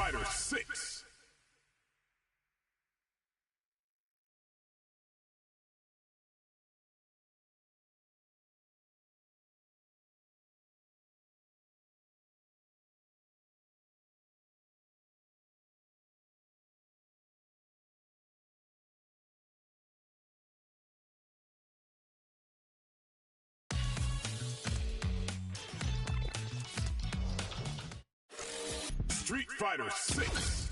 Fighter 6. Street Fighter 6.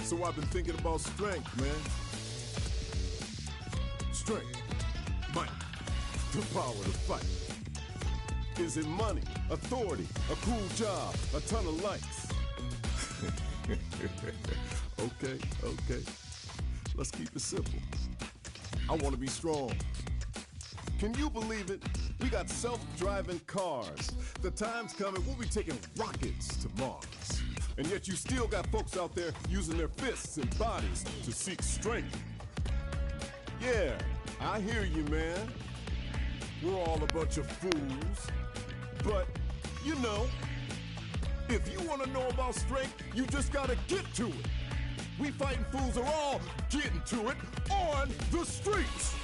So I've been thinking about strength, man. Strength, might, the power to fight. Is it money, authority, a cool job, a ton of likes? Okay. Let's keep it simple. I want to be strong. Can you believe it? We got self-driving cars. The time's coming, we'll be taking rockets to Mars. And yet you still got folks out there using their fists and bodies to seek strength. Yeah, I hear you, man. We're all a bunch of fools. But, you know, if you want to know about strength, you just gotta get to it. We fighting fools are all getting to it on the streets.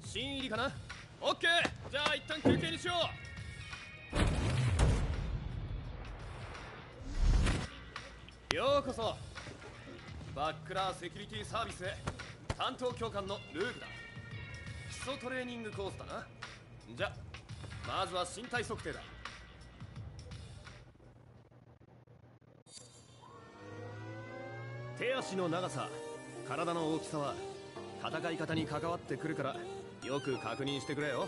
新入りかな？オッケー。じゃあ一旦休憩にしよう。ようこそ。バックラーセキュリティサービスへ。担当教官のルークだ。基礎トレーニングコースだな。じゃまずは身体測定だ。手足の長さ、体の大きさは戦い方に関わってくるからよく確認してくれよ。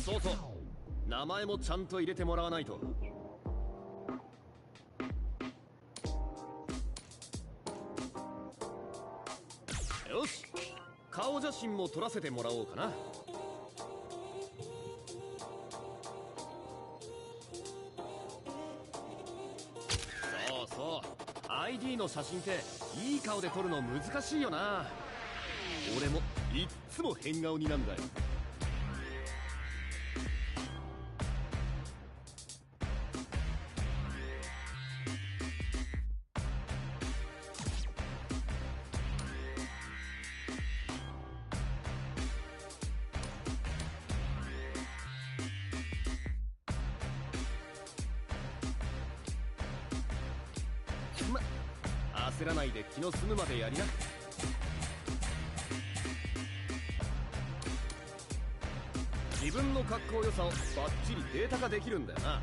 そうそう、名前もちゃんと入れてもらわないと。よし、顔写真も撮らせてもらおうかな。そうそう、ID の写真っていい顔で撮るの難しいよな。俺もいっつも変顔になんだよ。焦らないで気の済むまでやりな。自分の格好良さをバッチリデータ化できるんだよな。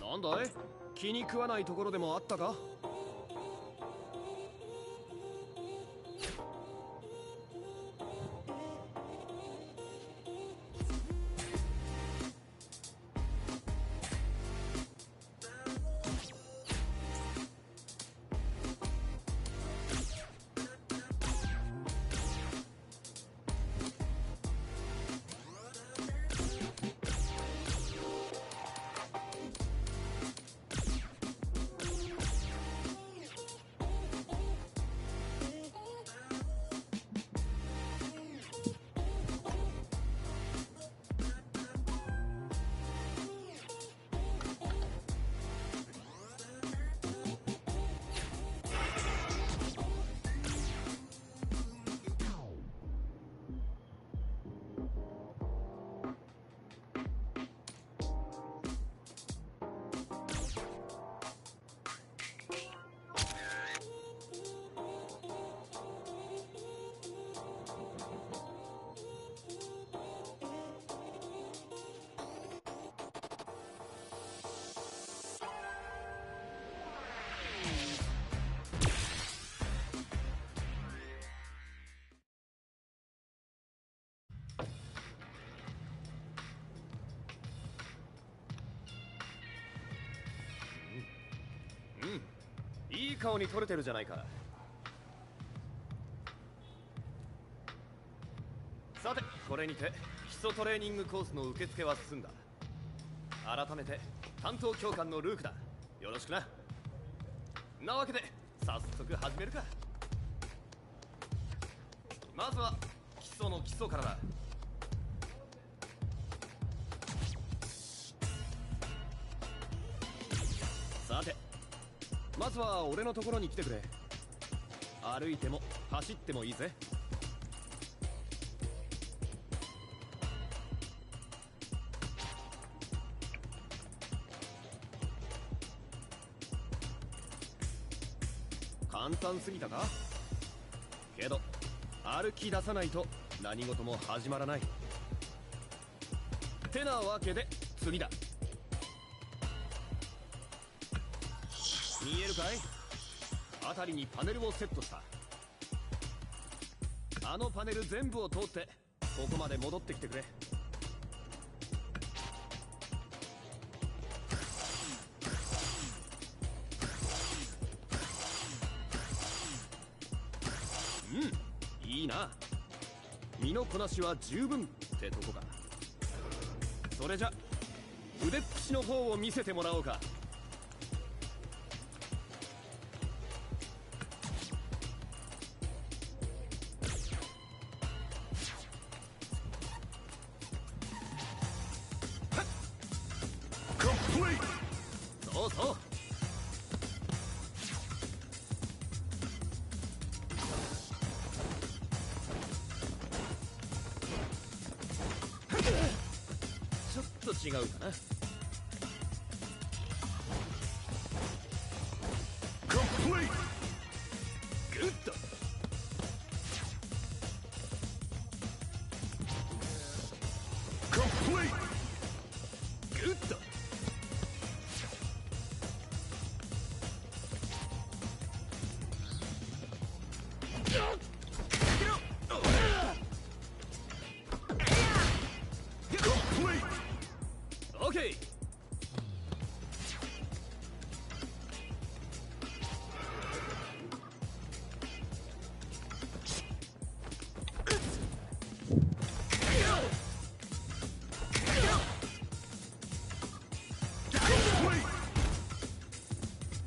なんだい、気に食わないところでもあったか。いい顔に撮れてるじゃないか。さて、これにて基礎トレーニングコースの受付は済んだ。改めて担当教官のルークだ。よろしくな。なわけで早速始めるか。まずは基礎の基礎からだ。さて、まずは俺のところに来てくれ。歩いても走ってもいいぜ。簡単すぎたか？けど歩き出さないと何事も始まらない。てなわけで次だ。見えるかい？辺りにパネルをセットした。あのパネル全部を通ってここまで戻ってきてくれ。うん、いいな。身のこなしは十分ってとこか。それじゃ腕っぷしの方を見せてもらおうか。そうそう。ちょっと違うかな。グッド。グッド。オッケー。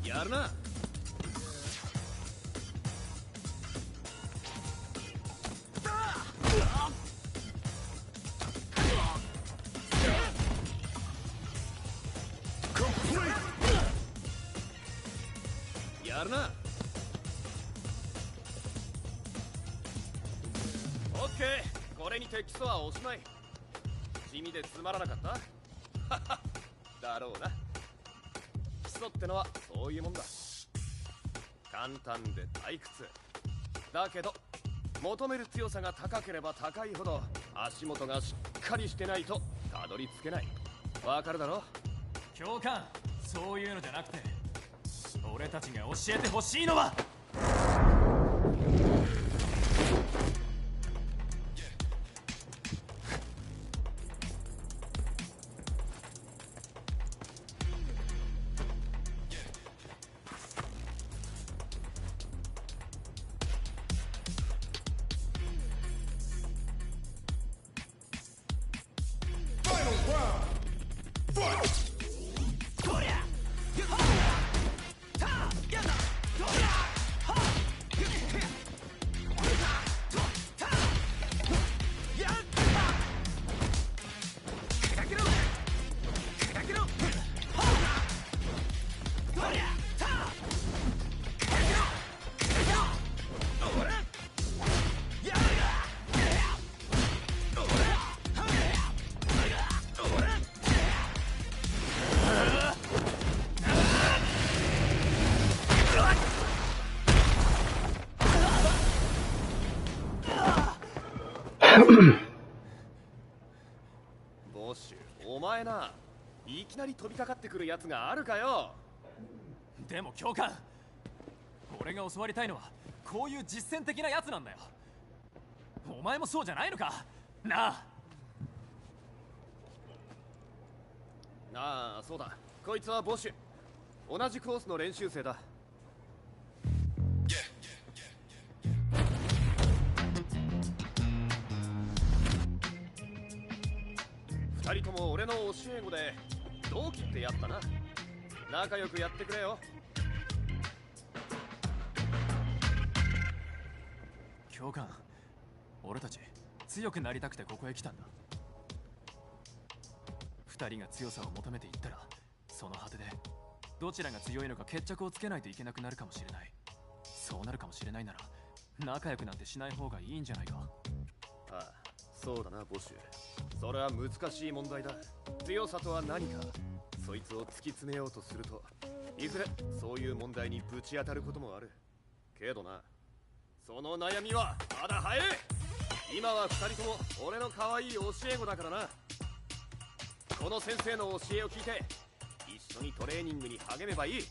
やるな。やるな。オッケー。これにて基礎はおしまい。地味でつまらなかっただろうな。基礎ってのはそういうもんだ。簡単で退屈だけど、求める強さが高ければ高いほど足元がしっかりしてないとたどり着けない。わかるだろ？教官、そういうのじゃなくて、俺たちが教えてほしいのはボッシュ、お前な、いきなり飛びかかってくるやつがあるかよ。でも教官、俺が教わりたいのはこういう実践的なやつなんだよ。お前もそうじゃないのかなあ。ああ、そうだ。こいつはボッシュ。同じコースの練習生だ。二人とも俺の教え子で同期ってやったな。仲良くやってくれよ。教官、俺たち強くなりたくてここへ来たんだ。二人が強さを求めていったら、その果てでどちらが強いのか決着をつけないといけなくなるかもしれない。そうなるかもしれないなら仲良くなんてしない方がいいんじゃないか。ああ、そうだなボッシュ。それは難しい問題だ。強さとは何か、そいつを突き詰めようとするといずれそういう問題にぶち当たることもあるけどな。その悩みはまだ早い。今は2人とも俺の可愛い教え子だからな。この先生の教えを聞いて一緒にトレーニングに励めばいい。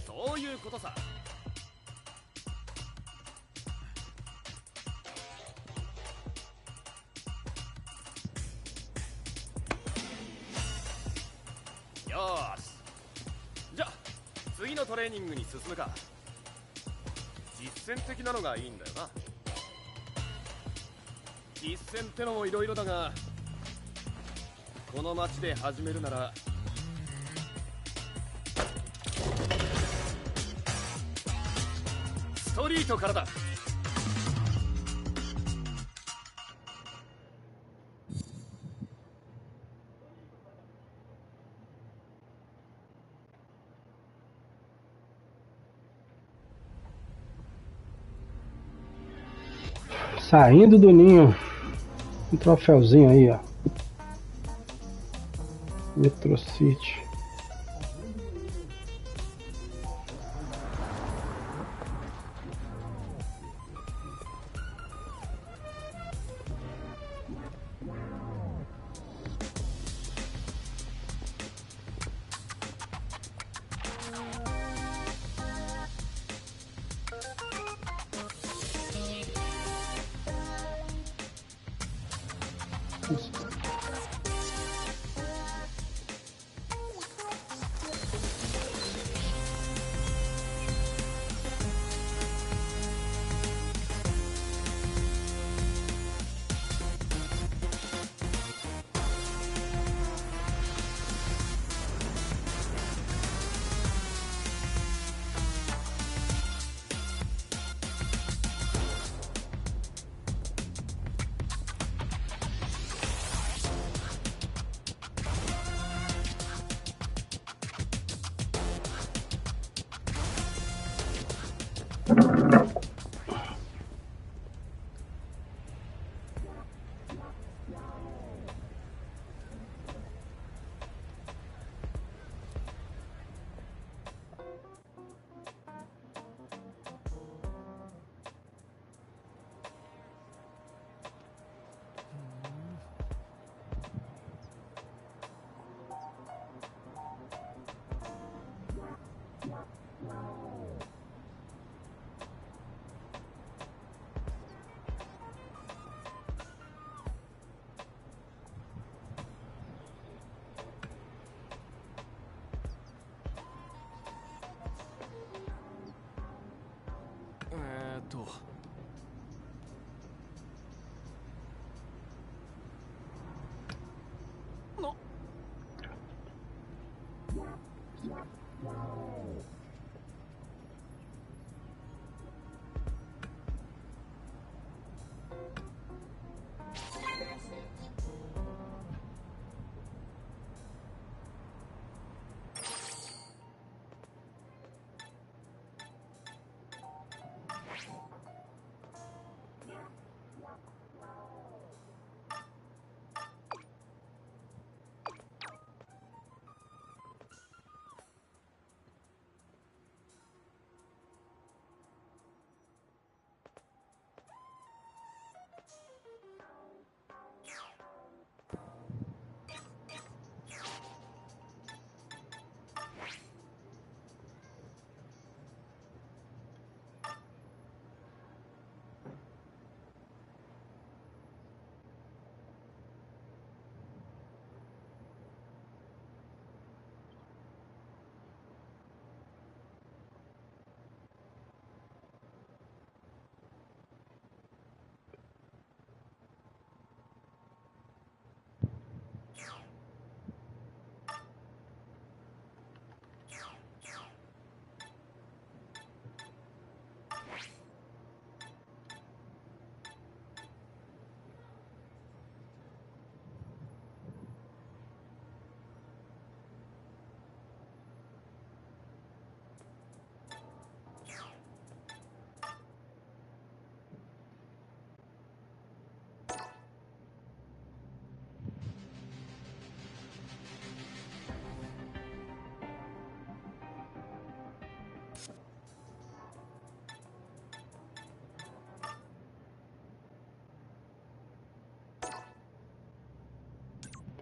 そういうことさ。よーし、じゃあ次のトレーニングに進むか。実践的なのがいいんだよな。実践ってのもいろいろだが、この街で始めるならストリートからだ。Saindo do ninho. Um troféuzinho aí, ó. Metro City.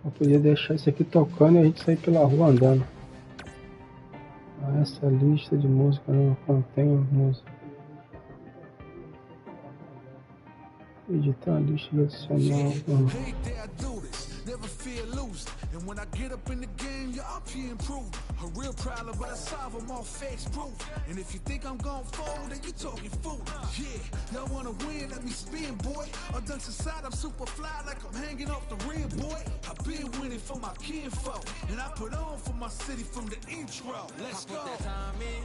Eu podia deixar isso aqui tocando e a gente sair pela rua andando. Essa lista de música não contém música. Editar a lista de adicional. And when I get up in the game, y'all can improve. A real problem, but I solve them all facts proof. And if you think I'm gon' fold, then you talking fool. Yeah, y'all wanna win, let me spin, boy. Or dunks aside, I'm super fly like I'm hanging off the rim, boy. I've been winning for my kinfolk, and I put on for my city from the intro. Let's go. Put that time in.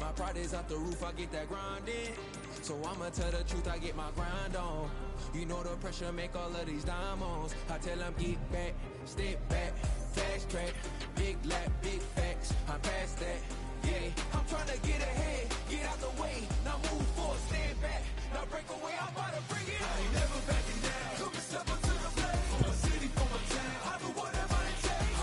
My pride is out the roof, I get that grind in. So I'ma tell the truth, I get my grind on. You know the pressure make all of these diamonds. I tell them get back, step back, fast track, big lap, big facts. I'm past that, yeah. I'm trying to get ahead, get out the way. Now move forward, stand back, now break away. I'm about to bring it. I ain't never backing down. Took a step up to the plate, for my city, for my town. I do whatever it takes.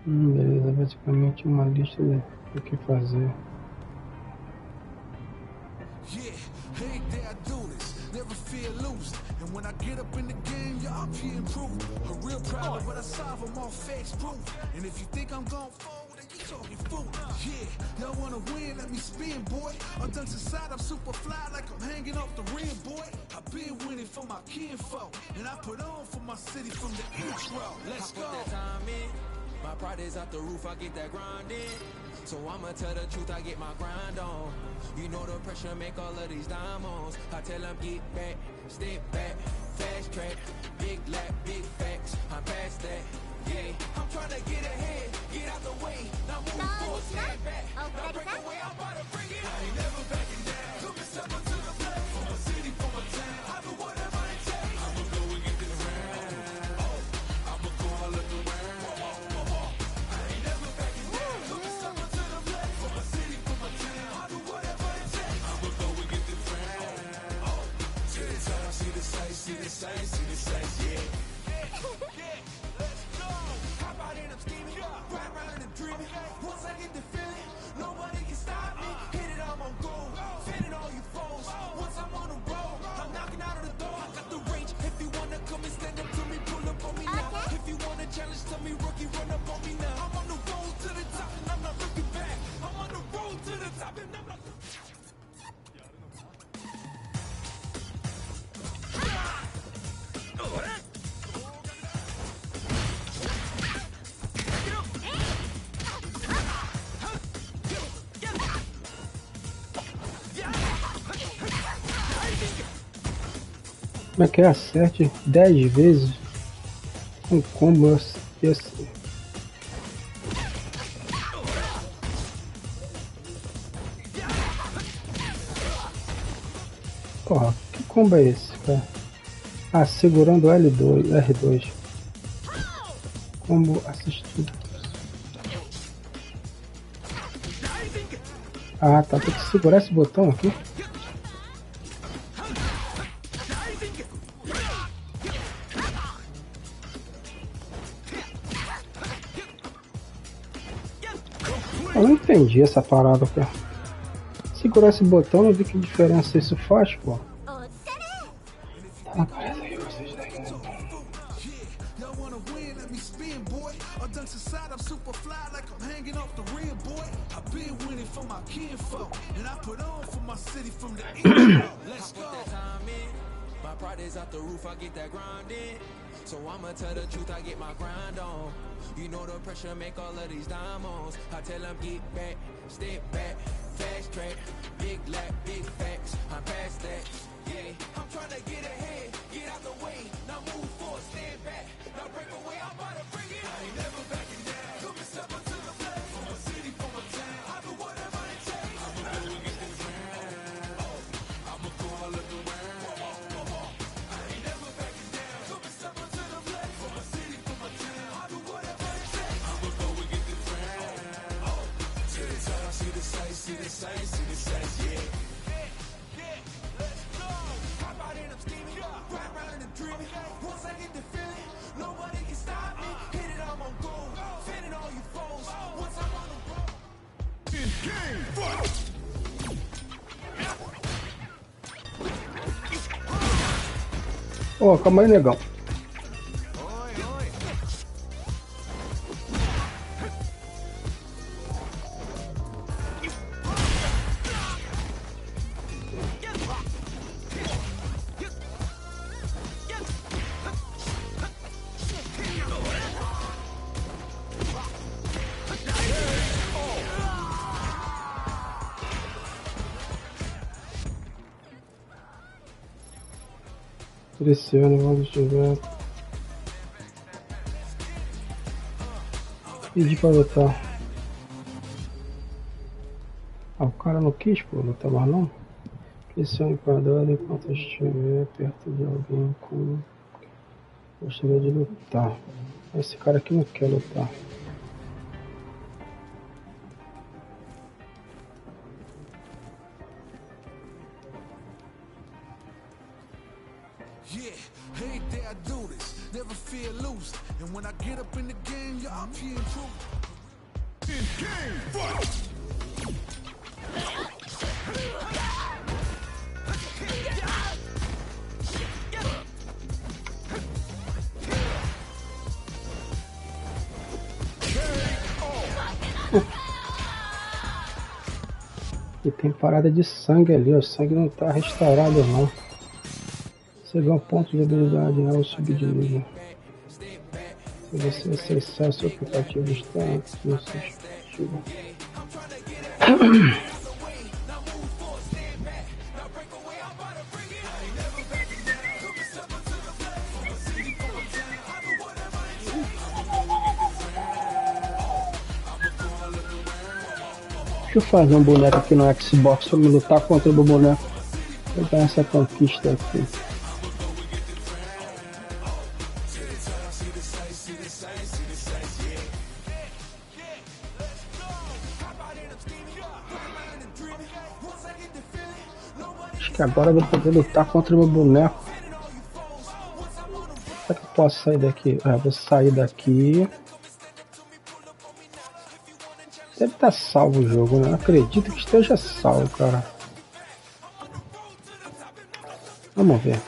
Beleza, basicamente uma lista do que fazer. Yeah, hey, there I do this, never feel loose. And when I get up in the game, y'all can improve. A real problem, but I solve them all facts proof. And if you think I'm gon' fold, then you talking fool. Yeah, y'all wanna win, let me spin, boy. Or dunks aside, I'm super fly like I'm hanging off the rim, boy. I've been winning for my kinfolk, and I put on for my city from the intro. Let's go. My pride is out the roof, I get that grind in. So I'ma tell the truth, I get my grind on. You know the pressure make all of these diamonds. I tell them get back, step back, fast track, big lap, big facts. I'm past that, yeah. I'm trying to get ahead, get out the way. Now move forward, stand back, now break away. I'm about to bring it. I ain't never backing down. Took a step up to the plate, for my city, for my town. I do whatever it takes. I'ma go and get this round. I'ma go all of the round. See the sights, yeah. Let's go. Hop out and I'm scheming, ride around and dreaming. Once I get the feeling, nobody can stop me. Hit it, I'm on goal, fending all you foes. Once I'm on the road, I'm knocking out of the door. I got the range. If you wanna come and stand up to me, pull up on me now. If you wanna challenge, tell me rookie, run up on me now. I'm on the road to the top and I'm not looking back. I'm on the road to the top and I'm not looking back. Como é que é? Acerte 10 vezes um combo assim. Porra, que combo é esse, cara? Ah, segurando L2, R2. Combo assistido. Ah, tá. Tem que segurar esse botão aqui. Eu não entendi essa parada, cara. Segurar esse botão, não vi que diferença isso faz, pô. Tá, aparece aí vocês daí. My pride is out the roof, I get that grind in. So I'ma tell the truth, I get my grind on. You know the pressure make all of these diamonds. I tell them get back, step back, fast track, big lap, big facts. I'm past that, yeah. I'm trying to get ahead, get out the way. Now move forward, stand back, now break away. I'm about to bring it. I ain't never backing down. Took a step up to the plate, for my city, for my town. I do whatever it takes. I'ma go and get this round. I'ma go Pô, calma aí, negão. Pressione, vamos jogar. Pedi pra lutar. Ah, o cara não quis, pô, lutar mais não. Pressione para dar enquanto estiver perto de alguém com gostaria de lutar. Esse cara aqui não quer lutar. Yeah, hey there, I do this. Never fear losing. And when I get up in the game, yeah, I'm here improving. In game fight! E tem parada de sangue ali, o sangue não tá restaurado não. Você vê um ponto de habilidade ao subir de nível. Se você acessar seu aplicativo está no seu dispositivo. Deixa eu fazer um boneco aqui no Xbox pra me lutar contra o meu boneco. Vou dar essa conquista aqui. Acho que agora eu vou poder lutar contra o meu boneco. Será que eu posso sair daqui? Ah, vou sair daqui. Deve estar salvo o jogo, né? Não acredito que esteja salvo, cara. Vamos ver.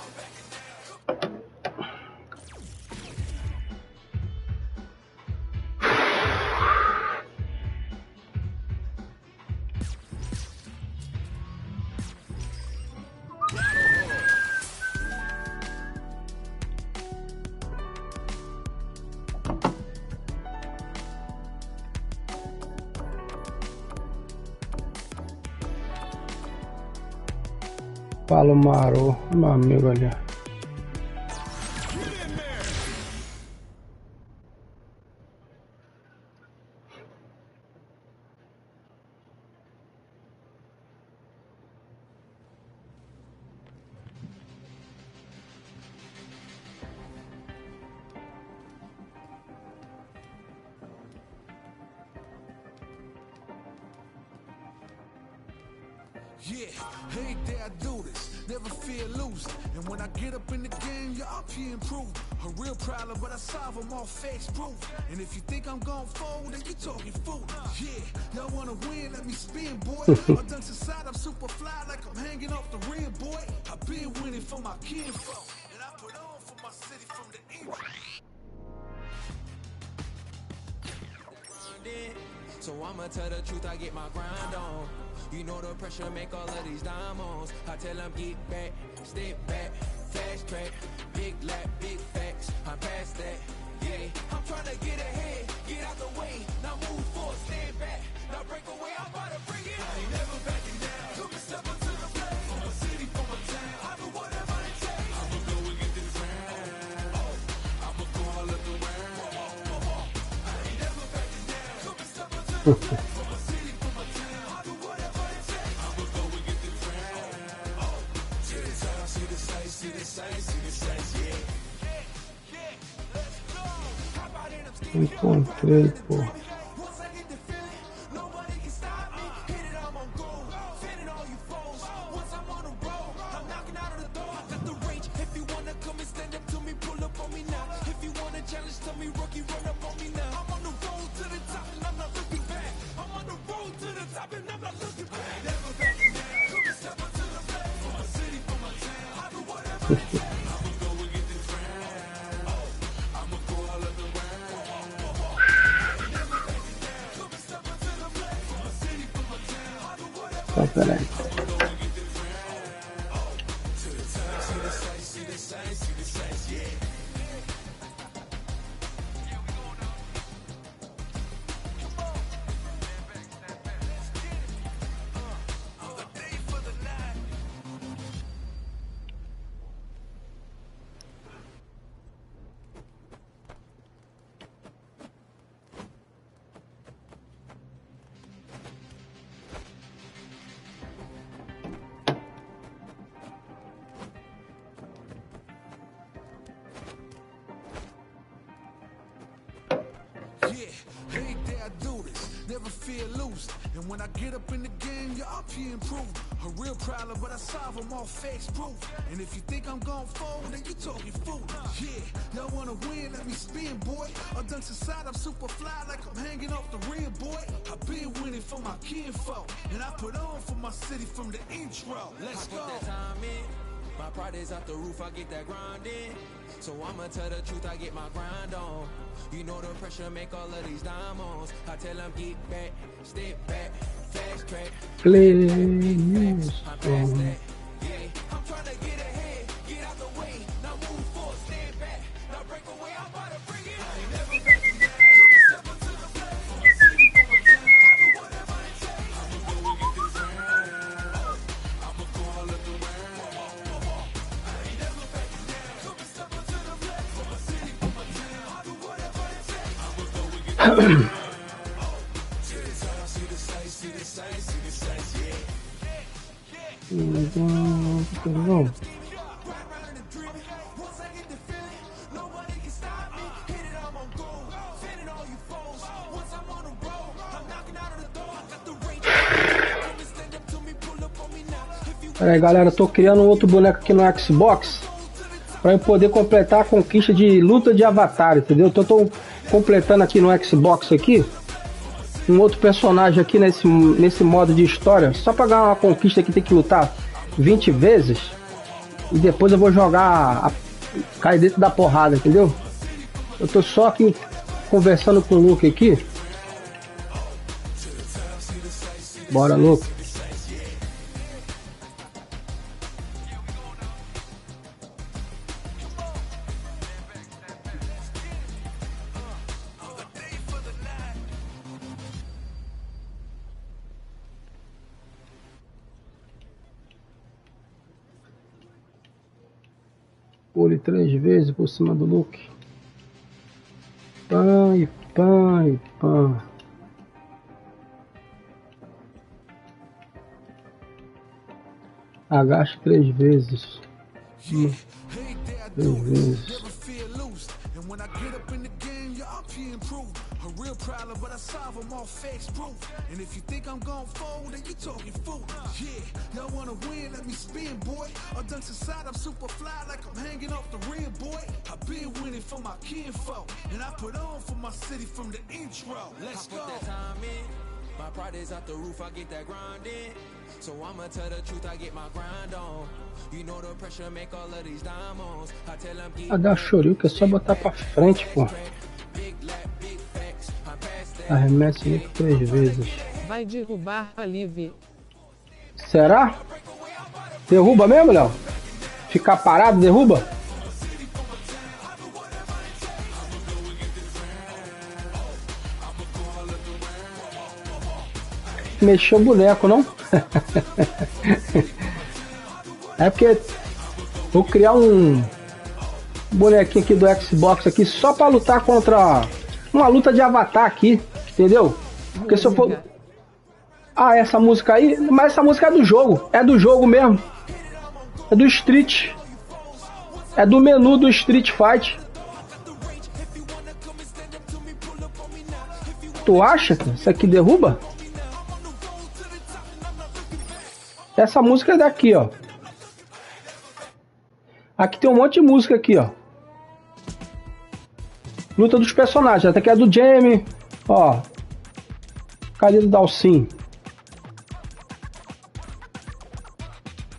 Palomaro, meu amigo ali. Yeah, hey there, I do this. Never fear losing. And when I get up in the game, yeah, I'm here improving. A real problem, but I solve them all facts proof. And if you think I'm gon' fold, then you talking fool. Yeah, y'all wanna win, let me spin, boy. My dunks inside, I'm super fly like I'm hanging off the rim, boy. I've been winning for my kinfolk. And I put on for my city from the east. So I'ma tell the truth, I get my grind on. You know the pressure make all of these diamonds. I tell them get back, step back, fast track, big lap, big facts. I'm past that, yeah. I'm trying to get ahead, get out the way. Now move forward, stand back, now break away. I'm about to bring it. I ain't never backing down. Took a step up to the plate. For my city, for my town. I do whatever it takes. I'ma go and get this round. I'ma go all of the round. I ain't never backing down. Took a step up to the plate. Encontrei, pô. Então, peraí. Yeah, every day I do this, never feel loose. And when I get up in the game, you're up here improved. A real problem, but I solve them all facts proof. And if you think I'm gon' fold, then you talking fool. Yeah, y'all wanna win, let me spin, boy. I done inside, I'm super fly like I'm hanging off the rim, boy. I've been winning for my kinfolk, and I put on for my city from the intro. Let's go. Put that time in. My pride is out the roof, I get that grind in. So I'ma tell the truth, I get my grind on. You know the pressure make all of these diamonds. I tell them get back, step back, fast track. Play I'm news. past that. Yeah, I'm trying to get ahead, get out the way. Now move forward, stand back. Now break away, I'm about to bring it. I ain't never backing down. Come and step up to the plate. For my city, for my town. I do whatever it takes. I'ma go and get this round. I'ma go all of the way. I ain't never backing down. Come and step up to the plate. For my city, for my town. I do whatever it takes. I'ma go and get this round. See the sign, see the sights, see the sights, see the sights, yeah. Não. Pera aí, galera, eu tô criando um outro boneco aqui no Xbox para eu poder completar a conquista de luta de avatar, entendeu? Então eu tô completando aqui no Xbox aqui um outro personagem aqui nesse modo de história, só para ganhar uma conquista que tem que lutar 20 vezes e depois eu vou jogar cair dentro da porrada, entendeu? Eu tô só aqui conversando com o Luke aqui. Bora, Luke. Pule 3 vezes por cima do Luke. Pã e pã e pã. Agache 3 vezes. 3 vezes. And when I get up in the game, you're up here improved. A real problem, but I solve them all facts proof. And if you think I'm gon' fold, then you talking fool. Yeah, y'all wanna win, let me spin, boy. I done inside, I'm super fly like I'm hanging off the rim, boy. I've been winning for my kinfolk, and I put on for my city from the intro. Let's go. I put that time in. My pride is out the roof, I get that grind in. So I'ma tell the truth, I get my grind on. You know the pressure make all of these diamonds. I tell them get Agachoril que é só botar pra frente, pô. Arremessa ele 3 vezes. Vai derrubar a Liv. Será? Derruba mesmo, Léo? Ficar parado, derruba? Mexeu o boneco, não? É porque vou criar um bonequinho aqui do Xbox aqui só pra lutar contra uma luta de avatar aqui, entendeu? Porque se eu for... Ah, essa música aí, mas essa música é do jogo mesmo. É do Street. É do menu do Street Fight. Tu acha que isso aqui derruba? Essa música é daqui, ó. Aqui tem um monte de música aqui, ó. Luta dos personagens. Até que é do Jamie. Ó. Cadê do Dalsin?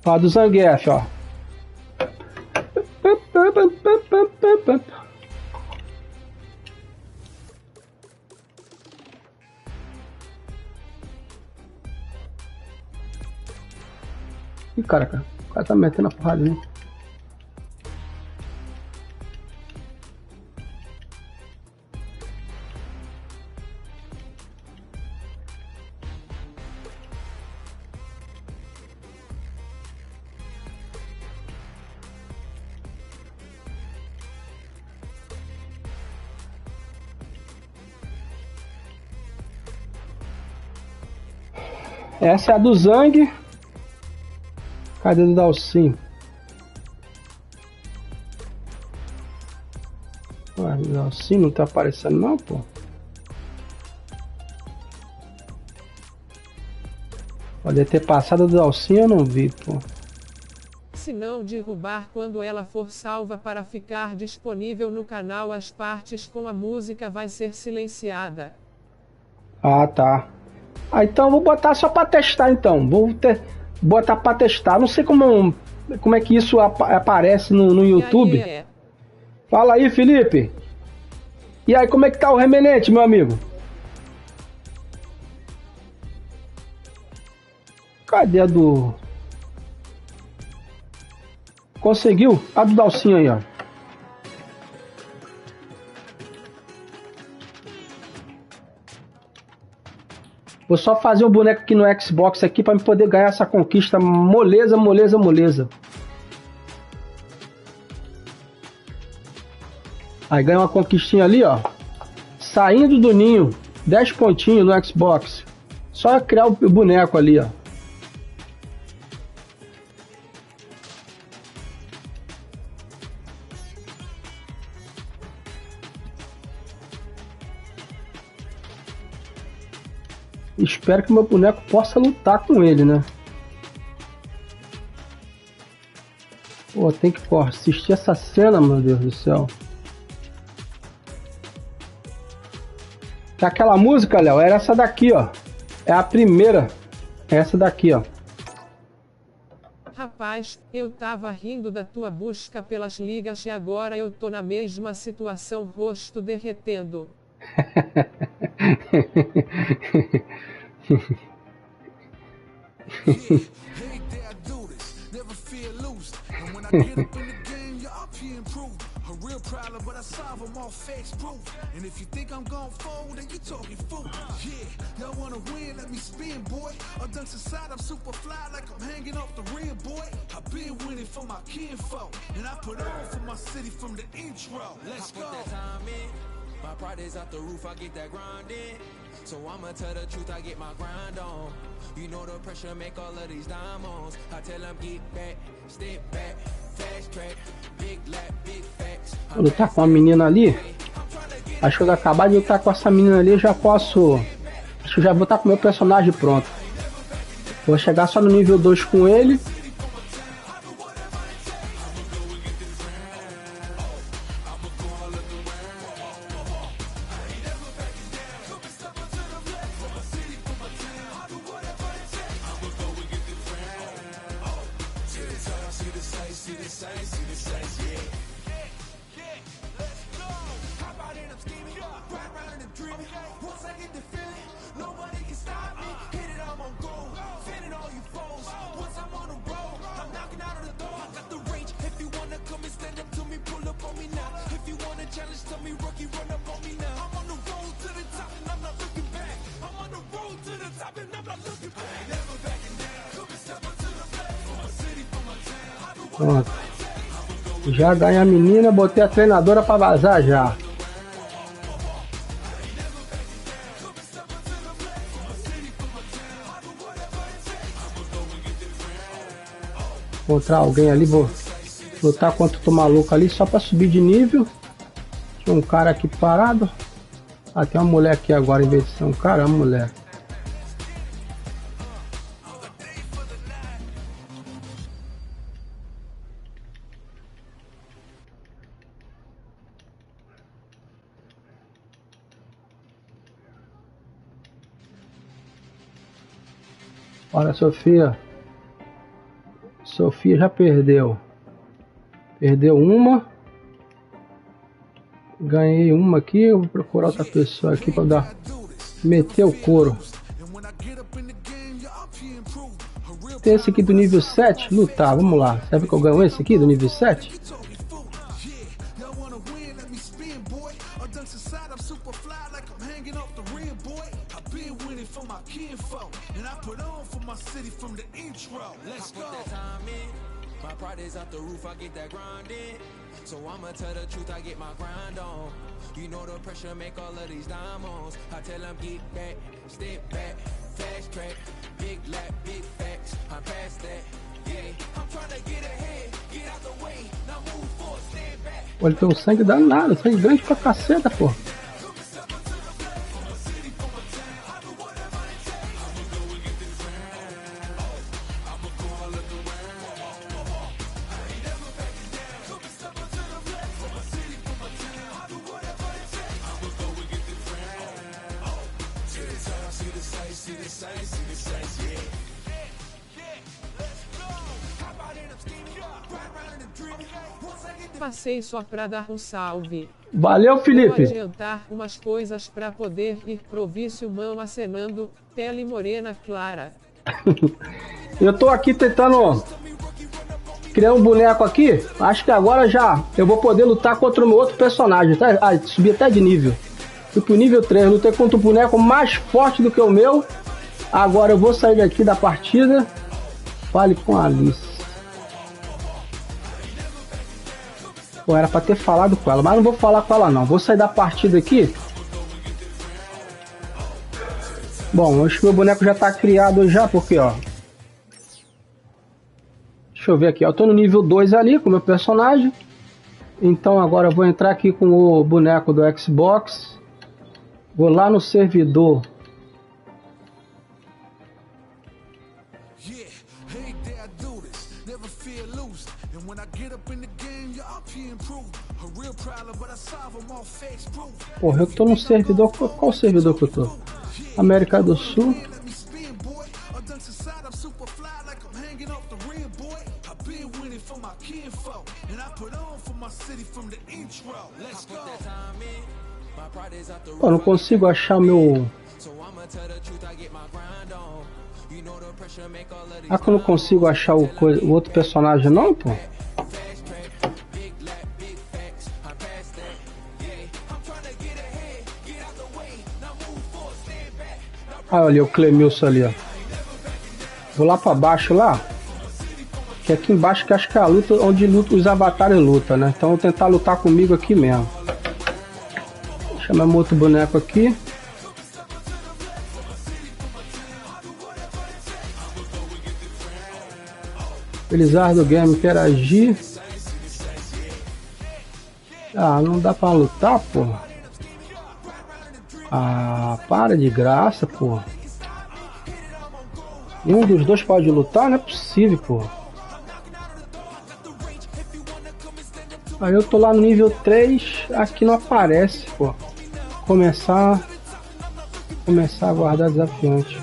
Ó, do Zangief, ó. Ih, cara, o cara tá metendo a porrada ali. Essa é a do Zang. Cadê o Dalcin? Ué, o Dalcin não tá aparecendo não, pô. Pode ter passado do Dalcin, eu não vi, pô. Se não derrubar quando ela for salva para ficar disponível no canal, as partes com a música vai ser silenciada. Ah, tá. Ah, então vou botar só pra testar, então. Botar pra testar. Não sei como é que isso aparece no YouTube. E aí é. Fala aí, Felipe. E aí, como é que tá o remenente, meu amigo? Cadê a do... Conseguiu? A do Dalcinho aí, ó. Vou só fazer um boneco aqui no Xbox aqui para me poder ganhar essa conquista moleza, moleza, moleza. Aí ganha uma conquistinha ali, ó. Saindo do ninho. 10 pontinhos no Xbox. Só criar o boneco ali, ó. Espero que meu boneco possa lutar com ele, né? Pô, tem que assistir essa cena, meu Deus do céu. Aquela música, Léo, era essa daqui, ó. É a primeira. É essa daqui, ó. Rapaz, eu tava rindo da tua busca pelas ligas e agora eu tô na mesma situação, rosto derretendo. Problem, but I solve them all facts proof. And if you think I'm gon' fold, then you talking fool. Yeah, y'all wanna win, let me spin, boy. All dunks aside, I'm super fly like I'm hanging off the rim, boy. I've been winning for my kinfolk, and I put on for my city from the intro. Let's go. Put that time in. My pride is out the roof, I get that grind in. So I'ma tell the truth, I get my grind on. You know the pressure make all of these diamonds. I tell them get back, step back, fast track, big lap, big facts. Vou lutar com a menina ali. Acho que quando acabar de lutar com essa menina ali, eu já posso... Acho que já vou estar com o meu personagem pronto. Vou chegar só no nível 2 com ele. Pronto. Já ganhei a menina, botei a treinadora pra vazar já. Encontrar alguém ali, vou lutar contra o maluco ali só pra subir de nível. Tinha um cara aqui parado. Ah, tem uma mulher aqui agora em vez de ser um cara, é uma mulher. Olha, Sofia. Sofia já perdeu. Perdeu uma. Ganhei uma aqui. Eu vou procurar outra pessoa aqui para dar. Meter o couro. Tem esse aqui do nível 7. Lutar, vamos lá. Sabe que eu ganho esse aqui do nível 7? My pride is out the roof, I get that grind in. So I'ma tell the truth, I get my grind on. You know the pressure make all of these diamonds. I tell them get back, step back, fast track, big lap, big facts. I'm past that, yeah. I'm trying to get ahead, get out the way. Now move forward, stand back. Pô, ele tem um sangue danado, sangue grande pra caceta, pô. Passei só pra dar um salve. Valeu, Vou Felipe. adiantar umas coisas pra poder ir pro vício mão acenando, pele morena clara. Eu tô aqui tentando criar um boneco aqui. Acho que agora já eu vou poder lutar contra o meu outro personagem, tá? Ah, subi até de nível. Fui pro nível 3, lutei contra um boneco mais forte do que o meu. Agora eu vou sair daqui da partida. Fale com a Alice. Pô, era pra ter falado com ela, mas não vou falar com ela não. Vou sair da partida aqui. Bom, acho que meu boneco já tá criado já, porque ó. Deixa eu ver aqui, ó. Eu tô no nível 2 ali com o meu personagem. Então agora eu vou entrar aqui com o boneco do Xbox. Vou lá no servidor. Porra, eu tô no servidor. Qual servidor que eu tô? América do Sul. Pô, não consigo achar meu. Ah, que eu não consigo achar o outro personagem não, pô? Ah, olha o Clemilson ali, ó. Vou lá pra baixo lá. Que aqui embaixo que acho que é a luta onde os avatares lutam, né? Então eu vou tentar lutar comigo aqui mesmo. Chama meu outro boneco aqui. Felizardo Game, interagir. Ah, não dá pra lutar, pô. Ah, para de graça, pô. Nenhum dos dois pode lutar? Não é possível, pô. Aí eu tô lá no nível 3, aqui não aparece, pô. Começar a guardar desafiante.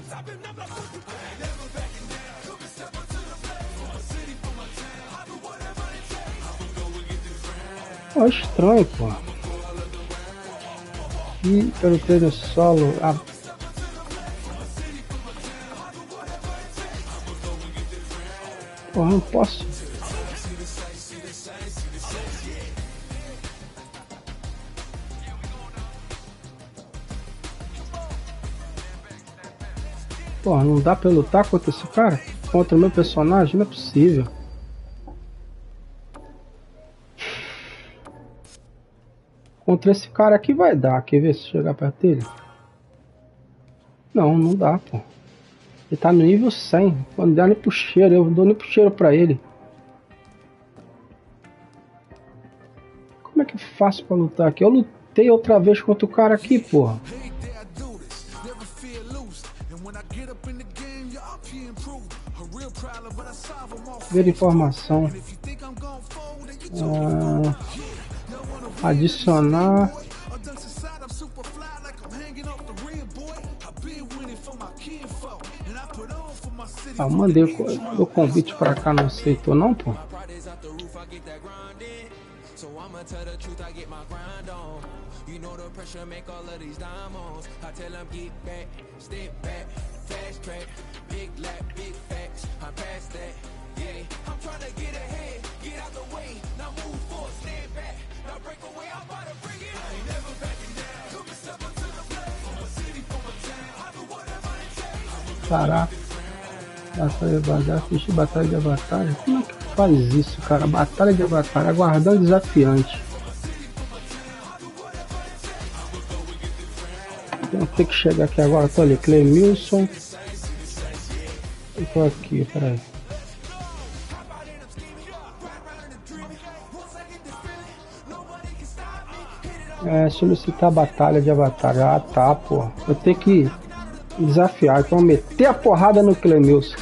Pô, estranho, pô. E pelo treino solo. Porra, não posso. Porra, não dá pra eu lutar contra esse cara? Contra o meu personagem? Não é possível. Contra esse cara aqui vai dar. Quer ver se chegar perto dele? Não, não dá, pô. Ele tá no nível 100. Quando der nem pro cheiro, eu dou nem pro cheiro pra ele. Como é que eu faço pra lutar aqui? Eu lutei outra vez contra o cara aqui, porra. Ver informação. Adicionar. Ah, mandei o convite pra cá, não aceitou não, pô. fast track, big lap, big facts, I'm past that. Yeah, I'm trying to get ahead, get out the way, now move forward, stand back, now break away, I'm about to bring it. I ain't never backing down, come and step up to the plate, from a city, from a town, I do whatever it takes. Caraca. Batalha de avatar, assistir batalha de avatar. Como é que faz isso, cara? Batalha de avatar, aguardar o desafiante. Então tem que chegar aqui agora. Tô ali, Clemilson. Eu tô aqui, peraí. Solicitar batalha de avatar. Ah, tá, pô. Eu tenho que desafiar, então meter a porrada no Clemilson.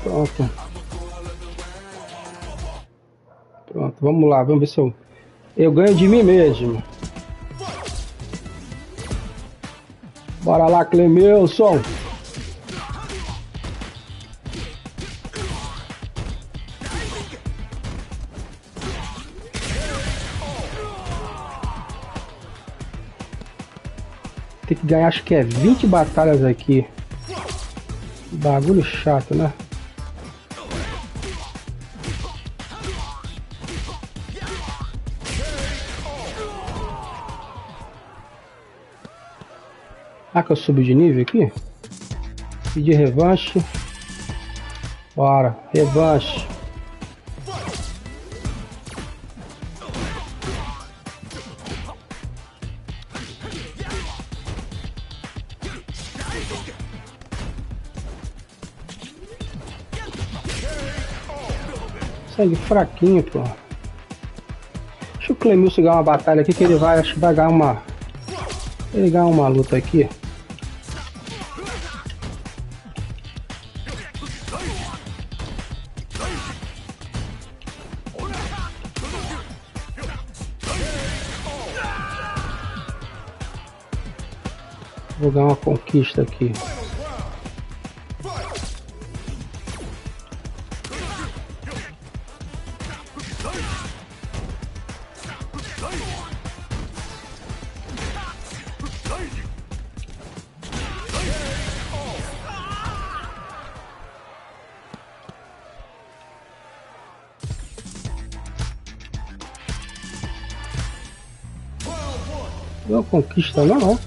Pronto. Pronto, vamos lá, vamos ver se eu ganho de mim mesmo. Bora lá, Clemilson. Tem que ganhar, acho que é 20 batalhas aqui. Bagulho chato, né? Ah, que eu subi de nível aqui? Pedir revanche. Bora, revanche. Sangue fraquinho, pô. Deixa o Clemilson ganhar uma batalha aqui que ele vai, acho que vai ganhar uma. Ele ganha uma luta aqui. Vou ganhar uma conquista aqui. Não conquista não, ó.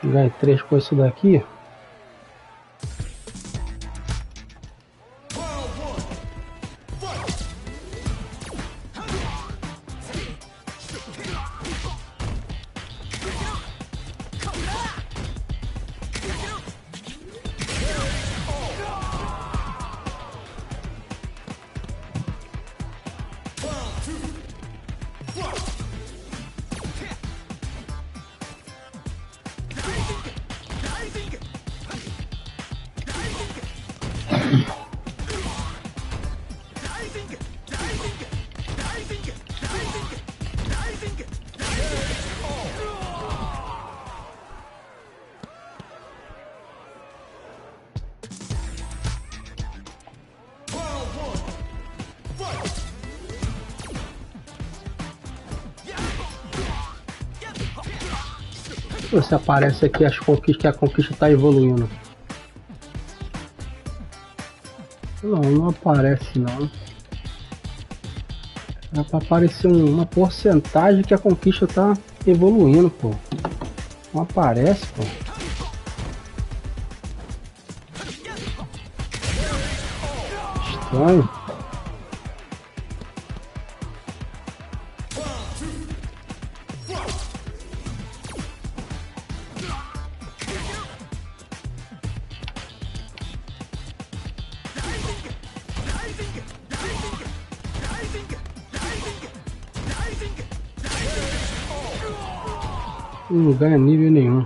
Ganhei 3 com isso daqui. Você aparece aqui as conquistas, que a conquista tá evoluindo. Não aparece não. Dá pra aparecer uma porcentagem que a conquista tá evoluindo, pô. Não aparece, pô. Estranho. Não ganha nível nenhum.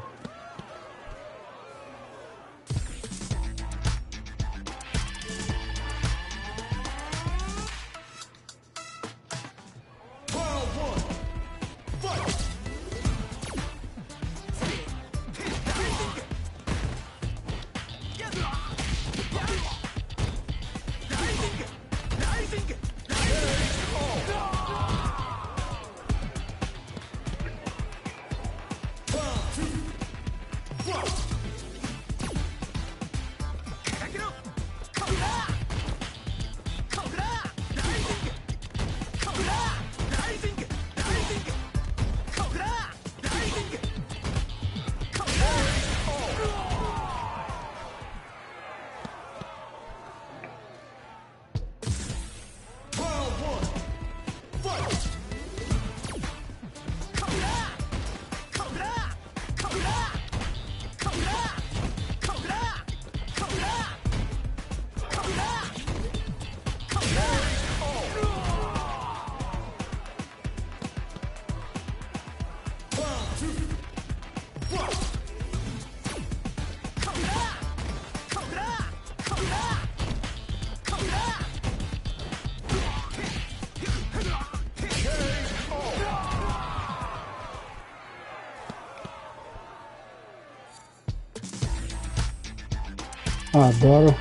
Adoro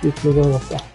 título da luta.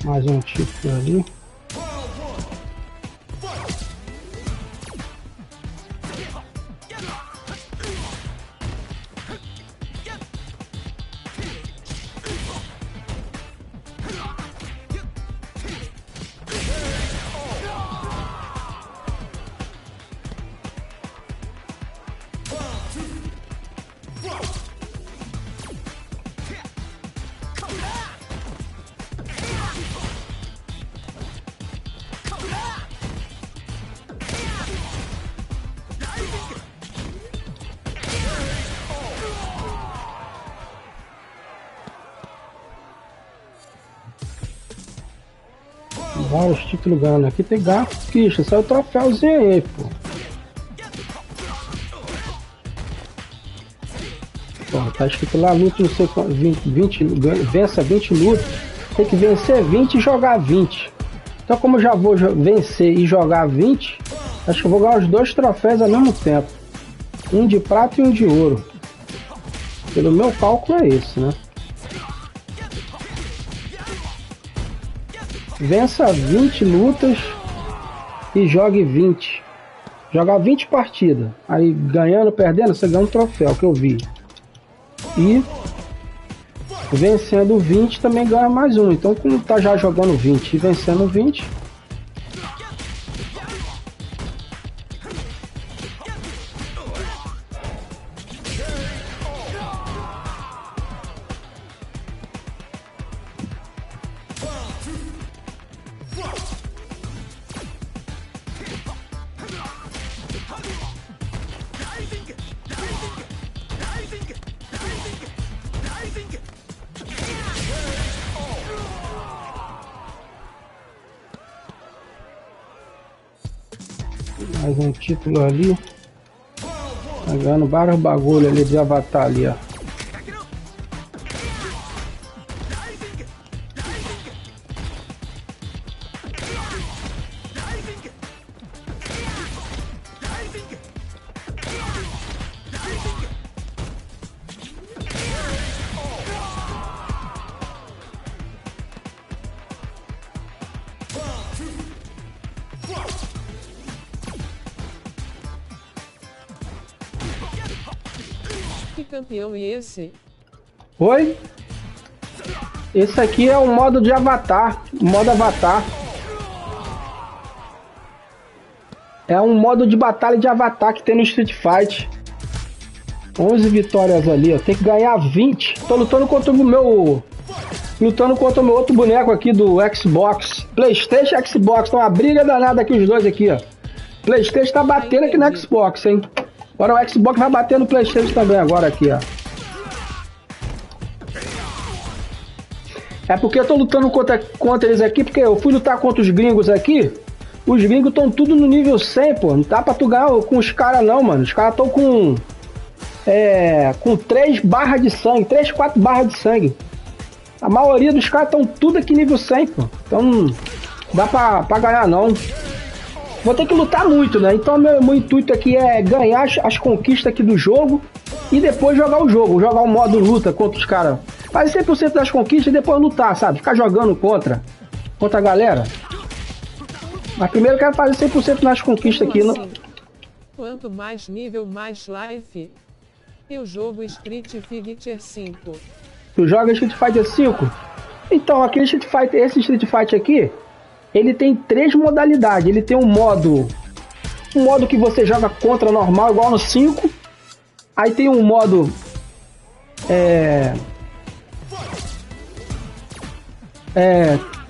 Mais um título ali. Vários títulos ganhando. Aqui tem gato, quicha, sai o troféuzinho aí, pô. Pô, tá escrito lá, luta, não sei quanto, 20 vença 20 lutas. Tem que vencer 20 e jogar 20. Então, como eu já vou vencer e jogar 20, acho que eu vou ganhar os dois troféus ao mesmo tempo. Um de prata e um de ouro. Pelo meu cálculo é esse, né? Vença 20 lutas e jogue 20. Jogar 20 partidas. Aí ganhando, perdendo, você ganha um troféu, que eu vi. E vencendo 20 também ganha mais um. Então, como tá já jogando 20 e vencendo 20... Mais um título ali. Tá ganhando vários bagulho ali de avatar ali, ó. Que campeão é esse? Oi? Esse aqui é o modo de avatar. Modo avatar. É um modo de batalha de avatar que tem no Street Fighter. 11 vitórias ali, ó. Tem que ganhar 20. Tô lutando contra o meu... Lutando contra o meu outro boneco aqui do Xbox. Playstation e Xbox. Tá uma briga danada aqui os dois aqui, ó. Playstation tá batendo aqui no Xbox, hein. Agora o Xbox vai bater no Playstation também agora aqui, ó. É porque eu tô lutando contra eles aqui, porque eu fui lutar contra os gringos aqui. Os gringos estão tudo no nível 100, pô. Não dá pra tu ganhar com os caras não, mano. Os caras estão com 3 barras de sangue, 3, 4 barras de sangue. A maioria dos caras estão tudo aqui nível 100, pô. Então não dá pra ganhar não. Vou ter que lutar muito, né? Então meu intuito aqui é ganhar as conquistas aqui do jogo e depois jogar o jogo. Jogar o modo luta contra os caras. Fazer 100% das conquistas e depois lutar, sabe? Ficar jogando contra a galera. Mas primeiro eu quero fazer 100% nas conquistas aqui. Assim? Quanto mais nível, mais life. Eu jogo Street Fighter 5. Tu joga Street Fighter 5? Então, aquele Street Fighter, esse Street Fighter aqui, ele tem 3 modalidades. Ele tem um modo que você joga contra normal, igual no 5. Aí tem um modo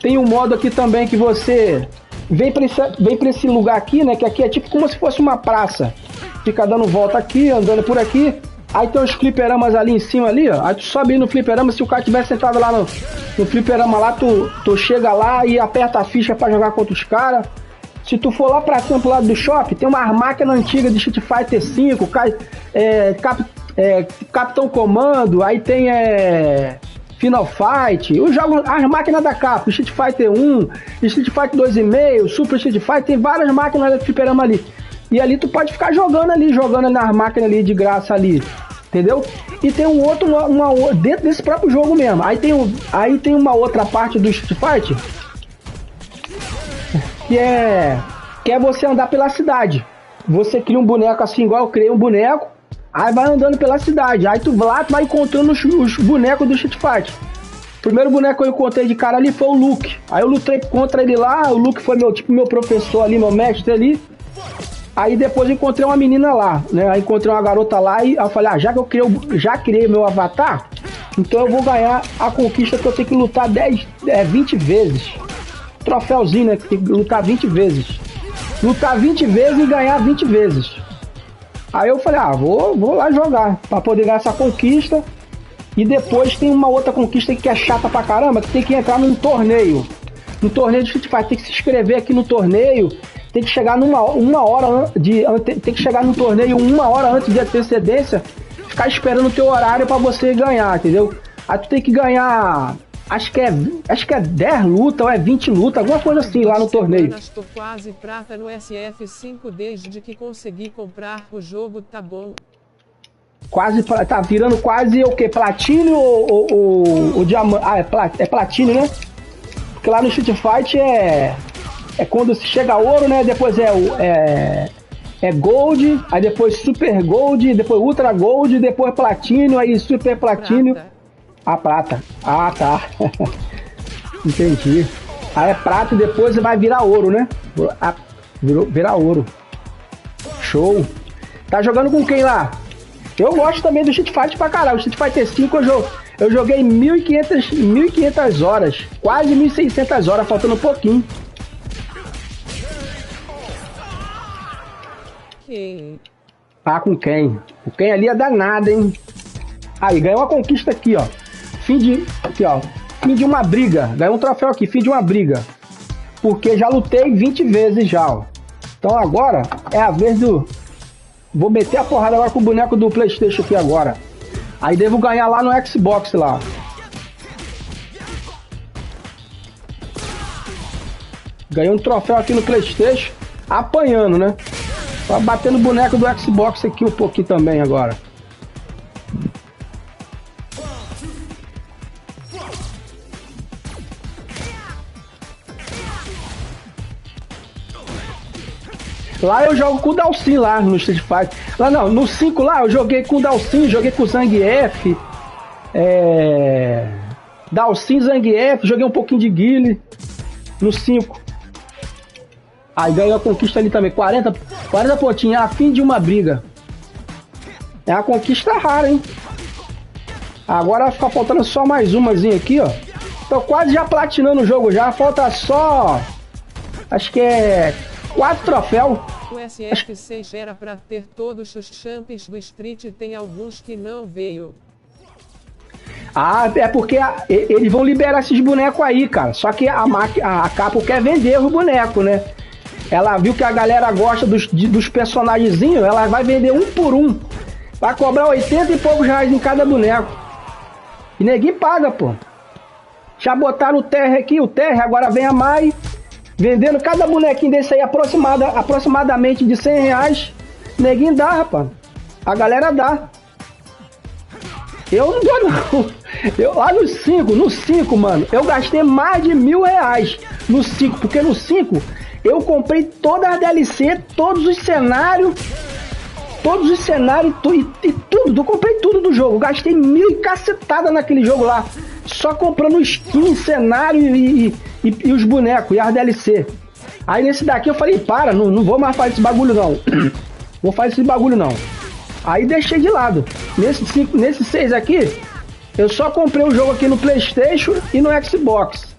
tem um modo aqui também que você vem pra esse lugar aqui, né? Que aqui é tipo como se fosse uma praça. Fica dando volta aqui, andando por aqui. Aí tem os fliperamas ali em cima ali, ó. Aí tu sobe no fliperama, se o cara estiver sentado lá no fliperama lá, tu chega lá e aperta a ficha pra jogar contra os caras. Se tu for lá pra cima, pro lado do shopping, tem uma máquina antiga de Street Fighter 5, Capitão Comando, aí tem Final Fight, eu jogo as máquinas da Capcom, Street Fighter 1, Street Fighter 2,5, Super Street Fighter, tem várias máquinas de fliperama ali. E ali tu pode ficar jogando nas máquinas ali de graça ali, entendeu? E tem um outro, dentro desse próprio jogo mesmo. Aí tem uma outra parte do Street Fighter que é você andar pela cidade. Você cria um boneco assim, igual eu criei um boneco, aí vai andando pela cidade. Aí tu vai encontrando os bonecos do Street Fighter. O primeiro boneco que eu encontrei de cara ali foi o Luke. Aí eu lutei contra ele lá, o Luke foi meu professor ali, meu mestre ali. Aí depois eu encontrei uma menina lá, né? Aí encontrei uma garota lá e eu falei, já que eu criei meu avatar, então eu vou ganhar a conquista que eu tenho que lutar 20 vezes. Troféuzinho, né? Que tem que lutar 20 vezes. Lutar 20 vezes e ganhar 20 vezes. Aí eu falei, vou lá jogar pra poder ganhar essa conquista. E depois tem uma outra conquista que é chata pra caramba, que tem que entrar num torneio. No torneio de Street Fighter, tem que se inscrever aqui no torneio. Tem que chegar tem que chegar no torneio 1 hora antes de antecedência, ficar esperando o teu horário pra você ganhar, entendeu? Aí tu tem que ganhar, acho que é 10 lutas ou é 20 lutas, alguma coisa assim lá no torneio. Estou quase prata no SF5 desde que consegui comprar o jogo, tá bom. Quase, tá virando quase o que? Platino ou diamante? Ah, é platino, né? Porque lá no Street Fight é quando chega ouro, né? Depois é Gold, aí depois Super Gold, depois Ultra Gold, depois Platino, aí Super Platino. A prata. Ah, tá. Entendi. Aí é prata e depois vai virar ouro, né? Virar ouro. Show. Tá jogando com quem lá? Eu gosto também do Street Fight pra caralho. O Street Fighter 5 eu joguei 1.500 horas. Quase 1.600 horas, faltando um pouquinho. Quem? Ah, com quem? O quem ali é danado, hein? Aí, ganhou uma conquista aqui, ó. Fim de uma briga. Ganhou um troféu aqui, fim de uma briga. Porque já lutei 20 vezes já, ó. Então agora é a vez do... Vou meter a porrada agora com o boneco do PlayStation aqui agora. Aí devo ganhar lá no Xbox lá. Ganhei um troféu aqui no PlayStation. Apanhando, né? Tô batendo o boneco do Xbox aqui um pouquinho também agora. Lá eu jogo com o Dalsin lá no Street Fighter. Lá não, no 5 lá eu joguei com o Dalsin, joguei com o Zangief. Dalsin, Zangief, joguei um pouquinho de Guile. No 5. Aí ganhou a conquista ali também, 40 pontinhos, a fim de uma briga. É uma conquista rara, hein? Agora fica faltando só mais umazinha aqui, ó. Tô quase já platinando o jogo já, falta só... Acho que é 4 troféus. O SF6 era pra ter todos os champions do Street, tem alguns que não veio. Ah, é porque eles vão liberar esses bonecos aí, cara. Só que a Capcom quer vender os bonecos, né? Ela viu que a galera gosta dos personagenzinhos, ela vai vender um por um. Vai cobrar 80 e poucos reais em cada boneco. E ninguém paga, pô. Já botaram o Terra aqui, agora vem a Mai. Vendendo cada bonequinho desse aí aproximadamente de 100 reais. Neguinho dá, rapaz. A galera dá. Eu não dou, não. Eu, lá no 5, mano, eu gastei mais de R$1.000 no 5. Porque no 5 eu comprei toda a DLC, todos os cenários e tudo. Eu comprei tudo do jogo. Gastei 1.000 e cacetada naquele jogo lá. Só comprando skin, cenário e os bonecos e as DLC. Aí nesse daqui eu falei, não vou mais fazer esse bagulho não. Vou fazer esse bagulho não. Aí deixei de lado. Nesse 6 aqui, eu só comprei o jogo aqui no PlayStation e no Xbox.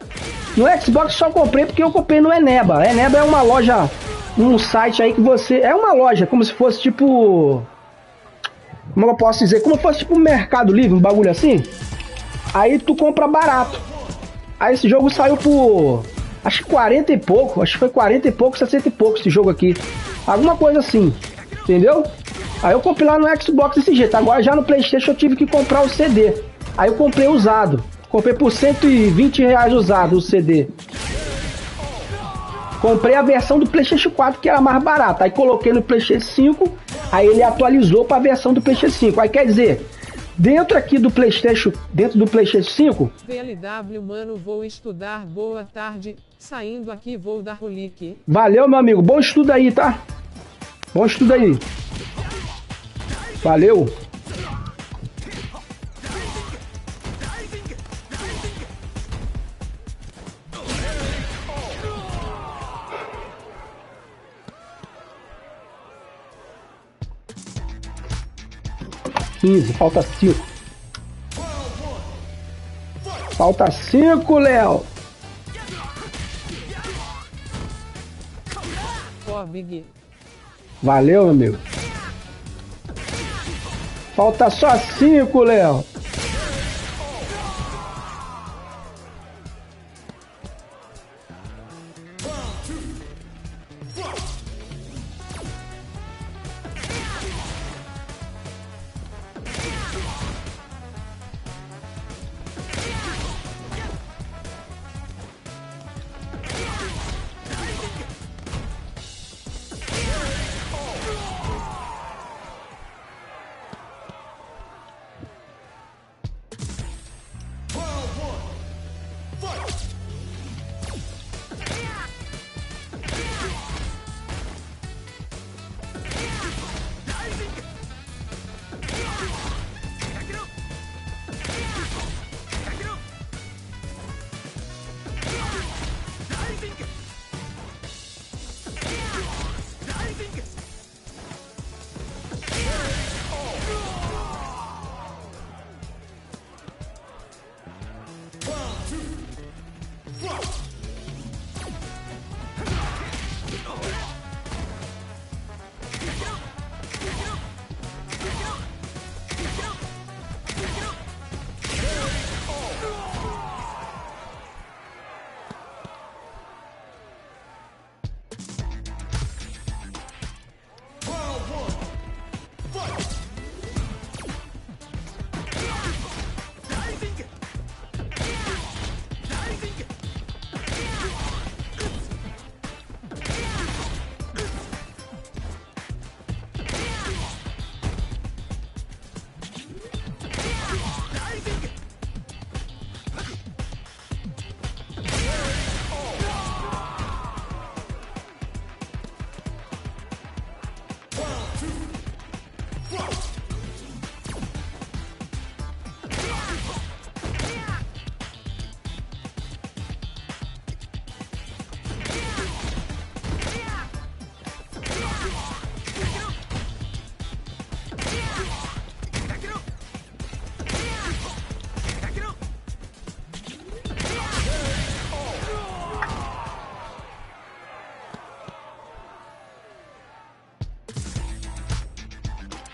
No Xbox só comprei porque eu comprei no Eneba. Eneba é uma loja, um site aí que você... É uma loja, como se fosse tipo... Como eu posso dizer? Como se fosse tipo um Mercado Livre, um bagulho assim. Aí tu compra barato. Aí esse jogo saiu por... Acho que 40 e pouco. Acho que foi 40 e pouco, 60 e pouco esse jogo aqui. Alguma coisa assim. Entendeu? Aí eu comprei lá no Xbox desse jeito. Agora já no PlayStation eu tive que comprar o CD. Aí eu comprei usado. Comprei por 120 reais usado o CD. Comprei a versão do PlayStation 4 que era mais barata. Aí coloquei no PlayStation 5. Aí ele atualizou para a versão do PlayStation 5. Aí quer dizer... Dentro do PlayStation 5. VLW, mano, vou estudar. Boa tarde. Saindo aqui, vou dar o link. Valeu, meu amigo. Bom estudo aí, tá? Bom estudo aí. Valeu. Falta 5. Falta 5, Léo. Ó, Big. Valeu, meu amigo. Falta só 5, Léo.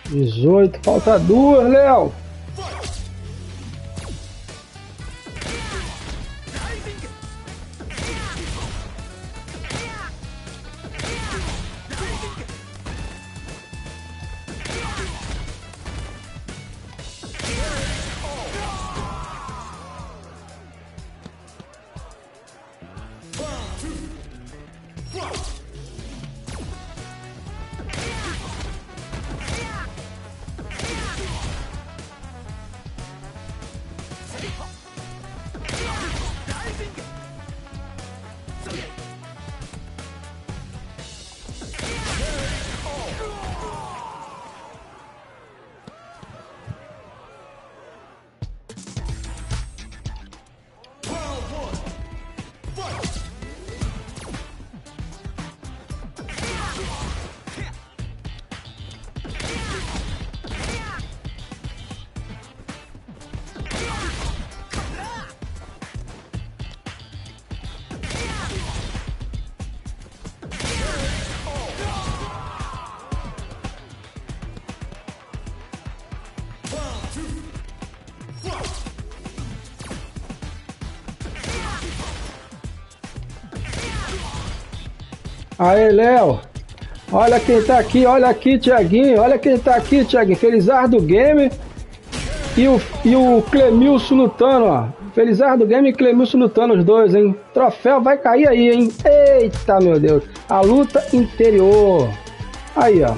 18, falta 2, Léo. Aê, Léo. Olha quem tá aqui, olha aqui, Thiaguinho. Olha quem tá aqui, Thiaguinho. Felizardo do Game e o Clemilson lutando, ó. Felizardo do Game e Clemilson lutando, os dois, hein. Troféu vai cair aí, hein. Eita, meu Deus. A luta interior. Aí, ó.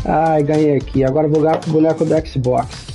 Ai, ganhei aqui. Agora vou ganhar pro boneco do Xbox.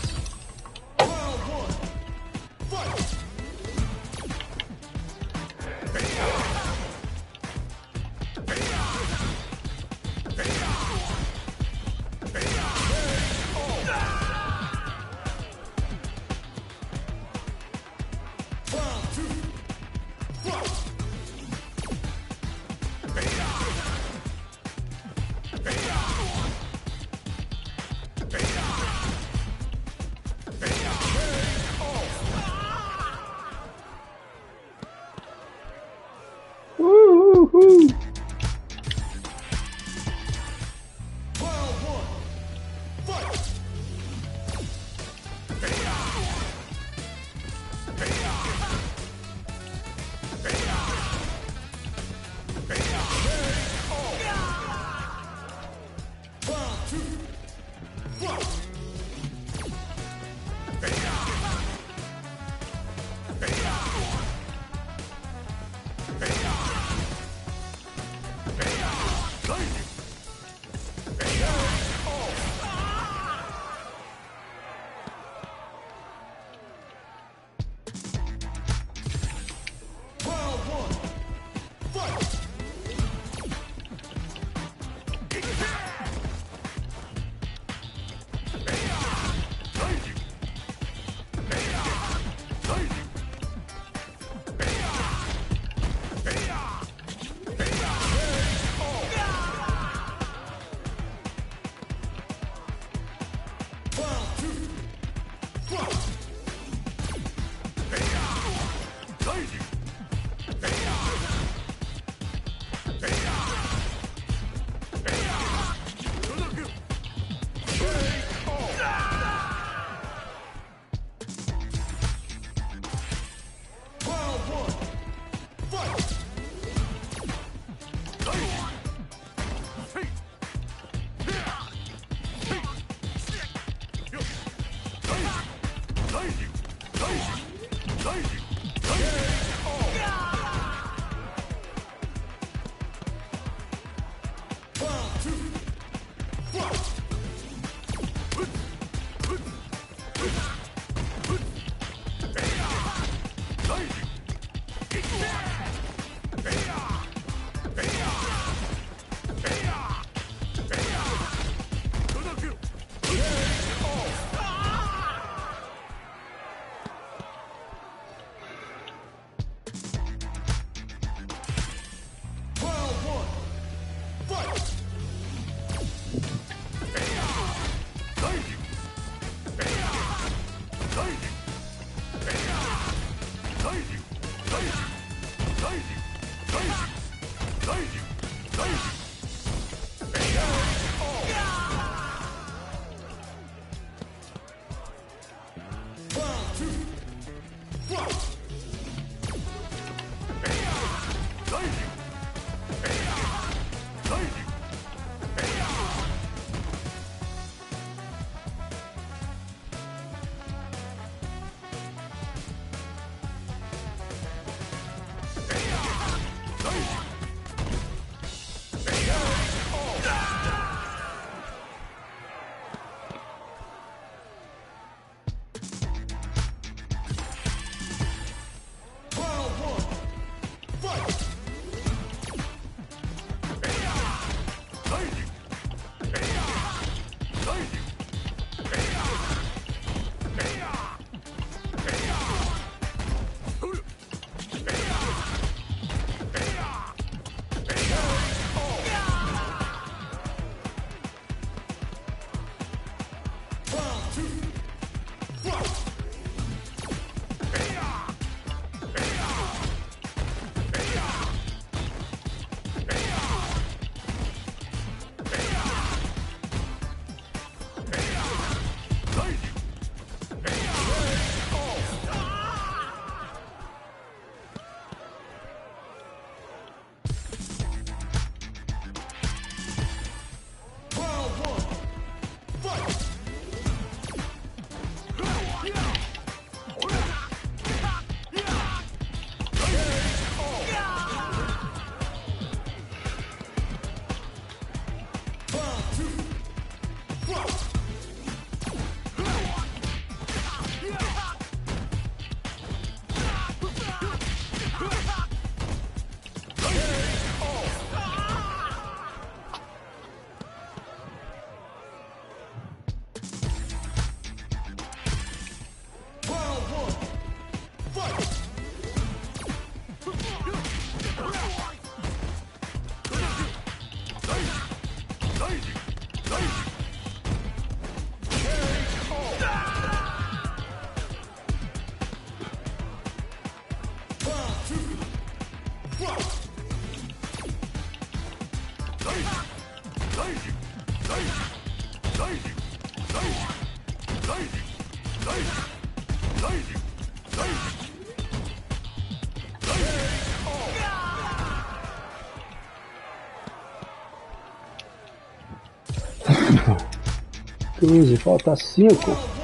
Falta 5.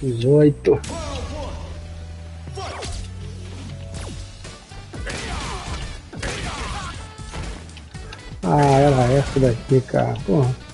Dezoito. Ah, era essa daqui, cara. Porra.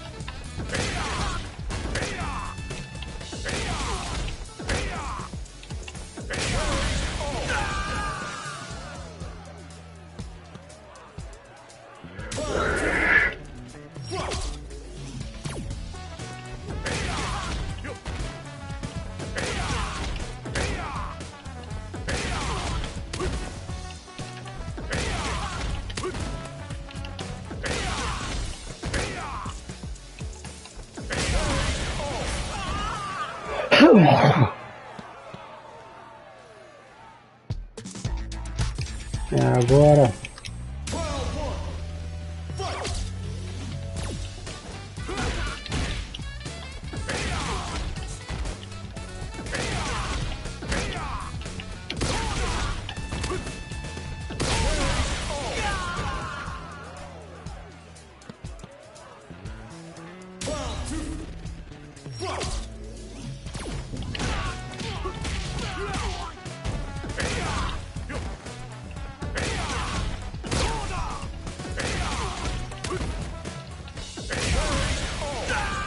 É agora.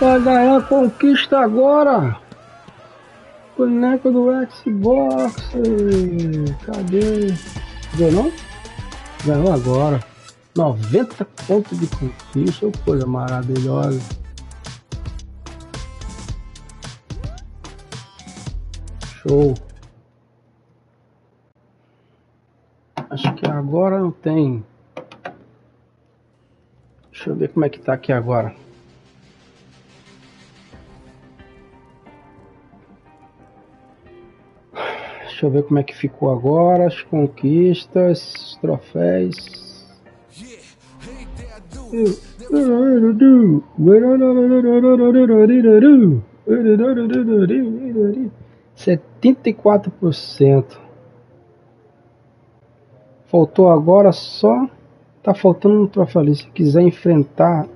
Vai ganhar a conquista agora! Boneco do Xbox! Cadê? Ganhou não? Ganhou agora! 90 pontos de conquista, coisa maravilhosa! Show! Acho que agora não tem. Deixa eu ver como é que tá aqui agora. Deixa eu ver como é que ficou agora, as conquistas, troféus. 74%. Faltou agora só... Tá faltando um troféu ali. Se quiser enfrentar...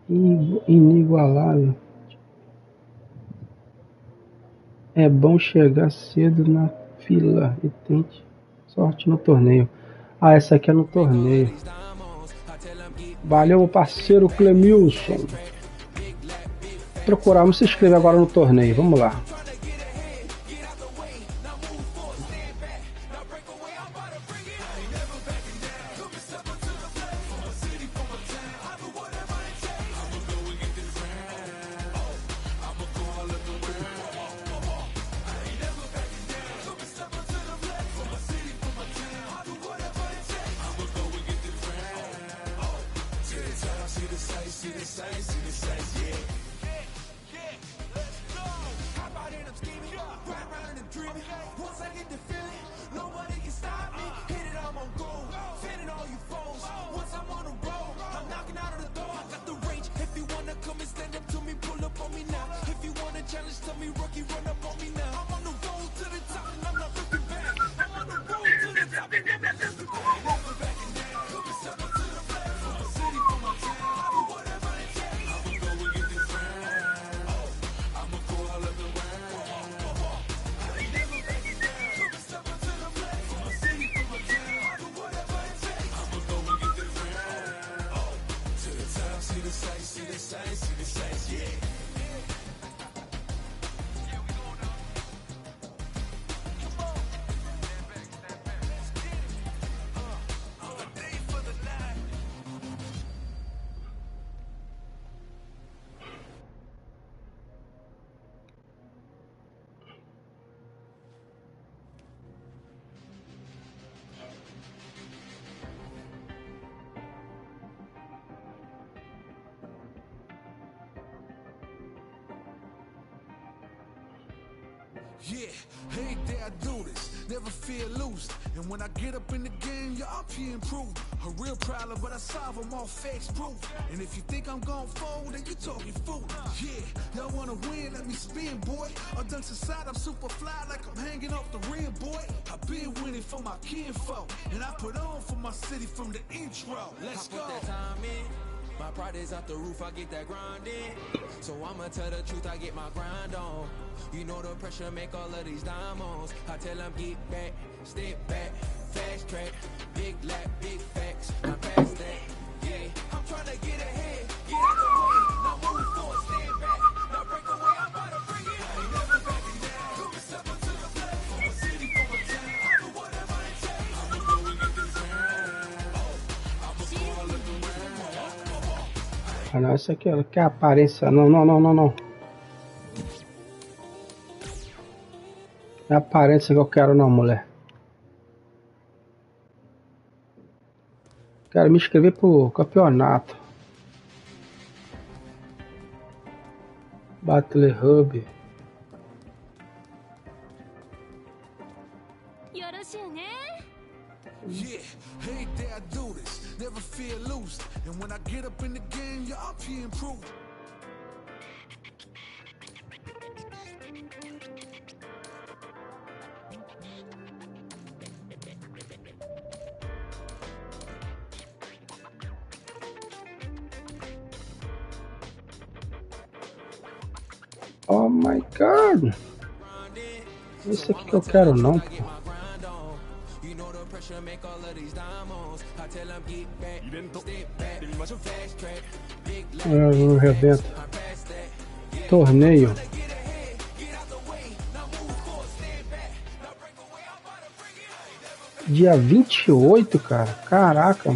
Inigualável. É bom chegar cedo na fila e tente sorte no torneio. Ah, essa aqui é no torneio. Valeu, meu parceiro Clemilson. Procurar, vamos se inscrever agora no torneio. Vamos lá. Yeah, hey there, I do this, never fear losing. And when I get up in the game, yeah, I'm here improving. A real problem, but I solve them all facts proof. And if you think I'm gon' fold, then you talking fool. Yeah, y'all wanna win, let me spin, boy. All dunks aside, I'm super fly like I'm hanging off the rim, boy. I've been winning for my kinfolk, and I put on for my city from the intro. Let's go. Put that time in. My pride is off the roof, I get that grind in. So I'ma tell the truth, I get my grind on. You know the pressure make all of these diamonds. I tell them get back, step back, fast track, big lap, big facts. I'm past that, yeah. I'm trying to get ahead, get out the way. Now move forward, stand back, now break away, I'm about to bring it. I ain't never backing down, come and step up to the plate. For my city, for my town, I'll do whatever it takes. I'ma go and get this round, I'ma go all of the round. Ah, não, isso aqui é a aparência. Não, não, não, não, não. Não é a aparência que eu quero não, mulher. Quero me inscrever pro campeonato. Battle Hub. Yeah, hey there, I do this, never fear losing. And when I get up in the game, yeah, I'm here improving. Oh my god. Isso aqui que eu quero não, pô. Eu rebento. Torneio. Dia 28, cara. Caraca.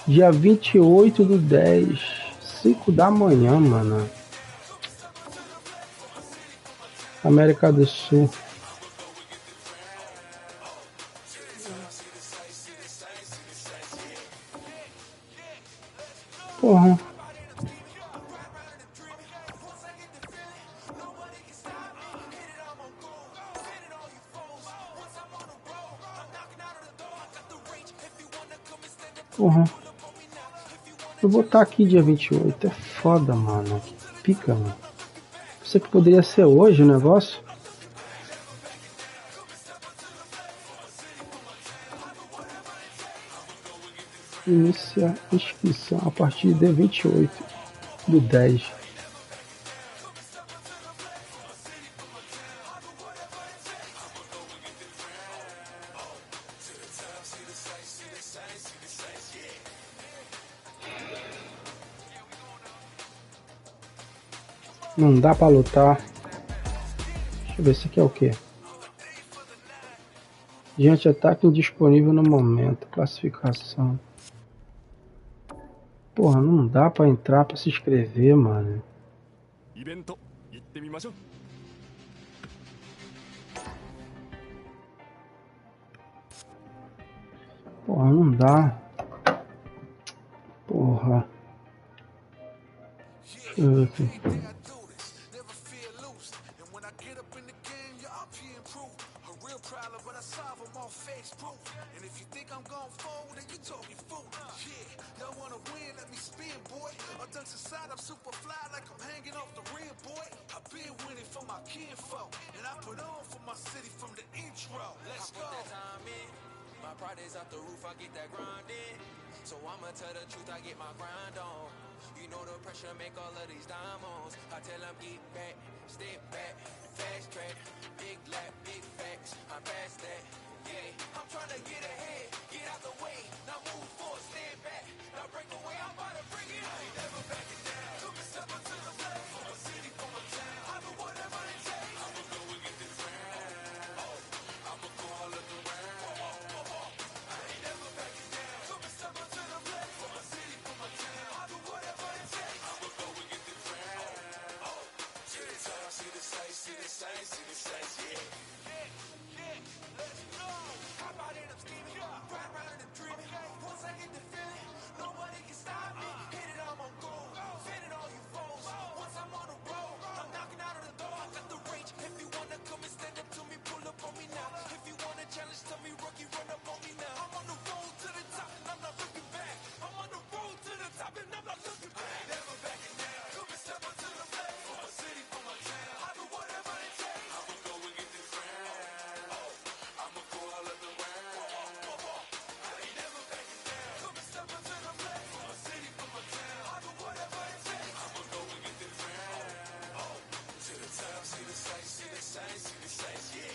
Dia 28/10. 5 da manhã, mano. América do Sul. Porra. Porra. Eu vou botar aqui dia 28. É foda, mano. Que pica, mano. Você que poderia ser hoje o negócio. Inicia inscrição a partir de 28/10. Não dá pra lutar. Deixa eu ver se aqui é o que. Diante ataque indisponível no momento. Classificação. Porra, não dá pra entrar pra se inscrever, mano. Porra, não dá. Porra. Out the roof, I get that grind in. So I'ma tell the truth, I get my grind on. You know the pressure make all of these diamonds. I tell them get back, step back, fast track, big lap, big facts. I'm past that, yeah. I'm trying to get ahead, get out the way. Now move forward, stand back. Now break away, I'm about to bring it. I ain't never backing down. Took a step up to the left, for my city, for my town. I do whatever it takes. I'ma go and get this round. I'ma go all of the round. See the sights, yeah. Let's go. How about it, I'm scheming, ride around and dreaming. Once I get the feeling, nobody can stop me. Hit it, I'm on goal, fending all you foes. Once I'm on the road, I'm knocking out of the door. I got the range, if you wanna come and stand up to me, pull up on me now. If you wanna challenge, tell me, rookie, run up on me now. I'm on the road to the top, and I'm not looking back. I'm on the road to the top, and I'm not looking back. I ain't never backing down. Come and step up to the left, for my city, for my town. I do whatever it takes. I'ma go and get this round. I'ma go all of the round. I ain't never backing down. Come and step up to the left, for my city, for my town. I do whatever it takes. I'ma go and get this round. To the top, see the sights, see the sights, see the sights, yeah.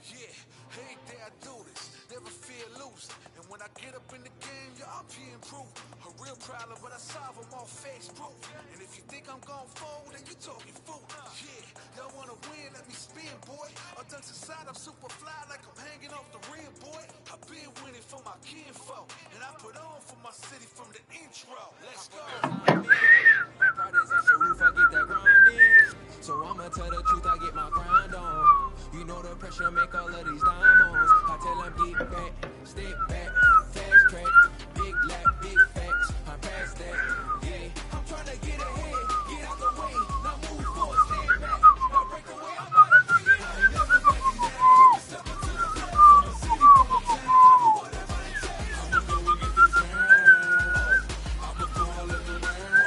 Yeah, every day I do this, never fear losing. And when I get up in the game, I'm here improving. A real problem, but I solve them all face proof. And if you think I'm gon' fold, then you talking fool. Yeah, y'all wanna win, let me spin, boy. All jokes aside, I'm super fly like I'm hanging off the rim, boy. I've been winning for my kinfolk, and I put on for my city from the intro. Let's go. My pride is off the roof, I get that grind in. So I'ma tell the truth, I get my grind on. You know the pressure make all of these diamonds. I tell them get back, step back, fast track, big lap, big facts. I'm past that, yeah. I'm trying to get ahead, get out the way. Now move forward, stand back. Now break away, I'm about to bring it. I ain't never backing down. Step up to the left, for my city, for my town. I do whatever it takes. I'ma go and get this round. I'ma go all of the round.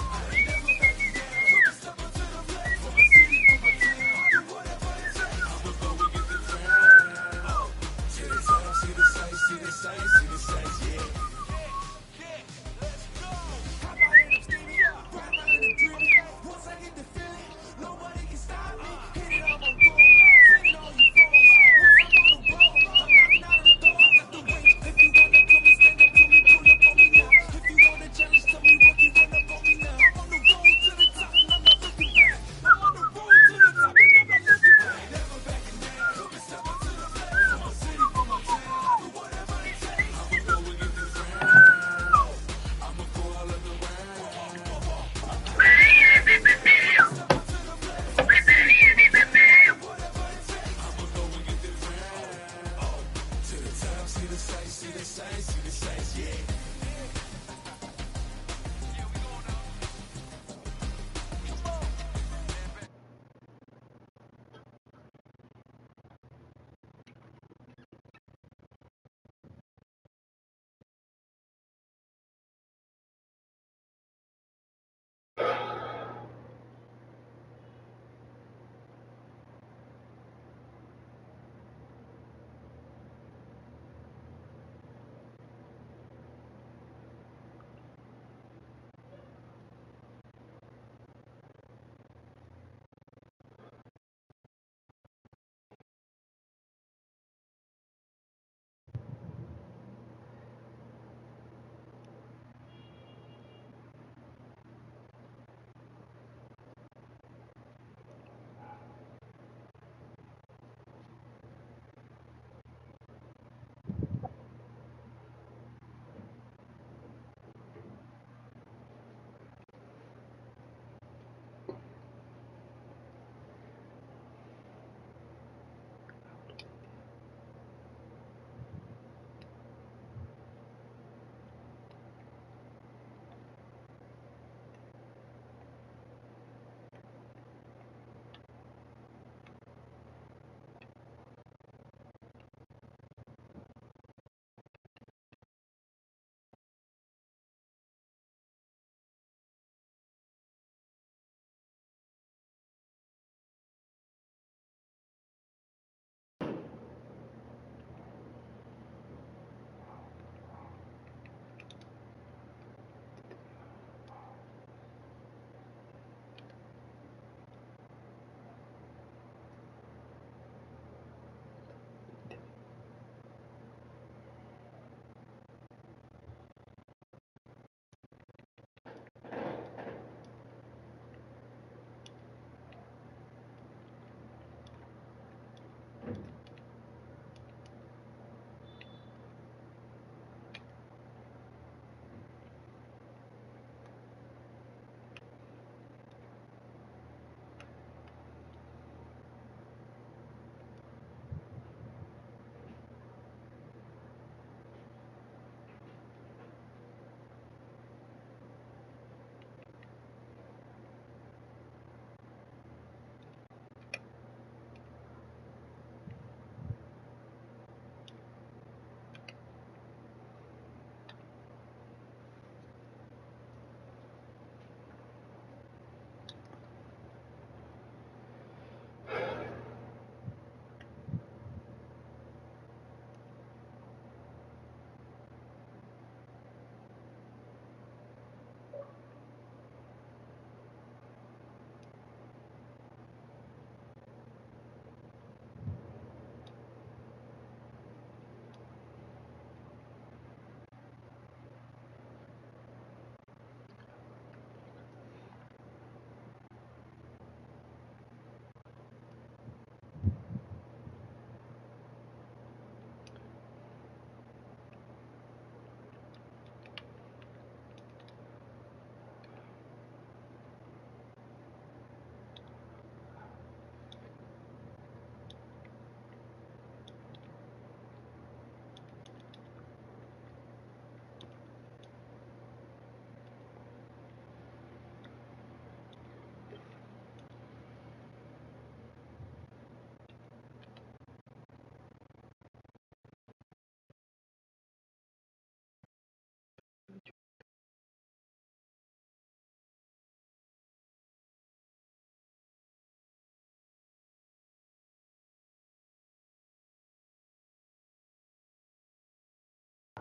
I ain't never backing down. Step up to the left, for my city, for my town. I do whatever it takes. I'ma go and get this round. See the sights,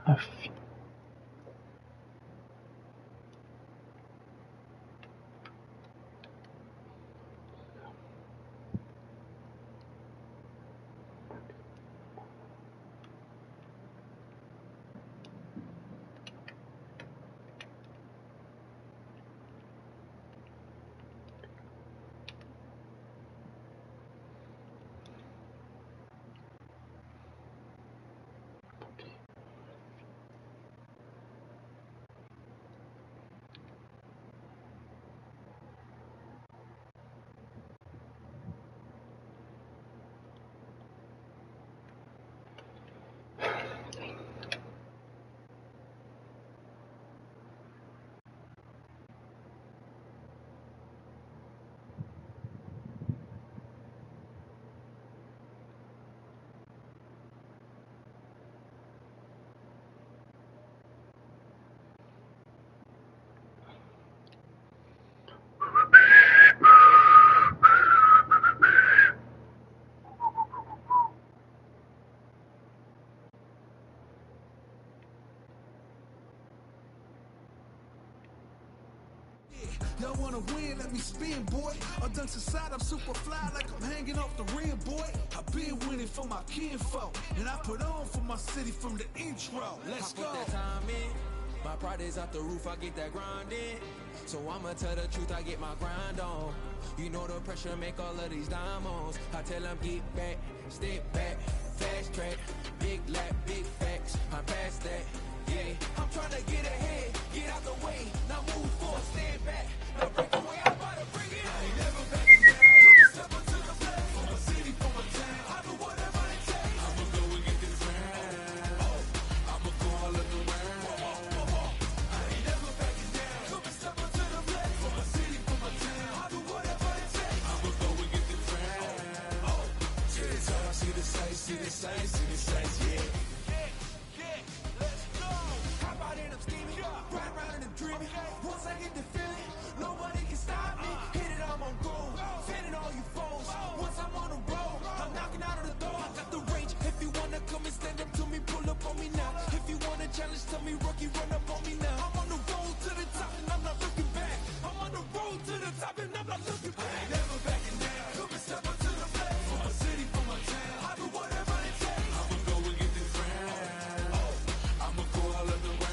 Aff. Y'all wanna win, let me spin, boy. Or dunks aside, I'm super fly like I'm hanging off the rim, boy. I've been winning for my kinfolk, and I put on for my city from the intro. Let's go. I put that time in. My pride is out the roof, I get that grind in. So I'ma tell the truth, I get my grind on. You know the pressure make all of these diamonds. I tell them get back, step back, fast track, big lap, big facts. I'm past that, yeah. I'm trying to get ahead, get out the way. Now move forward, stand back. Now break away, I'm about to bring it. I ain't never backing down. Step up to the plate. For my city, for my town. I do whatever it takes. I'ma go and get this round. I'ma go all of the round. I ain't never backing down. Step up to the plate. For my city, for my town. I do whatever it takes. I'ma go and get this round. To the top, see the sights, see the sights, see the sights, yeah. Once I get the feeling, nobody can stop me. Hit it, I'm on goal. Fanning all you foes. Once I'm on the road, I'm knocking out of the door. I got the range. If you wanna come and stand up to me, pull up on me now. If you wanna challenge, tell me, rookie, run up on me now. I'm on the road to the top and I'm not looking back. I'm on the road to the top and I'm not looking back. I ain't never backing down. Come and step up to the plate. For my city, for my town. I do whatever it takes. I'ma go and get this round. I'ma go all of the round.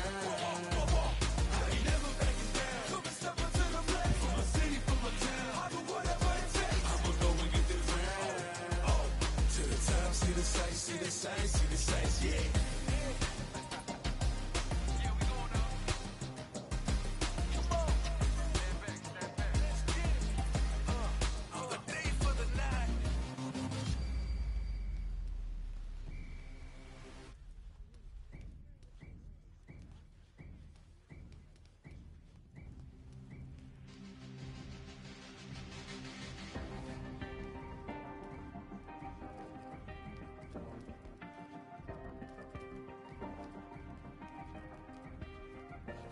See the sights, yeah.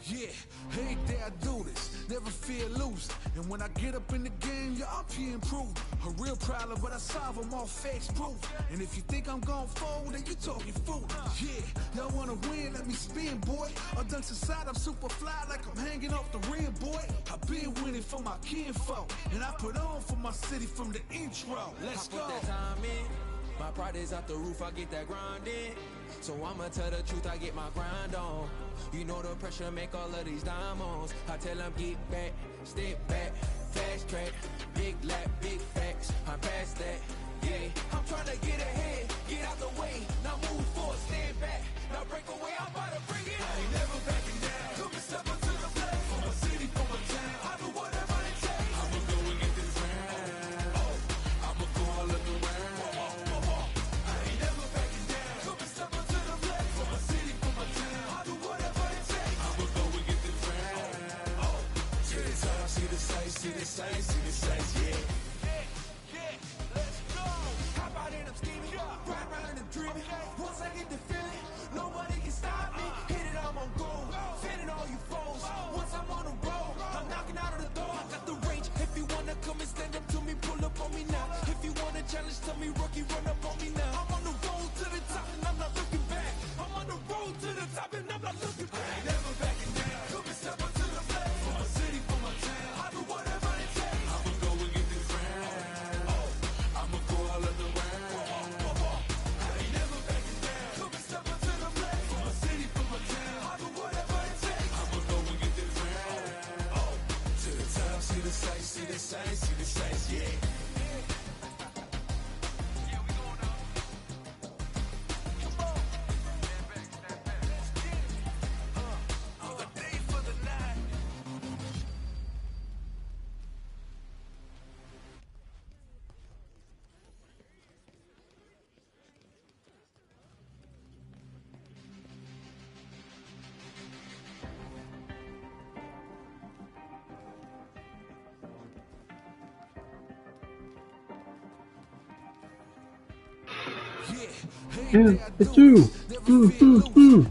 Yeah, every day I do this, never fear losing. And when I get up in the game, yeah, I'm here improving. A real problem, but I solve them all facts proof. And if you think I'm gon' fold, then you talking fool. Yeah, y'all wanna win, let me spin, boy. Or dunks aside, I'm super fly like I'm hanging off the rim, boy. I've been winning for my kinfolk, and I put on for my city from the intro. Let's go. I put that time in. My pride is out the roof, I get that grind in. So I'ma tell the truth, I get my grind on. You know the pressure make all of these diamonds. I tell them get back, step back, fast track, big lap, big facts. I'm past that, yeah. I'm trying to get ahead, get out the way. Now move forward, stand back. Now break away, I'm about to bring it. I ain't never backing down. Come and step up to the plate. For my city, for my town. I do whatever it takes. I'ma go and get this round. I'ma go all of the round. See the sights, yeah. Let's go. Hop out and I'm scheming, ride round and dreaming. Once I get the feeling, nobody can stop me. Hit it, I'm on goal, fanning all you foes. Once I'm on the road, I'm knocking out of the door. I got the range. If you wanna come and stand up to me, pull up on me now. If you wanna challenge, tell me, rookie, run up on me now. I'm on the road to the top and I'm not looking back. I'm on the road to the top and Yeah, it's you.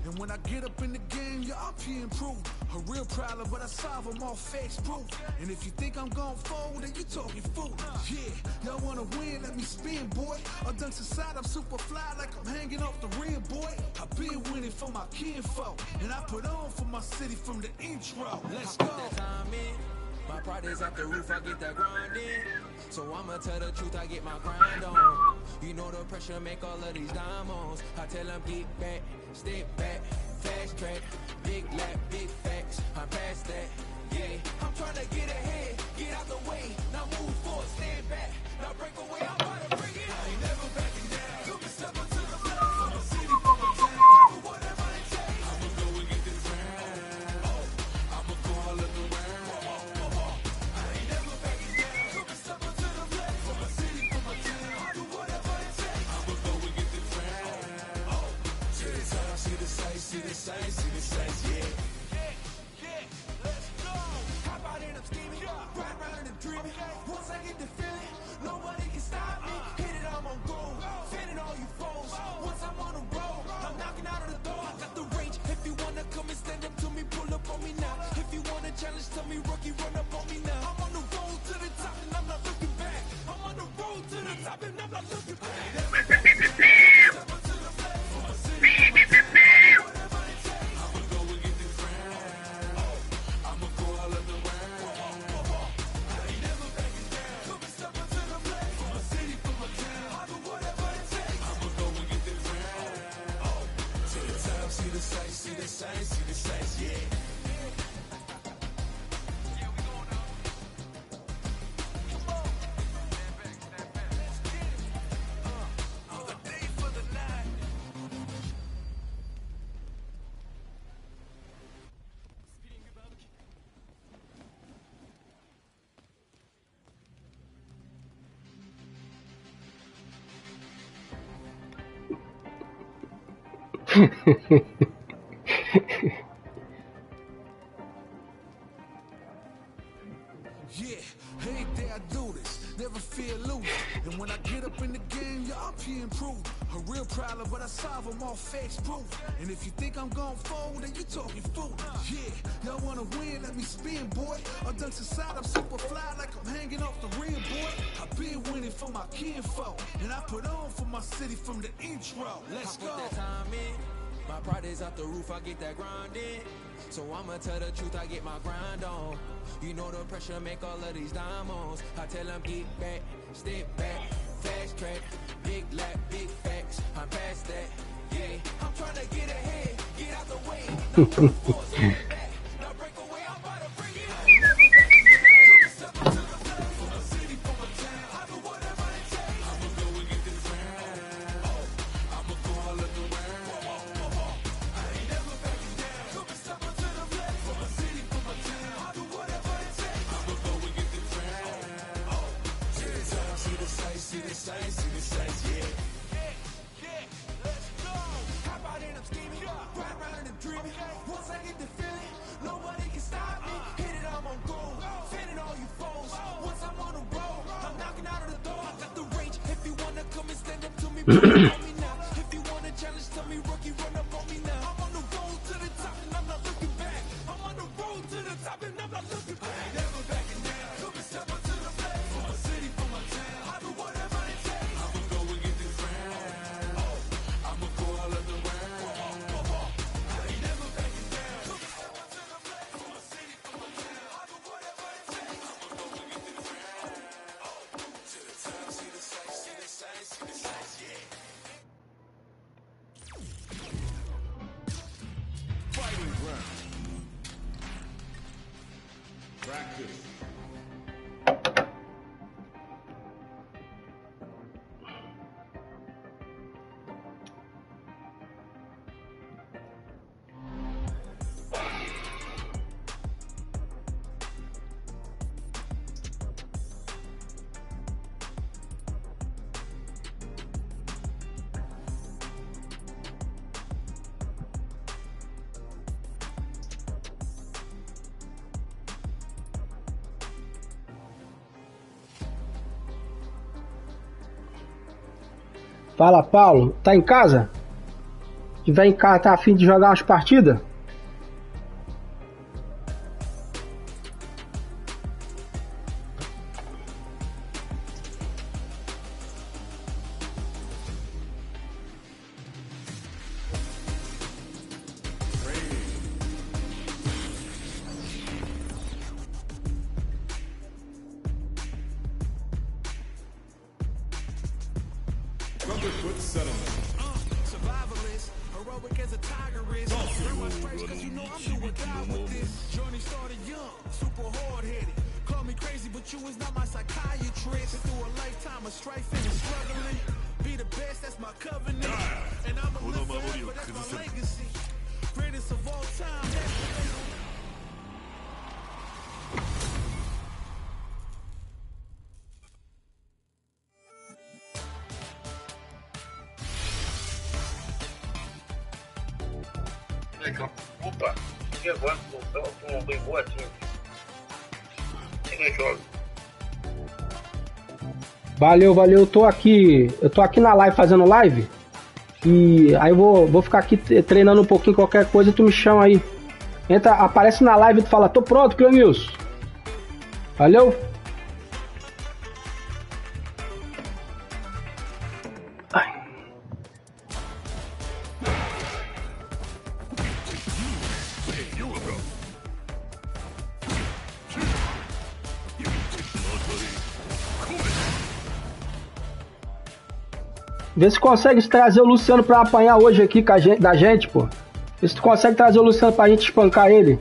And when I get up in the game, yeah, I'm here improved. A real problem, but I solve them all facts proof. And if you think I'm gon' fold, then you talking fool. Yeah, y'all wanna win, let me spin, boy. I dunk aside, I'm super fly like I'm hanging off the rim, boy. I been winning for my kinfolk, and I put on for my city from the intro. Let's go. My pride is off the roof, I get that grind in. So I'ma tell the truth, I get my grind on. You know the pressure make all of these diamonds. I tell them get back, step back, fast track, big lap, big facts. I'm past that, yeah. I'm trying to get ahead, get out the way. Now move forward, stand back, now break away. I'm about to bring it. I ain't never backing down. You can step up to the plate. From a city, from a town, do whatever it takes. I'ma go and get this round. I'ma go all of the round. See the sights, yeah. Let's go. Hop out and I'm scheming, ride round and dreaming. Once I get the feeling, nobody can stop me. Hit it, I'm on goal, fending all you foes. Once I'm on the road, I'm knocking out of the door. I got the range. If you wanna come and stand up to me, pull up on me now. If you wanna challenge, tell me, rookie, run up on me now. I'm on the road to the top and I'm not looking back. I'm on the road to the top and I'm not looking back. See the sights, yeah. Yeah, every day I do this, never feel loose. And when I get up in the game, yeah, I'm here improved. A real problem, but I solve them all facts proof. And if you think I'm gon' fold, then you talking fool. Yeah, y'all wanna win, let me spin, boy. I dunk aside, I'm super fly like I'm hanging off the rim, boy. I been winning for my kinfolk, and I put on for my city from the intro. Let's go. That time in. My pride is off the roof, I get that grind in. So I'ma tell the truth, I get my grind on. You know the pressure make all of these diamonds. I tell them get back, step back, fast track, big lap, big facts. I'm past that, yeah. I'm trying to get ahead, get out the way. Now move forward, stand back, now break away. I'm about to bring it. I ain't never backing down. You can step up to the plate. From a city, from a town, I do whatever it takes. I'ma go and get this round. I'ma go all of the round. See the sights, yeah. Let's go. Hop out and I'm scheming, ride round and dreaming. Once I get the feeling, nobody can stop me. Hit it, I'm on goal, fending all you foes. Once I'm on the road, I'm knocking out of the door. I got the range. If you wanna come and stand up to me, pull up on me now. If you wanna challenge, tell me, rookie, run up on me now. I'm on the road to the top and I'm not looking back. I'm on the road to the top and I'm not looking back. I ain't never backing down. Come and step up to the plate. From a city, from a town, I do whatever it takes. I'ma go and get this round. I'ma go all of the round. I ain't never backing down. Come and step up to the plate. From a city, from a town, I do whatever it takes. I'ma go and get this round. To the top, see the sights, see the sights, see the sights, yeah. Fighting ground. Practice. Fala, Paulo. Tá em casa? Se tiver em casa, tá a fim de jogar umas partidas? Opa, e agora? Tô bem boa aqui. Quem joga? Valeu, eu tô aqui na live, fazendo live. E aí eu vou ficar aqui treinando um pouquinho, qualquer coisa tu me chama aí. Entra, aparece na live e tu fala, tô pronto, Cleonilson. Valeu? Vê se consegue trazer o Luciano pra apanhar hoje aqui da gente, pô. Vê se tu consegue trazer o Luciano pra gente espancar ele.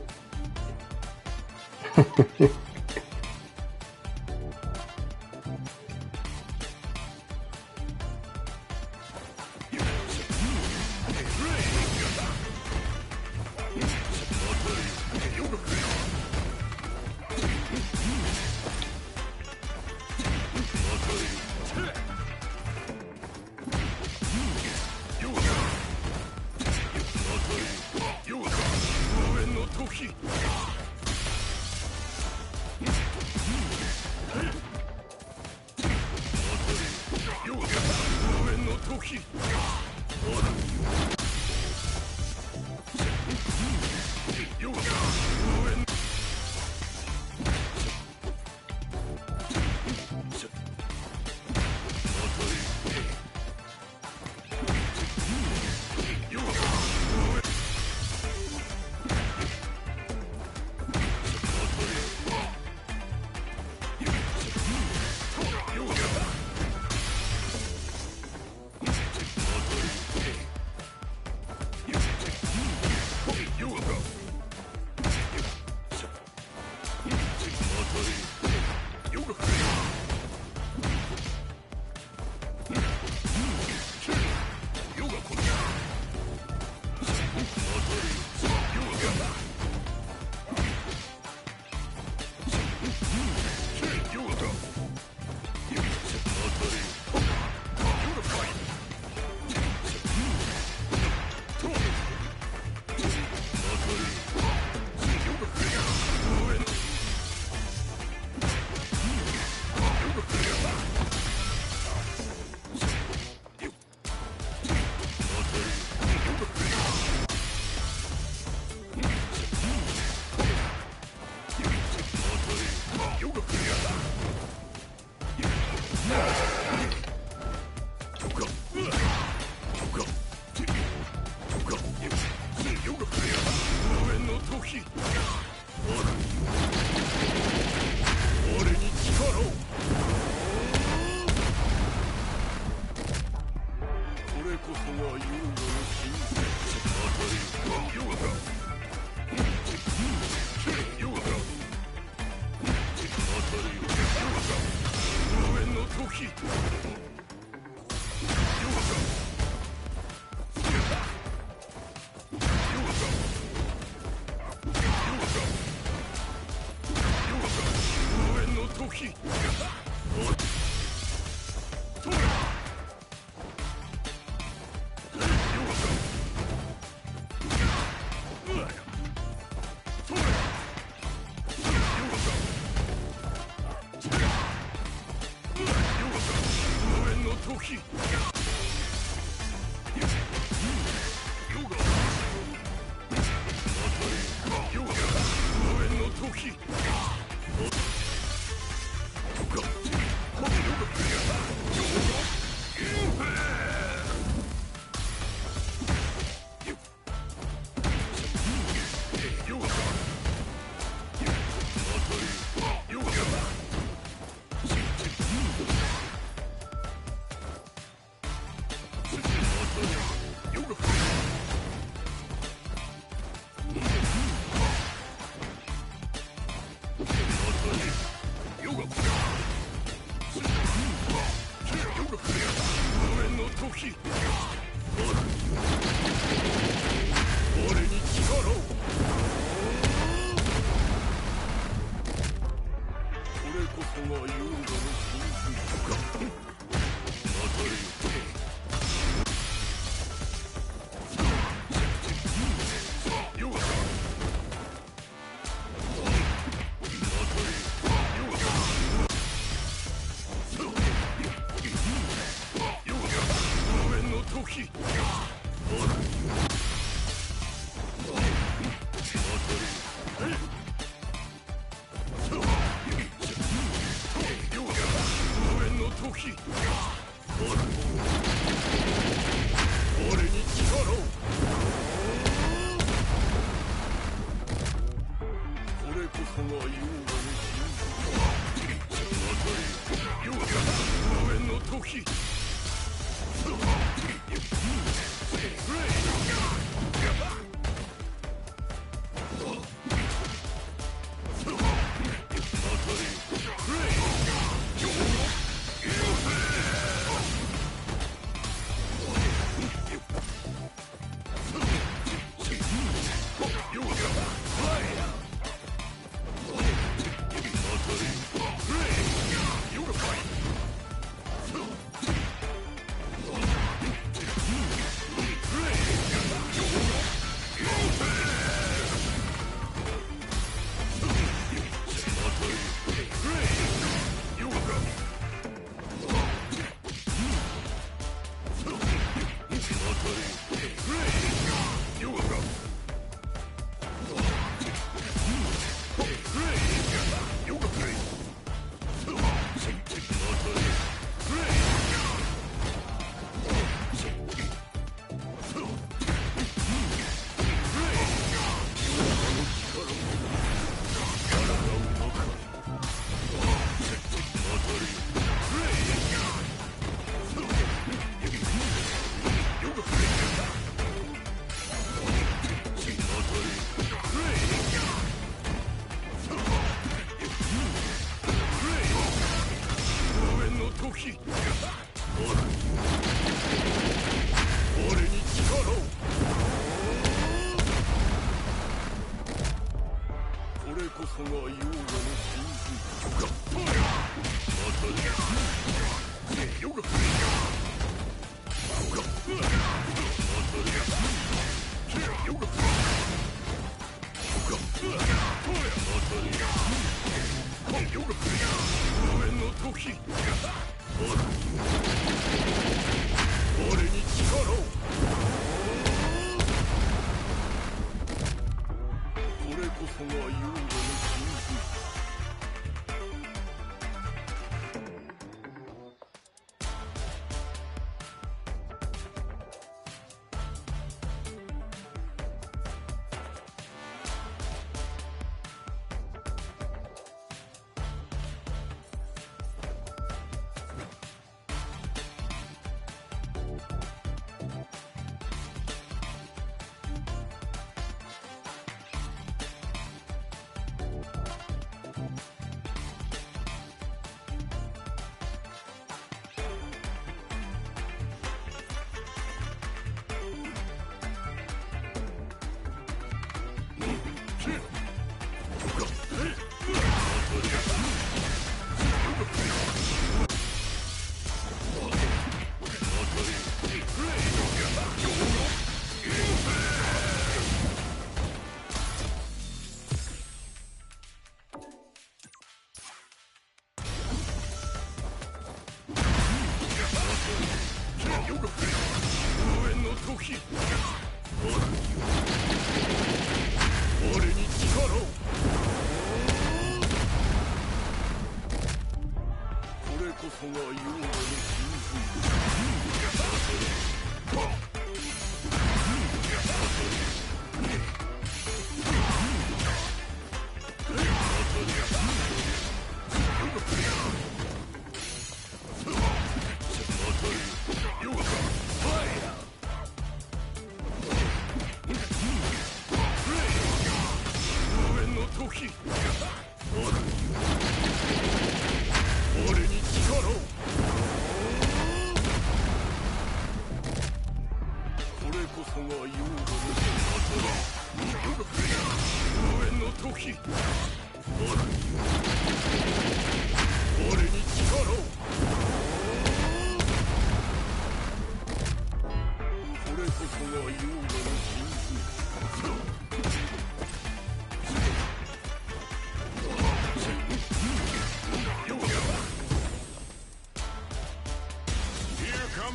俺に力を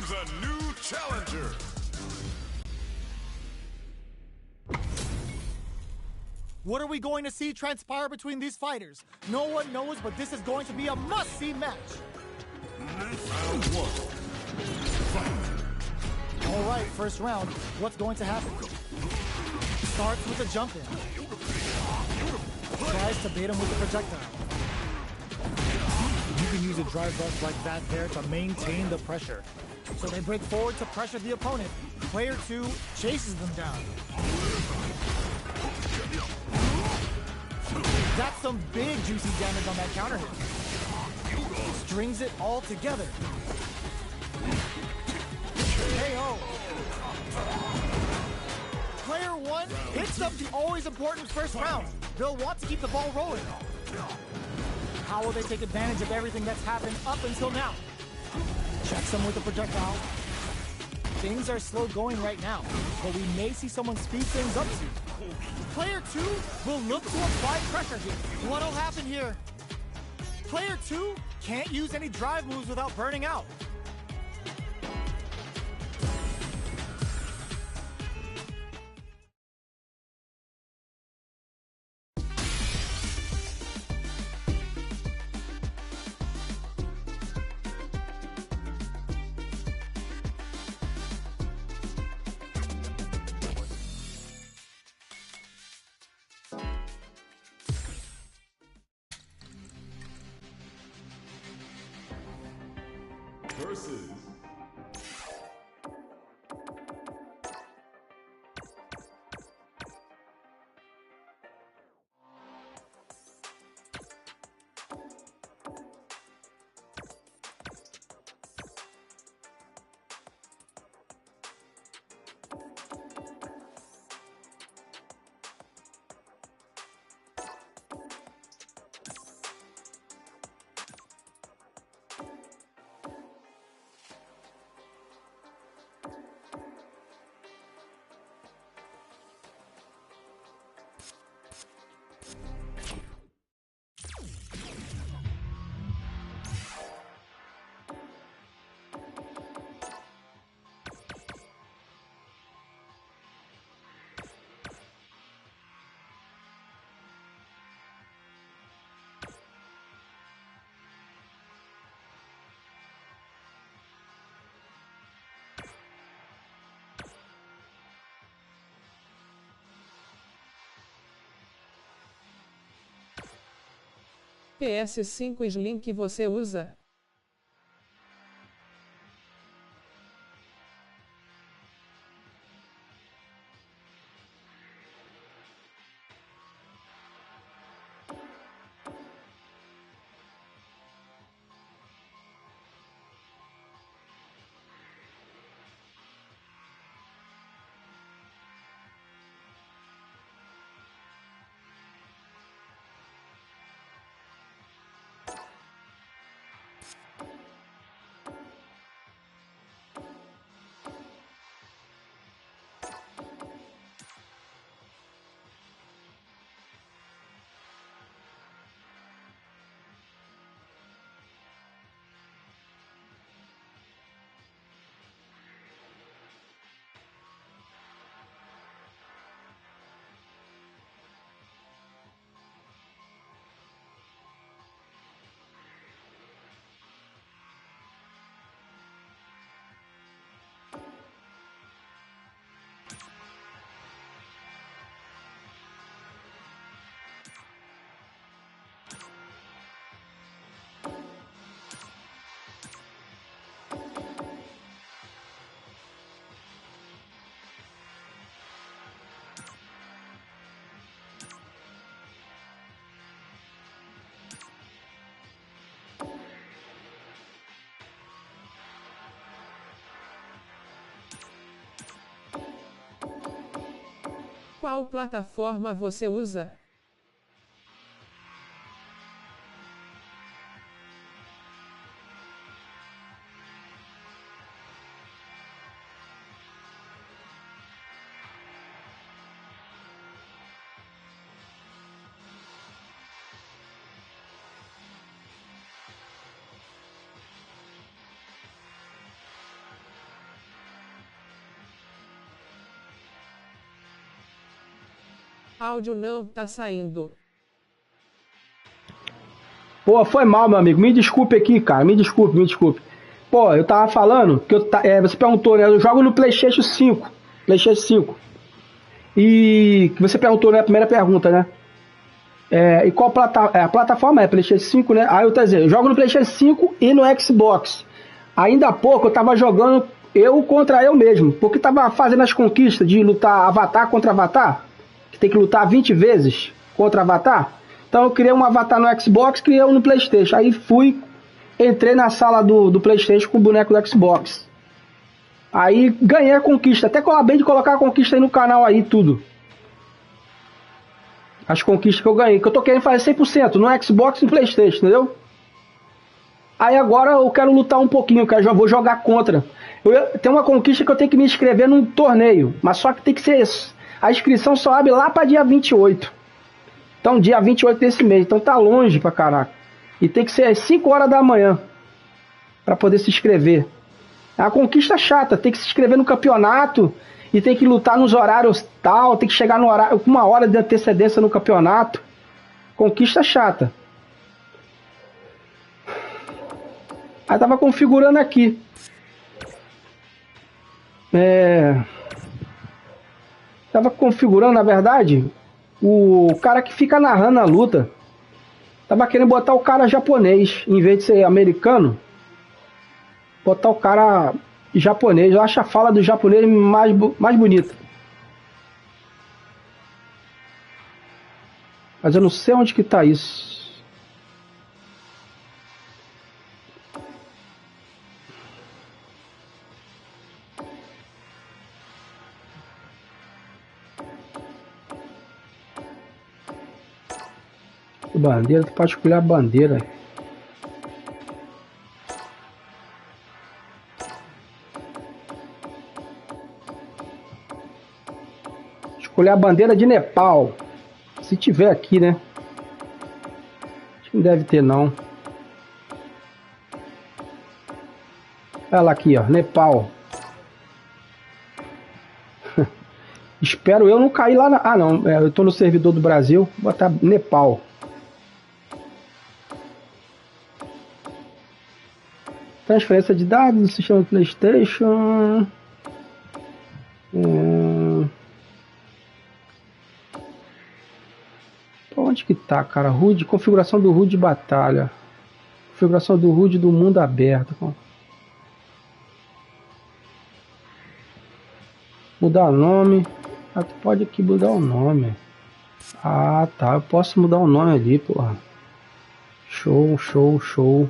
the new challenger. What are we going to see transpire between these fighters? No one knows, but this is going to be a must-see match. Round one. Fight. All right, first round. What's going to happen? Starts with a jump in. Tries to bait him with the projectile. You can use a drive rush like that there to maintain the pressure. So they break forward to pressure the opponent. Player 2 chases them down. That's some big juicy damage on that counter hit. Strings it all together. KO. Player 1 picks up the always important first round. They'll want to keep the ball rolling. How will they take advantage of everything that's happened up until now? Checks them with the projectile. Things are slow going right now, but we may see someone speed things up soon. Player 2 will look to apply pressure here. What'll happen here? Player 2 can't use any drive moves without burning out. Versus PS5 Slim que você usa? Qual plataforma você usa? Áudio não tá saindo. Pô, foi mal, meu amigo. Me desculpe aqui, cara. Me desculpe, me desculpe. Pô, eu tava falando que você perguntou, né? Eu jogo no PlayStation 5. PlayStation 5. E que você perguntou na primeira pergunta, né? E qual a plataforma é? PlayStation 5, né? Aí eu tô dizendo, eu jogo no PlayStation 5 e no Xbox. Ainda há pouco eu tava jogando eu contra eu mesmo, porque tava fazendo as conquistas de lutar avatar contra avatar, que tem que lutar 20 vezes contra avatar. Então eu criei um avatar no Xbox, criei um no PlayStation. Aí entrei na sala do PlayStation com o boneco do Xbox. Aí ganhei a conquista, até acabei de colocar a conquista aí no canal aí, tudo. As conquistas que eu ganhei, que eu tô querendo fazer 100% no Xbox e no PlayStation, entendeu? Aí agora eu quero lutar um pouquinho, que eu já vou jogar contra. Tem uma conquista que eu tenho que me inscrever num torneio, mas só que tem que ser isso. A inscrição só abre lá para dia 28. Então dia 28 desse mês, então tá longe pra caraca. E tem que ser às 5 horas da manhã para poder se inscrever. É uma conquista chata, tem que se inscrever no campeonato e tem que lutar nos horários tal, tem que chegar no horário com 1 hora de antecedência no campeonato. Conquista chata. Aí tava configurando aqui. Tava configurando, na verdade, o cara que fica narrando a luta. Tava querendo botar o cara japonês, em vez de ser americano. Botar o cara japonês. Eu acho a fala do japonês mais bonita. Mas eu não sei onde que tá isso. Bandeira, tu pode escolher a bandeira. Escolher a bandeira de Nepal. Se tiver aqui, né? Acho que não deve ter, não. Olha lá aqui, ó. Nepal. Espero eu não cair lá na... Ah, não. Eu tô no servidor do Brasil. Vou botar Nepal. Transferência de dados do sistema do PlayStation. Onde que tá, cara? HUD, configuração do HUD de batalha. Configuração do HUD do mundo aberto. Mudar o nome. Ah, tu pode aqui mudar o nome. Ah, tá. Eu posso mudar o nome ali, porra. Show, show, show.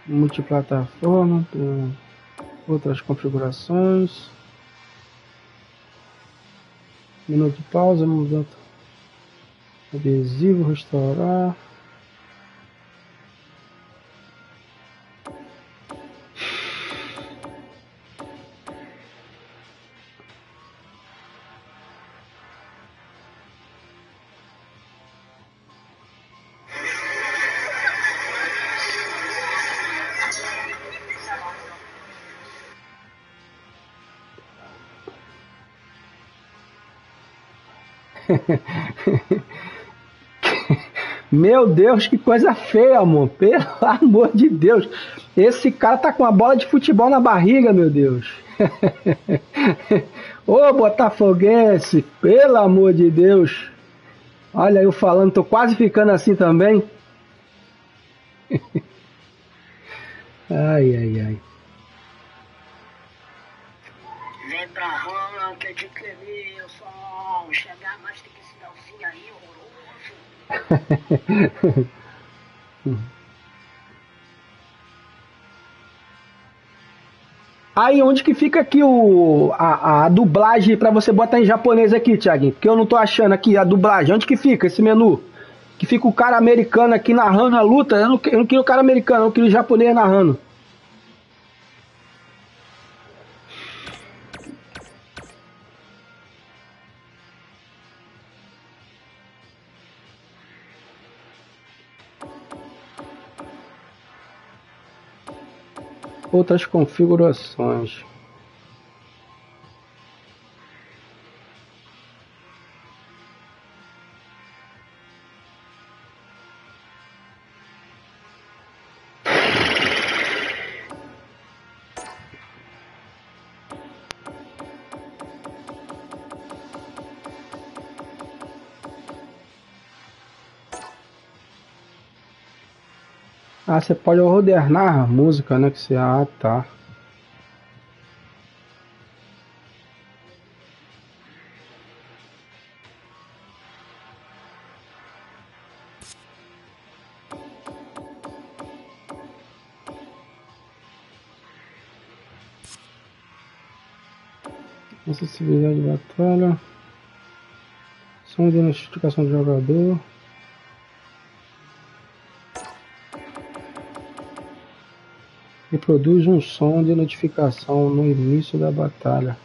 Multiplataforma. Outras configurações. Minuto de pausa. Mudar. Adesivo, restaurar. Meu Deus, que coisa feia, amor. Pelo amor de Deus. Esse cara tá com uma bola de futebol na barriga, meu Deus. Ô, botafoguense, pelo amor de Deus. Olha eu falando, tô quase ficando assim também. Ai, ai, ai. Vem pra rama, que é de Clemilson. Chegar mais tem que esse Nelsinho aí, horroroso. Aí, onde que fica aqui a dublagem pra você botar em japonês aqui, Thiaguinho? Porque eu não tô achando aqui a dublagem. Onde que fica esse menu? Que fica o cara americano aqui narrando a luta. Eu não queria o cara americano, eu queria o japonês narrando. Outras configurações. Ah, você pode ordenar a música, né? Que você... Ah, tá. Acessibilidade de batalha. Som de notificação do jogador. Reproduz um som de notificação no início da batalha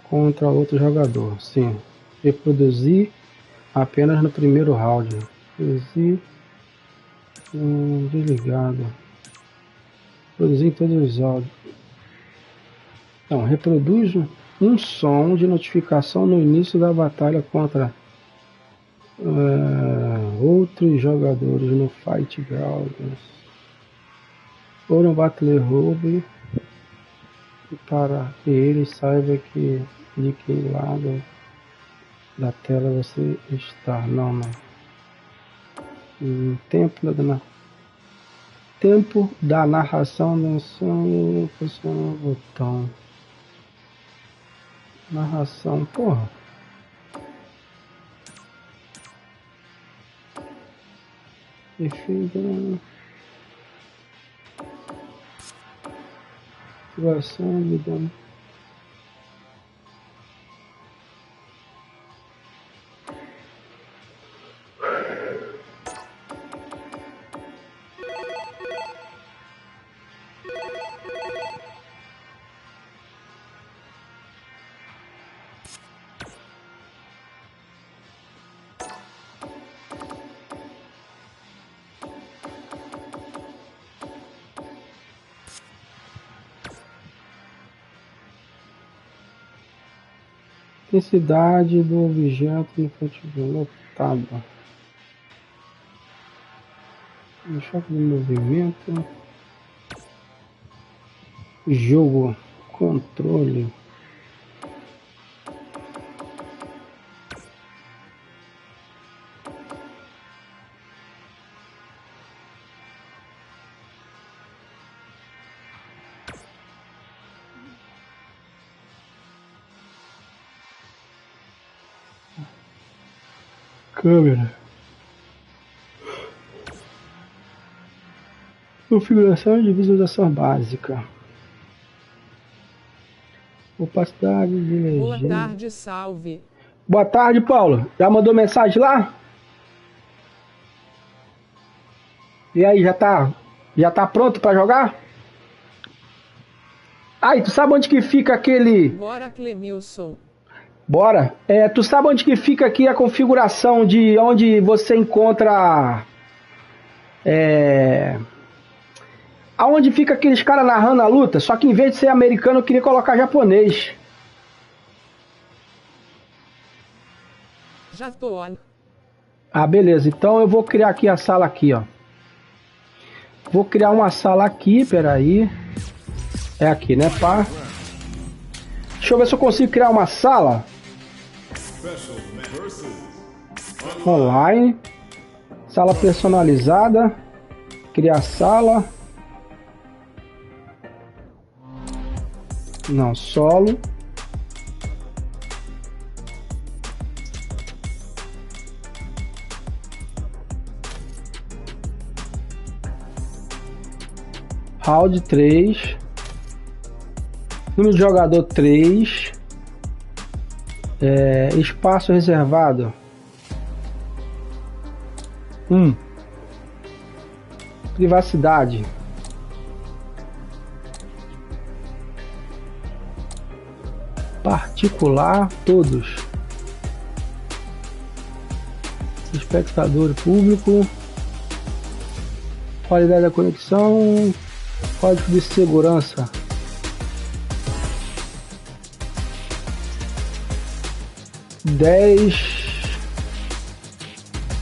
contra outro jogador. Sim. Reproduzir apenas no primeiro round. Reproduzir desligado. Reproduzir em todos os áudios. Então, reproduz um som de notificação no início da batalha contra outros jogadores no Fight Grounds ou no Battle Hub para que ele saiba de que lado da tela você está. Não. Tempo da narração dançando, pressionando o botão. Narração, porra. Efeito. Ativação de dano. Intensidade do objeto no frente lotado. Um choque de movimento. Jogo. Controle. Câmera. Configuração de visualização básica. Opacidade de legenda. Boa tarde, salve. Boa tarde, Paulo. Já mandou mensagem lá? E aí, já tá pronto para jogar? Aí, tu sabe onde que fica aquele... Bora, Clemilson. Bora. Tu sabe onde que fica aqui a configuração de onde você encontra... Aonde fica aqueles caras narrando a luta? Só que em vez de ser americano, eu queria colocar japonês. Já tô, olha. Ah, beleza. Então eu vou criar aqui a sala aqui, ó. Vou criar uma sala aqui, peraí. É aqui, né, pá? Deixa eu ver se eu consigo criar uma sala. Online. Sala personalizada. Criar sala. Não, solo. Round 3. Número de jogador 3. Espaço reservado 1. Privacidade. Particular, todos. Espectador público. Qualidade da conexão. Código de segurança. (10,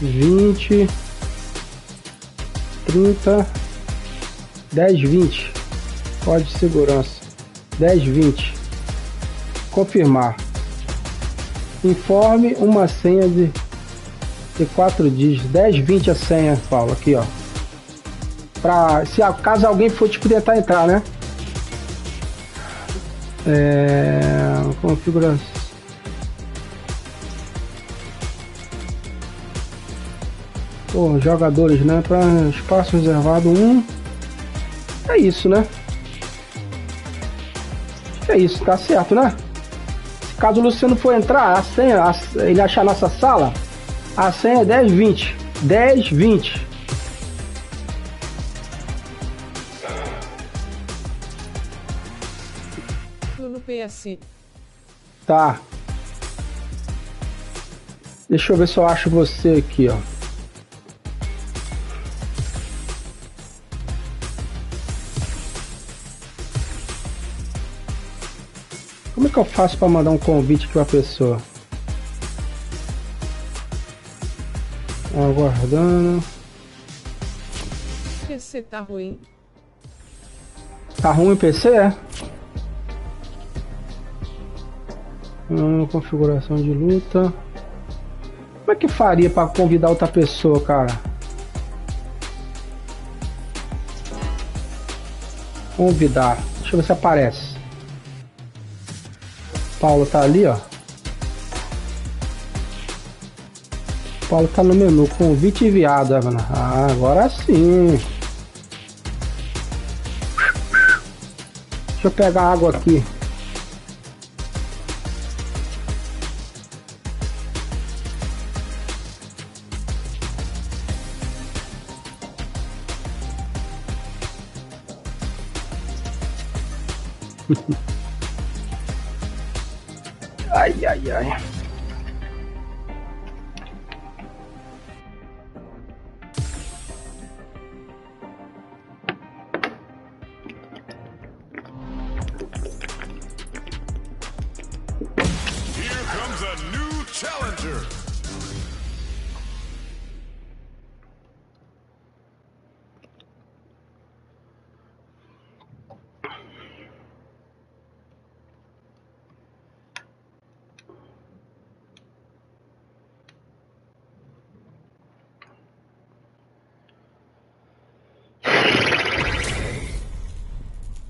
20, 30, 10, 20. Código de segurança. 10, 20. Confirmar. Informe uma senha de 4 dígitos. 10, 20 a senha, Paulo. Aqui, ó. Pra, se caso alguém for tipo tentar entrar, né? Configuração. Pô, jogadores, né? Para espaço reservado 1. É isso, né? É isso, tá certo, né? Caso o Luciano for entrar, a senha, ele achar nossa sala, a senha é 1020. 1020. No PS. Tá. Deixa eu ver se eu acho você aqui, ó. Como é que eu faço para mandar um convite para a pessoa? Aguardando. PC tá ruim. Tá ruim o PC, é? Configuração de luta. Como é que faria para convidar outra pessoa, cara? Convidar. Deixa eu ver se aparece. Paulo tá ali, ó. Paulo tá no menu. Convite enviado, Evan. Ah, agora sim. Deixa eu pegar água aqui. Ai, ai, ai. Here comes a new challenger.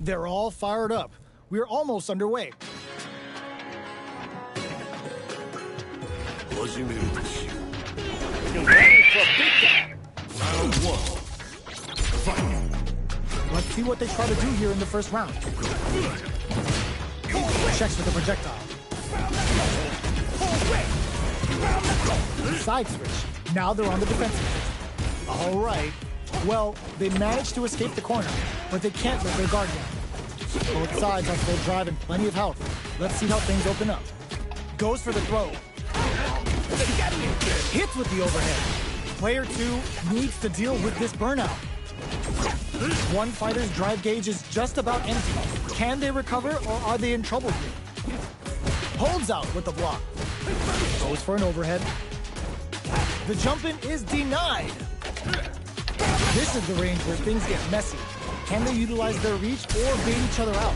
They're all fired up. We're almost underway. Let's see what they try to do here in the first round. Checks with the projectile. Side switch. Now they're on the defensive. All right. Well, they managed to escape the corner, but they can't let their guard down. Both sides have full drive and plenty of health. Let's see how things open up. Goes for the throw. Hits with the overhead. Player 2 needs to deal with this burnout. One fighter's drive gauge is just about empty. Can they recover, or are they in trouble here? Holds out with the block. Goes for an overhead. The jump-in is denied. This is the range where things get messy. Can they utilize their reach or bait each other out?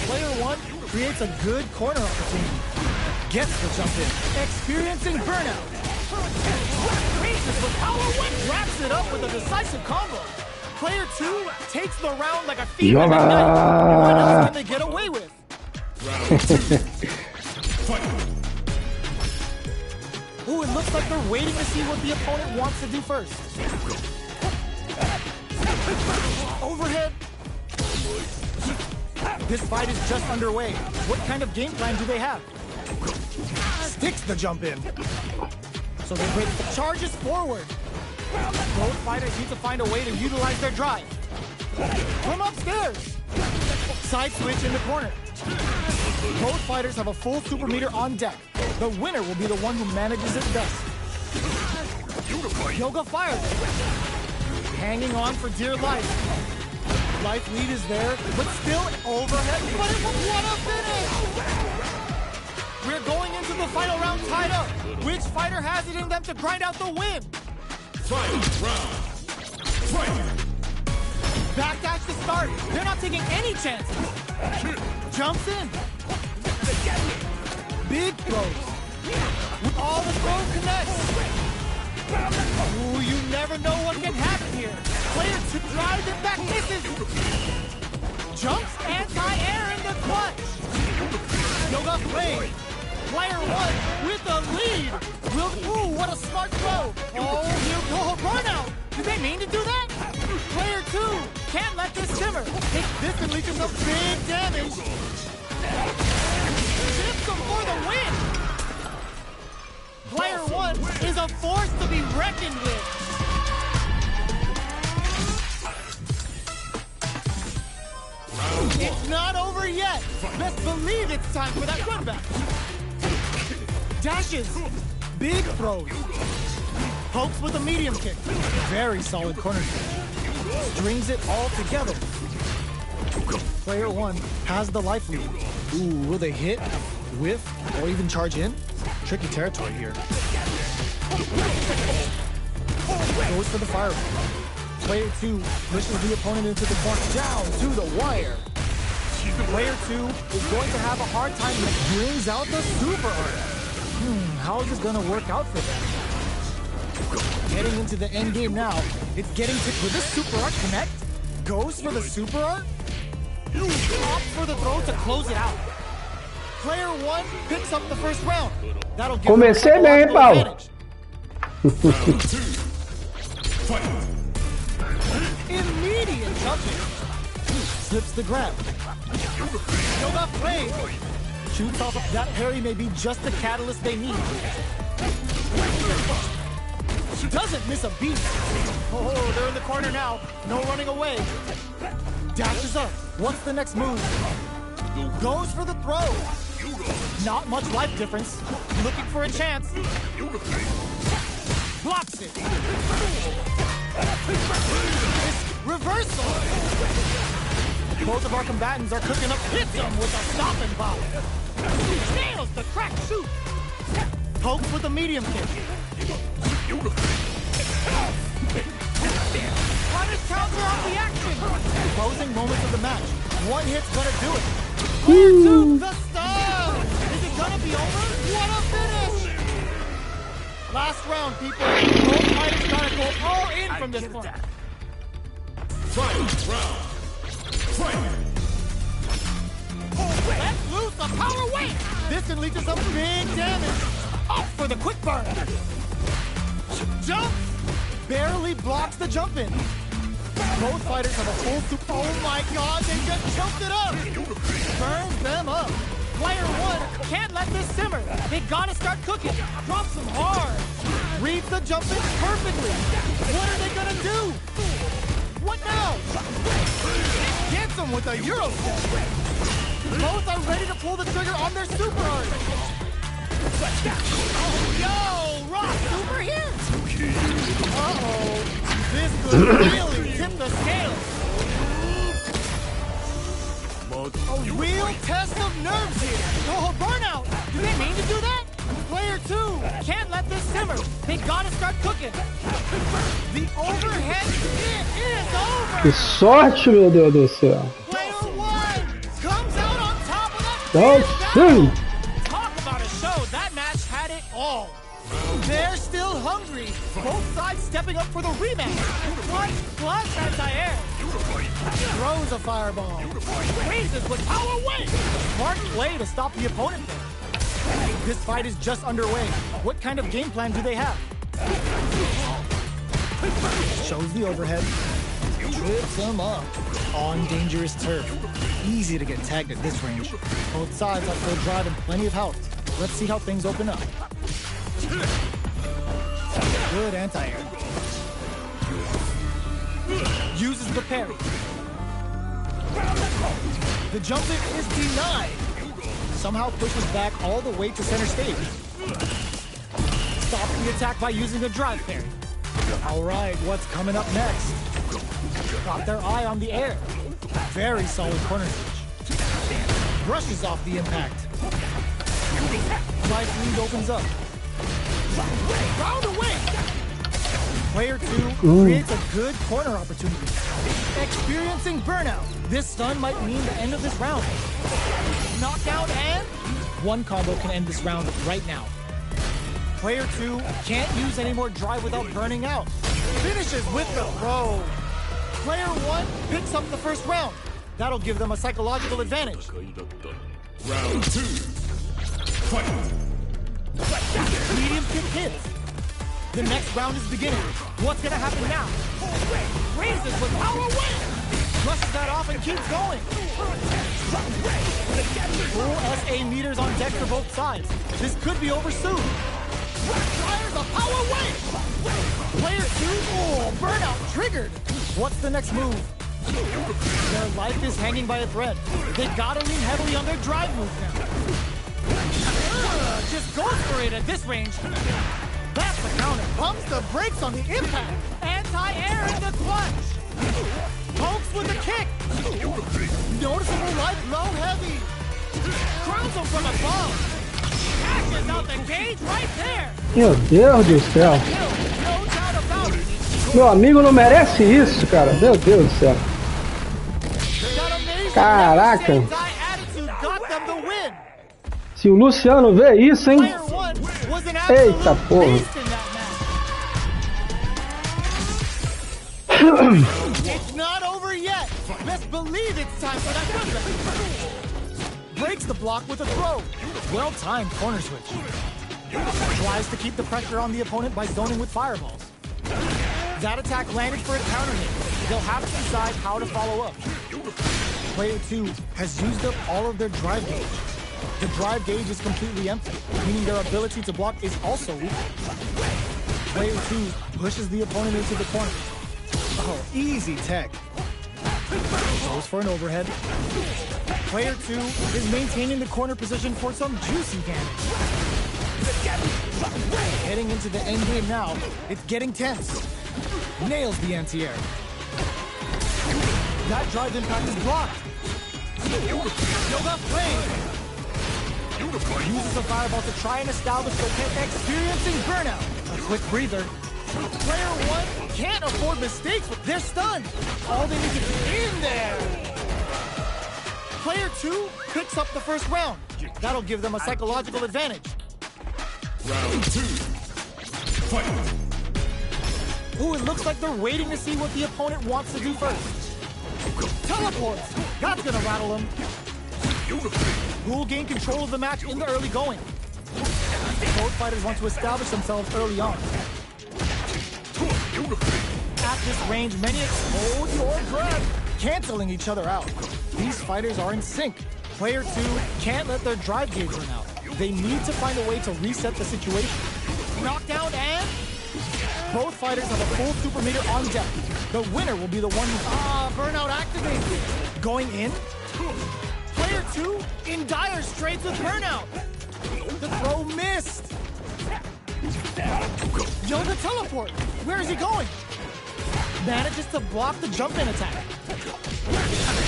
Player 1 creates a good corner opportunity. Gets the jump-in. Experiencing burnout. Reaches with power one. Wraps it up with a decisive combo. Player 2 takes the round like a thief in the night. What else can they get away with? Ooh, it looks like they're waiting to see what the opponent wants to do first. Overhead. This fight is just underway. What kind of game plan do they have? Sticks the jump in. So they break the charges forward. Both fighters need to find a way to utilize their drive. From upstairs. Side switch in the corner. Both fighters have a full super meter on deck. The winner will be the one who manages it best. Yoga fires. Hanging on for dear life. Life lead is there, but still overhead. But it will what a finish! We're going into the final round tied up. Which fighter has it in them to grind out the win? Final round. Fight. Backdash to start. They're not taking any chances. Jumps in. Big throws. All the throw connects. Ooh, you never know what can happen here. Player to drive it back, misses. Jumps anti-air in the clutch. Yoga play. Player one with the lead. Ooh, what a smart throw. Oh, burnout. Did they mean to do that? Player two can't let this simmer. This can lead to some big damage. Chips them for the win. Player one is a force to be reckoned with. It's not over yet. Best believe it's time for that run back. Dashes. Big throws. Pokes with a medium kick. Very solid corner kick. Strings it all together. Player one has the life lead. Ooh, will they hit, whiff, or even charge in? Tricky territory here. Goes for the fireball. Player two pushes the opponent into the corner, down to the wire. Player two is going to have a hard time and brings out the super art. How is this going to work out for them? Getting into the end game now. It's getting to, will this super art connect? Goes for the super art? Opts for the throw to close it out. Player one picks up the first round. That'll give Comecei bem, Paulo. Immediate jumping. Slips the grab. Yoga play. Shoots off of that parry may be just the catalyst they need. Doesn't miss a beat. Oh, they're in the corner now. No running away. Dashes up. What's the next move? Goes for the throw. Not much life difference. Looking for a chance. Blocks it. Reversal. Both of our combatants are cooking up. Hits him with a stopping power. Nails the crack shoot. Pokes with a medium kick. Punish counter off the action. Closing moments of the match. One hit's gonna do it. Player two, the stun. Is it gonna be over? What a finish! Last round, people. Both fighters gotta go all in from this point. Final round. Fight! Let's loose the power weight! This can lead to some big damage. Up for the quick burn. Jump! Barely blocks the jump in. Both fighters have a full super. Oh my god, they just jumped it up! Burns them up. Player one can't let this simmer. They gotta start cooking. Drops them hard. Reads the jump in perfectly. What are they gonna do? What now? Gets them with a Euro step. Both are ready to pull the trigger on their super art. Oh, yo! Rock super here! Uh-oh. This could really tip the scales. A real test of nerves here. Oh, burnout! Do they mean to do that? Player two can't let this simmer. They gotta start cooking. The overhead hit is over. Que sorte, meu Deus do céu. Player one comes out on top of that. Oh, sim. Talk about a show. That match had it all. They're still hungry. Both sides stepping up for the rematch. Plus anti-air. Throws a fireball. Raises with power weight. Smart play to stop the opponent there. This fight is just underway. What kind of game plan do they have? Shows the overhead. Trips him up. On dangerous turf. Easy to get tagged at this range. Both sides have full drive and plenty of health. Let's see how things open up. Good anti-air. Uses the parry. The jump in is denied. Somehow pushes back all the way to center stage. Stops the attack by using a drive parry. All right, what's coming up next? Got their eye on the air. Very solid corner switch. Brushes off the impact. Life lead opens up. Round away. Player two creates a good corner opportunity. Experiencing burnout. This stun might mean the end of this round. Knockout and one combo can end this round right now. Player two can't use any more drive without burning out. Finishes with the throw. Player 1 picks up the first round. That'll give them a psychological advantage. Round 2. Fight. Medium kick hits. The next round is beginning. What's gonna happen now? Raises with power away! Brushes that off and keeps going. Full SA meters on deck for both sides. This could be over soon. Fires a power wave! Player 2, oh, burnout triggered! What's the next move? Their life is hanging by a thread. They gotta lean heavily on their drive move now. Just goes for it at this range. That's the counter. Pumps the brakes on the impact. Anti-air in the clutch. Pokes with a kick. Noticeable life low heavy. Crowns him from above. Catches out the cage right there. Meu Deus do céu. No doubt about it. Meu amigo não merece isso, cara. Meu Deus do céu. Caraca. Se o Luciano vê isso, hein? Eita porra. It's not over yet. Best believe it's time for that comeback. Breaks the block with a throw. Well-timed corner switch. Tries to keep the pressure on the opponent by zoning with fireballs. That attack landed for a counter hit. They'll have to decide how to follow up. Player 2 has used up all of their drive gauge. The drive gauge is completely empty, meaning their ability to block is also weak. Player 2 pushes the opponent into the corner. Oh, easy tech. Goes for an overhead. Player 2 is maintaining the corner position for some juicy damage. Heading into the end game now, it's getting tense. Nails the anti-air. That drive impact is blocked. Yoga flame. Uses a fireball to try and establish the pit, experiencing burnout. A quick breather. Player 1 can't afford mistakes, but they're stunned. All they need to get in there. Player 2 picks up the first round. That'll give them a psychological advantage. Round 2. Fight. Ooh, it looks like they're waiting to see what the opponent wants to do first. Teleports! That's gonna rattle them. Who will gain control of the match in the early going? Both fighters want to establish themselves early on. At this range, many explode your breath, canceling each other out. These fighters are in sync. Player 2 can't let their drive gauge run out. They need to find a way to reset the situation. Knockdown and... Both fighters have a full super meter on deck. The winner will be the one who... burnout activated. Going in? Player 2 in dire straits with burnout. The throw missed. Yoga teleport. Where is he going? Manages to block the jump-in attack.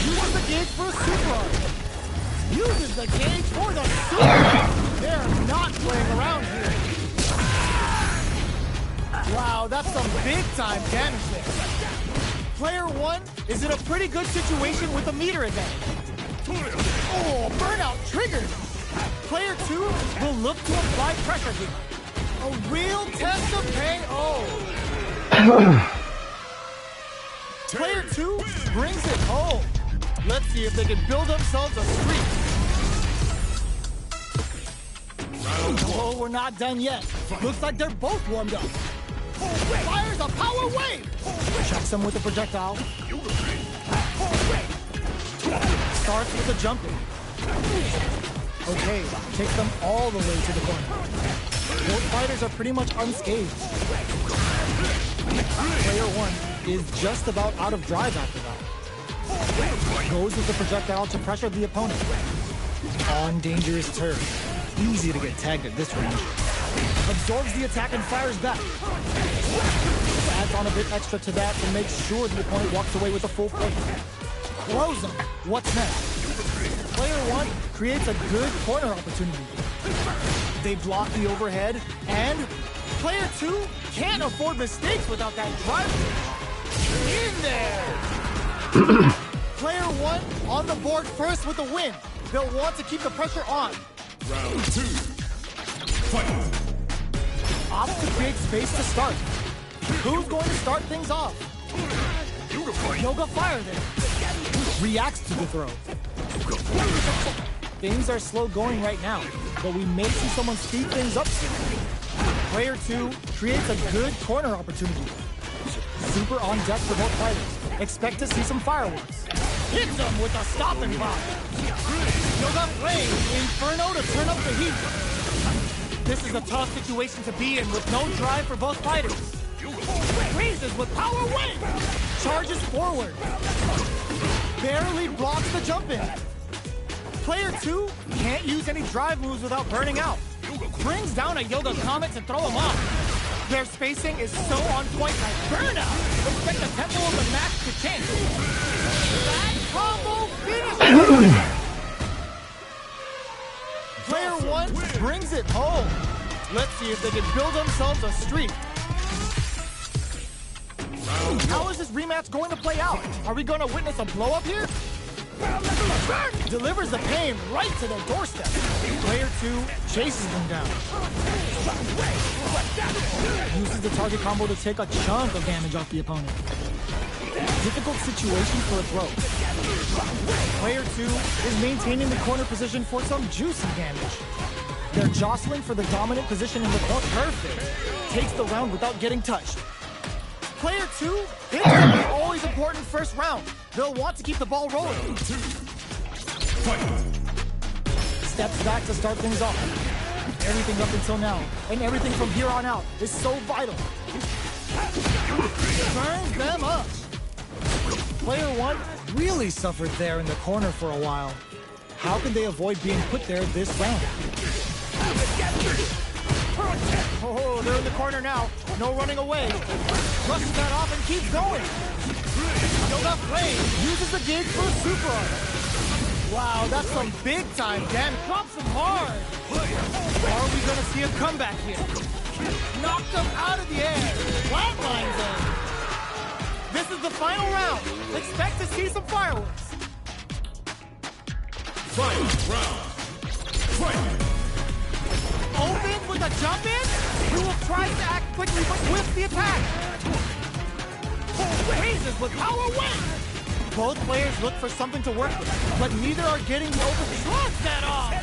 Uses the gauge for a super arm. Uses the gauge for the super arm. They're not playing around here. Wow, that's some big-time damage there. Player 1 is in a pretty good situation with a meter advantage. Oh, burnout triggered. Player 2 will look to apply pressure here. A real test of KO. Player 2 brings it home. Let's see if they can build themselves a streak. Oh, we're not done yet. Looks like they're both warmed up. Fires a power wave. Checks him with a projectile. Starts with a jumping. Okay, takes them all the way to the corner. Both fighters are pretty much unscathed. Player 1 is just about out of drive after that. Goes with the projectile to pressure the opponent. On dangerous turf. Easy to get tagged at this range. Absorbs the attack and fires back. Adds on a bit extra to that to make sure the opponent walks away with a full plate. Throws him. What's next? Player 1 creates a good corner opportunity. They block the overhead, and Player 2 can't afford mistakes without that drive. In there! Player 1 on the board first with the win. They'll want to keep the pressure on. Round 2. Fight. Opts to create space to start. Who's going to start things off? Yoga fire there. Reacts to the throw. Things are slow going right now, but we may see someone speed things up soon. Player 2 creates a good corner opportunity. Super on deck for both fighters. Expect to see some fireworks. Hits him with a stopping block. Yoga Flame, Inferno to turn up the heat. This is a tough situation to be in with no drive for both fighters. Freezes with power wave. Charges forward. Barely blocks the jump in. Player 2 can't use any drive moves without burning out. Brings down a Yoga Comet to throw him off. Their spacing is so on point like burnout. Expect the tempo of the match to change. That combo finishes. Player 1 brings it home. Let's see if they can build themselves a streak. How is this rematch going to play out? Are we going to witness a blow-up here? Delivers the pain right to their doorstep. Player 2 chases them down. Uses the target combo to take a chunk of damage off the opponent. Difficult situation for a throw. Player 2 is maintaining the corner position for some juicy damage. They're jostling for the dominant position in the corner. Perfect. Takes the round without getting touched. Player 2 hits the always important first round. They'll want to keep the ball rolling. Steps back to start things off. Everything up until now, and everything from here on out, is so vital. Turns them up. Player 1 really suffered there in the corner for a while. How can they avoid being put there this round? Oh, they're in the corner now. No running away. Brushes that off and keeps going. Yoga Flame uses the gauge for a super art. Wow, that's some big time damage. Drops him hard. Are we going to see a comeback here? Knocked him out of the air. Flatlines him. This is the final round. Expect to see some fireworks. Final round. Fight! Open with a jump in. He will try to act quickly, but whiffs the attack. Raises with power wave. Both players look for something to work with, but neither are getting the open. Shrugs that off.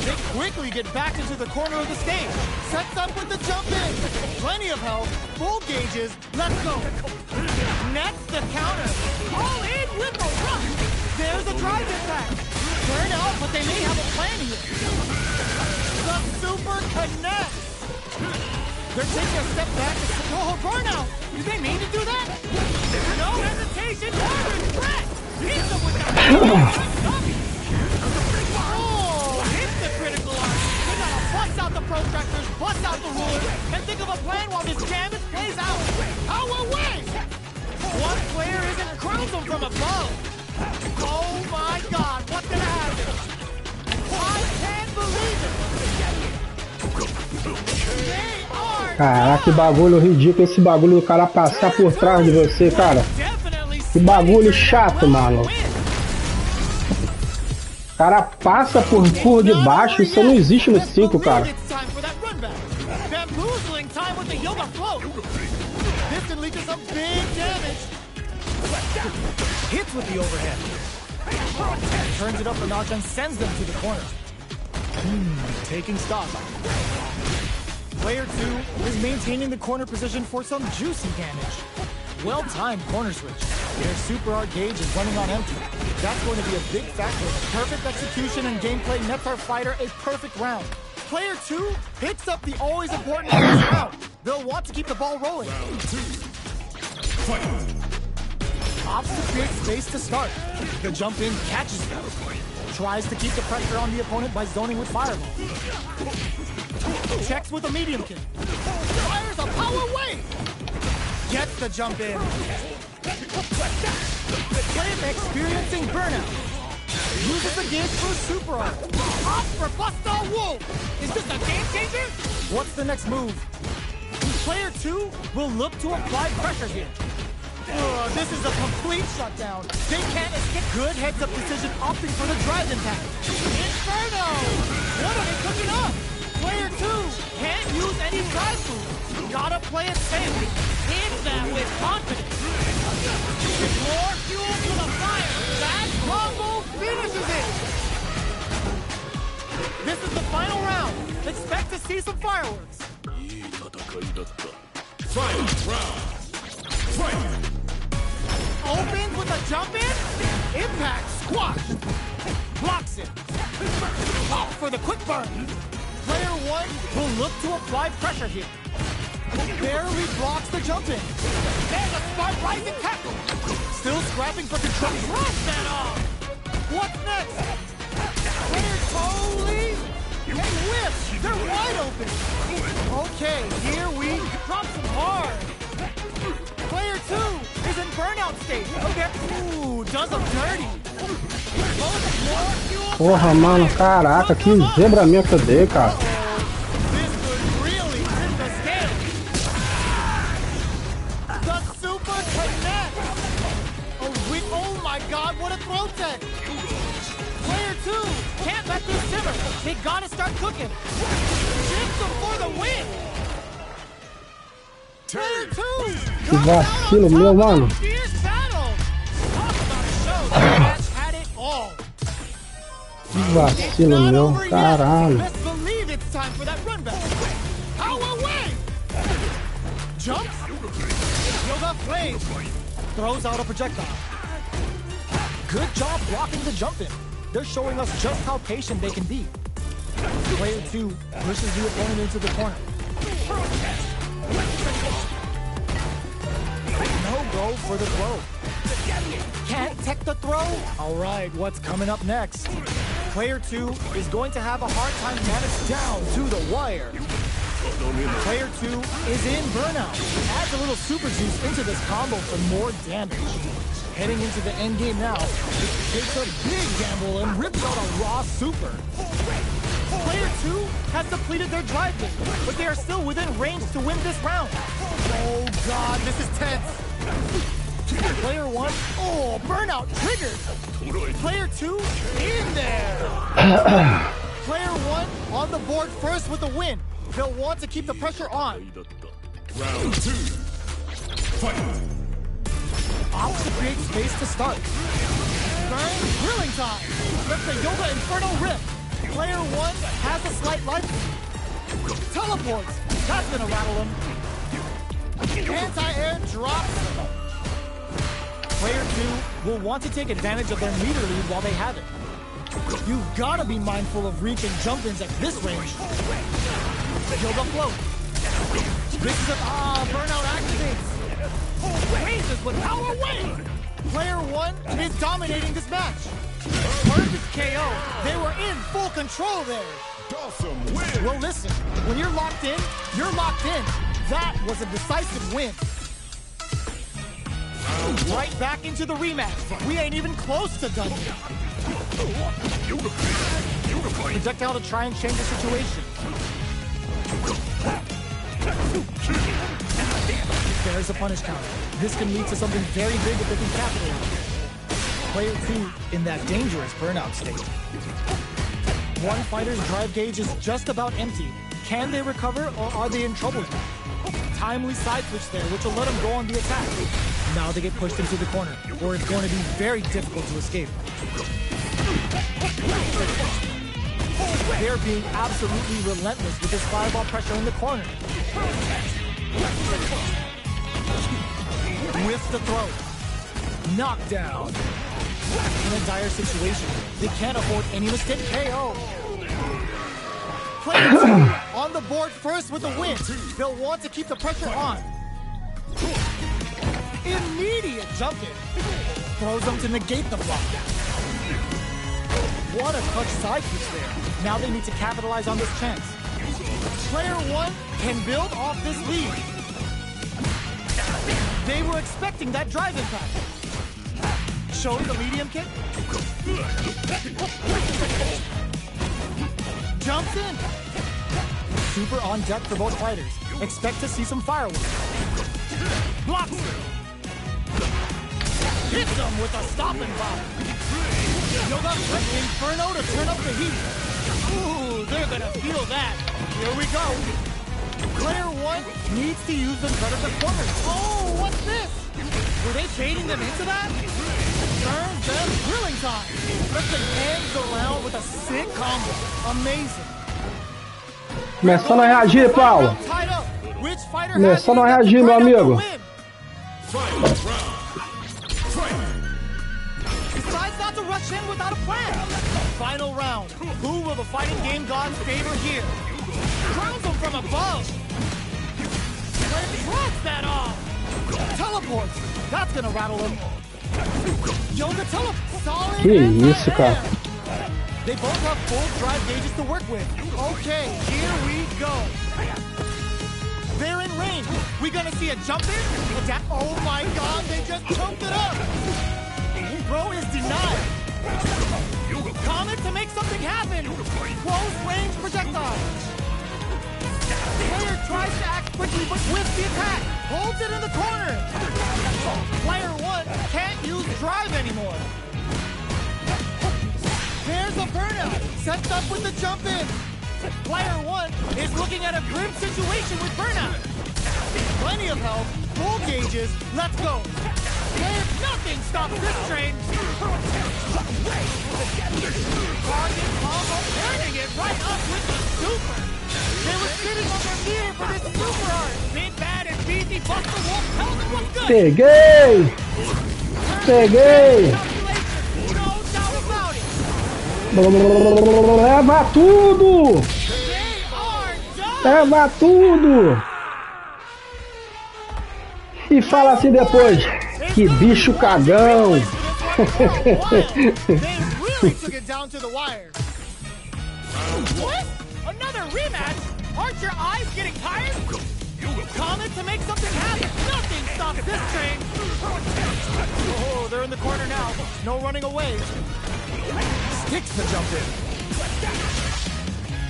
They quickly get back into the corner of the stage. Sets up with the jump in. Plenty of health, full gauges. Let's go. Nets the counter. All in with a rush. There's a drive attack. Burn out, but they may have a plan here. The super connects. They're taking a step back. Oh, burnout. Did they mean to do that? No hesitation. Threat. Hits them with the oh, hits the critical arm. They gotta bust out the protractors, bust out the ruler, and think of a plan while this damage plays out. Power wave. One player isn't cruising from above. Oh my God, what's gonna happen? I can't believe it! Caraca, que bagulho ridículo esse bagulho do cara passar por trás de você, cara. Que bagulho chato, mano. O cara passa por debaixo, isso não existe no 5, cara. Hits with the overhead. Turns it up a notch and sends them to the corner. Taking stock. Player 2 is maintaining the corner position for some juicy damage. Well-timed corner switch. Their super art gauge is running on empty. That's going to be a big factor. Perfect execution and gameplay nets our fighter a perfect round. Player 2 picks up the always important first round. They'll want to keep the ball rolling. Opts to create space to start. The jump in catches them. Tries to keep the pressure on the opponent by zoning with fireball. Checks with a medium kick. Fires a power wave. Gets the jump in. Player experiencing burnout. Uses the gauge for super art. Opts for Busca Wolf. Is this a game changer? What's the next move? Player 2 will look to apply pressure here. This is a complete shutdown. They can't escape. Good heads-up decision opting for the drive impact. Inferno! What are they cooking up? Player 2 can't use any drive moves. Gotta play it safe. Hit that with jump in. Impact squash. Blocks it. Off for the quick burn. Player 1 will look to apply pressure here. Barely blocks the jump in. There's a smart rising tackle. Still scrapping for control. Drop that off. What's next? Player totally. Hey, whip. They're wide open. Okay, here we drop some hard. Player 2 is in burnout state. Okay. Ooh, does them dirty. Porra, mano, caraca, que zebramento eu dei, cara. They gotta start cooking. Shift them for the win. Player 2. Que vacilo meu, mano. Que vacilo meu, caralho. Let's believe it's time for that run back. Power wave. Jumps. Yoga flame. Throws out a projectile. Good job blocking the jump in. They're showing us just how patient they can be. Player 2 pushes the opponent into the corner. No go for the throw. Can't tech the throw? All right, what's coming up next? Player 2 is going to have a hard time managing down to the wire. Player 2 is in burnout. Adds a little super juice into this combo for more damage. Heading into the end game now, takes a big gamble and rips out a raw super. Player 2 has depleted their drive game, but they are still within range to win this round. Oh god, this is tense. Player 1, oh, burnout triggered. Player 2, in there. Player 1 on the board first with the win. They'll want to keep the pressure on. Round 2. Fight. Opts to create space to start. Burn, grilling time. Let's the Yoga Inferno rip. Player 1 has a slight life. Teleports. That's gonna rattle him. Anti-air drops. Player 2 will want to take advantage of their meter lead while they have it. You've gotta be mindful of reaching jump-ins at this range. Yoga float. This is a burnout activates. Raises with power wave. Player 1 is dominating this match. Perfect KO. They were in full control there. Awesome win. Well, listen, when you're locked in, you're locked in. That was a decisive win. Right back into the rematch. We ain't even close to done yet. Projectile to try and change the situation. There's a punish counter. This can lead to something very big if they can capitalize. Player 2 in that dangerous burnout state. One fighter's drive gauge is just about empty. Can they recover or are they in trouble? Timely side switch there, which will let them go on the attack. Now they get pushed into the corner, or it's going to be very difficult to escape. They're being absolutely relentless with this fireball pressure in the corner. With the throw. Knockdown. In a dire situation, they can't afford any mistake. KO. Player 2 on the board first with a win. They'll want to keep the pressure on. Immediate jump in. Throws them to negate the block. What a clutch side switch there. Now they need to capitalize on this chance. Player 1 can build off this lead. They were expecting that drive impact. Showing the medium kick. Jumps in. Super on deck for both fighters. Expect to see some fireworks. Blocks. Hits them with a stopping bomb. Yoga flip Inferno to turn up the heat. Ooh, they're gonna feel that. Here we go. Player 1 needs to use the threat of the corner. Oh, what's this? Were they baiting them into that? Turns them grilling time. Lifting hands around with a sick combo. Amazing. Começando a reagir, Paulo. Começando a reagir, meu amigo. to rush in without a plan. Final round. Who will the fighting game gods favor here? Crowns him from above. Drops that off. Teleports. That's gonna rattle him. Yoga teleport. Solid. Que isso, cara. They both have full drive gauges to work with. Okay, here we go. They're in range. We gonna see a jump in? Attack. Oh my god, they just jumped it up. Throw is denied. Comet to make something happen. Close range projectile. Player tries to act quickly, but whiffs the attack. Holds it in the corner. Player 1 can't use drive anymore. There's a burnout. Sets up with the jump in. Player 1 is looking at a grim situation with burnout. Plenty of health, full gauges. Let's go. Player, nothing stops this train. Target combo, turning it right up with the super. They were sitting on their meter for this super art. Big Bad and Beefy Busta Wolf tell them what's good. Peguei! Peguei! Leva tudo! Leva tudo! E fala assim depois, que bicho cagão! Another rematch? Aren't your eyes getting tired? Comet to make something happen. Nothing stops this train. Oh, they're in the corner now. No running away. Sticks to jump in.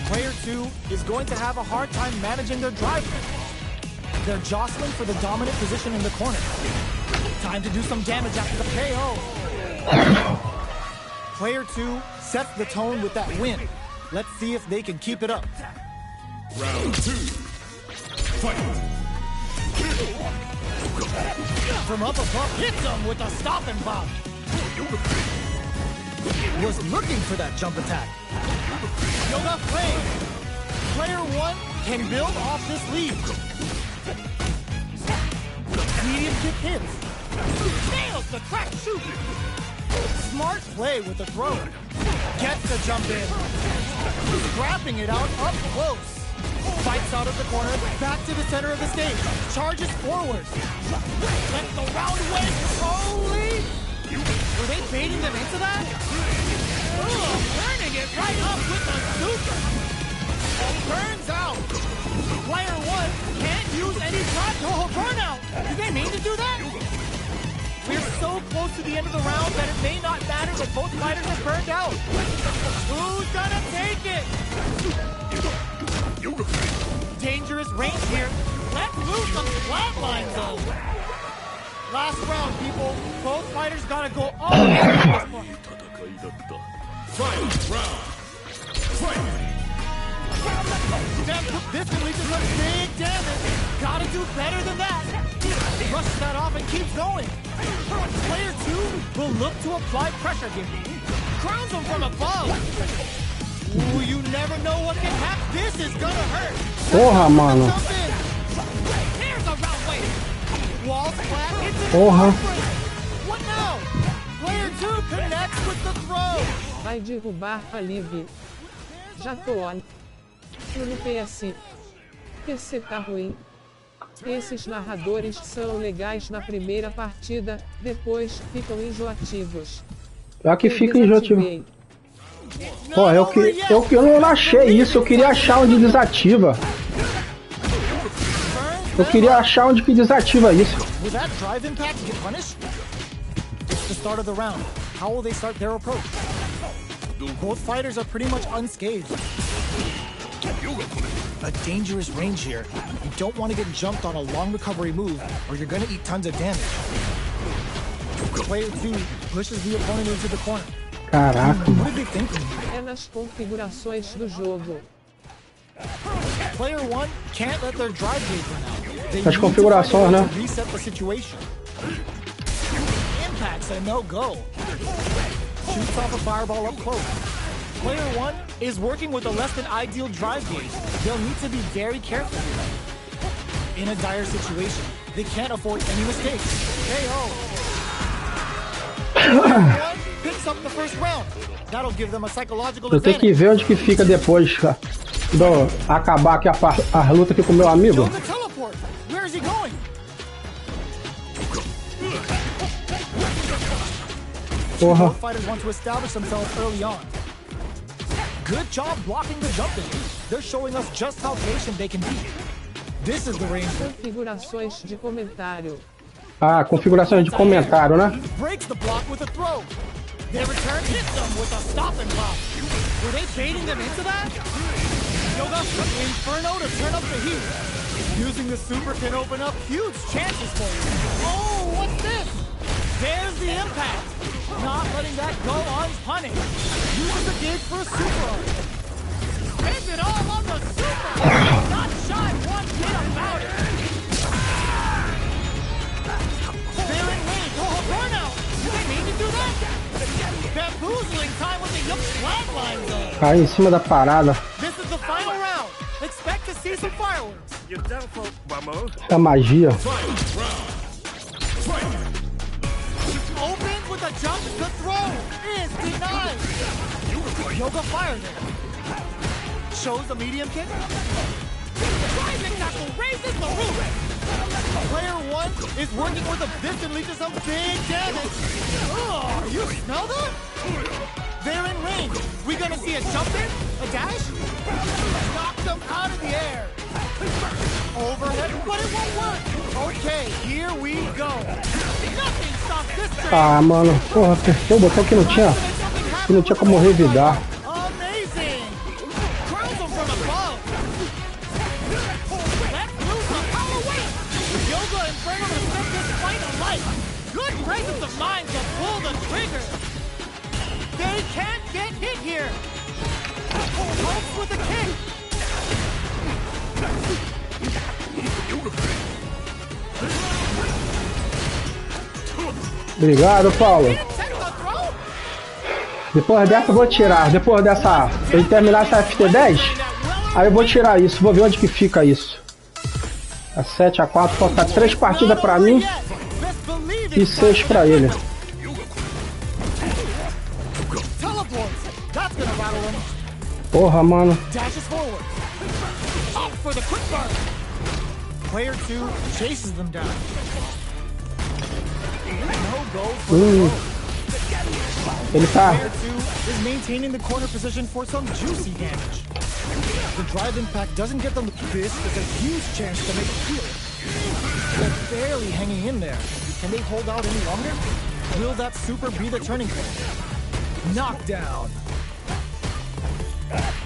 Player 2 is going to have a hard time managing their drive. They're jostling for the dominant position in the corner. Time to do some damage after the KO. Player 2 sets the tone with that win. Let's see if they can keep it up. Round 2. Fight. From up above, hits him with a stop and bop. Was looking for that jump attack. Yoga flame. Player 1 can build off this lead. Medium kick hits. Nails the crack shoot. Smart play with the throw. Gets the jump in. Scrapping it out up close. Fights out of the corner, back to the center of the stage. Charges forward. Lets the round away. Holy! Were they baiting them into that? Ooh, turning it right up with the super. Burns out. Player 1 can't use any drop. Oh, burnout. Did they mean to do that? We're so close to the end of the round that it may not matter that both fighters are burned out. Who's gonna take it? Dangerous range here. Let's lose some flatline though. Last round, people. Both fighters gotta go all in at this point. Final round. Fight. This can lead to some big damage. Gotta do better than that. Brushes that off and keeps going. Player 2 will look to apply pressure here. Crowns him from above. Ooh, you never know what can happen. This is gonna hurt. Porra, mano. There's a round way. Wall flat. Porra. What now? Player 2 connects with the throw. Vai derrubar a Liv. Já tô on. No PS. PC tá ruim. Esses narradores são legais na primeira partida, depois ficam enjoativos. Pior que fica enjoativo. Pô, eu não achei isso, eu queria achar onde desativa. Eu queria achar onde que desativa isso. Will that drive impact get punished? It's the start of the round. How will they start their approach? Both fighters are pretty much unscathed. A dangerous range here. You don't want to get jumped on a long recovery move, or you're going to eat tons of damage. Player 2 pushes the opponent into the corner. Caraca. What are they thinking? É nas configurações do jogo. Player 1 can't let their drive gauge run out. They As configurações, né? Reset the situation. Impact's a no-go. Shoots off a fireball up close. Player 1 is working with a less than ideal drive gauge. They'll need to be very careful here. In a dire situation, they can't afford any mistakes. KO. Player 1 picks up the first round. That'll give them a psychological Eu tenho que advantage. ver onde que fica depois, cara. Acabar aqui a luta aqui com o meu amigo. Yoga teleport. Where is he going? Porra. Both fighters want to establish themselves early on. Good job blocking the jumping. They're showing us just how patient they can be. This is the range. Configurações de comentário. Ah, configurações de comentário, né? Breaks the block with a throw. Their return hits them with a stop and pop. Were they baiting them into that? Yoga Inferno to turn up the heat. Using the super can open up huge chances for you. Oh, what's this? There's the impact. Not letting that go unpunished. Uses the gauge for a super art. Spends it all on the super. Not shy one bit about it. They're in range. Oh, burnout. Did they mean to do that? Bamboozling time with the yoke flatline zone. Cai em cima da parada. This is the final round. Expect to see some fireworks. Da magia. Opens with a jump. The throw is denied. Yoga fired it. Shows the medium kick. Rising tackle raises the roof. Player one is working with a fist and leaches some big damage. Oh, you smell that? They're in range. We gonna see a jump in? A dash? Knock them out of the air. Overhead, but it won't work. Okay, here we go. Nothing stops this train. Ah, mano. Porra, apertei o botão que não tinha como revidar. Amazing. Crowns them from above. Let's lose the power weight. Yoga Inferno to set this fight alight. Good presence of mind to pull the trigger. They can't get hit here. Pulse with a kick. Obrigado, Paulo. Depois dessa eu vou tirar. Depois dessa. Eu terminar essa FT10, aí eu vou tirar isso. Vou ver onde que fica isso. A 7-4, falta 3 partidas pra mim e 6 pra ele. Porra, mano. Player 2 chases them down. Ele tá. Player 2 is maintaining the corner position for some juicy damage. The drive impact doesn't get them this is a huge chance to make a kill. They're barely hanging in there. Can they hold out any longer? Will that super be the turning point? Knockdown.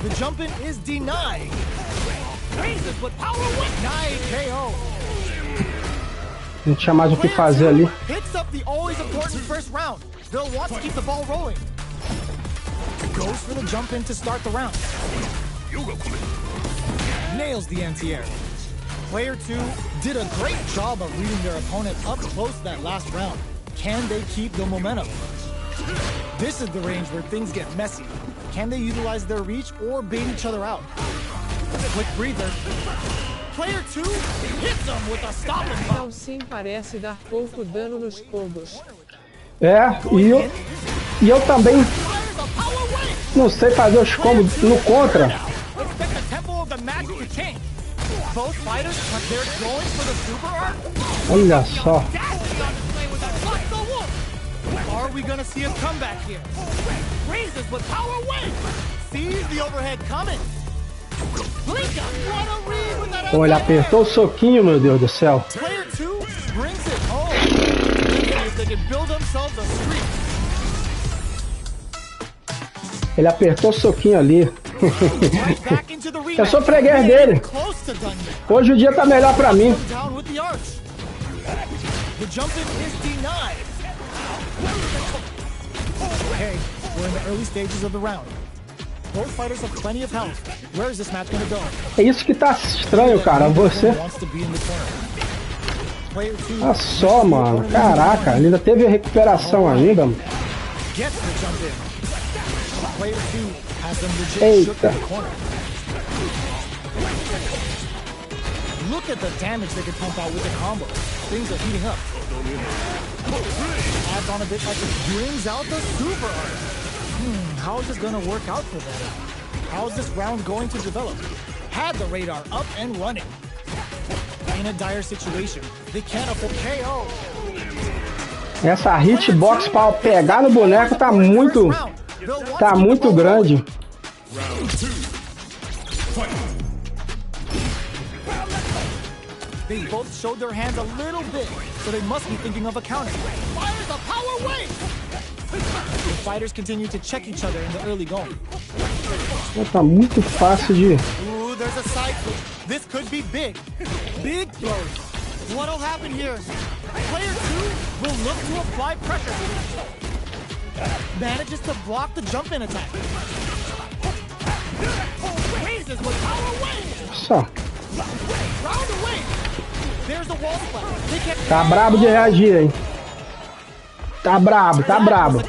The jump in is denied. Raises with power with nice KO. Não tinha mais o que fazer ali. Picks up the always important first round. They'll want to keep the ball rolling. Goes for the jump in to start the round. Nails the anti-air. Player 2 did a great job of reading their opponent up close that last round. Can they keep the momentum? This is the range where things get messy. Can they utilize their reach or bait each other out? Quick breather. Player 2 hits them with a stop and pop. Não sim parece dar pouco dano nos combos. É, e eu também não sei fazer os combos no contra. Olha só. Are we gonna see a comeback here? Raises with power weight. Sees the overhead coming. Pô, ele apertou o soquinho, meu Deus do céu. Player 2 brings it home. If they can build themselves a streak. Ele apertou o soquinho ali. Eu sou freguês dele. Hoje o dia tá melhor pra mim. The jump in is denied. Okay, we're in the early stages of the round. Both fighters have plenty of health. Where is this match gonna go? É isso que tá estranho, cara. Você. Olha só, mano. Caraca, ele ainda teve recuperação ainda, mano. Eita. Look at the damage they could pump out with the combo. things are heating up. Adds on a bit like it brings out the super art. How is this gonna work out for them? How is this round going to develop? Had the radar up and running. In a dire situation, they can't afford KO. Essa hitbox para pegar no boneco tá muito grande. They both showed their hands a little bit, so they must be thinking of a counter. Fires a power wave! The fighters continue to check each other in the early going. Tá muito fácil de... Ooh, there's a side switch. This could be big. Big throws. What'll happen here? Player 2 will look to apply pressure. Manages to block the jump-in attack. Raises with power wave. Só. Round away. There's a wall splat. Tá brabo de reagir, hein? Tá brabo, tá brabo.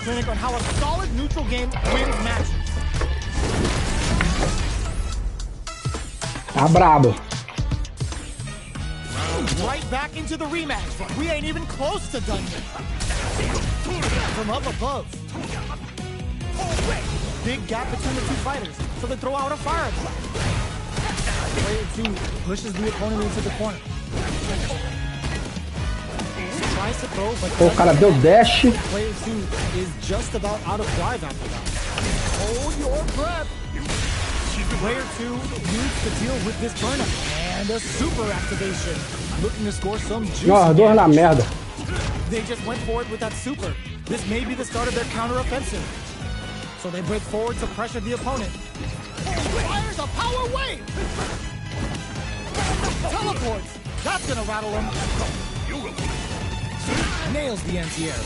Tá brabo. Right back into the rematch. We ain't even close to done yet. From up above. Big gap between the two fighters, so they throw out a fire. Player 2 pushes the opponent into the corner. Tries to throw, but o cara deu dash. Player 2 is just about out of drive after that. Hold your breath. Player 2 needs to deal with this burnout and a super activation, looking to score some juice. Dor na merda. They just went forward with that super. This may be the start of their counter-offensive. So they break forward to pressure the opponent. Fires a power wave. Teleports. That's gonna rattle him. Nails the anti-air.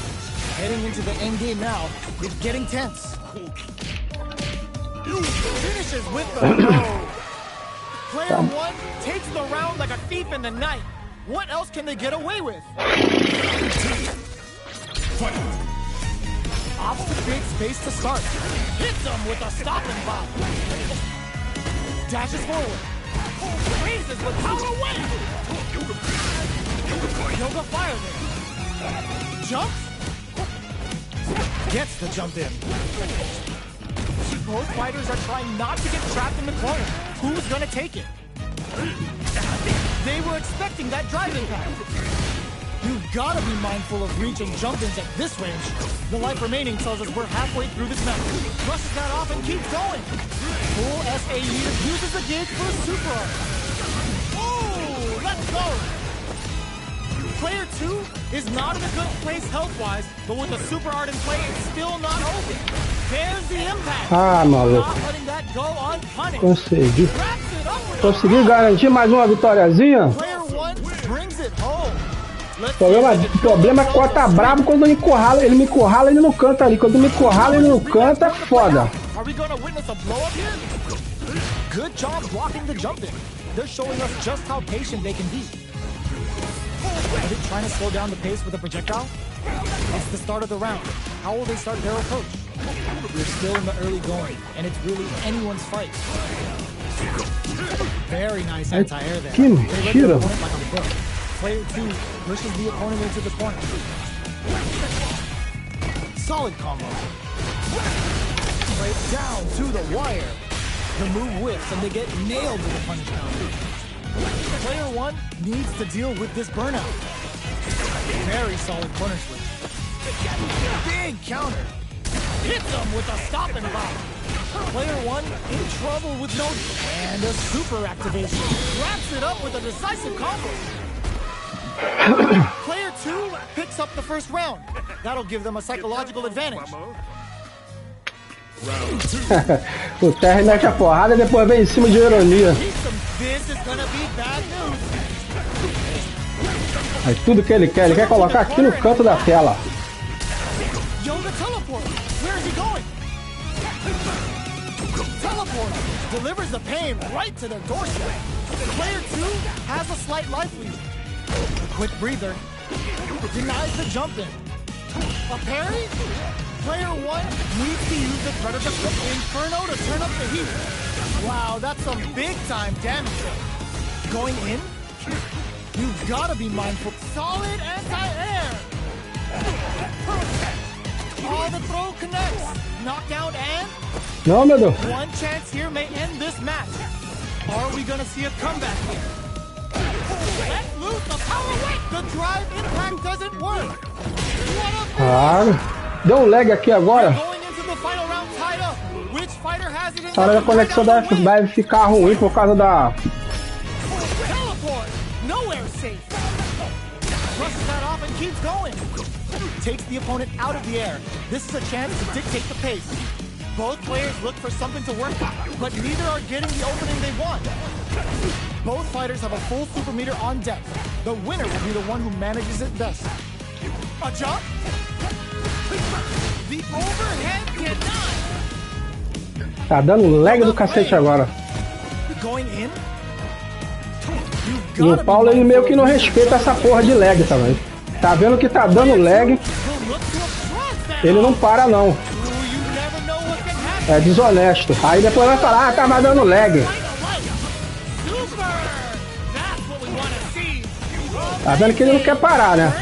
Heading into the end game now. It's getting tense. Finishes with the throw. Player 1 takes the round like a thief in the night. What else can they get away with? Opts to create space to start. Hits them with a stopping bomb. Dashes forward. Raises with power wave. Yoga fire there. Jumps. Gets the jump in. Both fighters are trying not to get trapped in the corner. Who's gonna take it? They were expecting that drive impact. You've gotta be mindful of reach and jump-ins at this range. The life remaining tells us we're halfway through this match. Brushes that off and keeps going. Full SAE uses the gauge for a super art. Oh, let's go! Player 2 is not in a good place health-wise, but with the super art in play, it's still not over. There's the impact. Maluco. Not letting that go unpunished. Consegui garantir mais uma vitóriazinha. Player 1 brings it home. O problema é que o tá brabo quando ele me encurrala ele não canta ali. Quando me encurrala ele não canta, é foda. Are we gonna witness a blow up here? Good job blocking the jump in. They're showing us just how patient they can be. Are they trying to slow down the pace with a projectile? It's the start of the round. How will they start their approach? We're still in the early going, and it's really anyone's fight. Very nice anti-air there. Que mentira. Player 2 pushes the opponent into the corner. Solid combo. Right down to the wire. The move whiffs and they get nailed with a punish counter. Player 1 needs to deal with this burnout. Very solid corner switch. Big counter. Hits them with a stop and bomb. Player 1 in trouble with no... And a super activation. Wraps it up with a decisive combo. Player 2 picks up the first round. That'll give them a psychological advantage. O Terry mete a porrada e depois vem em cima de ironia. Aí tudo que ele quer colocar aqui no canto da tela. Yoga teleport. Where is he going? Teleport delivers the pain right to their doorstep. Player 2 has a slight life lead. Quick breather. Denies the jump in. A parry? Player 1 needs to use the Predator Inferno to turn up the heat. Wow, that's some big time damage. Going in? You've got to be mindful. solid anti-air. Oh, the throw connects. Knockdown and Não, meu Deus. one chance here may end this match. Are we gonna see a comeback here? Let loose the power weight. The drive impact doesn't work. What a Ah, deu um lag aqui agora. going into the final round tied up. Which fighter has it in A hora da conexão vai ficar ruim por causa da... teleport. Nowhere safe. Brushes that off and keeps going. Takes the opponent out of the air. This is a chance to dictate the pace. Both players look for something to work with, but neither are getting the opening they want. Both fighters have a full super meter on deck. The winner will be the one who manages it best. A jump? The overhead cannot. Tá dando lag do cacete agora. Going in? E o Paulo, ele meio que não respeita essa porra de lag também. Tá vendo que tá dando lag, ele não para não. É desonesto. Aí depois vai falar, ah, tava dando lag. Tá vendo que ele não quer parar, né?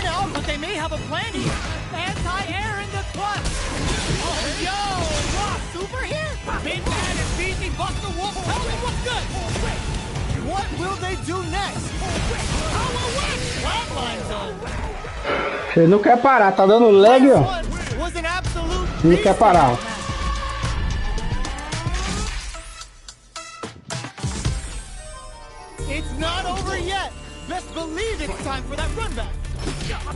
Ele não quer parar, tá dando lag, ó. Ele não quer parar, ó. It's not over yet. Best believe it's time for that run back.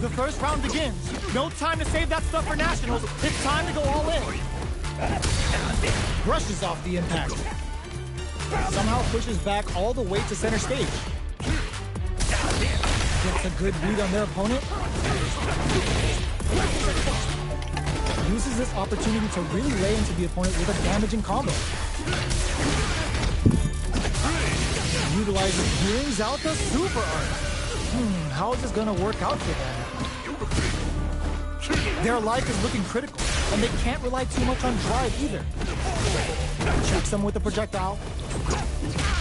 The first round begins. No time to save that stuff for nationals. It's time to go all in. Brushes off the impact. Somehow pushes back all the way to center stage. Gets a good read on their opponent. Uses this opportunity to really lay into the opponent with a damaging combo. Utilizes brings out the super art. How is this gonna work out for them? Their life is looking critical, and they can't rely too much on drive either. Checks them with the projectile.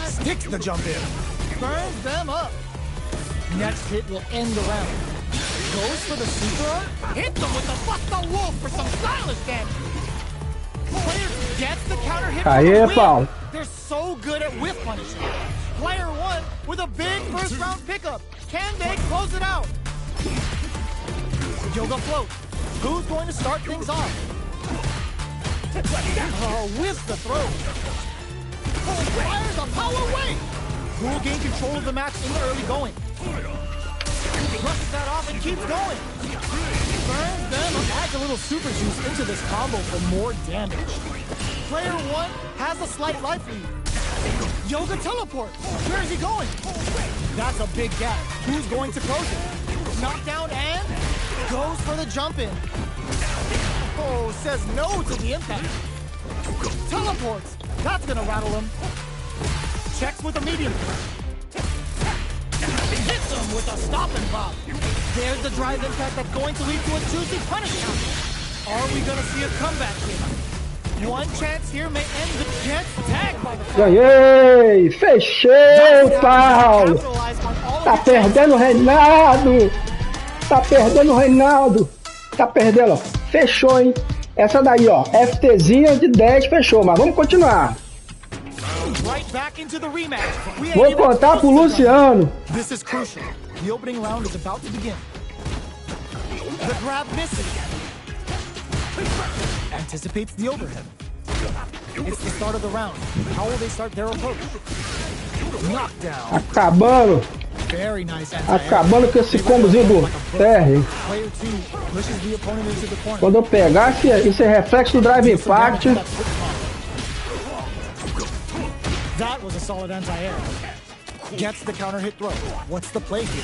Sticks the jump in. Burns them up. Next hit will end the round. Goes for the super art. Hits them with the Busta Wolf for some stylish damage. Player gets the counter hit. Aê, Paulo. They're so good at whiff punishing. Player one with a big first round pickup. Can they close it out? Yoga float. Who's going to start things off? Oh, whiffs the throw. Fires a power weight. Who will gain control of the match in the early going? Brushes that off and keeps going. Burns them, adds a little super juice into this combo for more damage. Player one has a slight life lead. Yoga teleport. Where is he going? That's a big gap. Who's going to close it? Knockdown and goes for the jump in. Oh, says no to the impact. Teleports. That's gonna rattle him. Checks with a medium. Hits him with a stop and pop. There's the drive impact that's going to lead to a juicy punish counter. Are we gonna see a comeback here? One chance here may end the gets tagged by the Ganhei! Fechei, Paulo! Tá perdendo o Reinaldo! Tá perdendo o Reinaldo! Tá perdendo, ó. Fechou, hein? Essa daí, ó. FTzinha de 10 fechou, mas vamos continuar. Vou contar pro Luciano. This is crucial. The opening round is about to begin. The grab misses. Anticipates the overhead. It's the start of the round. How will they start their approach? Knockdown. Acabando. Very nice. Acabando com esse combozinho do TR. Quando eu pegar esse reflexo do drive impact. That was a solid anti-air. Gets the counter hit throw. What's the play here?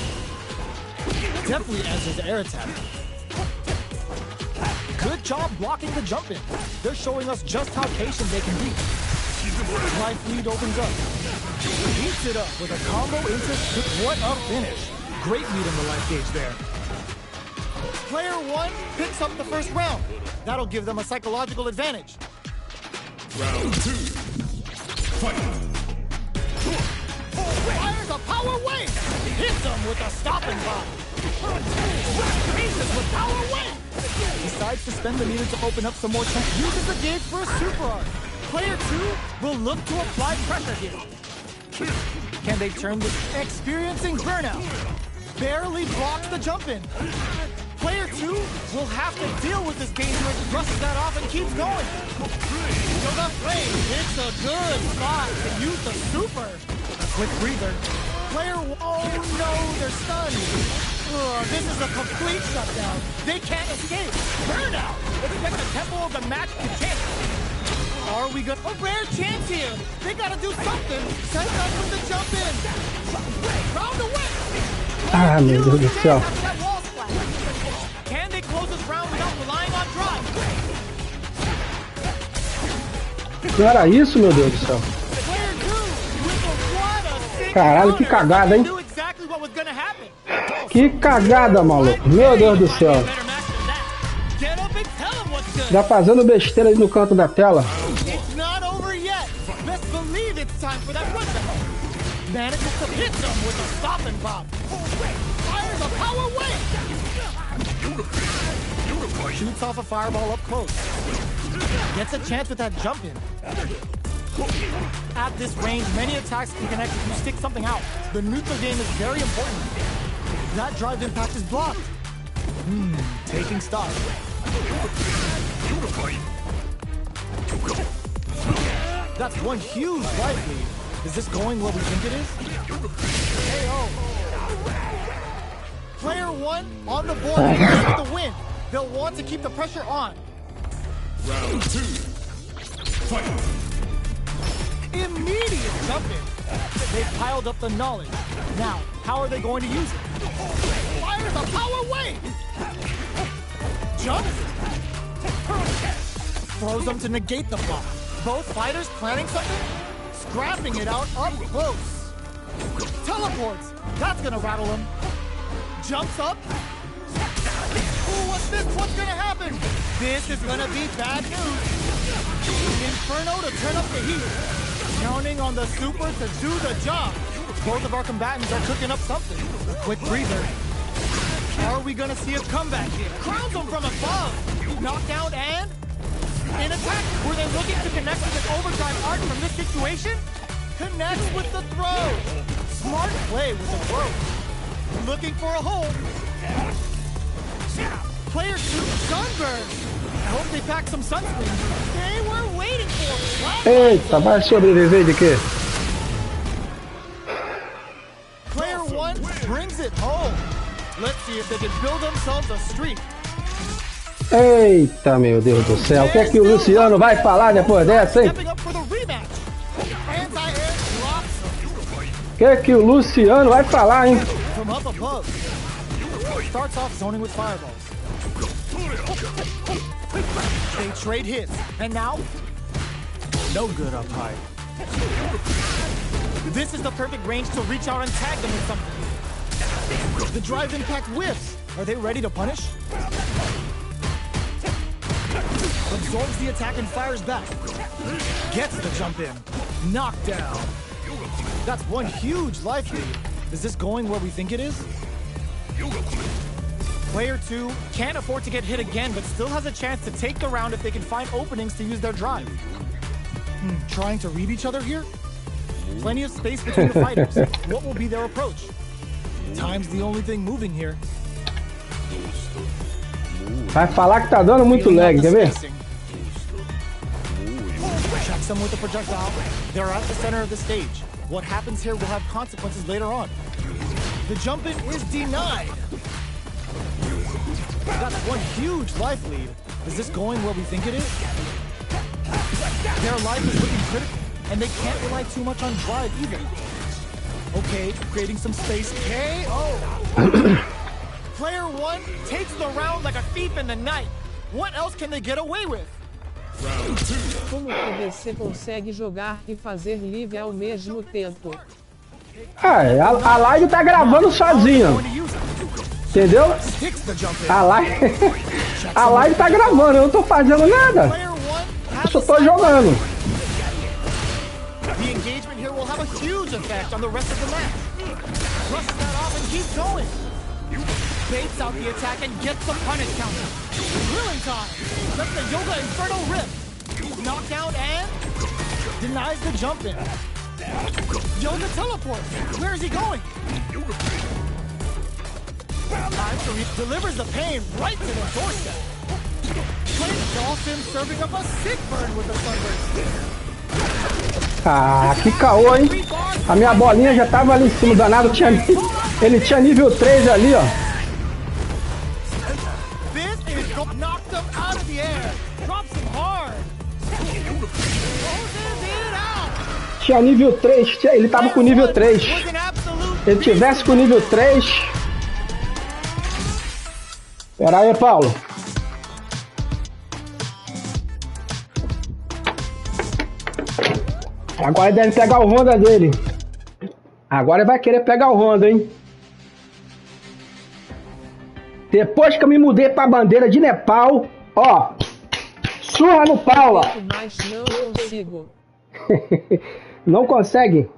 Definitely answers the air attack. Good job blocking the jump in. They're showing us just how patient they can be. Life lead opens up. Heats it up with a combo into what a finish. Great lead in the life gauge there. Player one picks up the first round. That'll give them a psychological advantage. Round two. Fight. Fires a power wave. Hits them with a stop and pop. Decides to spend the meter to open up some more time. Uses the gauge for a super art. Player 2 will look to apply pressure here. Can they turn this? Experiencing burnout. Barely blocks the jump in. Player 2 will have to deal with this danger as he brushes that off and keeps going. So the flame hits a good spot to use the super. A quick breather. Player, oh no, they're stunned. Ugh, this is a complete shutdown. They can't escape. Burnout. Expect the tempo of the match to change. Are we good? A rare chance here. They gotta do something. Send up with the jump in. Round away. Ah, meu Deus do céu. Can they close this round without relying on drive? Não era isso, meu Deus do céu. Caralho, que cagada, hein? Que cagada, maluco. Meu Deus do céu. Já fazendo besteira ali no canto da tela. Shoots off a fireball up close. Gets a chance with that jump in. At this range, many attacks can connect if you stick something out. The neutral game is very important. That drive impact is blocked. Taking stock. That's one huge life lead. Is this going where we think it is? KO. Player 1 on the board with the win. They'll want to keep the pressure on. Round 2. Fight. Immediate jump in. They've piled up the knowledge. Now, how are they going to use it? Fires a power wave. Jumps. Throws them to negate the block. Both fighters planning something? Scrapping it out up close. Teleports. That's gonna rattle him. Jumps up. Ooh, what's this? What's gonna happen? This is gonna be bad news. Inferno to turn up the heat. Counting on the super to do the job. Both of our combatants are cooking up something. A quick breather. Are we gonna see a comeback here? Crowns them from above. Knockdown and in attack. Were they looking to connect with an overdrive art from this situation? Connects with the throw. Smart play with the throw. Looking for a hole. Player 2, sunburn. I hope they packed some sunscreen. They were waiting for it. Eita, vai sobreviver de quê? Player 1 brings it home. Let's see if they can build themselves a streak. Eita, meu Deus do céu. O que é que o Luciano vai falar depois dessa, hein? O que é que o Luciano vai falar, hein? From up above. Starts off zoning with fireballs. They trade hits, and now no good up high. This is the perfect range to reach out and tag them with something. The drive impact whiffs. Are they ready to punish? Absorbs the attack and fires back. Gets the jump in. Knockdown. That's one huge life lead. Is this going where we think it is? Player 2 can't afford to get hit again, but still has a chance to take the round if they can find openings to use their drive. Trying to read each other here? Plenty of space between the fighters. What will be their approach? Time's the only thing moving here. Vai falar que tá dando muito lag, quer ver? Checks them with the projectile. They're at the center of the stage. What happens here will have consequences later on. The jump in is denied. That's one huge life lead. Is this going where we think it is? Their life is looking critical, and they can't rely too much on drive either. Okay, creating some space. KO! Player 1 takes the round like a thief in the night. What else can they get away with? Como que você consegue jogar e fazer live ao mesmo tempo? Ah, a live tá gravando sozinha. Entendeu? A live tá gravando, eu não tô fazendo nada. Eu só tô jogando. The engagement here will have a huge effect on the rest of the match. Brushes that off and keeps going. baits out the attack and gets the punish counter. Drilling time. That's the Yoga Inferno Rip. Knockdown and denies the jump in. Yoga teleport. Where is he going? Delivers the pain right to the doorstep. Plays Dolphin serving up a sick burn with the Sunburst. Ah, que caô, hein? A minha bolinha já tava ali em cima, danado. Ele tinha nível 3 ali, ó. Tinha nível 3, ele tava com nível 3. Se ele tivesse com nível 3. Pera aí, Paulo. Agora ele deve pegar o Honda dele. Agora ele vai querer pegar o Honda, hein? Depois que eu me mudei pra bandeira de Nepal, ó. Surra no Paulo. Mas não consigo. Não consegue?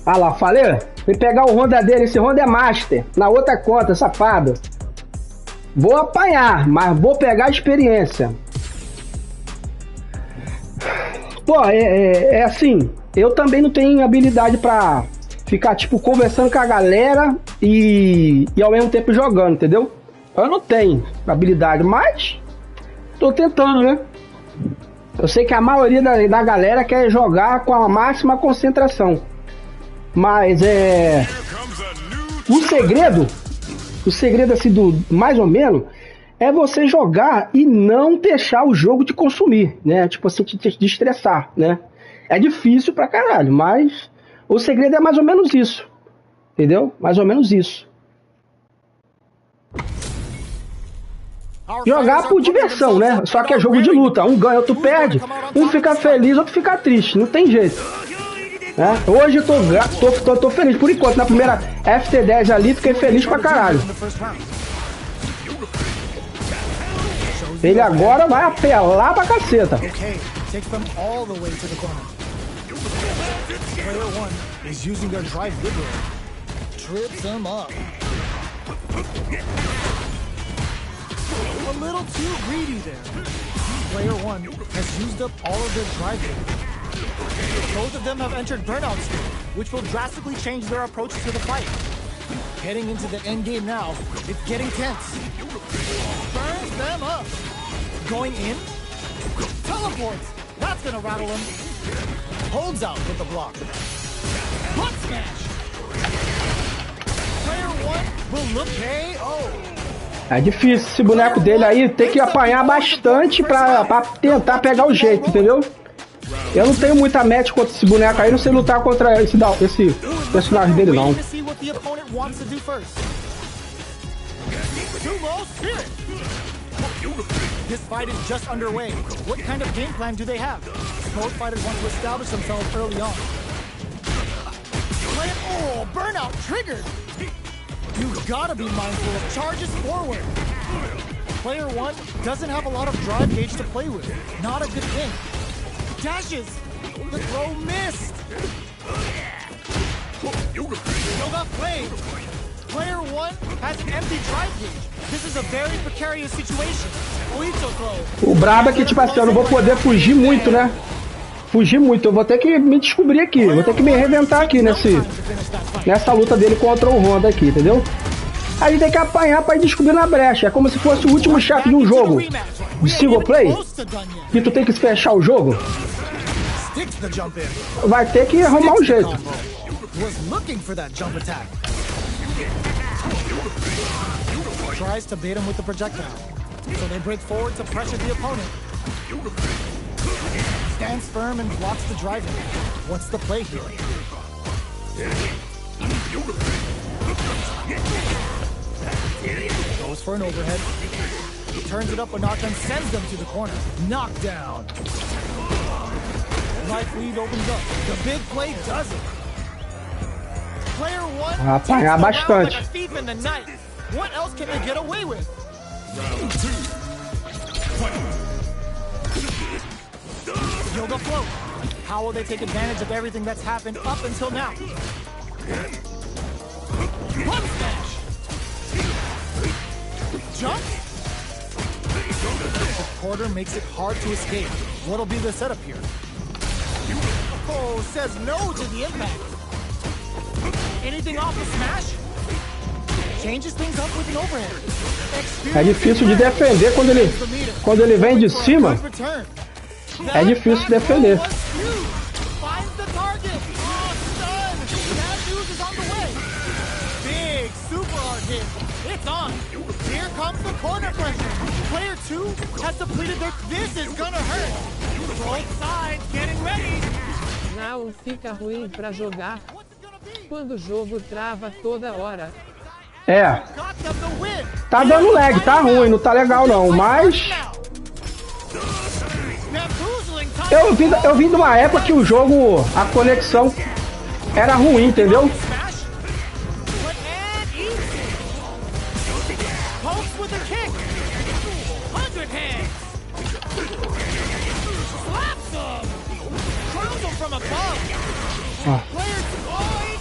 Ah lá, falei? Vem pegar o Honda dele. Esse Honda é Master. Na outra conta, safado. Vou apanhar, mas vou pegar a experiência. Pô, é assim. Eu também não tenho habilidade pra ficar, tipo, conversando com a galera e ao mesmo tempo jogando, entendeu? Eu não tenho habilidade, mas tô tentando, né? Eu sei que a maioria da galera quer jogar com a máxima concentração. Mas o segredo assim do mais ou menos é você jogar e não deixar o jogo te consumir, né? Tipo assim, te estressar, né? É difícil pra caralho, mas o segredo é mais ou menos isso. Entendeu? Mais ou menos isso. Jogar por diversão, né? Só que é jogo de luta. Um ganha, outro perde. Um fica feliz, outro fica triste. Não tem jeito. Né? Hoje eu tô feliz por enquanto. Na primeira FT10 ali, fiquei feliz pra caralho. Ele agora vai apelar pra caceta. A little too greedy there. Player 1 has used up all of their drive damage. Both of them have entered burnout state, which will drastically change their approach to the fight. Heading into the end game now, it's getting tense. Burns them up. Going in. Teleports. That's gonna rattle him. Holds out with the block. Butt smash. Player 1 will look KO. É difícil esse boneco dele aí, tem que apanhar bastante pra tentar pegar o jeito, entendeu? Eu não tenho muita match contra esse boneco aí, não sei lutar contra esse personagem dele não. This fight is just underway. What kind of game plan do they have? Both fighters want to establish themselves early on. Oh, burnout triggered! You've got to be mindful of charges forward. Player 1 doesn't have a lot of drive gauge to play with. Not a good thing. Dashes! The throw missed! Yoga played! Player 1 has an empty drive gauge. This is a very precarious situation. Oito throw. O brabo é que, tipo assim, eu não vou poder fugir muito, né? Fugir muito, eu vou ter que me descobrir aqui, vou ter que me reinventar aqui nessa luta dele contra o Honda aqui, entendeu? Aí tem que apanhar pra ir descobrir na brecha, é como se fosse o último chefe de um jogo de single play, que tu tem que fechar o jogo, vai ter que arrumar um jeito. Tries to bait him with the projectile, so they break forward to pressure the opponent. Stands firm and blocks the driving. What's the play here? Goes for an overhead. Turns it up a notch and sends them to the corner. Knockdown. Life lead opens up. The big play does it. Player 1 apanhar bastante. Like a thief in the night. What else can they get away with? Round 2. Yoga float. How will they take advantage of everything that's happened up until now? One smash. jump? The quarter makes it hard to escape. What'll be the setup here? Oh, says no to the impact. Anything off the smash? Changes things up with an overhead. É difícil de defender quando ele vem de cima. É difícil de defender. Finds the target. Oh, stun. Bad news is on the way. Big super hard hit. It's on. Here comes the corner pressure. Player 2 has depleted their... This is gonna hurt. Both sides getting ready. Não fica ruim pra jogar quando o jogo trava toda hora. É. Tá dando lag, tá ruim, não tá legal não, mas... Eu vim de uma época que o jogo, a conexão era ruim, entendeu?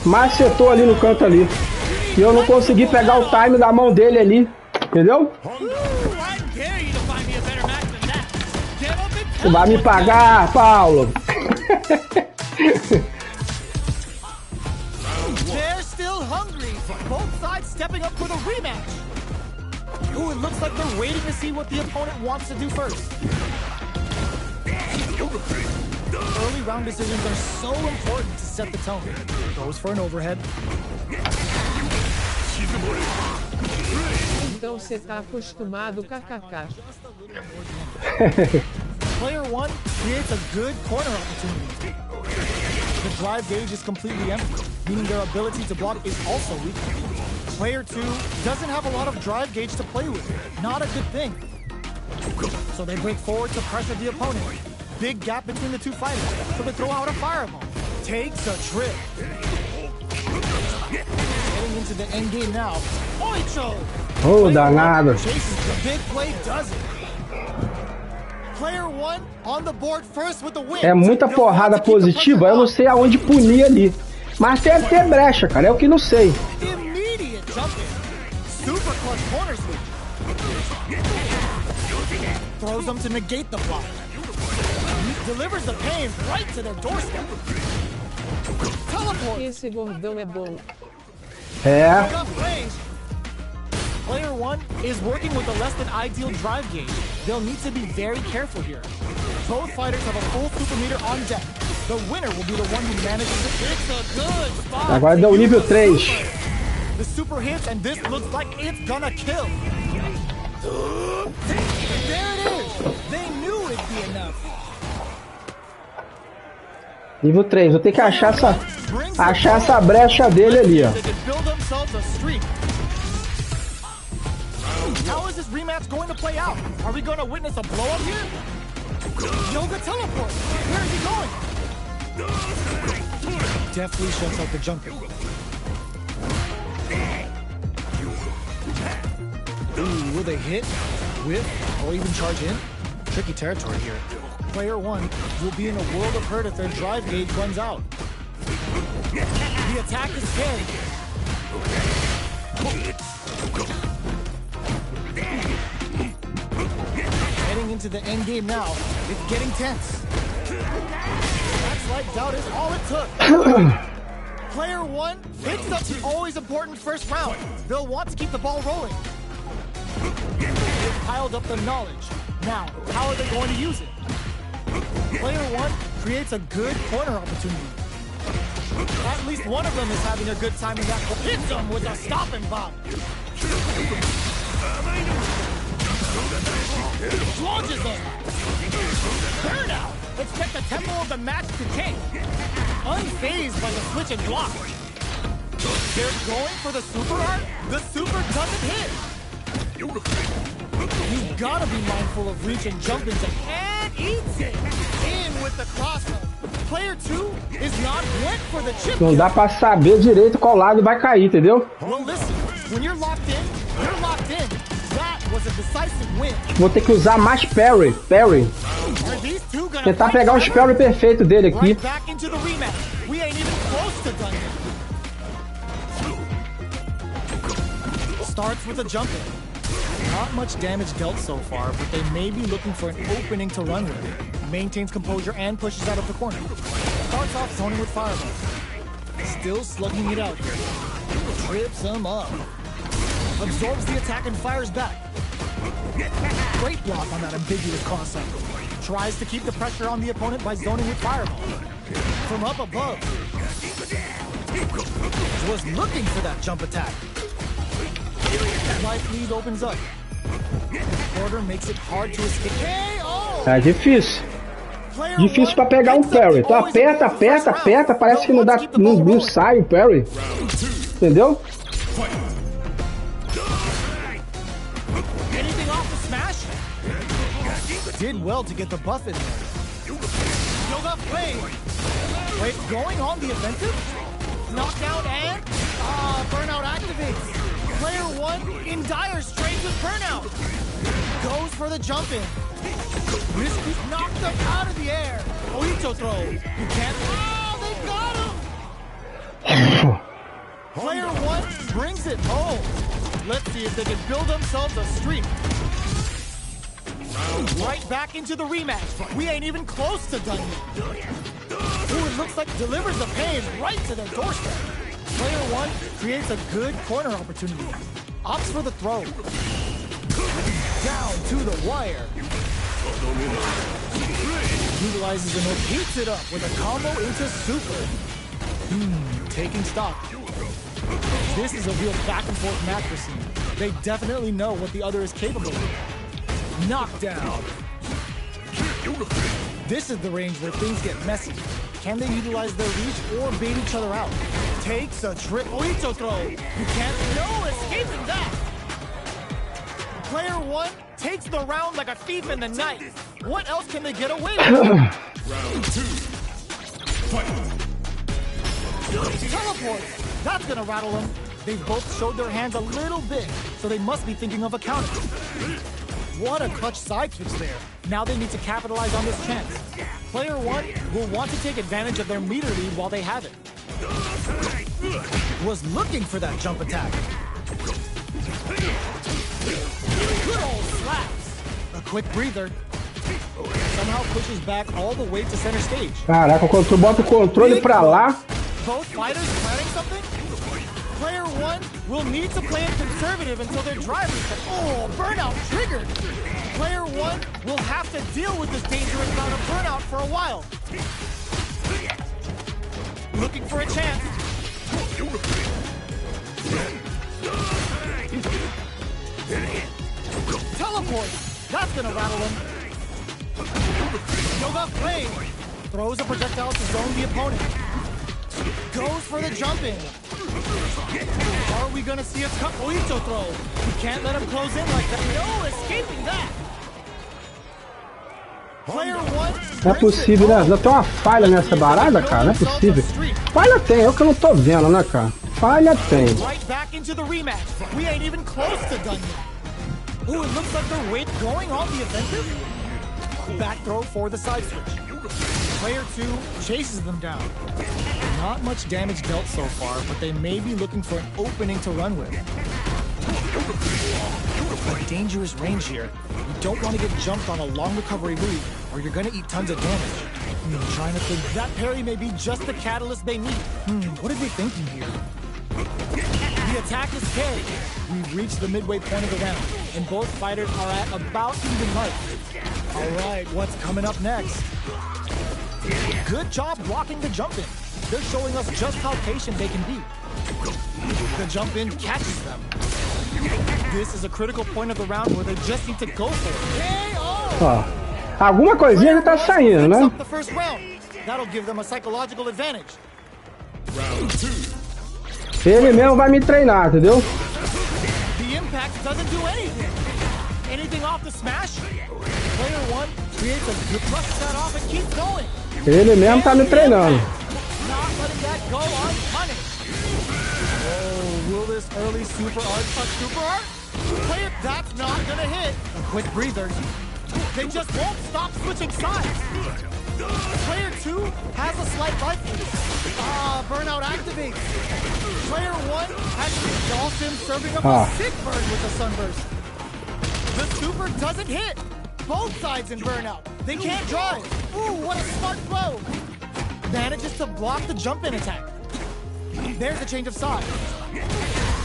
Macetou ali no canto ali. E eu não consegui pegar o time da mão dele ali. Entendeu? Você vai me pagar, Paulo. They're still hungry. Both sides stepping up for the rematch. Ooh, it looks like they're waiting to see what the opponent wants to do first. Early round decisions are so important to set the tone. Goes for an overhead. Então você tá acostumado, kkk. Player 1 creates a good corner opportunity. The drive gauge is completely empty, meaning their ability to block is also weak. Player 2 doesn't have a lot of drive gauge to play with. Not a good thing. So they break forward to pressure the opponent. Big gap between the two fighters, so they throw out a fireball. Takes a trip. Getting into the end game now. Oicho! Oh, danado. Chases the big play, does it. Player 1 on the board first with the win. É muita porrada positiva, eu não sei aonde punir ali. Mas deve ter brecha, cara, é o que não sei. Immediate jumping. Super clutch corner sweep. Throws them to negate the block. Delivers the pain right to their doorstep. Teleport. Esse gordão é bom. É. Player 1 is working with a less than ideal drive gauge. They'll need to be very careful here. Both fighters have a full super meter on deck. The winner will be the one who manages it. It's a good spot. Agora deu nível 3. The super hits and this looks like it's gonna kill. There it is. They knew it'd be enough. Nível 3, vou ter que achar essa brecha dele ali, ó. How is this rematch going to play out? Are we going to witness a blow up here? Yoga teleport. Where is he going? Deftly shuts out the junker. Ooh, will they hit, whip, or even charge in? Tricky territory here. Player 1 will be in a world of hurt if their drive gauge runs out. The attack is dead. Heading into the end game now. It's getting tense. That slight doubt is all it took. Player 1 picks up the always important first round. They'll want to keep the ball rolling. They've piled up the knowledge. Now, how are they going to use it? Player 1 creates a good corner opportunity. At least one of them is having a good time in that. Hits them with a stop and bomb. Launches them. Burnout. Expect the tempo of the match to change. Unfazed by the switch and block. They're going for the super art. The super doesn't hit. You've got to be mindful of reach and jump into and eats it. In with the crossbow. Player 2 is not went for the chip. Não dá pra saber direito qual lado vai cair, entendeu? Well, listen. When you're locked in, you're locked in. That was a decisive win. Vou ter que usar mais parry. Tentar pegar os parry perfeito dele aqui. Right back into the rematch. We ain't even close to done yet. Starts with a jump in. Not much damage dealt so far, but they may be looking for an opening to run with. Maintains composure and pushes out of the corner. Starts off zoning with fireball. Still slugging it out here. Trips him up. Absorbs the attack and fires back. Great block on that ambiguous concept. Tries to keep the pressure on the opponent by zoning with fireball. From up above. Was looking for that jump attack. Life lead opens up. Order makes it hard to escape. É difícil. Difícil pra pegar um parry. Tu aperta, aperta, aperta, parece que não sai o parry. Entendeu? Anything off the smash? Did well to get the buff in there. Yoga play. Wait, going on the offensive? Knockdown and burnout activates. Player 1 in dire straits with burnout. Goes for the jump in. Risky knocked him out of the air. Oito throw. You can't. Oh, they got him. Player 1 brings it home. Let's see if they can build themselves a streak. Right back into the rematch. We ain't even close to done yet. Ooh, it looks like delivers the pain right to their doorstep. Player 1 creates a good corner opportunity. Opts for the throw. Down to the wire. Utilizes the move, heats it up with a combo into super. Taking stock. This is a real back and forth match for scene. They definitely know what the other is capable of. Knockdown. This is the range where things get messy. Can they utilize their reach or bait each other out? Takes a trip. Oito throw. You can't. No escaping that. Player 1 takes the round like a thief in the night. What else can they get away with? Round 2. Fight. Teleport. That's gonna rattle them. They've both showed their hands a little bit, so they must be thinking of a counter. What a clutch side switch there. Now they need to capitalize on this chance. Player 1 will want to take advantage of their meter lead while they have it. Was looking for that jump attack. Good old slaps. A quick breather. Somehow pushes back all the way to center stage. Caraca, quando tu bota o controle pra lá. Both fighters planning something? Player 1 will need to play it conservative until their drivers can. Oh, burnout triggered! Player 1 will have to deal with this dangerous bout of burnout for a while. Looking for a chance. Teleport! That's gonna rattle him. Yoga flame! Throws a projectile to zone the opponent. Goes for the jump in. Are we gonna see a capoeiro throw? You can't let him close in like that. No escaping that. Player 1. Não é possível, né? Já tem uma falha nessa barada, cara. Não é possível. Falha tem, é o que eu não tô vendo, né, cara? Falha tem. Right back into the rematch. We ain't even close to done yet. Ooh, it looks like they're going on the offensive. Back throw for the side switch. Player 2 chases them down. Not much damage dealt so far, but they may be looking for an opening to run with. A dangerous range here. You don't want to get jumped on a long recovery move, or you're going to eat tons of damage. Trying to think that parry may be just the catalyst they need. What are they thinking here? The attack is dead. We've reached the midway point of the round, and both fighters are at about even height. All right, what's coming up next? Good job blocking the jump in. They're showing us just how patient they can be. The jump in catches them. This is a critical point of the round where they just need to go for it. Ó, alguma coisinha já tá saindo, né? The first round. That'll give them a psychological advantage. Round 2. Ele mesmo vai me treinar, entendeu? The impact doesn't do anything. Anything off the smash? Player 1 creates a good brush that off and keeps going. Ele mesmo tá me treinando. Not letting that go unpunished. Oh, will this early super art touch super art? Player, that's not gonna hit. A quick breather. They just won't stop switching sides. Player 2 has a slight life lead. Burnout activates. Player 1 has to exhaust him, serving up a sick burn with the sunburst. The super doesn't hit. Both sides in burnout. They can't drive. Ooh, what a smart throw. Manages to block the jump-in attack. There's a change of sides.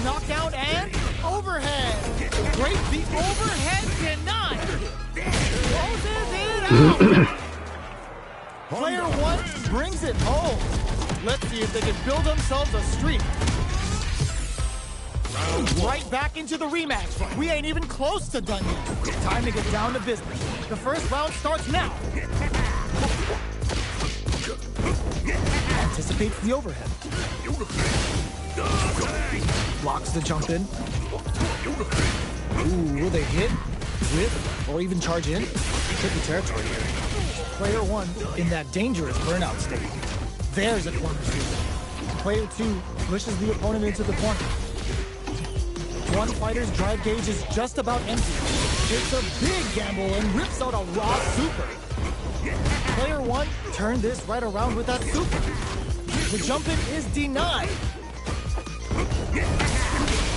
Knockdown and overhead. Great, the overhead denied. Closes it out. Player one brings it home. Let's see if they can build themselves a streak. Right back into the rematch. We ain't even close to done yet. Time to get down to business. The first round starts now. Anticipates the overhead. Blocks the jump in. Ooh, will they hit, whip, or even charge in? Tricky territory here. Player one in that dangerous burnout state. There's a corner sweep. Player two pushes the opponent into the corner. One fighter's drive gauge is just about empty. It's a big gamble and rips out a raw super. Player one turned this right around with that super. The jump-in is denied.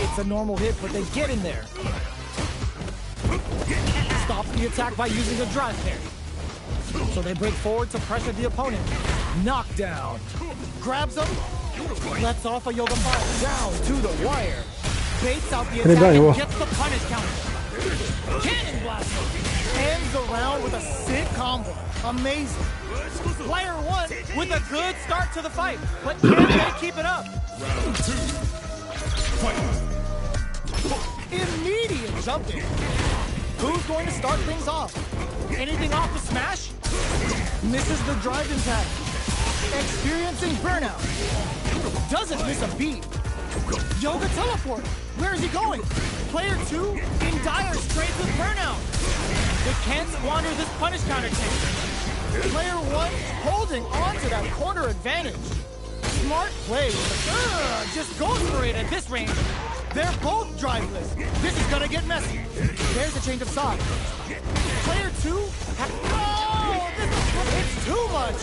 It's a normal hit, but they get in there. Stops the attack by using a drive parry. So they break forward to pressure the opponent. Knockdown. Grabs him. Lets off a yoga fire. Down to the wire. Baits out the attack and gets the punish counter. Cannon blaster. Ends the round with a sick combo. Amazing. Player one with a good start to the fight. But can they keep it up? Round two. Fight. Immediate jump in. Who's going to start things off? Anything off the smash? Misses the drive impact. Experiencing burnout. Doesn't miss a beat. Yoga teleport. Where is he going? Player two in dire straits with burnout. They can't squander this punish counter tank. Player one holding on to that corner advantage. Smart play. Just goes for it at this range. They're both driveless. This is gonna get messy. There's a change of sides. Player two. Oh, it's too much.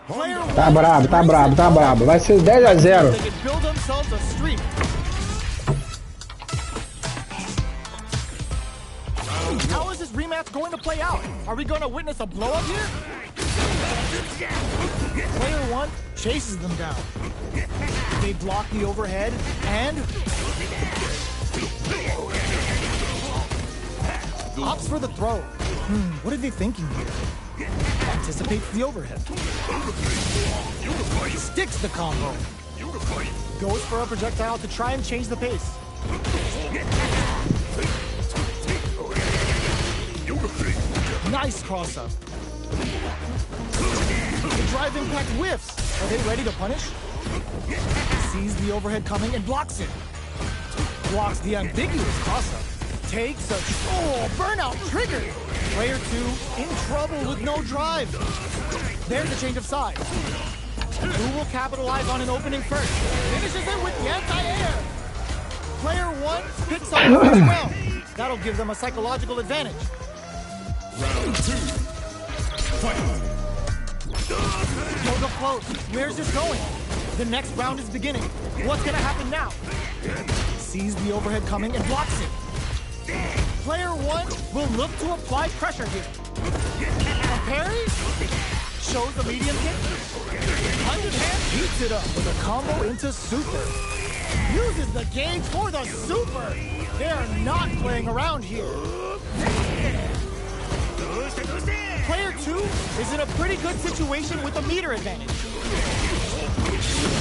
Tá brabo, tá brabo, tá brabo. Vai ser 10-0. They can build themselves a streak. How is this rematch going to play out? Are we going to witness a blow-up here? Player one chases them down. They block the overhead and opts for the throw. What are they thinking here? Anticipates the overhead. Sticks the combo. Goes for a projectile to try and change the pace. Nice cross-up. The drive impact whiffs. Are they ready to punish? Sees the overhead coming and blocks it. Blocks the ambiguous cross-up. Takes a... Oh, burnout triggered. Player two in trouble with no drive. There's a change of sides. Who will capitalize on an opening first? Finishes it with the anti-air. Player one picks up the first round. That'll give them a psychological advantage. Round two. Fight. Yoga float. Where's this going? The next round is beginning. What's gonna happen now? Sees the overhead coming and blocks it. Player one will look to apply pressure here. A parry? Shows the medium kick. Underhand heats it up with a combo into super. Uses the gauge for the super. They are not playing around here. Player two is in a pretty good situation with a meter advantage.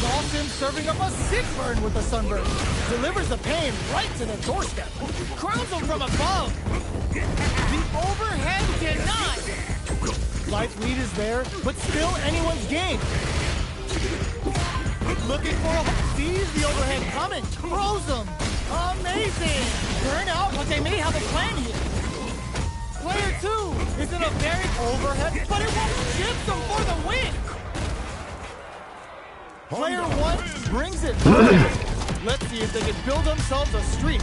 Dawson serving up a sick burn with the sunburn. Delivers the pain right to the doorstep. Crowns him from above. The overhead denied. Life lead is there, but still anyone's game. Looking for a hook. Sees the overhead coming. Throws him. Amazing. Burn out, but they may have a plan here. Player two is in a very overhead, but it won't shift them for the win. Player one brings it. Let's see if they can build themselves a streak.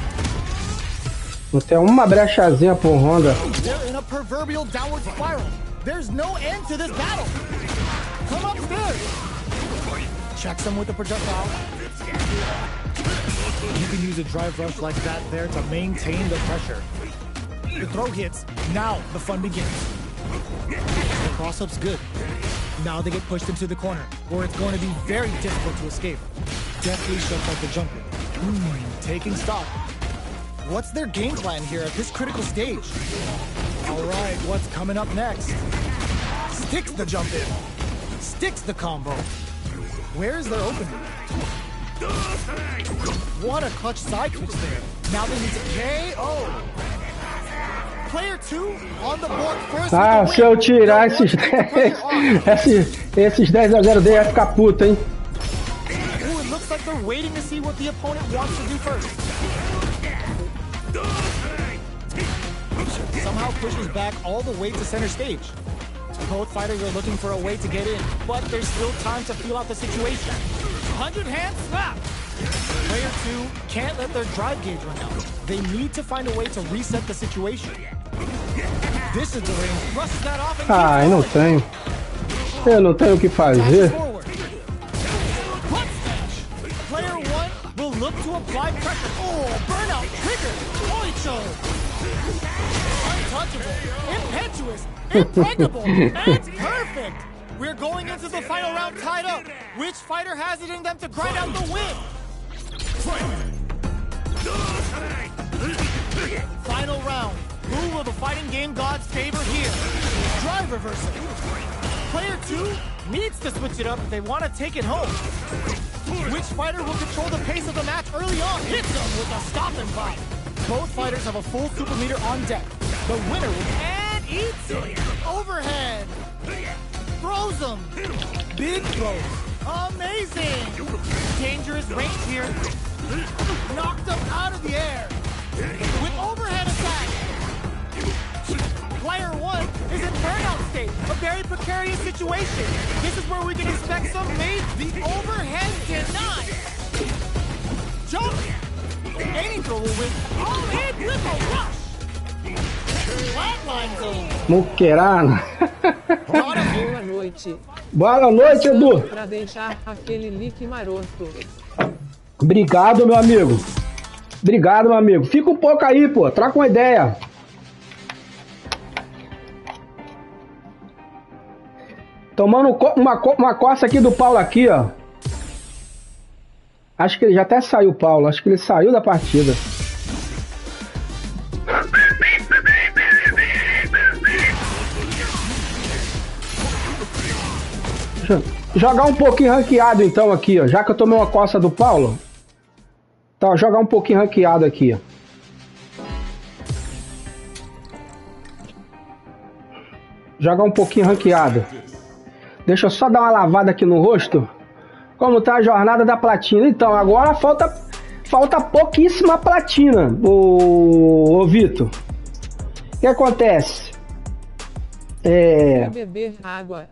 Não tem uma brechazinha por Honda. They're in a proverbial downward spiral. There's no end to this battle. Come upstairs. Checks them with the projectile. You can use a drive rush like that there to maintain the pressure. The throw hits, now the fun begins. The cross-up's good. Now they get pushed into the corner, where it's going to be very difficult to escape. Definitely shuts out the jumper. Taking stock. What's their game plan here at this critical stage? All right, what's coming up next? Sticks the jump in. Sticks the combo. Where's their opening? What a clutch side switch there. Now they need to KO. Player 2 on the board first. Ah, se eu tirar esses 10 a 0 daí vai ficar puto, hein? Ooh, it looks like they're waiting to see what the opponent wants to do first. Somehow pushes back all the way to center stage. Both fighters are looking for a way to get in, but there's still time to feel out the situation. 100 hand slap! Player 2 can't let their drive gauge run out. They need to find a way to reset the situation. This is the range. Rushes that off and eu não tenho. Eu não tenho o que fazer. Player 1 will look to apply pressure. Oh, burnout triggered. Oicho. Untouchable. Impetuous. Impregnable. That's perfect. We're going into the final round tied up. Which fighter has it in them to grind out the win? Final round. Who will the fighting game gods favor here? Drive reversal. Player 2 needs to switch it up if they want to take it home. Which fighter will control the pace of the match early on? Hits them with a stop and pop. Both fighters have a full super meter on deck. The winner and eats it. Overhead. Throws them. Big throws. Amazing. Dangerous range here. Knocked them out of the air. With overhead attack. Player 1 is in burnout state. A very precarious situation. This is where we can expect some maze. The overhead cannot. Jump. Any throw will win. All in with a rush. Flatline zone. Muquerana. Boa noite. Boa noite, Edu. Pra deixar aquele lick maroto. Obrigado, meu amigo. Obrigado, meu amigo. Fica um pouco aí, pô. Troca uma ideia. Tomando uma coça aqui do Paulo aqui, ó. Acho que ele já até saiu, Paulo. Acho que ele saiu da partida. Deixa eu jogar um pouquinho ranqueado então aqui, ó. Já que eu tomei uma coça do Paulo. Tá, jogar um pouquinho ranqueado aqui, ó. Jogar um pouquinho ranqueado. Deixa eu só dar uma lavada aqui no rosto. Como tá a jornada da platina? Então, agora falta pouquíssima platina, ô Vitor. O que acontece? Beber água.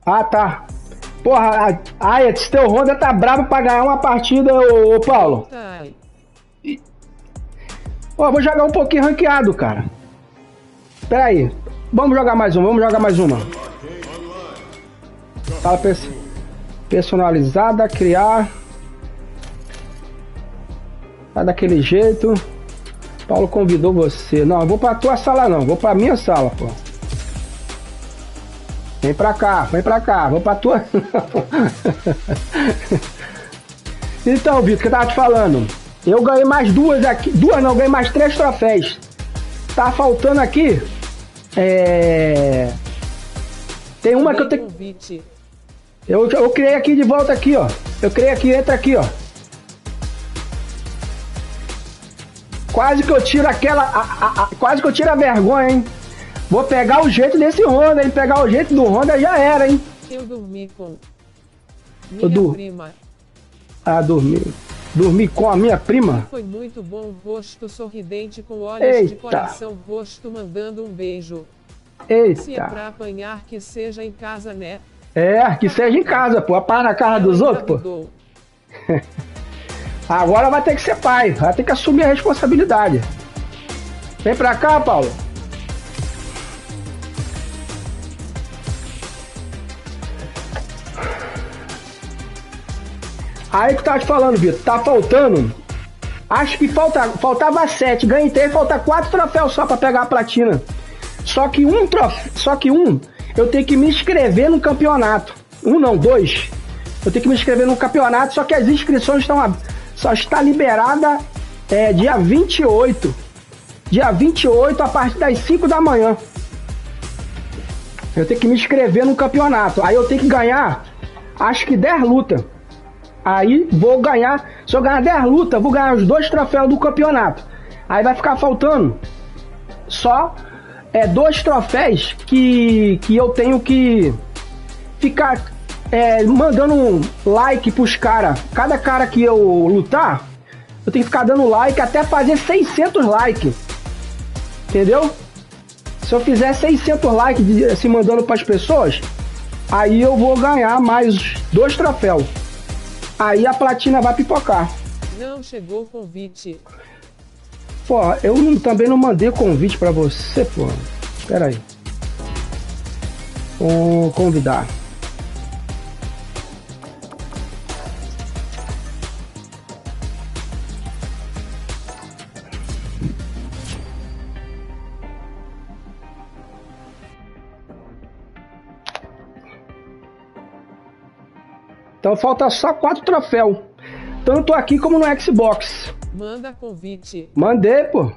Ah, tá. Porra, esse teu Honda tá bravo pra ganhar uma partida, ô Paulo. Ó, vou jogar um pouquinho ranqueado, cara. Pera aí. Vamos jogar mais uma. Fala personalizada, criar. Tá daquele jeito. Paulo convidou você. Não, eu vou pra tua sala não, vou pra minha sala, pô. Vem pra cá, vou pra tua. Então, Vitor, que eu tava te falando. Eu ganhei mais duas aqui. Ganhei mais 3 troféus. Tá faltando aqui. Tem uma que eu tenho. Eu criei aqui de volta aqui, ó. Entra aqui, ó. Quase que eu tiro quase que eu tiro a vergonha, hein. Vou pegar o jeito desse Honda, hein. Pegar o jeito do Honda já era, hein. Eu dormi com minha prima. Ah, dormi com a minha prima? Foi muito bom, rosto sorridente com olhos de coração, rosto mandando um beijo. Eita. Se é pra apanhar, que seja em casa, né? Que seja em casa, pô. Apanhar na casa dos outros, pô. Agora vai ter que ser pai. Vai ter que assumir a responsabilidade. Vem pra cá, Paulo. Aí que tá te falando, Vitor, tá faltando. Acho que faltava 7, ganhei 3, falta 4 troféus só pra pegar a platina. Só que um eu tenho que me inscrever no campeonato. 2. Eu tenho que me inscrever no campeonato, só que as inscrições só está liberada dia 28. Dia 28 a partir das 5 da manhã. Eu tenho que me inscrever no campeonato. Aí eu tenho que ganhar, acho que 10 lutas. Aí vou ganhar, se eu ganhar 10 lutas, vou ganhar os 2 troféus do campeonato. Aí vai ficar faltando só 2 troféus que eu tenho que ficar mandando um like pros caras. Cada cara que eu lutar, eu tenho que ficar dando like até fazer 600 likes. Entendeu? Se eu fizer 600 likes assim, mandando pras pessoas, aí eu vou ganhar mais 2 troféus. Aí a platina vai pipocar. Não chegou o convite. Pô, também não mandei convite pra você, pô. Espera aí. Vou convidar. Então falta só 4 troféus. Tanto aqui como no Xbox. Manda convite. Mandei, pô.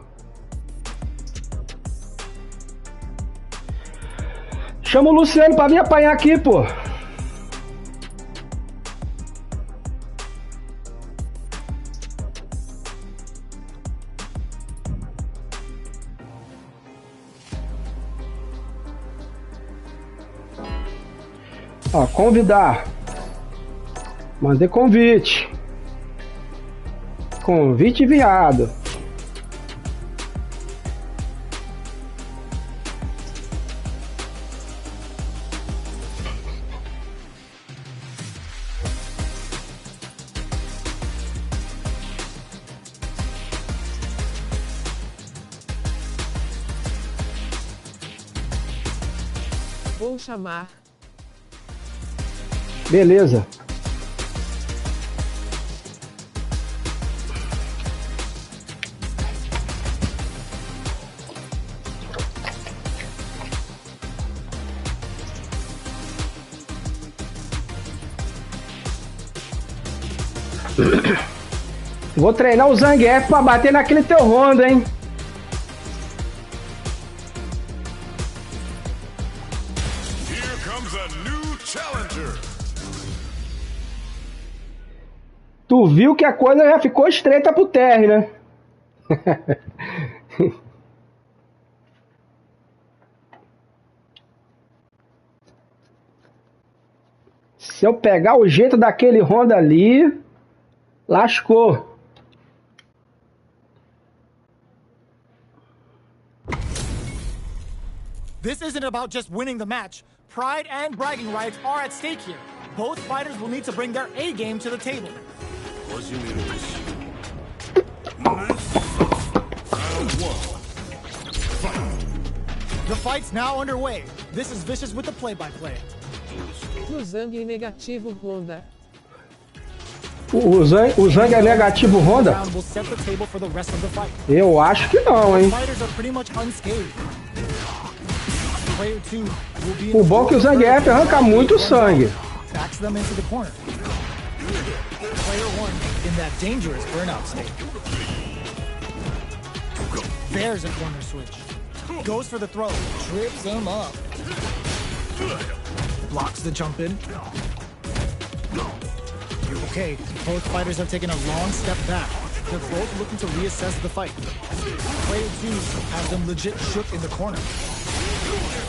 Chama o Luciano pra vir apanhar aqui, pô. Ó, convidar. Mandei convite. Convite enviado. Vou chamar. Beleza. Vou treinar o Zangief pra bater naquele teu Honda, hein? Here comes a new challenger. Tu viu que a coisa já ficou estreita pro Terry, né? Se eu pegar o jeito daquele Honda ali, lascou. This isn't about just winning the match. Pride and bragging rights are at stake here. Both fighters will need to bring their A game to the table. The fight's now underway. This is Vicious with the play-by-play. No Zang negativo Honda. O Zang é negativo Honda? Round will set the table for the rest of the fight. Eu acho que não, hein? Fighters are pretty much unscathed. Player 2 will be O bom é que o Zangief arranca muito sangue. backs them into the corner. Player 1 in that dangerous burnout state. There's a corner switch. Goes for the throw. Trips him up. Blocks the jump in. Okay, both fighters have taken a long step back. They're both looking to reassess the fight. Player 2 has them legit shook in the corner.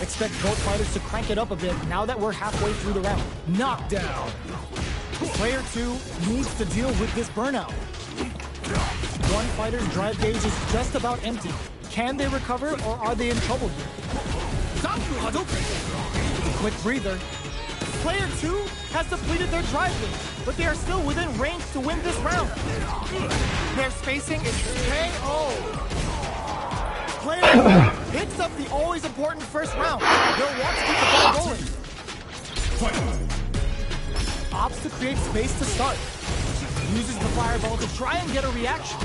Expect both fighters to crank it up a bit now that we're halfway through the round. Knockdown. Player 2 needs to deal with this burnout. One fighter's drive gauge is just about empty. Can they recover or are they in trouble here? Quick breather. Player 2 has depleted their drive gauge, but they are still within range to win this round. Their spacing is KO. Player 1 picks up the always important first round. They'll want to keep the ball rolling. Opts to create space to start. Uses the fireball to try and get a reaction.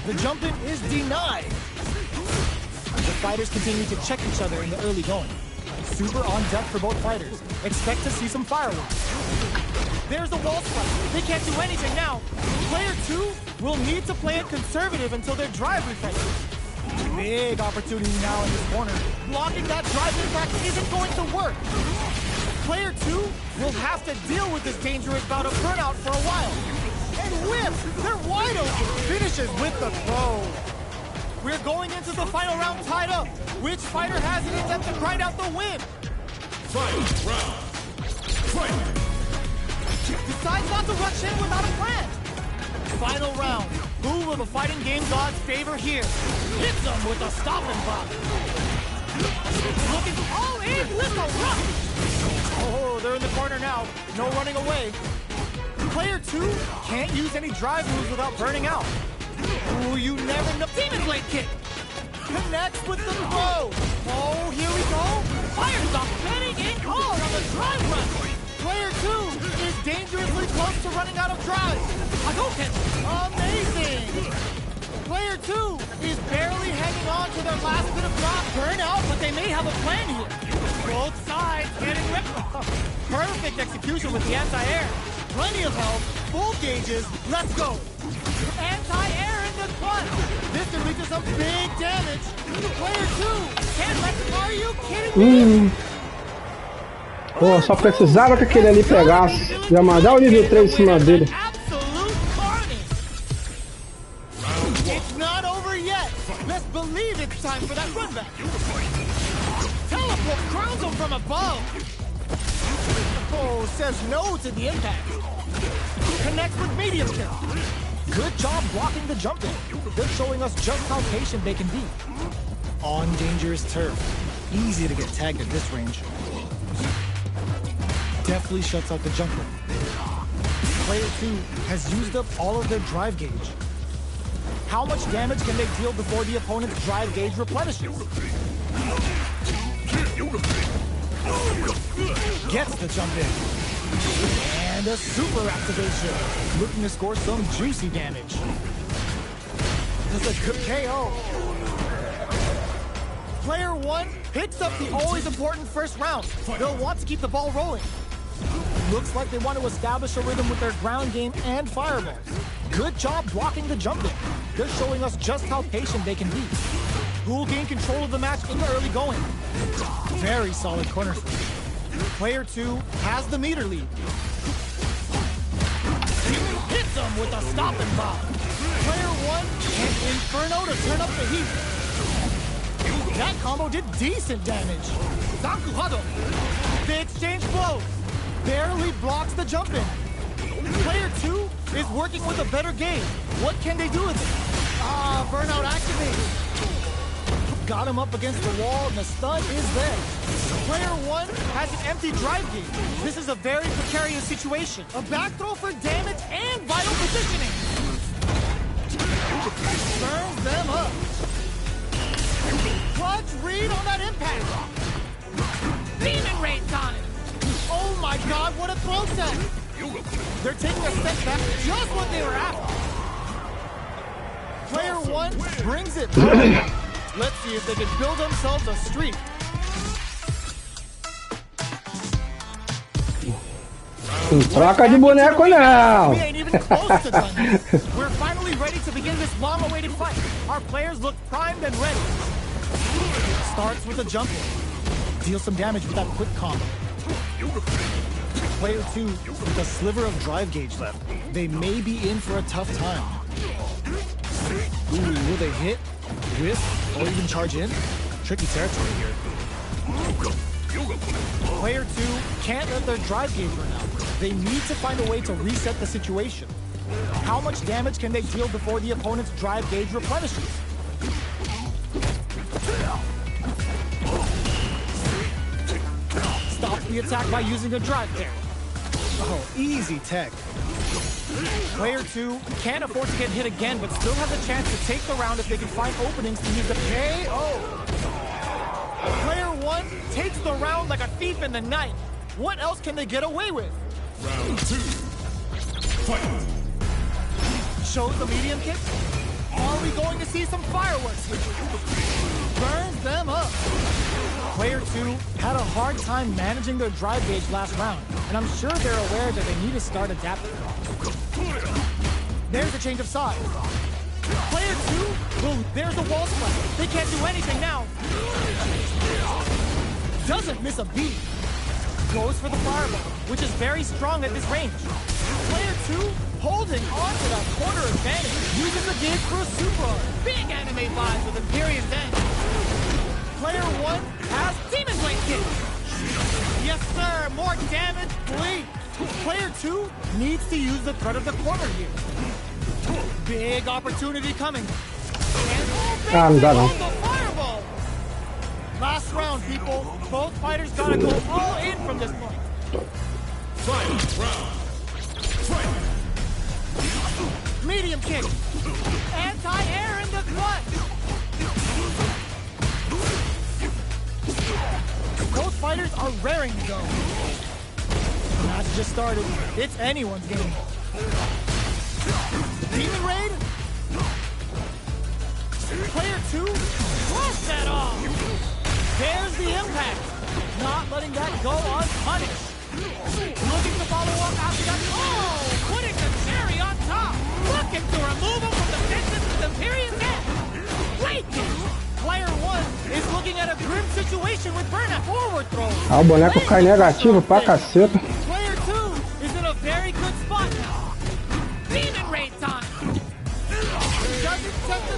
The jump-in is denied. The fighters continue to check each other in the early going. Super on deck for both fighters. Expect to see some fireworks. There's the wall strike. They can't do anything now. Player 2 will need to play it conservative until their drive refreshes. Big opportunity now in this corner. Blocking that drive impact isn't going to work. Player 2 will have to deal with this dangerous bout of burnout for a while. And whip! They're wide open. Finishes with the throw. We're going into the final round tied up. Which fighter has it in them to grind out the win? Fight round. Fight. Decides not to rush in without a plan. Final round. Who will the fighting game gods favor here? Hits them with a stopping block. Looking all in with a rush. Oh, they're in the corner now. No running away. Player 2 can't use any drive moves without burning out. Ooh, you never know. Demon Blade kick. Connects with the throw. Oh, here we go. Fires off, getting in hard on the drive run. Player 2 is dangerously close to running out of drive. Hadouken. Amazing. Player 2 is barely hanging on to their last bit of drop. Burnout, but they may have a plan here. Both sides getting ripped. Perfect execution with the anti-air. Plenty of health, full gauges. Let's go. Anti-air in the clutch. This could lead to some big damage. Player 2 can't let. Are you kidding me? Pô, só precisava que aquele ali pegasse. Já mandar o nível 3 em cima dele. It's not over yet. Let's believe it's time for that run back. Teleport crowns him from above. Oh, says no to the impact. Connects with medium kick. Good job blocking the jump in. They're showing us just how patient they can be. On dangerous turf. Easy to get tagged at this range. Definitely shuts out the jump in. Player 2 has used up all of their drive gauge. How much damage can they deal before the opponent's drive gauge replenishes? Gets the jump in. And a super activation. Looking to score some juicy damage. That's a good KO. Player 1 picks up the always important first round. They'll want to keep the ball rolling. Looks like they want to establish a rhythm with their ground game and fireballs. Good job blocking the jump in. They're showing us just how patient they can be. Who will gain control of the match in the early going? Very solid corner swing. Player 2 has the meter lead. Hits him with a stopping bomb. Player 1 and Inferno to turn up the heat. That combo did decent damage. Zankuhado. They exchange blows. Barely blocks the jump in. Player 2 is working with a better game. What can they do with it? Burnout activated. Got him up against the wall and the stun is there. Player 1 has an empty drive gauge. This is a very precarious situation. A back throw for damage and vital positioning. Burns them up. Clutch read on that impact. Demon Raid time. Oh my god, what a throw set. They're taking a step back, just what they were after. Player 1 brings it back. Let's see if they can build themselves a streak. Troca de boneco não. We ain't even close to done yet. We're finally ready to begin this long-awaited fight. Our players look primed and ready. Starts with a jump in. Deal some damage with that quick combo. Player 2 with a sliver of drive gauge left. They may be in for a tough time. Ooh, will they hit, whiff, or even charge in? Tricky territory here. Player 2 can't let their drive gauge run out. They need to find a way to reset the situation. How much damage can they deal before the opponent's drive gauge replenishes? Stops the attack by using a drive parry. Oh, easy tech. Player 2 can't afford to get hit again, but still has a chance to take the round if they can find openings to use the KO. Player 1 takes the round like a thief in the night. What else can they get away with? Round 2. Fight. Shows the medium kick. Are we going to see some fireworks here? Burns them up. Player 2 had a hard time managing their drive gauge last round, and I'm sure they're aware that they need to start adapting. There's a change of sides. Player 2, boom, there's a wall splash. They can't do anything now. Doesn't miss a beat. Goes for the fireball, which is very strong at this range. Player 2 holding on to that corner advantage. Uses the gauge for a super. Big anime vibes with Imperium's end. Player 1 has Demon Blade kick. Yes, sir. More damage, please. Player 2 needs to use the threat of the corner here. Big opportunity coming. And the fireball. Last round, people. Both fighters gotta go all in from this point. Final round. Fight. Medium kick. Anti-air in the clutch. Both fighters are raring to go. The match just started. It's anyone's game. Demon Raid? Player 2? Flush that off! There's the impact. Not letting that go unpunished. Looking to follow up after that. Oh! Putting the cherry on top. Looking to remove him from the distance with Imperium's head. Great kick. Player 1 is looking at a grim situation with burnout forward throw. Ah, o boneco cai negativo pra caceta. Player 2 is in a very good spot now. Demon Raid time. Doesn't set the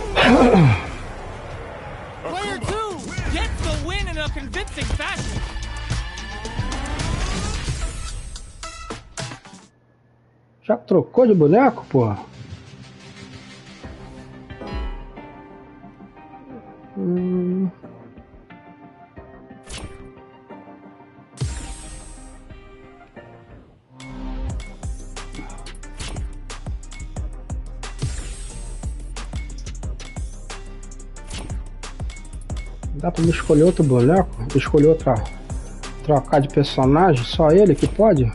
Player 2 gets the win in a convincing fashion. Já trocou de boneco, porra? Dá pra me escolher outro boneco? Escolher outra... Trocar de personagem? Só ele que pode?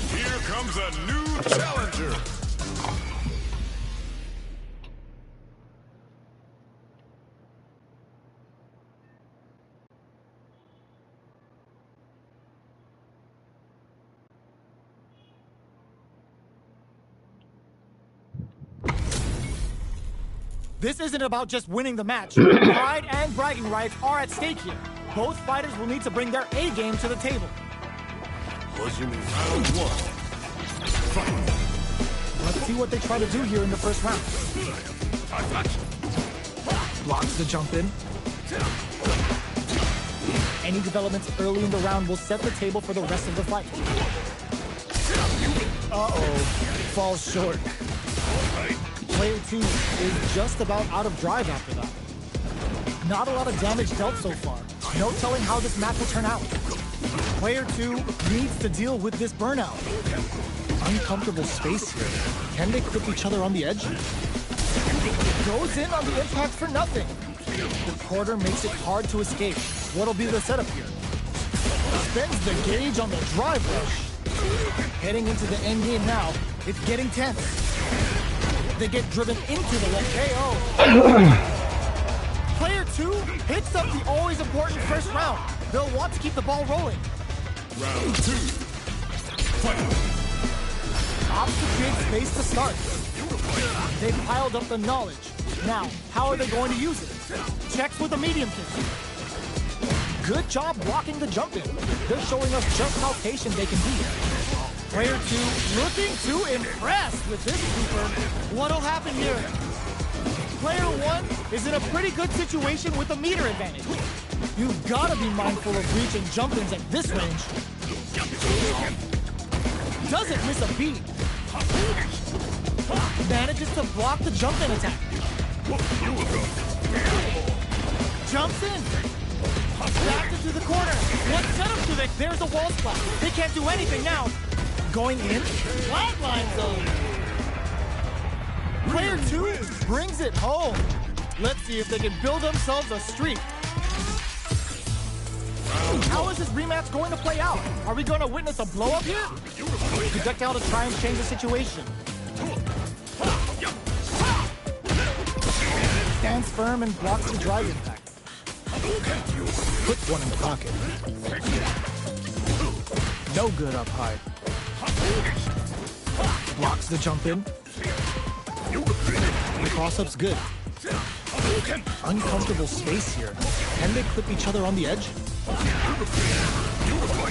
Here comes a new challenger. This isn't about just winning the match. Pride and bragging rights are at stake here. Both fighters will need to bring their A game to the table. Round 1. Fight. Let's see what they try to do here in the first round. Blocks the jump in. Any developments early in the round will set the table for the rest of the fight. Uh-oh. Falls short. Player 2 is just about out of drive after that. Not a lot of damage dealt so far. No telling how this match will turn out. Player 2 needs to deal with this burnout. Uncomfortable space here. Can they clip each other on the edge? Goes in on the impact for nothing. The quarter makes it hard to escape. What'll be the setup here? Spends the gauge on the drive rush. Heading into the endgame now. It's getting tense. They get driven into the KO. Player 2 hits up the always important first round. They'll want to keep the ball rolling. Round 2. Fight. Opts to create space to start. They've piled up the knowledge. Now, how are they going to use it? Checks with a medium kick. Good job blocking the jump in. They're showing us just how patient they can be. Player 2 looking to impress with this super. What'll happen here? Player 1 is in a pretty good situation with a meter advantage. You've got to be mindful of reach and jump-ins at this range. Doesn't miss a beat. Manages to block the jump-in attack. Jumps in. Back into the corner. What setup do they? There's a wall spot. They can't do anything now. Going in. Flatline zone. Player 2 brings it home. Let's see if they can build themselves a streak. How is this rematch going to play out? Are we going to witness a blow-up here? Projectile to try and change the situation. Stands firm and blocks the drive impact. Puts one in the pocket. No good up high. Blocks the jump in. The cross-up's good. Uncomfortable space here. Can they clip each other on the edge?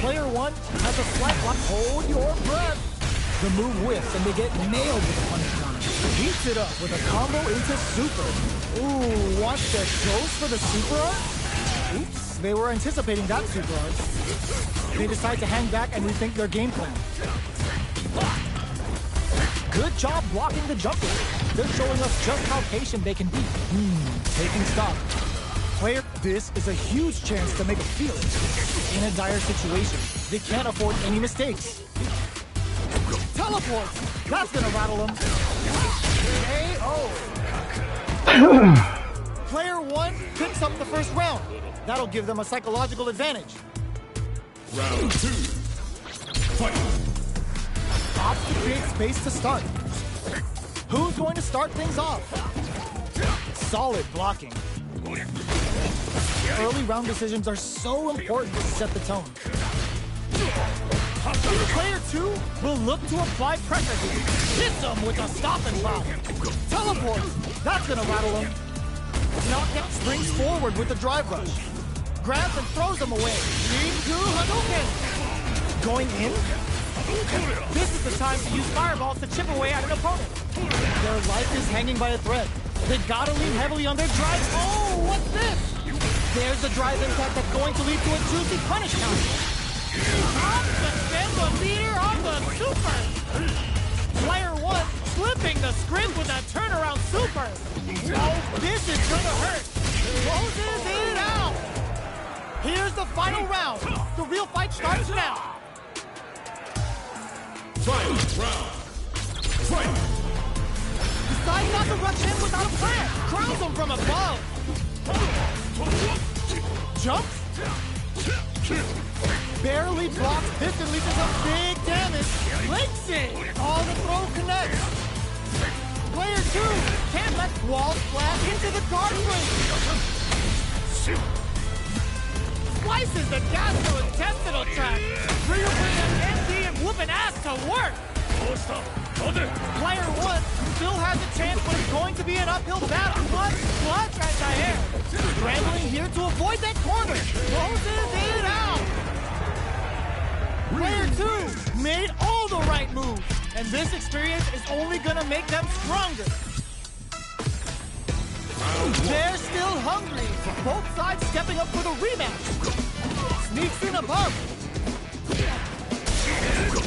Player 1 has a slight block. Hold your breath. The move whiffs and they get nailed with a punish counter. Heats it up with a combo into super. Ooh, watch the goes for the super art? Oops, they were anticipating that super art. They decide to hang back and rethink their game plan. Good job blocking the jumper. They're showing us just how patient they can be. Taking stock. Player, this is a huge chance to make a field. In a dire situation, they can't afford any mistakes. Teleport! That's gonna rattle them. KO! Player 1 picks up the first round. That'll give them a psychological advantage. Round 2. Fight! Opts to create space to start. Who's going to start things off? Solid blocking. Early round decisions are so important to set the tone. Player 2 will look to apply pressure here. Hits them with a stop and pop. Teleport. That's gonna rattle him. Knockout springs forward with the drive rush. Grabs and throws them away. Rinku Hadouken. Going in? This is the time to use fireballs to chip away at an opponent. Their life is hanging by a thread. They gotta lean heavily on their drive. Oh, what's this? There's a drive impact that's going to lead to a juicy punish counter. Up to spin the meter on the super. Player 1 flipping the script with a turnaround super. Oh, this is gonna hurt. Closes it out. Here's the final round. The real fight starts now. Final round. Fight! Decides not to rush in without a plan. Crowns him from above. Jumps. Barely blocks. This unleashes some big damage. Links it. All the throw connects. Player 2 can't let wall splash into the guard plate. Slices the gastrointestinal tract. Real bringing MD and whooping ass to work. Player 1 still has a chance, but it's going to be an uphill battle. But anti-air. Scrambling here to avoid that corner. Closes it out. Player 2 made all the right moves, and this experience is only gonna make them stronger. They're still hungry. Both sides stepping up for the rematch. Sneaks in above.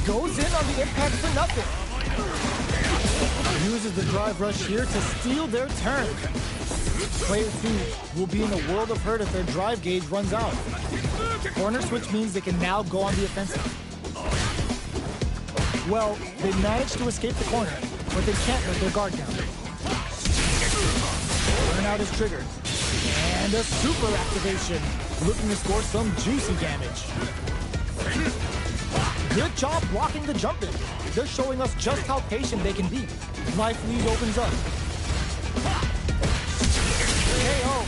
Goes in on the impact for nothing. Uses the drive rush here to steal their turn. Player 2 will be in a world of hurt if their drive gauge runs out. Corner switch means they can now go on the offensive. Well, they managed to escape the corner, but they can't let their guard down. Burnout is triggered. And a super activation, looking to score some juicy damage. Good job blocking the jump in. They're showing us just how patient they can be. Life lead opens up. KO.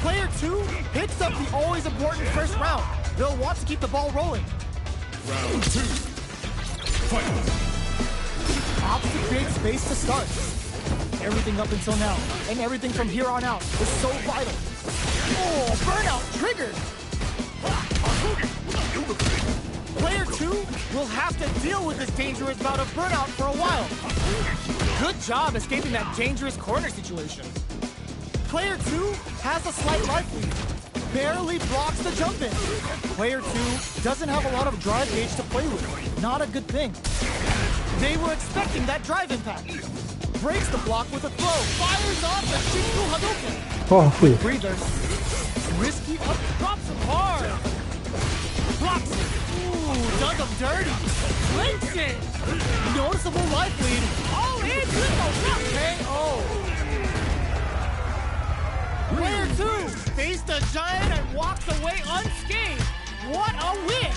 Player 2 picks up the always important first round. They'll want to keep the ball rolling. Round 2. Fight! Opts to create space to start. Everything up until now, and everything from here on out is so vital. Oh, burnout triggered! Player 2 will have to deal with this dangerous bout of burnout for a while. Good job escaping that dangerous corner situation. Player 2 has a slight life lead. Barely blocks the jump in. Player 2 doesn't have a lot of drive gauge to play with. Not a good thing. They were expecting that drive impact. Breaks the block with a throw. Fires off the Shinku Hadouken. Breather. Risky up, drops him hard. Blocks it. Ooh, does him dirty. Links it. Noticeable life lead. All Player 2 faced a giant and walked away unscathed. What a win!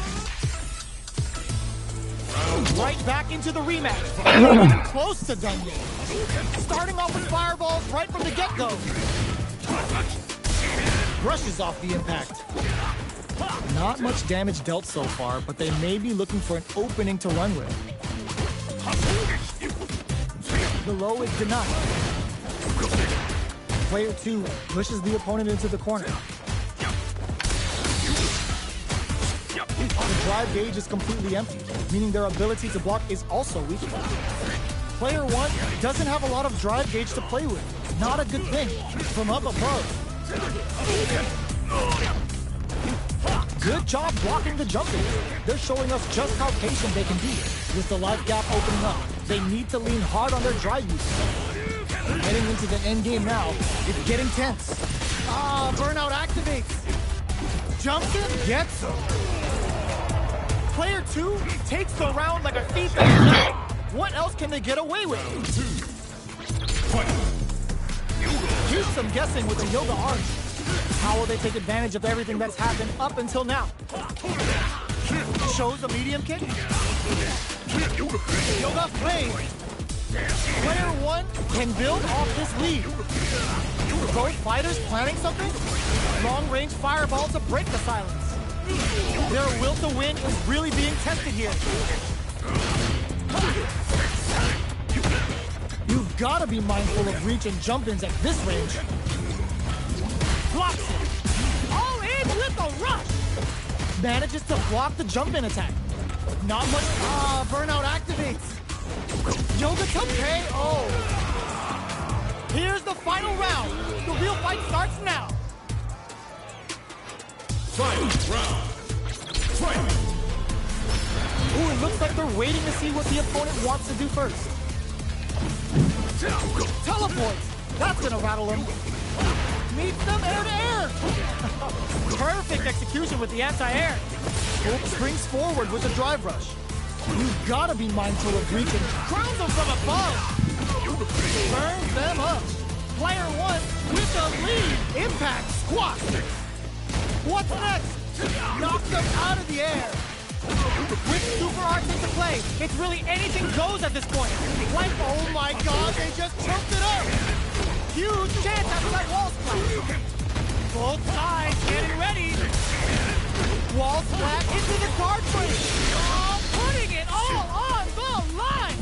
Right back into the rematch. Not even close to done yet. Starting off with fireballs right from the get-go. Brushes off the impact. Not much damage dealt so far, but they may be looking for an opening to run with. The low is denied. Player 2 pushes the opponent into the corner. The drive gauge is completely empty, meaning their ability to block is also weak. Player 1 doesn't have a lot of drive gauge to play with. Not a good thing. From up above. Good job blocking the jumping. They're showing us just how patient they can be. With the life gap opening up, they need to lean hard on their drive use. Heading into the end game now, it's getting tense. Burnout activates. Jumps in, gets him. Player 2 takes the round like a thief in the night. What else can they get away with? Keeps them guessing with a yoga arch. How will they take advantage of everything that's happened up until now? Shows a medium kick. Yoga flame. Player 1 can build off this lead. Both fighters planning something? Long-range fireball to break the silence. Their will to win is really being tested here. You've got to be mindful of reach and jump-ins at this range. Blocks it. All in with a rush. Manages to block the jump-in attack. Not much. Burnout activates. Yoga to KO. Here's the final round. The real fight starts now. Fight round. Fight. Ooh, it looks like they're waiting to see what the opponent wants to do first. Teleports. That's gonna rattle him. Meets them air to air. Perfect execution with the anti-air. Springs forward with the drive rush. You've got to be mindful of reaching. Crowns them from above. Burns them up. Player 1 with the lead. Impact squat. What's next? Knocks them out of the air. With super arts into play, it's really anything goes at this point. Like, oh my god, they just choked it up. Huge chance after that wall splash. Both sides getting ready. Wall splat into the card frame. Putting it all on the line.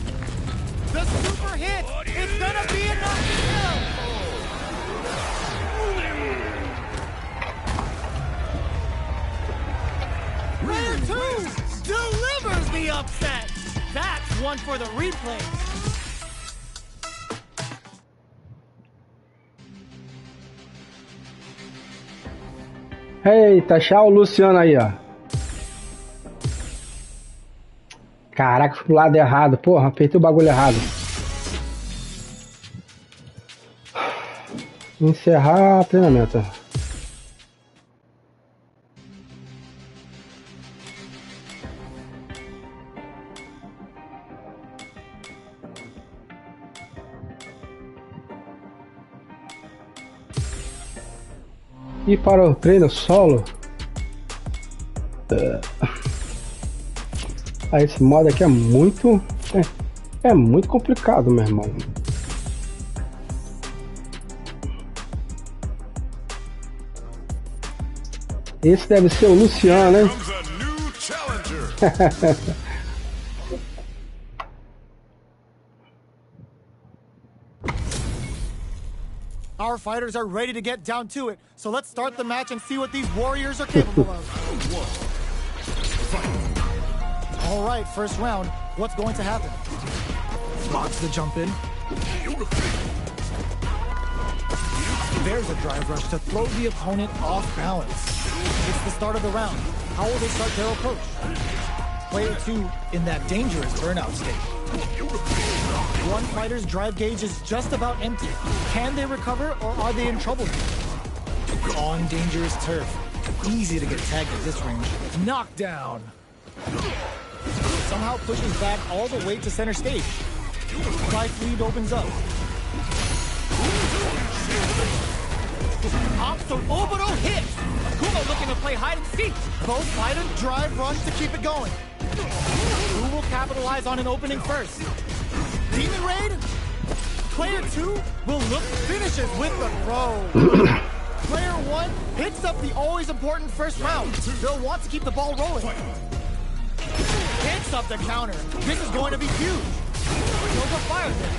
The super hit is gonna be enough to kill. Player 2 delivers the upset. That's one for the replay. Eita, achar o Luciano aí, ó. Caraca, fui pro lado errado. Porra, apertei o bagulho errado. Encerrar treinamento. E para o treino solo, esse modo aqui é muito complicado, meu irmão. Esse deve ser o Luciano, hein? Our fighters are ready to get down to it, so let's start the match and see what these warriors are capable of. All right, first round, what's going to happen? Blocks the jump in. There's a drive rush to throw the opponent off balance. It's the start of the round. How will they start their approach? Player 2 in that dangerous burnout state. One fighter's drive gauge is just about empty. Can they recover, or are they in trouble here? On dangerous turf. Easy to get tagged at this range. Knockdown. Somehow pushes back all the way to center stage. Life lead opens up. Opts an orbital hit. Akuma looking to play hide and seek. Both fighters drive runs to keep it going. Who will capitalize on an opening first? Demon Raid? Player 2 will look finishes with the throw. Player 1 picks up the always important first round. They'll want to keep the ball rolling. Picks up the counter. This is going to be huge. Yoga fires it.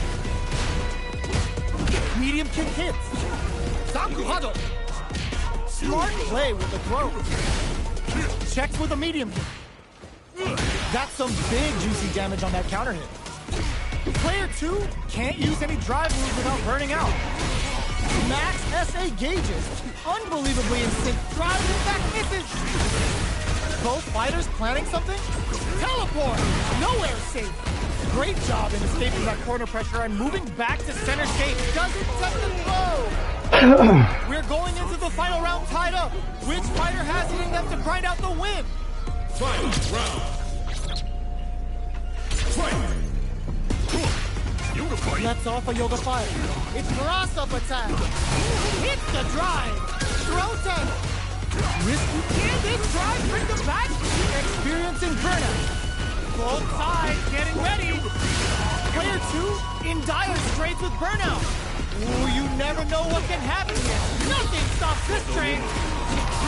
Medium kick hits. Sakuhado. Smart play with the throw. Checks with a medium kick. That's some big juicy damage on that counter hit. Player 2 can't use any drive moves without burning out. Max SA gauges. Unbelievably in sync. Drives in back misses. Both fighters planning something? Teleport! Nowhere safe. Great job in escaping that corner pressure and moving back to center stage. Doesn't touch the throw! We're going into the final round tied up. Which fighter has it in them to grind out the win? Final round. Fight! Yoga fight. Lets off a Yoga fire. It's cross-up attack. Hits the drive. Rotate. Risky candid drive brings them back. Experiencing burnout. Both sides getting ready. Player 2 in dire straits with burnout. Ooh, you never know what can happen here. Nothing stops this train.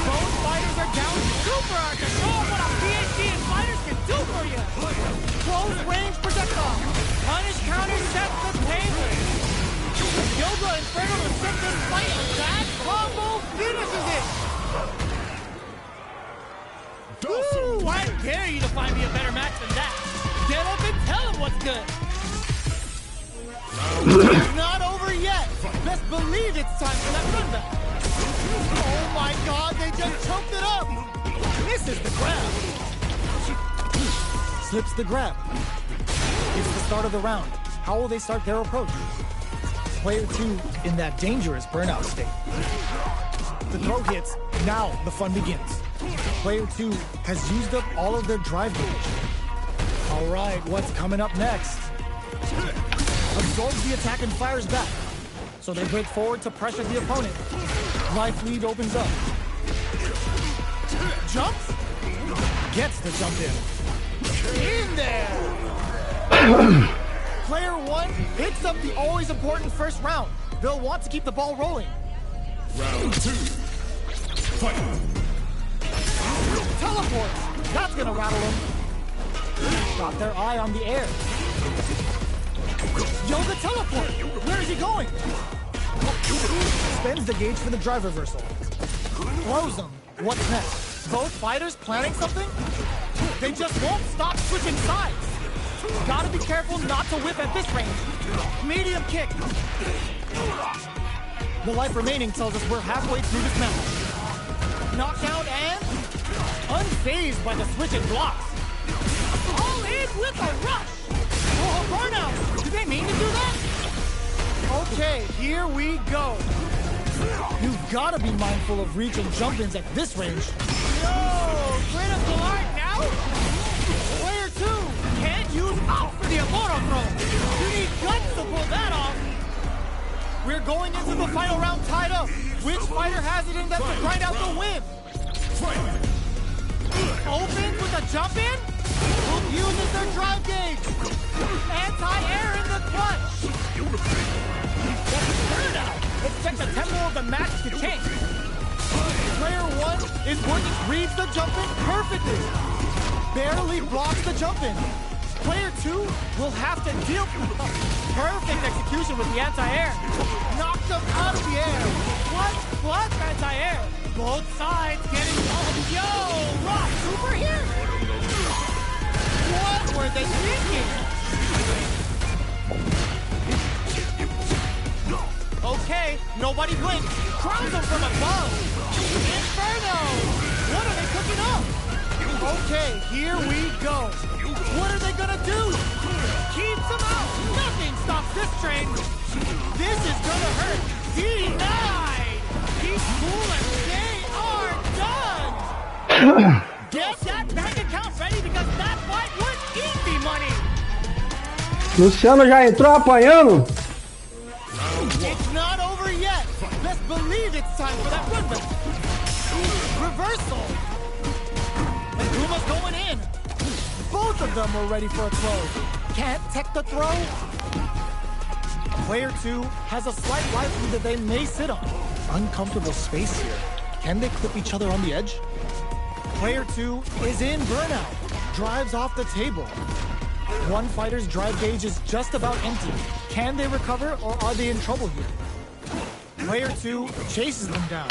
Both fighters are down super hard to show off what a PhD and fighters can do for you. Close range projectile. Punish counter sets the table. Yoga Inferno to set this fight, and that combo finishes it. Ooh, I dare you to find me a better match than that. Get up and tell him what's good. It's not over yet. Best believe it's time for that run back. Oh my god, they just choked it up. Misses the grab. Slips the grab. It's the start of the round. How will they start their approach? Player 2 in that dangerous burnout state. The throw hits, now the fun begins. Player 2 has used up all of their drive gauge. All right, what's coming up next? Absorbs the attack and fires back. So they break forward to pressure the opponent. Life lead opens up. Jumps? Gets the jump in. In there! Player 1 picks up the always important first round. They'll want to keep the ball rolling. Round 2. Fight! Teleports! That's gonna rattle them. Got their eye on the air. Yoga teleport! Where is he going? Spends the gauge for the drive reversal. Throws them. What's next? Both fighters planning something? They just won't stop switching sides. Gotta be careful not to whip at this range. Medium kick. The life remaining tells us we're halfway through this match. Knockdown and unfazed by the switch and blocks. All in with a rush. Oh, burnout. Did they mean to do that? Okay, here we go. You've gotta be mindful of reach and jump-ins at this range. Yo, critical art now? Player 2 can't use out for the Amoro throw. You need guts to pull that off. We're going into the final round tied up. Which fighter has it in them to grind out the win? Opens with a jump in. Uses their drive gauge. Anti-air in the clutch. Burnout. Expect the tempo of the match to change. Player 1 is working, reads the jump in perfectly. Barely blocks the jump in. Player 2 will have to deal with perfect execution with the anti-air. Knocks them out of the air. Plus anti-air. Both sides getting yo, rock super here. What were they thinking? Okay, nobody blinks. Crowns them from above. Inferno! What are they cooking up? Okay, here we go. What are they gonna do? Keeps them out. Nothing stops this train. This is gonna hurt. Denied. Keep cool and they are done. Get that bank account ready because that fight was easy money. Luciano já entrou apanhando. It's not over yet. Let's believe it's time for that run back. Reversal. And Kuma's going in. Both of them were ready for a throw. Can't tech the throw. Player 2 has a slight right lead that they may sit on. Uncomfortable space here. Can they clip each other on the edge? Player 2 is in burnout. Drives off the table. One fighter's drive gauge is just about empty. Can they recover or are they in trouble here? Player 2 chases them down.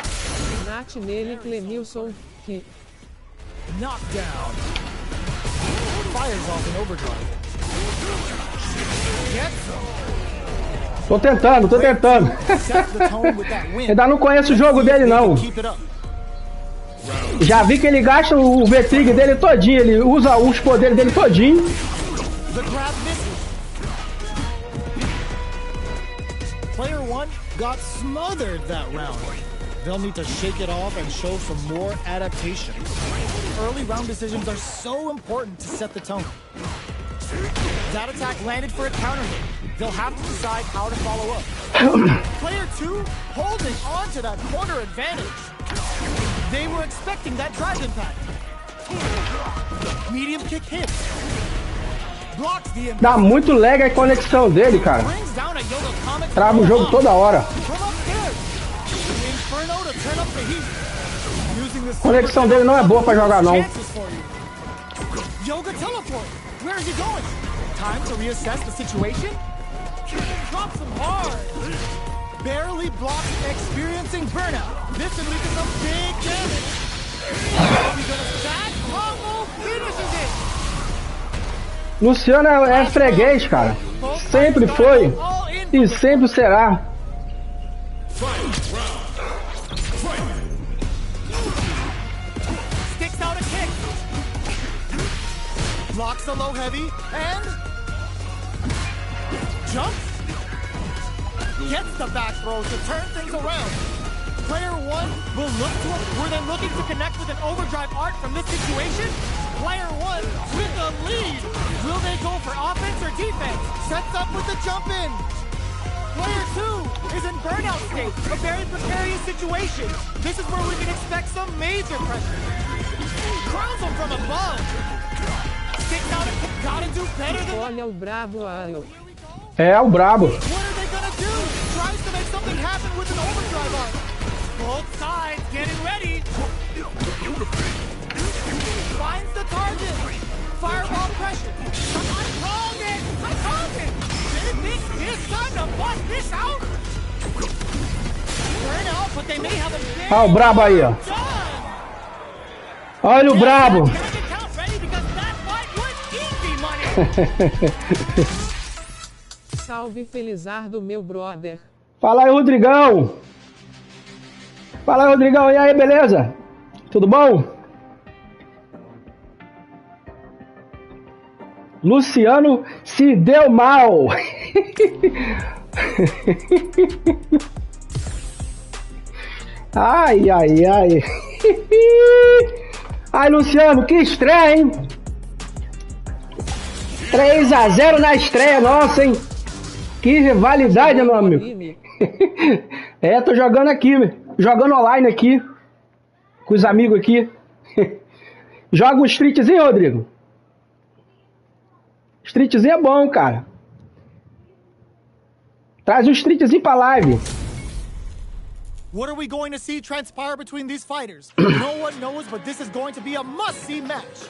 Nat nele Clemilson, que Knockdown. Fires off an overdrive. Gets him. Tô tentando. Sets the tone with that win. Ainda não conheço o jogo dele, não. Keep it up. Já vi que ele gasta o V-Trig dele todinho. Ele usa os poderes dele todinho. The grab misses. Player 1 got smothered that round. They'll need to shake it off and show some more adaptation. Early round decisions are so important to set the tone. That attack landed for a counter hit. They'll have to decide how to follow up. Player 2 holding on to that corner advantage. They were expecting that drive impact. Medium kick hits. Blocks the impact. Dá muito lag a conexão dele, cara. Brings down a Yoga Comic Trava o jogo toda hora. from upstairs. Inferno to turn up the heat. Using the A conexão dele não é boa pra jogar, não. chances for you. Yoga teleport. Where is he going? Time to reassess the situation. Drops him hard. Barely blocks, experiencing burnout. This could lead to some big damage. He's gonna stack. Combo finishes it. Luciano é freguês, cara. Sempre foi e sempre será. Sticks out a kick. Blocks the low heavy and jumps. Gets the back throw to turn things around. Player 1 will look to were they looking to connect with an overdrive art from this situation? Player 1 with the lead. Will they go for offense or defense? Sets up with the jump in. Player 2 is in burnout state, a very precarious situation. This is where we can expect some major pressure. Crowns him from above. Sticks out a kick. Gotta do better than olha o brabo Ayo. É o brabo. what are they gonna do? Tries to make something happen with an overdrive arc. Both sides getting ready. Finds the target. Fireball pressure. I called it. They think this time to bust this out? Burn out, but they may have a big Ah, o brabo aí, ó. done. Olha o brabo. Get the count ready because that fight was easy money. Salve Felizardo, meu brother. Fala aí, Rodrigão. Fala aí, Rodrigão. E aí, beleza? Tudo bom? Luciano se deu mal. Ai, ai, ai. Ai, Luciano, que estreia, hein? 3-0 na estreia, nossa, hein? Que rivalidade, meu amigo. É, tô jogando aqui, jogando online aqui, com os amigos aqui. Joga um streetzinho, Rodrigo? Streetzinho é bom, cara. Traz um streetzinho pra live. What are we going to see transpire between these fighters? No one knows, but this is going to be a must-see match.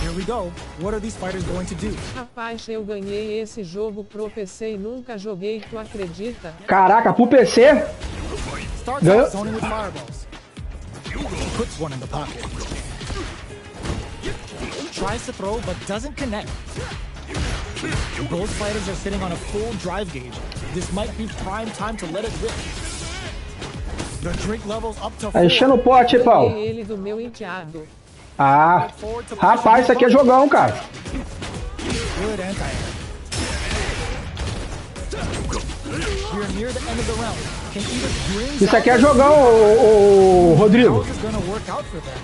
Here we go. What are these fighters going to do? Rapaz, eu ganhei esse jogo pro PC e nunca joguei, tu acredita? Caraca, pro PC? Starts Go. off zoning with fireballs. Puts one in the pocket. Tries to throw, but doesn't connect. Both fighters are sitting on a full drive gauge. This might be prime time to let it rip. The drink levels up to 4. Tá enchendo o pote, Paulo. Ganhei ele do meu enteado. Ah, rapaz, isso aqui é jogão, cara. Good anti-air. We are near the end of the round. Can either bring Isso aqui é jogão, ô Rodrigo. How is this gonna work out for them?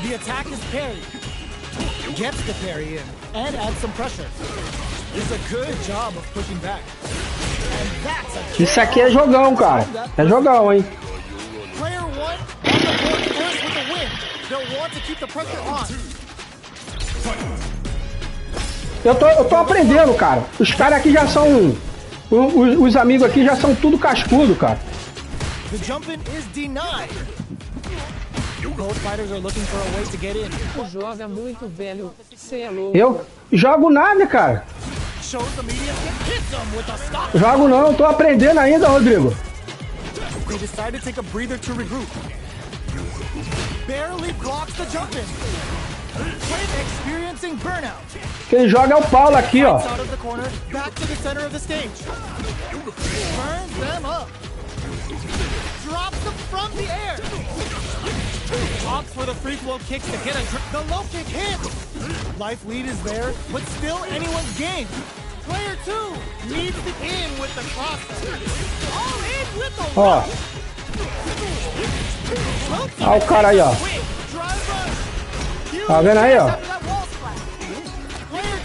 The attack is parried. Gets the parry in and adds some pressure. It's a good job of pushing back. And that's a Isso aqui é jogão, cara. É jogão, hein? Player 1 on the board first with the win. They'll want to keep the pressure on. Eu tô aprendendo, cara. Os caras aqui já são... Os amigos aqui já são tudo cascudo, cara. The jump in is denied. Both fighters are looking for a way to get in. Joga muito, velho. Cê é louco. Eu jogo nada, cara. Shows the medium can hit them with a stop. Jogo não, tô aprendendo ainda, Rodrigo. They decide to take a breather to regroup. Barely blocks the jump in. Experiencing burnout. Quem joga é o Paulo aqui, ó. Out of the corner, back to the center of the stage. Burns them up. Drops them from the air. Opts for the free flow kicks to get the low kick hit. Life lead is there, but still anyone's game. Player 2 needs the in with the cross. All in with the Ó. Ó o cara aí, ó. Tá vendo aí, ó?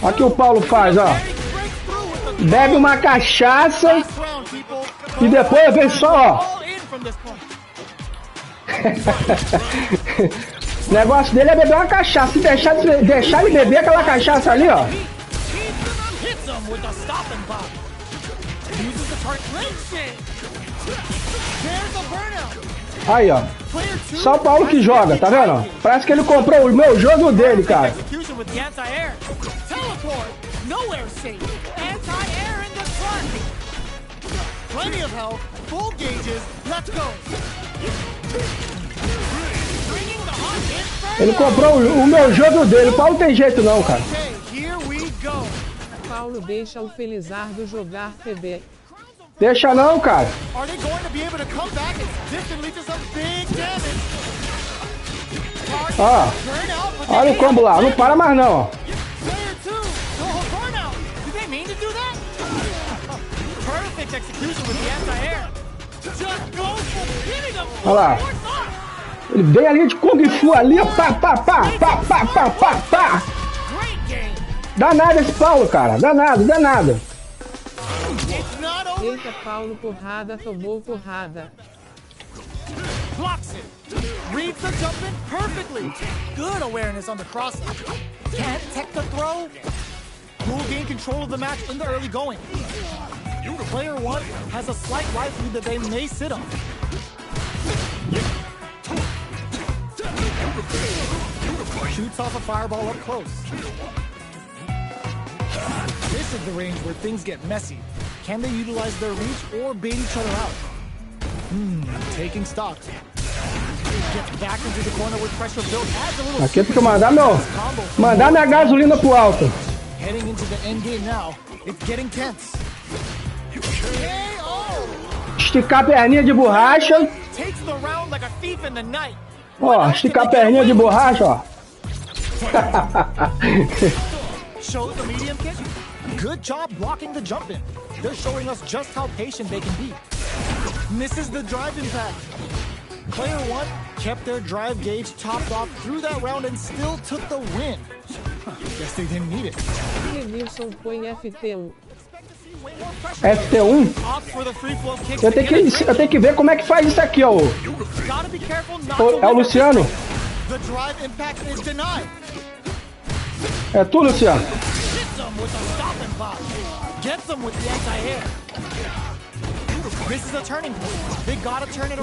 Olha o que o Paulo faz, ó. Bebe uma cachaça e depois vem só, ó. O negócio dele é beber uma cachaça. Se deixar ele beber aquela cachaça ali, ó. Aí, ó. Só o Paulo que joga, tá vendo? Parece que ele comprou o meu jogo dele, cara. Ele comprou o meu jogo dele. O Paulo tem jeito não, cara. Paulo deixa o Felizardo jogar PB. Deixa não, cara. Ó, olha o combo lá, não para mais não, ó. Olha lá. Ele vem ali de Kung Fu ali, ó. Pá, pá, pá, pá, pá, pá, pá, pá. Danado esse Paulo, cara. Danado, danado. Eita, Paulo, porrada, tomou porrada. Blocks it. Reads the jump in perfectly. Good awareness on the cross. Can't tech the throw. Will gain control of the match in the early going. Player 1 has a slight life lead that they may sit on. Shoots off a fireball up close. This is the range where things get messy. Can they utilize their reach or bait each other out? Taking stock. Gets back into the corner with pressure built. Adds a little. Aqui tem que mandar minha gasolina pro alto. Heading into the end game now. It's getting tense. Esticar a perninha de borracha. Takes the round like a thief in the night. Ó, esticar a perninha de borracha, ó. Shows the medium kick. Good job blocking the jump in. They're showing us just how patient they can be. Misses the drive impact. Player 1 kept their drive gauge topped off through that round and still took the win. Guess they didn't need it. Lenilson põe FT1. FT1? Eu tenho que ver como é que faz isso aqui, ó. É o Luciano? É tu, Luciano?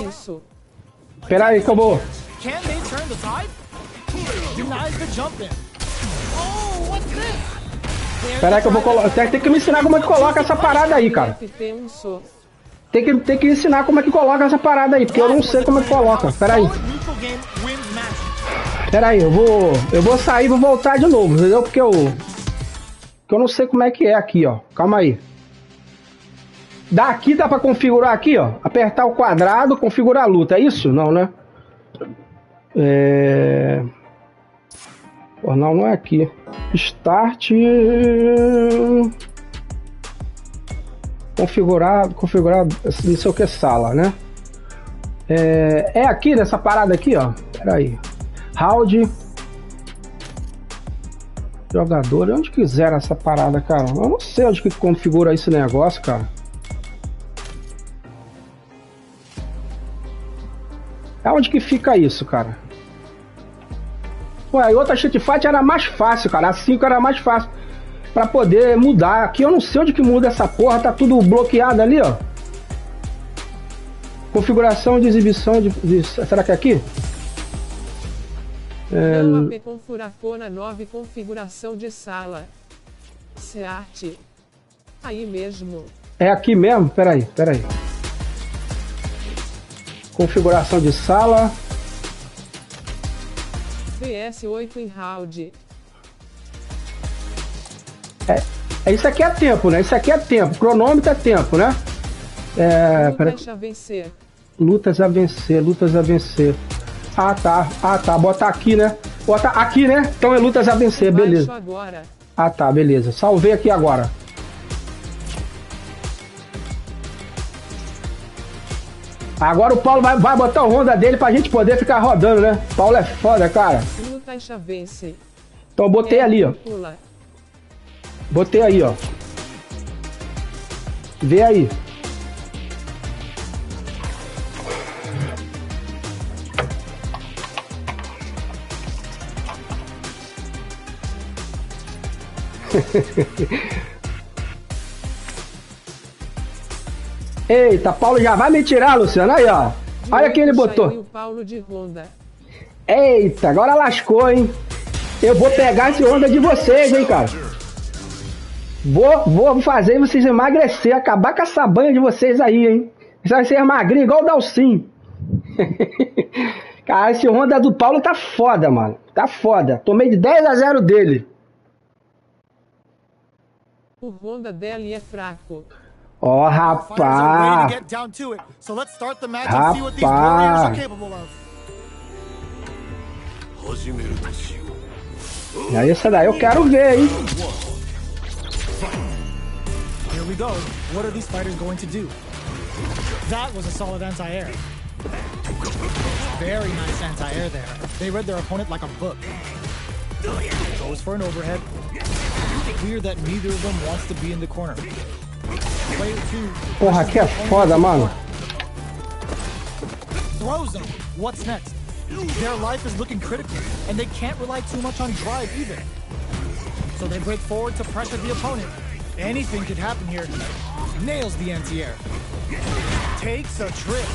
Isso. Espera aí que eu vou. Espera aí que eu vou colocar. Tem que me ensinar como é que coloca essa parada aí, cara. Tem que ensinar como é que coloca essa parada aí, porque eu não sei como é que coloca. Espera aí. Espera aí, eu vou sair e vou voltar de novo, entendeu? Porque eu não sei como é que é aqui, ó. Calma aí. Daqui dá pra configurar aqui, ó. Apertar o quadrado, configurar a luta. É isso? Não, né? Pô, não é aqui. Start. Configurar, não sei o que, sala, né? É aqui, nessa parada aqui, ó. Pera aí. Round. Jogador, onde quiser essa parada, cara. Eu não sei onde que configura esse negócio, cara. Aonde que fica isso, cara? Ué, a outra Street Fight era mais fácil, cara. A 5 era mais fácil pra poder mudar. Aqui eu não sei onde que muda essa porra. Tá tudo bloqueado ali, ó. Configuração de exibição de... Será que é aqui? Não AP configuração 9 configuração de sala. Seart. Aí mesmo. É aqui mesmo? Peraí. Configuração de sala. PS8 em round. Isso aqui é tempo, né? Isso aqui é tempo. Cronômetro é tempo, né? Lutas a vencer. Lutas a vencer. Ah, tá. Bota aqui, né? Bota aqui, né? Então é lutas a vencer, beleza. Agora. Ah, tá, beleza. Salvei aqui agora. Agora o Paulo vai botar o Honda dele pra gente poder ficar rodando, né? Paulo é foda, cara. Lutas a vencer. Então eu botei ali, ó. Botei aí, ó. Vê aí. Eita, Paulo já vai me tirar, Luciano. Aí, ó. Olha quem ele botou. O Paulo de Honda. Eita, agora lascou, hein? Eu vou pegar esse Honda de vocês, hein, cara. Vou fazer vocês emagrecer, acabar com essa banha de vocês aí, hein? Vocês vão ser magrinho igual o Dalcin. Cara, esse Honda do Paulo tá foda, mano. Tá foda. Tomei de 10-0 dele. O Honda dele é fraco. Ó, rapaz. E aí, essa daí eu quero ver, hein? Here we go. What are these fighters going to do? That was a solid anti-air. Very nice anti-air there. They read their opponent like a book. Goes for an overhead. Clear that neither of them wants to be in the corner. Player 2. Porra, que é foda, mano. Throws them. What's next? Their life is looking critical, and they can't rely too much on drive either. So they break forward to pressure the opponent. Anything could happen here. Nails the anti-air. Takes a trip.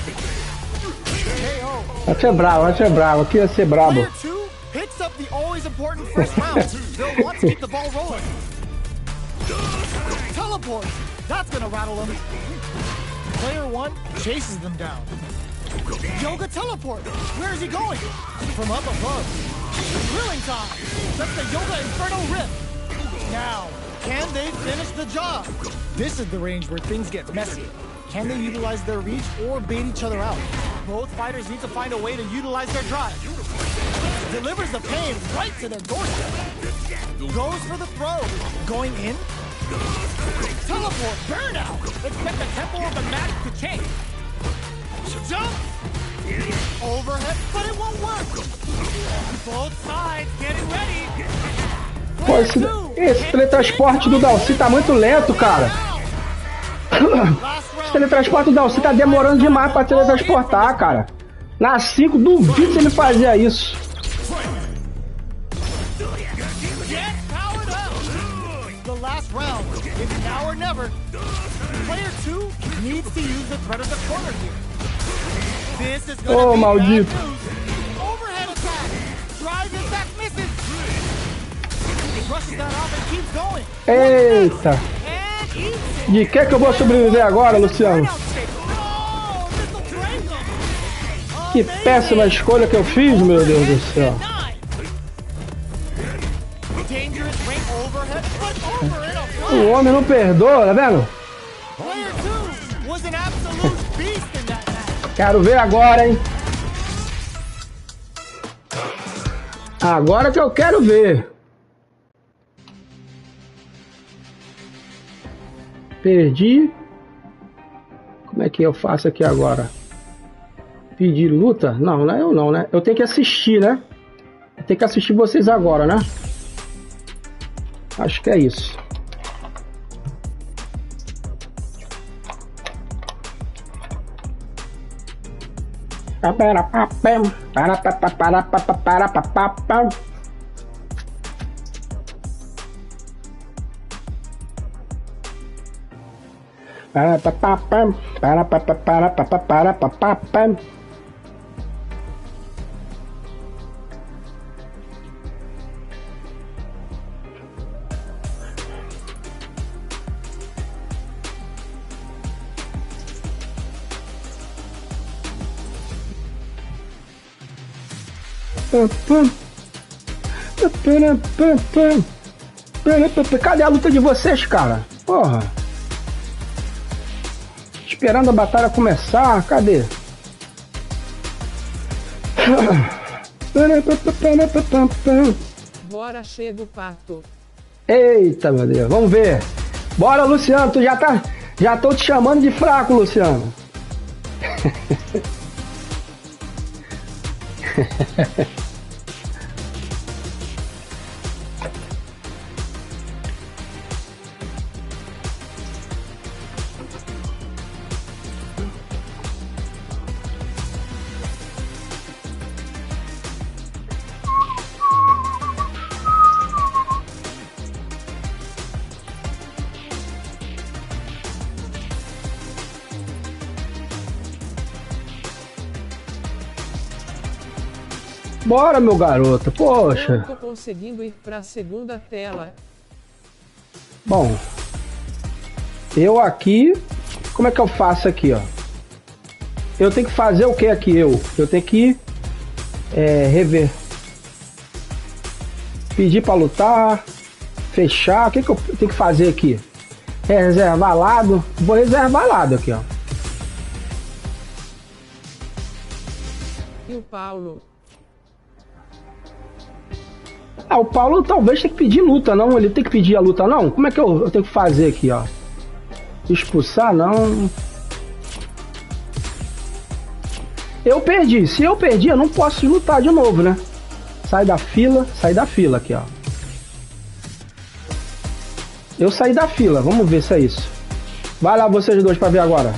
KO. Vai ser bravo. Aqui vai ser brabo. Player 2 picks up the always important first round. They'll want to keep the ball rolling. Teleport. That's gonna rattle them. Player 1 chases them down. Yoga teleport. Where is he going? From up above. Drilling time. That's the Yoga Inferno Rip. Now, can they finish the job? This is the range where things get messy. Can they utilize their reach or bait each other out? Both fighters need to find a way to utilize their drive. Delivers the pain right to their doorstep. Goes for the throw. Going in. Teleport. Burnout. Expect the tempo of the match to change. Jump. Overhead, but it won't work. Both sides getting ready. Pô, esse teletransporte do Dalcin tá muito lento, cara. Esse teletransporte do Dalcin tá demorando demais pra teletransportar, cara. Na 5, duvido se ele fazia isso. Oh, maldito. Eita. De que eu vou sobreviver agora, Luciano? Que péssima escolha que eu fiz, meu Deus do céu. O homem não perdoa, tá vendo? Quero ver agora, hein? Agora que eu quero ver. Perdi. Como é que eu faço aqui agora? Pedir luta? Não, não é eu não, né? Eu tenho que assistir, né? Eu tenho que assistir vocês agora, né? Acho que é isso. Cadê a luta de vocês, cara? Porra. Esperando a batalha começar, cadê? Bora, chega o pato. Eita, meu Deus, vamos ver. Bora, Luciano, tu já tô te chamando de fraco, Luciano. Bora, meu garoto, poxa. Não tô conseguindo ir pra segunda tela. Bom, eu aqui, como é que eu faço aqui, ó? Eu tenho que fazer o que aqui, eu tenho que rever. Pedir pra lutar, fechar, o que eu tenho que fazer aqui? Reservar lado, vou reservar lado aqui, ó. E o Paulo? Ah, o Paulo talvez tenha que pedir luta, não? Ele tem que pedir a luta, não? Como é que eu tenho que fazer aqui, ó? Expulsar, não. Eu perdi. Se eu perdi, eu não posso lutar de novo, né? Sai da fila aqui, ó. Eu saí da fila, vamos ver se é isso. Vai lá vocês dois pra ver agora.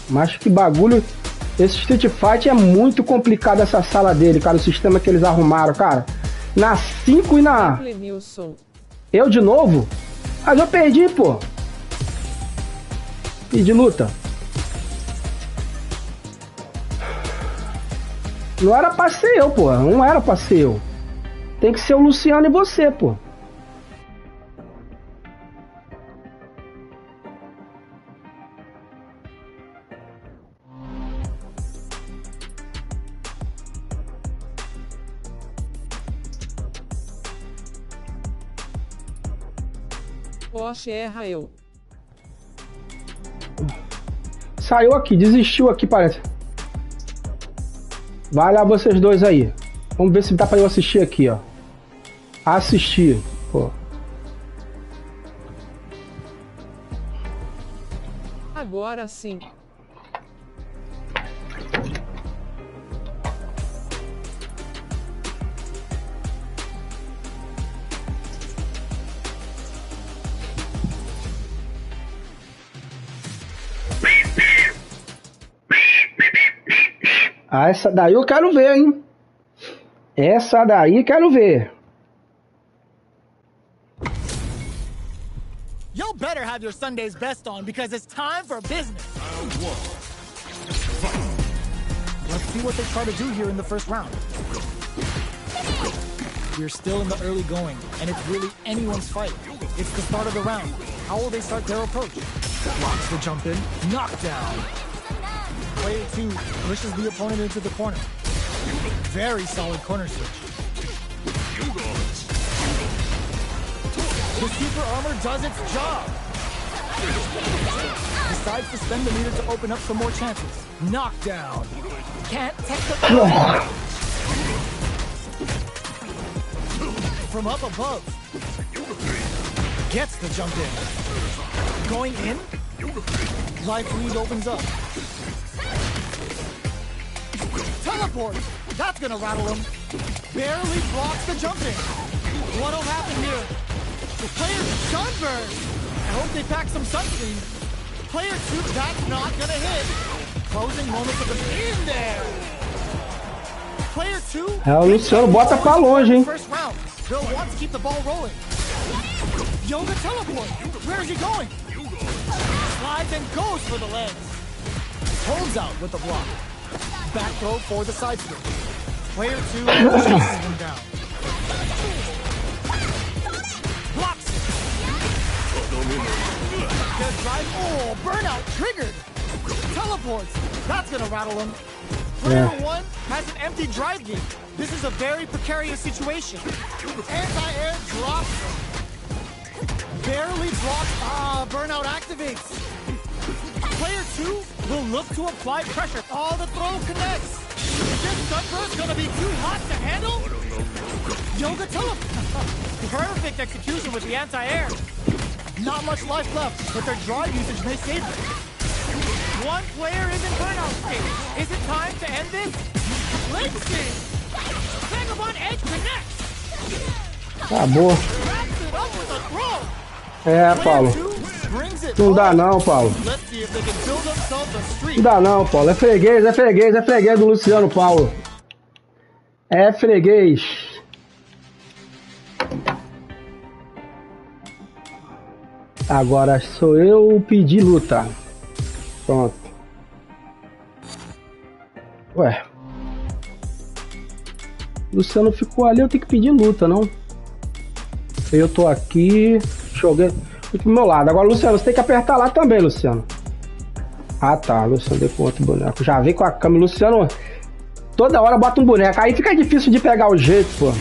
Mas que bagulho. Esse Street Fight é muito complicado, essa sala dele, cara. O sistema que eles arrumaram, cara. Na 5 e na... Eu de novo? Mas eu perdi, pô. Pedi luta. Não era pra ser eu, pô. Não era pra ser eu. Tem que ser o Luciano e você, pô. Oxe, erra eu. Saiu aqui, desistiu aqui, parece. Vai lá vocês dois aí. Vamos ver se dá pra eu assistir aqui, ó. Assistir, pô. Agora sim. Ah, essa daí eu quero ver, hein? Essa daí quero ver. You better have your Sunday's best on because it's time for business. Let's see what they try to do here in the first round. We're still in the early going, and it's really anyone's fight. It's the start of the round. How will they start their approach? Blocks the jump in, knockdown. Player 2 pushes the opponent into the corner. Very solid corner switch. The super armor does its job. Decides to spend the meter to open up some more chances. Knockdown. Can't take the... From up above. Gets the jump in. Going in. Life lead opens up. Teleport. That's gonna rattle him. Barely blocks the jump in. What'll happen here? The player's sunburn. I hope they pack some sunscreen. Player 2, that's not gonna hit. Closing moments of the in there. Player 2. É, o Luciano bota pra longe, hein? First round. Bill wants to keep the ball rolling. Yoga teleport. Where is he going? Slides and goes for the legs. Holds out with the block. Back throw for the side switch. Player 2 chases him down. Blocks it. Good drive. Oh, burnout triggered. Teleports. That's gonna rattle him. Player 1 has an empty drive gate. This is a very precarious situation. Anti-air drops him. Barely blocks. Burnout activates. Player 2 will look to apply pressure. Oh, the throw connects. Is this sunburst gonna be too hot to handle? Yoga teleport. Perfect execution with the anti-air. Not much life left, but their drive usage may save them. One player is in burnout state. Is it time to end this? Linksing. Vagabond Edge connects. Acabou. Wraps it up with a throw. É, Paulo. Não dá não, Paulo. Não dá não, Paulo. É freguês do Luciano, Paulo. É freguês. Agora sou eu pedir luta. Pronto. Ué. Luciano ficou ali, eu tenho que pedir luta, não? Eu tô aqui. Joguei pro meu lado. Agora, Luciano, você tem que apertar lá também, Luciano. Ah, tá. Luciano deu com outro boneco. Já vem com a câmera. Luciano, toda hora bota um boneco. Aí fica difícil de pegar o jeito, pô.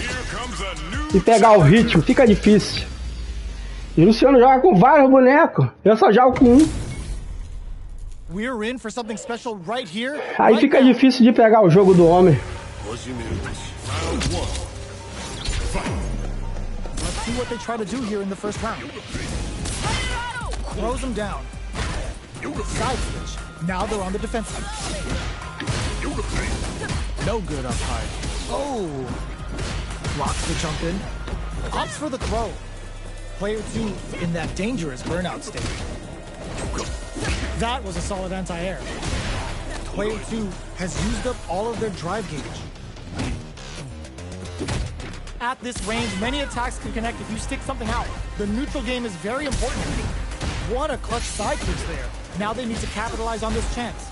De pegar o ritmo. Fica difícil. E o Luciano joga com vários bonecos. Eu só jogo com um. Aí fica difícil de pegar o jogo do homem. Let's see what they try to do here in the first round. Throws him down. Side switch. Now they're on the defensive. No good up high. Oh. Blocks the jump in. Opts for the throw. Player 2 in that dangerous burnout state. That was a solid anti-air. Player 2 has used up all of their drive gauge. At this range, many attacks can connect if you stick something out. The neutral game is very important. What a clutch side switch there. Now they need to capitalize on this chance.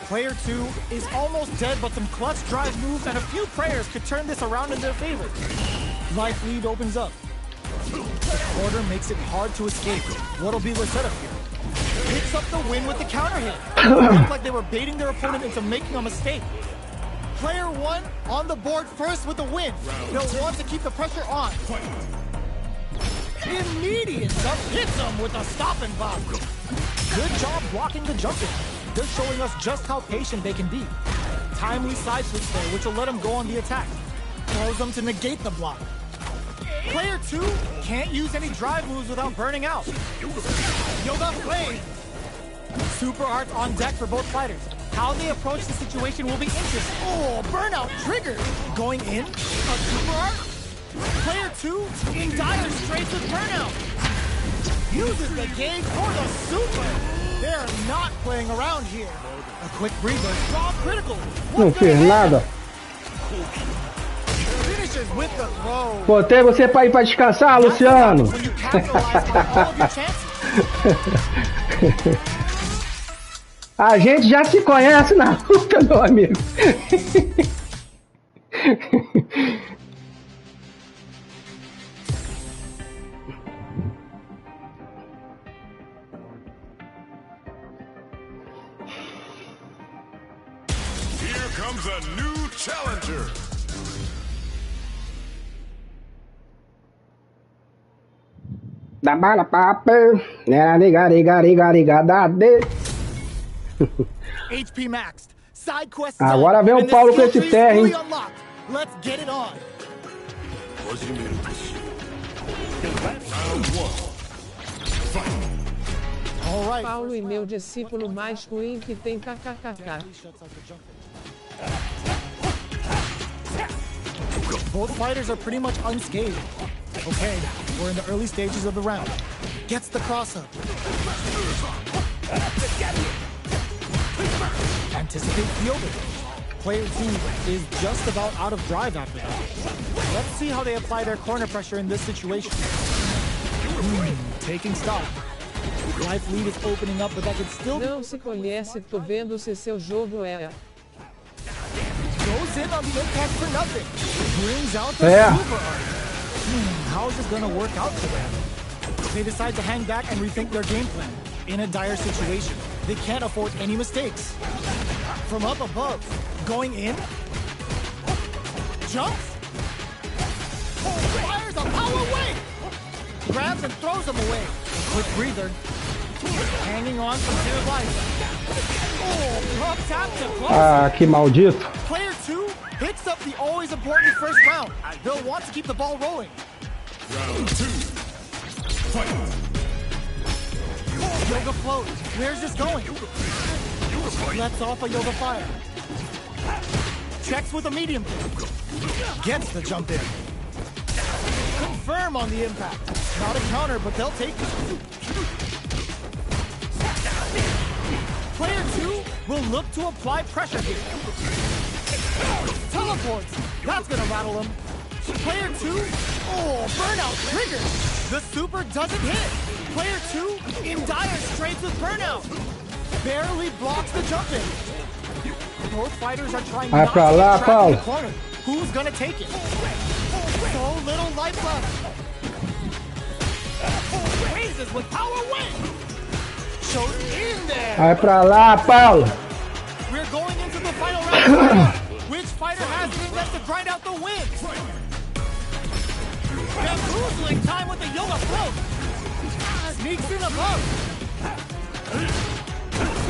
Player 2 is almost dead, but some clutch drive moves and a few prayers could turn this around in their favor. Life lead opens up. The quarter makes it hard to escape. What'll be their setup here? Picks up the win with the counter hit. Looked like they were baiting their opponent into making a mistake. Player 1 on the board first with the win. They'll want to keep the pressure on. Immediate jump hits him with a stop and pop. Good job blocking the jump in. They're showing us just how patient they can be. Timely side switch there, which will let him go on the attack. Throws them to negate the block. Player 2 can't use any drive moves without burning out. Yoga Blade. Super arts on deck for both fighters. How they approach the situation will be interesting. Oh, burnout triggered. Going in, a super art. Player 2 in dire straits with burnout. Uses the gauge for the super. They're not playing around here. A quick breather, strong critical. Não fez nada. Finishes with the throw. Botei você pra ir pra descansar, Luciano. When you capitalize on all of your chances. A gente já se conhece na luta, meu amigo. Here comes a new challenger. Da bala papo, né, de. HP maxed. Side quest. Agora vem o Paulo com esse terra, hein? Let's get it on. Round 1. Paulo e meu discípulo mais ruim que tem kkkk. Both fighters are pretty much unscathed. Okay, we're in the early stages of the round. Gets the cross up. Anticipate fielding. Player 2 is just about out of drive after that. Let's see how they apply their corner pressure in this situation. Taking stock. Life lead is opening up, but that could still... Não se conhece, tô vendo se seu jogo é... Goes in on the impact for nothing. Brings out the super art. How is this gonna work out for them? They decide to hang back and rethink their game plan. In a dire situation, they can't afford any mistakes. From up above, going in. Jumps. Fires a power wave. Grabs and throws him away. A quick breather. Hanging on for dear life. Oh, tap to close. Ah, que maldito. Player 2 hits up the always important first round. They'll want to keep the ball rolling. Round 2. Fight. Yoga float. Where's this going? Lets off a yoga fire. Checks with a medium. Gets the jump in. Confirm on the impact. Not a counter, but they'll take it. Player 2 will look to apply pressure here. Teleports. That's gonna rattle him. Player 2. Oh, burnout triggered. The super doesn't hit. Player 2 in dire straits with burnout. Barely blocks the jump in. Both fighters are trying not to pra lá, get trapped in the Paulo. corner. Who's gonna take it? So little life left. Raises with power win. Shows in there. Vai pra lá, Paulo. We're going into the final round. Which fighter has it in them to grind out the win? Bamboozling time with the yoga float. Sneaks in above.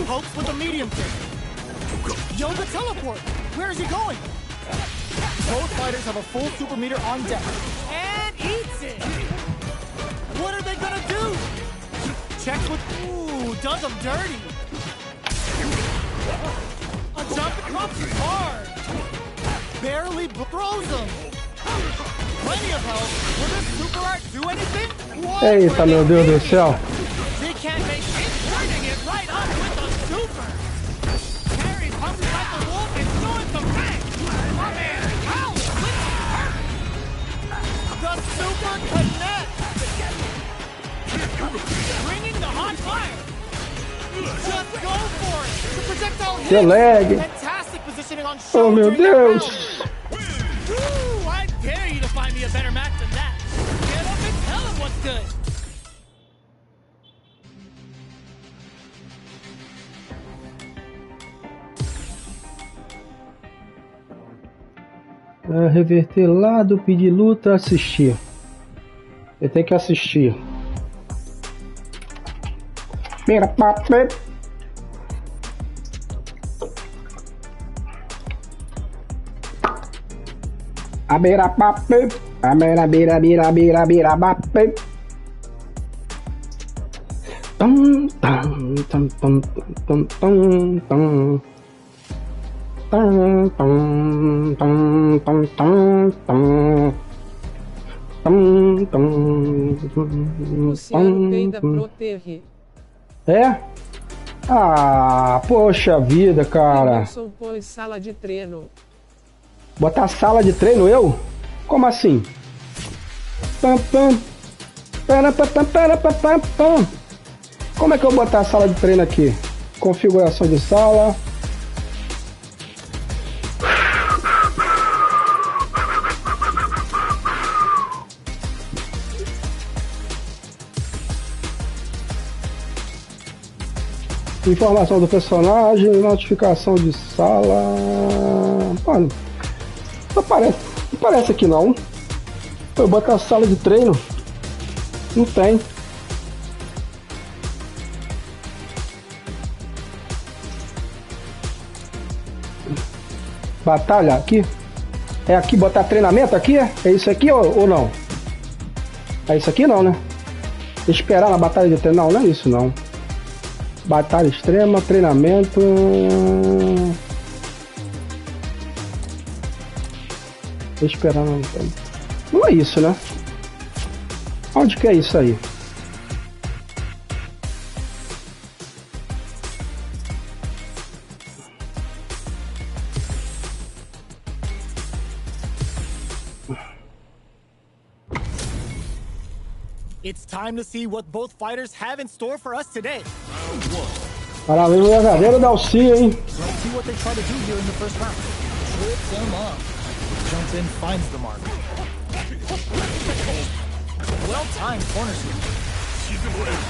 Pokes with the medium kick. Yoga teleport. Where is he going? Both fighters have a full super meter on deck. And eats it. What are they gonna do? Checks with... Ooh, does him dirty. A jump comes hard. Barely throws him. Plenty of help. Will this super art do anything? Eita, meu Deus do céu. They can't make it. Turning it right up with the super. Carries hungry like the wolf and throwing the bang. My man, how? The super connects. Bringing the hot fire. Just go for it. The projectile hits. Seu lag. Fantastic positioning on Oh, shoulder. meu Deus. Ooh, I dare you to find me a better match than that. Get up and tell him what's good. Reverter lado, pedir luta, assistir. Eu tenho que assistir. Mira, papo. A beira papo. A beira papo. Tum tum tum tum tum tum tum. Tum tum tum tum tum tum. Luciano peida proterre. É? Ah, poxa vida, cara. Wilson põe sala de treino. Botar sala de treino eu? Como assim? Pam, pam. Pera, pam, pam, pera, pam, pam, pam. Como é que eu vou botar a sala de treino aqui? Configuração de sala. Informação do personagem, notificação de sala. Mano, não parece aqui não. Eu boto a sala de treino. Não tem. Batalha aqui. É aqui botar treinamento aqui? É isso aqui ou não? É isso aqui não, né? Esperar na batalha de treinamento. Não, não é isso não. Batalha extrema, treinamento. Esperar não. Não é isso, né? Onde que é isso aí? It's time to see what both fighters have in store for us today. Para ver o verdadeiro Dalcy, hein? Let's see what they try to do here in the first round. Trips him up. Jumps in, finds the mark. Well-timed corner sweep.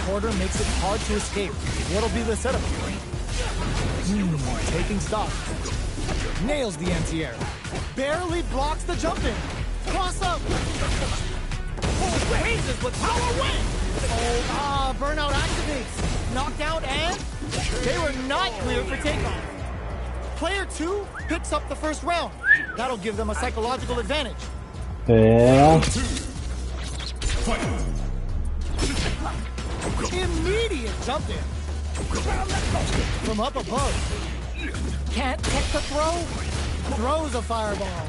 Quarter makes it hard to escape. What'll be the setup here? Taking stock. Nails the anti-air. Barely blocks the jump in. Cross up. Raises with power win. Burnout activates. Knockdown and they were not clear for takeoff. Player 2 picks up the first round. That'll give them a psychological advantage. É. Immediate jump in. From up above. Can't catch the throw. Throws a fireball.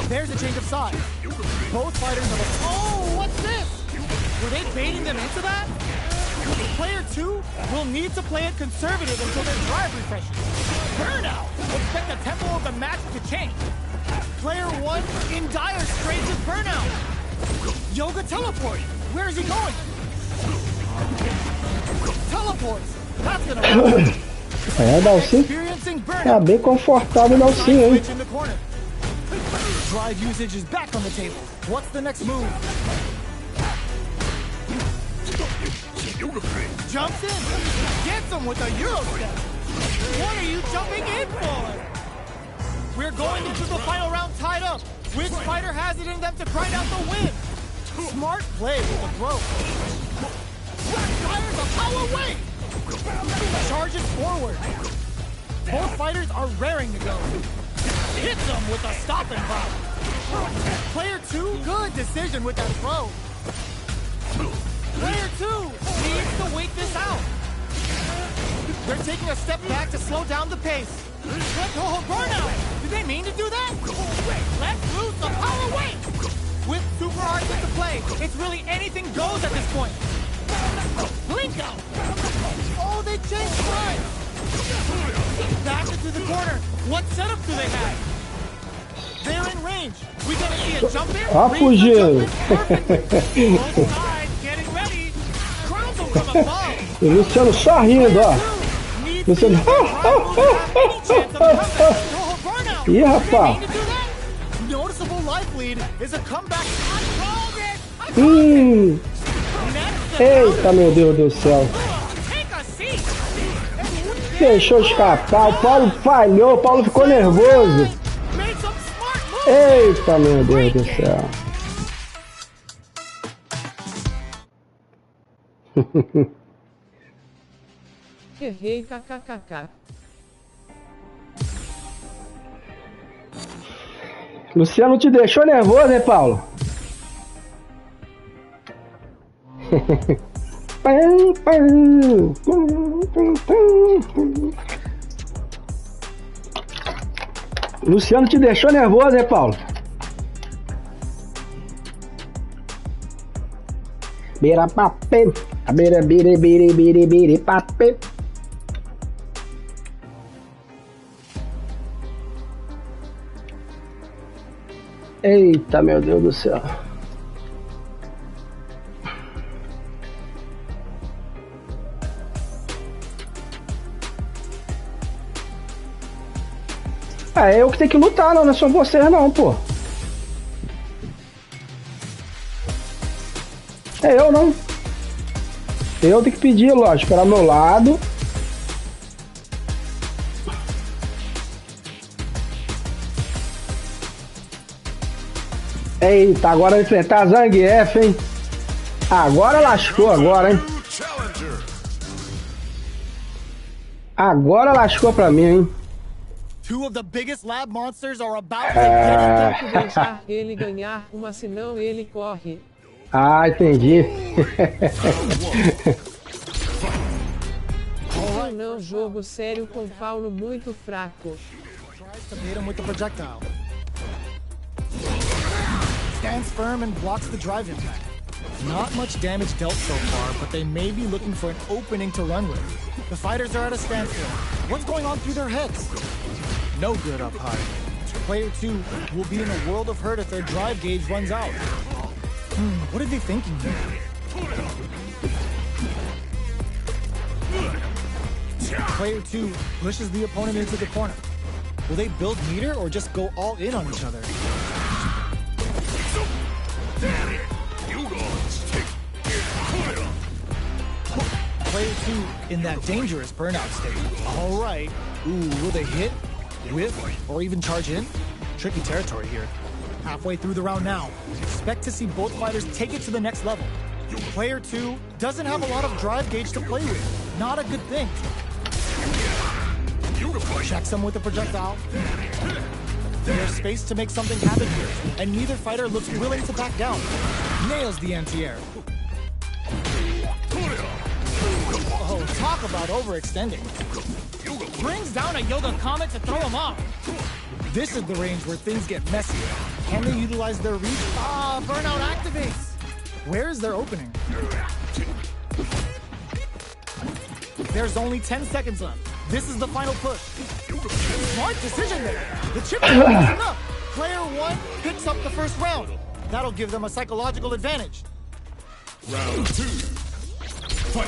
There's a change of side. Both fighters have a... Oh, what's this? Were they baiting them into that? Player 2 will need to play it conservative until their drive refreshes. Burnout! Expect the tempo of the match to change. Player 1 in dire straits with Burnout. Yoga teleport. Where is he going? Teleports. That's gonna work. É, Dalcy. Tá bem confortável o Dalcy, hein? Drive usage is back on the table. What's the next move? Jumps in. Gets him with a Euro step. What are you jumping in for? We're going into the final round tied up. Which fighter has it in them to grind out the win? Smart play with the throw. Fires a power wave. Charges forward. Both fighters are raring to go. Hits them with a stop and pop. Player 2, good decision with that throw. Player 2 needs to wait this out. They're taking a step back to slow down the pace. Oh, burnout! Did they mean to do that? Let's lose the power wave! With super arts into play, it's really anything goes at this point. Blink out! Oh, they changed sides! Back into the corner. What setup do they have? They're in range. We gonna see a jump in? Fugiu. Both sides getting ready. Crowns will come above. O Luciano só rindo, ó. Luciano. Ih, rapaz. Noticeable life lead is a comeback. Eita, meu Deus do céu. Deixou escapar, o Paulo falhou, o Paulo ficou nervoso. Eita, meu Deus do céu. Errei, kkkk. Luciano te deixou nervoso, hein, Paulo? Luciano te deixou nervoso, hein, Paulo? Bira papê, bira bira bira bira bira papê. Eita, meu Deus do céu. É eu que tenho que lutar, não é só vocês não, pô. É eu não. Eu tenho que pedir, lógico, esperar ao meu lado. Eita, agora enfrentar a Zangief, hein? Agora lascou, agora, hein? Agora lascou pra mim, hein? Two of the biggest lab monsters are about to get it. Tem que deixar ele ganhar uma, senão ele corre. Ah, entendi. Ou não, jogo sério com Paulo muito fraco. Tries to bait him with the projectile. Stands firm and blocks the drive impact. Not much damage dealt so far, but they may be looking for an opening to run with. The fighters are at a standstill. What's going on through their heads? No good up high. Player 2 will be in a world of hurt if their drive gauge runs out. What are they thinking here? Player 2 pushes the opponent into the corner. Will they build meter or just go all in on each other? Player 2 in that dangerous burnout state. All right. Ooh, will they hit, whiff, or even charge in? Tricky territory here. Halfway through the round now. Expect to see both fighters take it to the next level. Player 2 doesn't have a lot of drive gauge to play with. Not a good thing. Checks him with the projectile. There's space to make something happen here, and neither fighter looks willing to back down. Nails the anti-air. Oh, talk about overextending. Brings down a Yoga Comet to throw him off. This is the range where things get messy. Can they utilize their reach? Ah, burnout activates. Where is their opening? There's only 10 seconds left. This is the final push. Smart decision there. The chip is enough. Player 1 picks up the first round. That'll give them a psychological advantage. Round 2. Fight.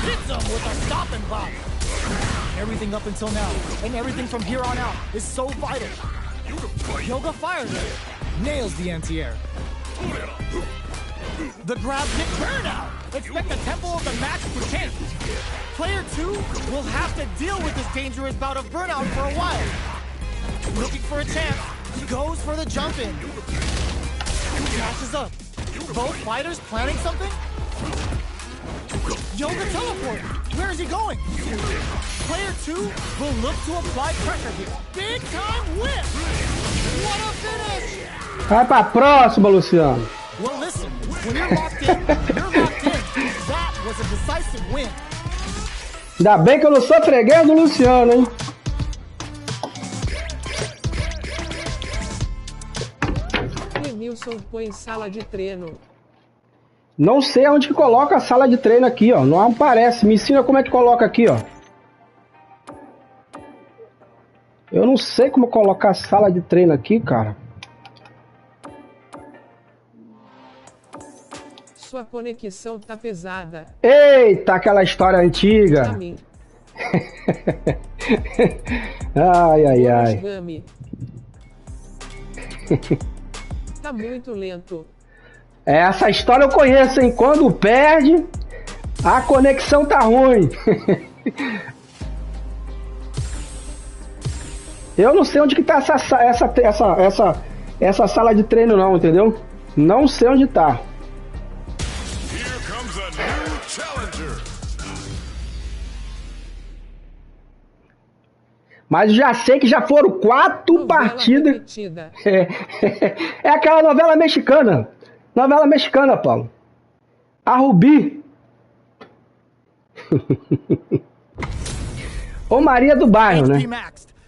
Hits them with a stop and block. Everything up until now, and everything from here on out, is so vital. Yoga fires it. Nails the anti-air. The grab hit burnout. Expect the tempo of the match to change. Player 2 will have to deal with this dangerous bout of burnout for a while. Looking for a chance. Goes for the jump in. Dashes up. Both fighters planning something? Yoga teleport. Where is he going? Player 2 will look to apply pressure here. Big time whip. What a finish. Vai pra próxima, Luciano. Well, listen, when you're locked in, you're locked in. That was a decisive win. Ainda bem que eu não sou freguês do Luciano, hein? Wilson põe sala de treino. Não sei onde que coloca a sala de treino aqui, ó. Não aparece. Me ensina como é que coloca aqui, ó. Eu não sei como colocar a sala de treino aqui, cara. Sua conexão tá pesada. Eita, aquela história antiga. Pra mim. Ai, ai, ai. Gami. Tá muito lento. Essa história eu conheço, hein? Quando perde, a conexão tá ruim. Eu não sei onde que tá essa sala de treino não, entendeu? Não sei onde tá. Mas já sei que já foram 4 partidas. É aquela novela mexicana. Novela mexicana, Paulo. A Rubi. Ô Maria do Bairro, né?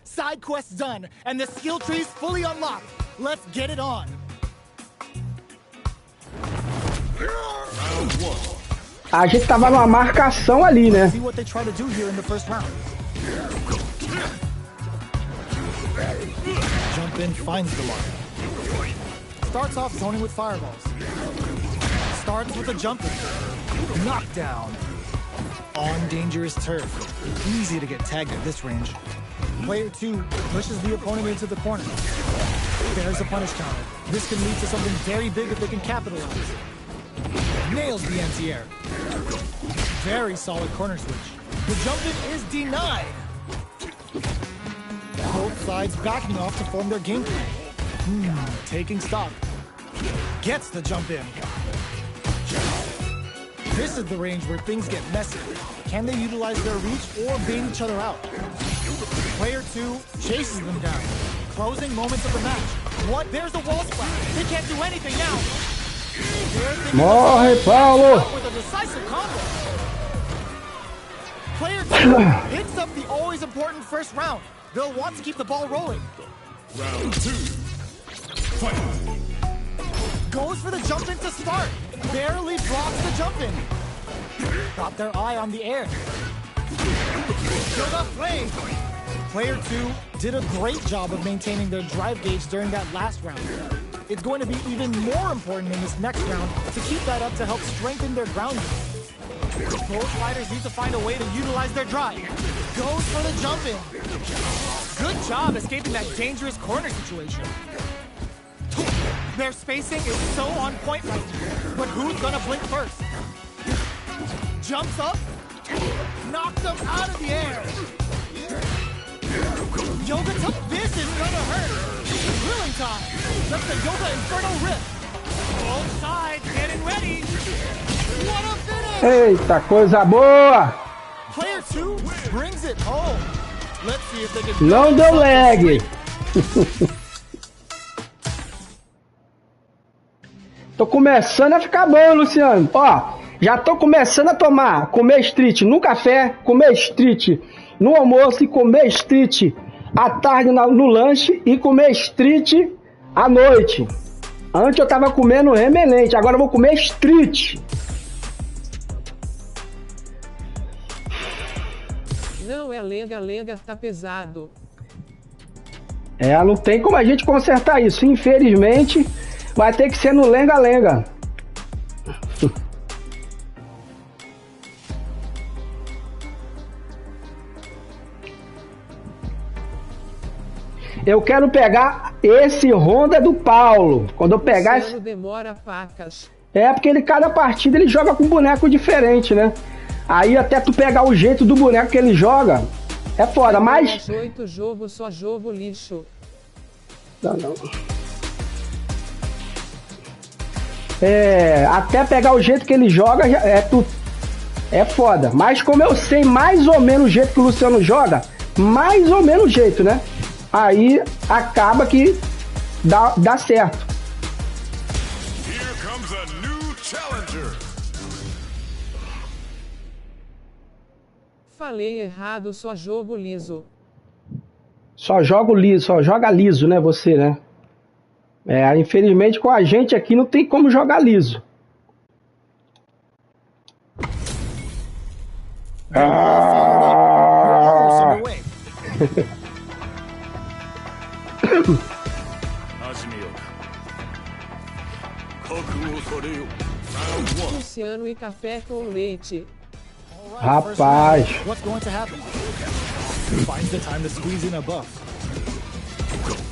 Side quest done, and the skill tree is fully unlocked. Let's get it on. A gente tava numa marcação ali, né? See what they try to do here in the first round. Jump in, finds the mark. Starts off zoning with fireballs. Starts with a jump in. Knockdown. On dangerous turf. Easy to get tagged at this range. Player 2 pushes the opponent into the corner. There's a punish counter. This can lead to something very big if they can capitalize. Nails the anti-air. Very solid corner switch. The jump-in is denied. Both sides backing off to form their game plan. Taking stock. Gets the jump-in. This is the range where things get messy. Can they utilize their reach or bait each other out? Player 2 chases them down. Closing moments of the match. What? There's the wall splash. They can't do anything now. Morre, Paulo! With a decisive combo. Player 2 picks up the always important first round. They'll want to keep the ball rolling. Round 2. Fight. Goes for the jump in to start. Barely blocks the jump in. Got their eye on the air. Still got flame. Player 2 did a great job of maintaining their drive gauge during that last round. It's going to be even more important in this next round to keep that up to help strengthen their ground game. Both fighters need to find a way to utilize their drive. Goes for the jump in. Good job escaping that dangerous corner situation. Their spacing is so on point right now, but who's gonna blink first? Jumps up, knocks them out of the air. Yoga took this is gonna hurt. Drilling time. That's the Yoga Inferno Rip. Both sides getting ready. What a finish! Eita, coisa boa! Player 2 brings it home. Let's see if they can. Não deu lag. Tô começando a ficar bom, Luciano. Ó, já tô começando a comer street no café, comer street no almoço e comer street à tarde no lanche e comer street à noite. Antes eu tava comendo remelente, agora eu vou comer street. Não é lenga, tá pesado. É, não tem como a gente consertar isso. Infelizmente, vai ter que ser no lenga-lenga. Eu quero pegar esse Honda do Paulo. Quando eu pegar esse... demora facas. É, porque cada partida ele joga com um boneco diferente, né? Aí até tu pegar o jeito do boneco que ele joga, é foda, mas... 8 jogo, só jogo lixo. Não. É, até pegar o jeito que ele joga, é foda. Mas como eu sei mais ou menos o jeito que o Luciano joga, mais ou menos o jeito, né? Aí acaba que dá certo. Here comes a new challenger. Falei errado, só jogo liso. Só joga liso, né, você, né? É, infelizmente com a gente aqui não tem como jogar liso. Luciano e café com leite. Rapaz. What's going to happen? Finds the time to squeeze in a buff.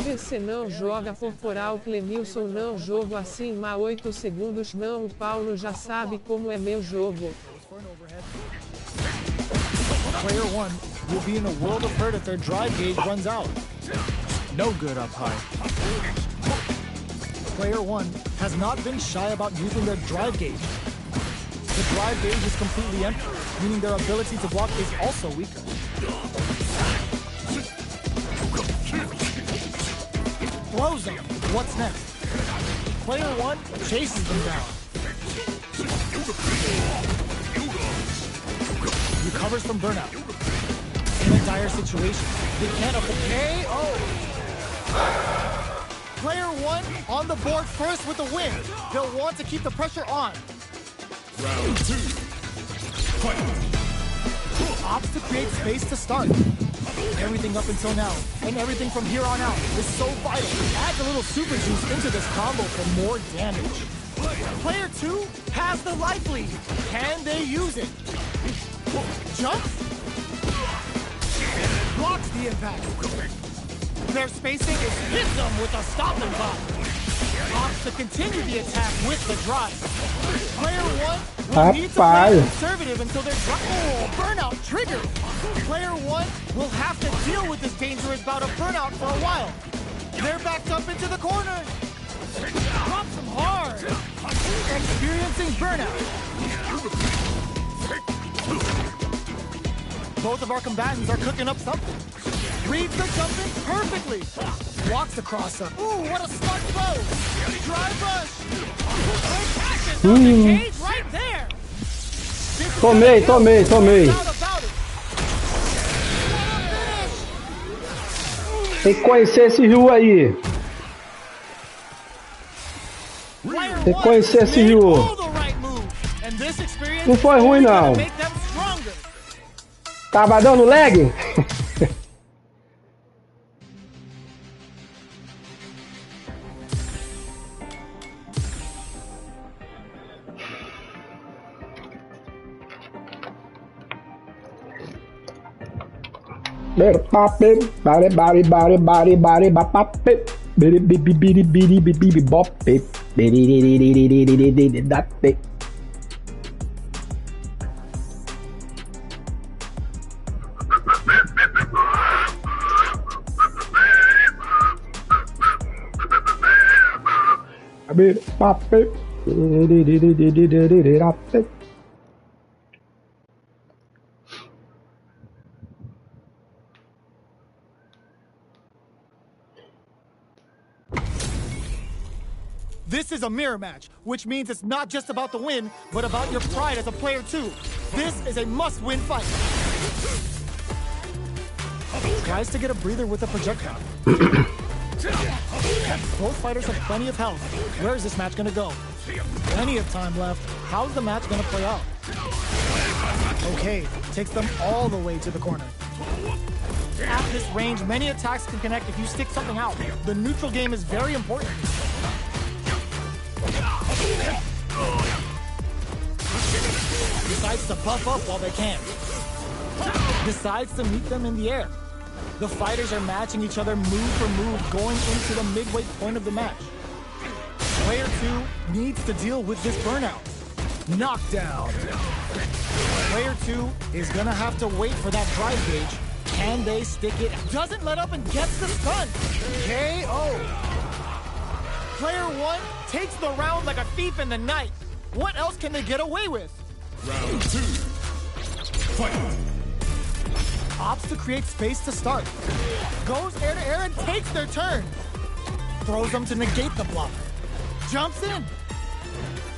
PC não joga corporal, Clemilson não jogo assim, mas 8 segundos não, o Paulo já sabe como é meu jogo. Player 1 will be in a world of hurt if their drive gauge runs out. No good up high. Player 1 has not been shy about using their drive gauge. The drive gauge is completely empty, meaning their ability to block is also weaker. Throws them. What's next? Player 1 chases them down. Recovers from burnout. In a dire situation. They can't afford KO. Player 1 on the board first with the win. They'll want to keep the pressure on. Round 2. Fight. Opts to create space to start. Everything up until now, and everything from here on out, is so vital. Adds a little super juice into this combo for more damage. Player 2 has the life lead. Can they use it? Jumps? Blocks the impact. Their spacing is hit them with a stopping block. Opts to continue the attack with the drive. Player 1 will need to play conservative until their burnout triggers. Player 1 will have to deal with this dangerous bout of burnout for a while. They're backed up into the corner. Drops them hard. Experiencing burnout. Both of our combatants are cooking up something. Reads the jumping perfectly. Blocks the cross up. Ooh, what a smart throw! Drive rush! Cage right there! Tomei. Tem que conhecer esse Ryu aí. Tem que conhecer esse Ryu. Não foi ruim não. Tava dando lag? This is a mirror match, which means it's not just about the win, but about your pride as a player too. This is a must-win fight. Tries to get a breather with a projectile. Both fighters have plenty of health. Where is this match gonna go? Plenty of time left. How's the match gonna play out? Okay, takes them all the way to the corner. At this range, many attacks can connect if you stick something out. The neutral game is very important. Decides to puff up while they can. Decides to meet them in the air. The fighters are matching each other move for move going into the midway point of the match. Player 2 needs to deal with this burnout. Knockdown. Player 2 is gonna have to wait for that drive gauge. Can they stick it? Doesn't let up and gets the stun. KO. Player 1 takes the round like a thief in the night. What else can they get away with? Round 2. Fight. Opts to create space to start. Goes air to air and takes their turn. Throws them to negate the block. Jumps in.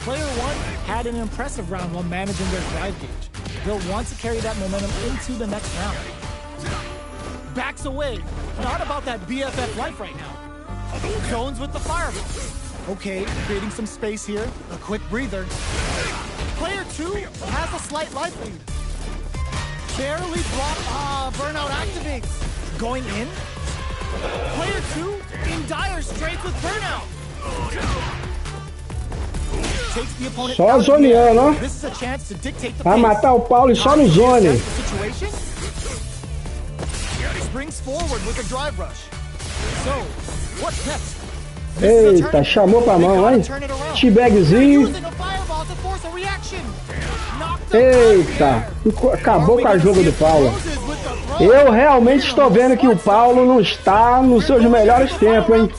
Player 1 had an impressive round while managing their drive gauge. They'll want to carry that momentum into the next round. Backs away. Not about that BFF life right now. Zones with the fireball. Okay, creating some space here. A quick breather. Player 2 has a slight life lead. Barely blocked. Burnout activates. Going in. Player 2 in dire straits with burnout. Takes the opponent Só zoneando, ó. This is a chance to dictate the Vai pace. matar o Paulo e só no zone. Springs forward with a drive rush. So, what's next? Eita, chamou pra mão, hein? T-bagzinho. Eita, acabou com o jogo do Paulo. Eu realmente estou vendo que o Paulo não está nos seus melhores tempos, hein?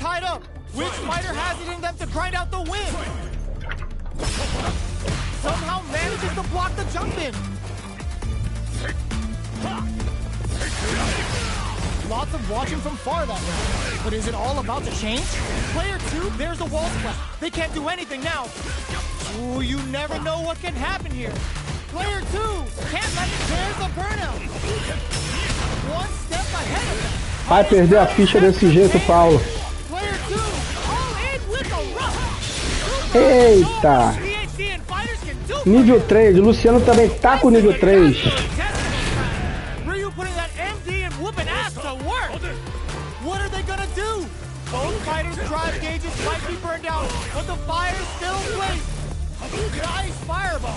Lots of watching from far that way. But is it all about to change? Player 2, there's the wall splat. They can't do anything now. Ooh, you never know what can happen here. Player 2 can't let it. There's a burnout. One step ahead of them. Vai perder a ficha desse jeito, Paulo. Player 2 all in with a rush. Eita. Nível 3. O Luciano também tá com nível 3. What are they gonna do? Both fighters' drive gauges might be burned out, but the fire still blazes. Nice fireball.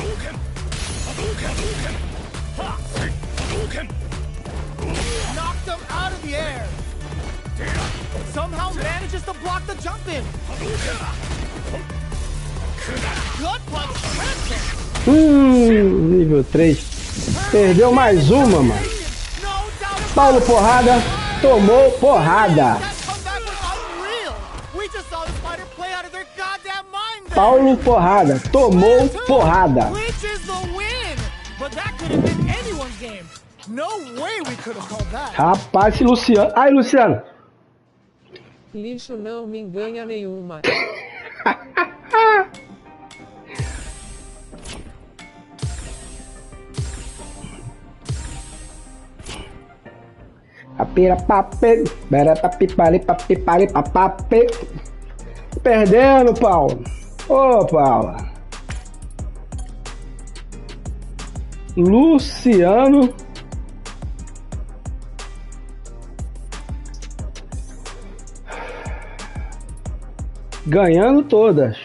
Knocked him out of the air. Somehow manages to block the jump in. Gut punch. Nível 3. Perdeu mais uma, mano. Paulo Porrada tomou porrada. Paulo Porrada tomou porrada. Rapaz, esse Luciano. Aí, Luciano. Lixo não me ganha nenhuma. Perdendo, Paulo. Ô, Paulo. Luciano. Ganhando todas.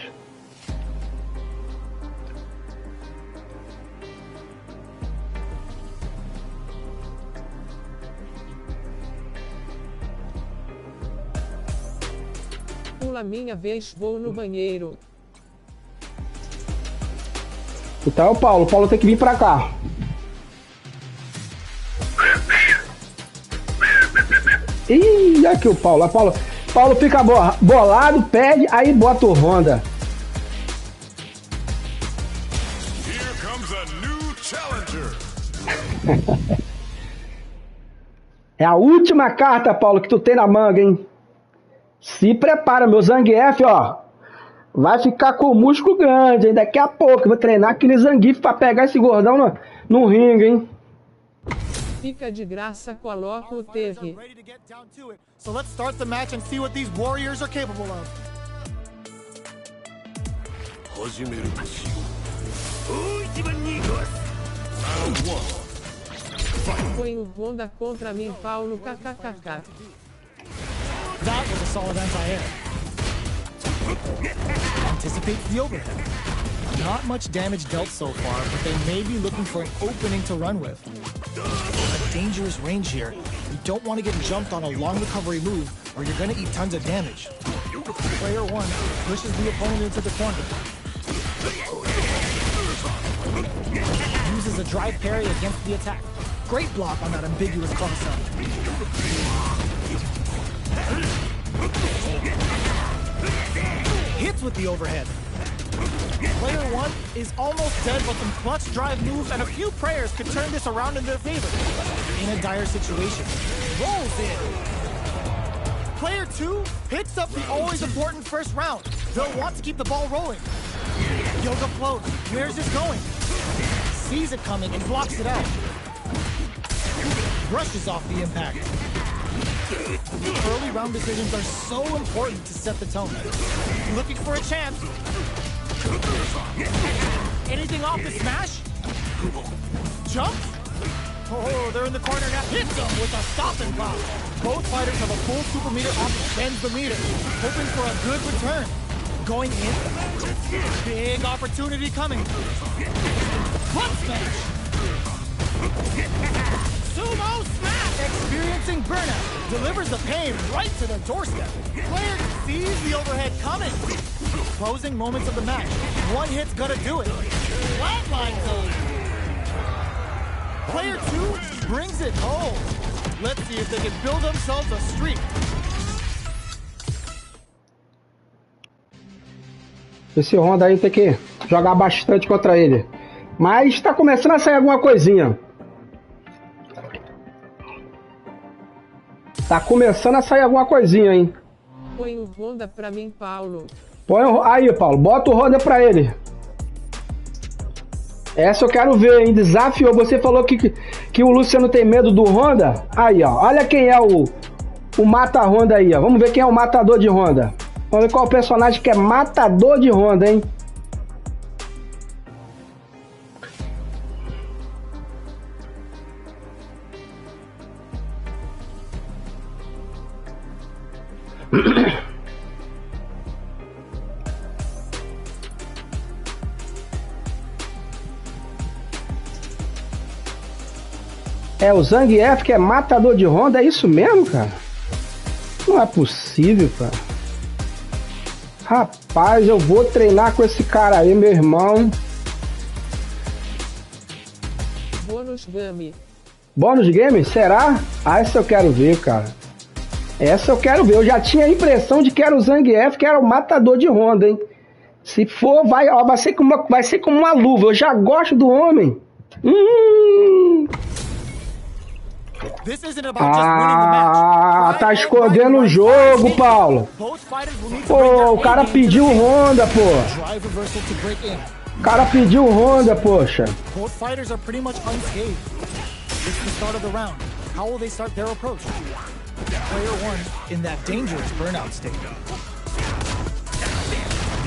Pula minha vez, vou no banheiro. Então é o Paulo. O Paulo tem que vir pra cá. Ih, aqui o Paulo. Paulo fica bolado, pede, aí bota o Honda. Here comes a new challenger. É a última carta, Paulo, que tu tem na manga, hein? Se prepara, meu Zangief, ó. Vai ficar com o músculo grande, hein? Daqui a pouco eu vou treinar aquele Zangief pra pegar esse gordão no ringue, hein? Fica de graça, coloca o TV. So let's start the match and see what these warriors are capable of. Põe o Honda contra mim, Paulo, kkkk. That was a solid anti-air. Anticipates the overhead. Not much damage dealt so far, but they may be looking for an opening to run with. A dangerous range here. You don't want to get jumped on a long recovery move, or you're going to eat tons of damage. Player 1 pushes the opponent into the corner. Uses a drive parry against the attack. Great block on that ambiguous cross-up. Hits with the overhead. Player 1 is almost dead, but some clutch drive moves and a few prayers could turn this around in their favor. In a dire situation, rolls in. Player 2 picks up the always important first round. They'll want to keep the ball rolling. Yoga float. Where's this going? Sees it coming and blocks it out. Brushes off the impact. Early round decisions are so important to set the tone. Looking for a chance. Anything off the smash? Jump? Oh, they're in the corner now. Hits them with a stop and pop. Both fighters have a full super meter off to bend the meter. Hoping for a good return. Going in. Big opportunity coming. Front smash. Sumo smash! Experiencing burnout. Delivers the pain right to the doorstep. Player sees the overhead coming. Closing moments of the match. One hit's gonna do it. Flatline zone. Player 2 brings it home. Let's see if they can build themselves a streak. Esse Honda aí tem que jogar bastante contra ele. Mas tá começando a sair alguma coisinha. Tá começando a sair alguma coisinha, hein? Põe o Honda pra mim, Paulo. Aí, Paulo, bota o Honda pra ele. Essa eu quero ver, hein? Desafiou. Você falou que o Luciano tem medo do Honda. Aí, ó. Olha quem é o mata-Honda aí, ó. Vamos ver quem é o matador de Honda. Vamos ver qual é o personagem que é matador de Honda, hein? É o Zangief que é matador de Honda, é isso mesmo, cara? Não é possível, cara. Rapaz, eu vou treinar com esse cara aí, meu irmão. Bônus game. Bônus game? Será? Ah, essa eu quero ver, cara. Essa eu quero ver. Eu já tinha a impressão de que era o Zangief, que era o matador de Honda, hein? Se for, vai ser como uma luva. Eu já gosto do homem. This isn't about just winning the match. Tá escondendo o jogo, Paulo. Pô, o cara pediu Honda, pô. Drive reversal to break in. O cara pediu Honda, poxa. Both fighters are pretty much unscathed. It's the start of the round. How will they start their approach? Player one in that dangerous burnout state.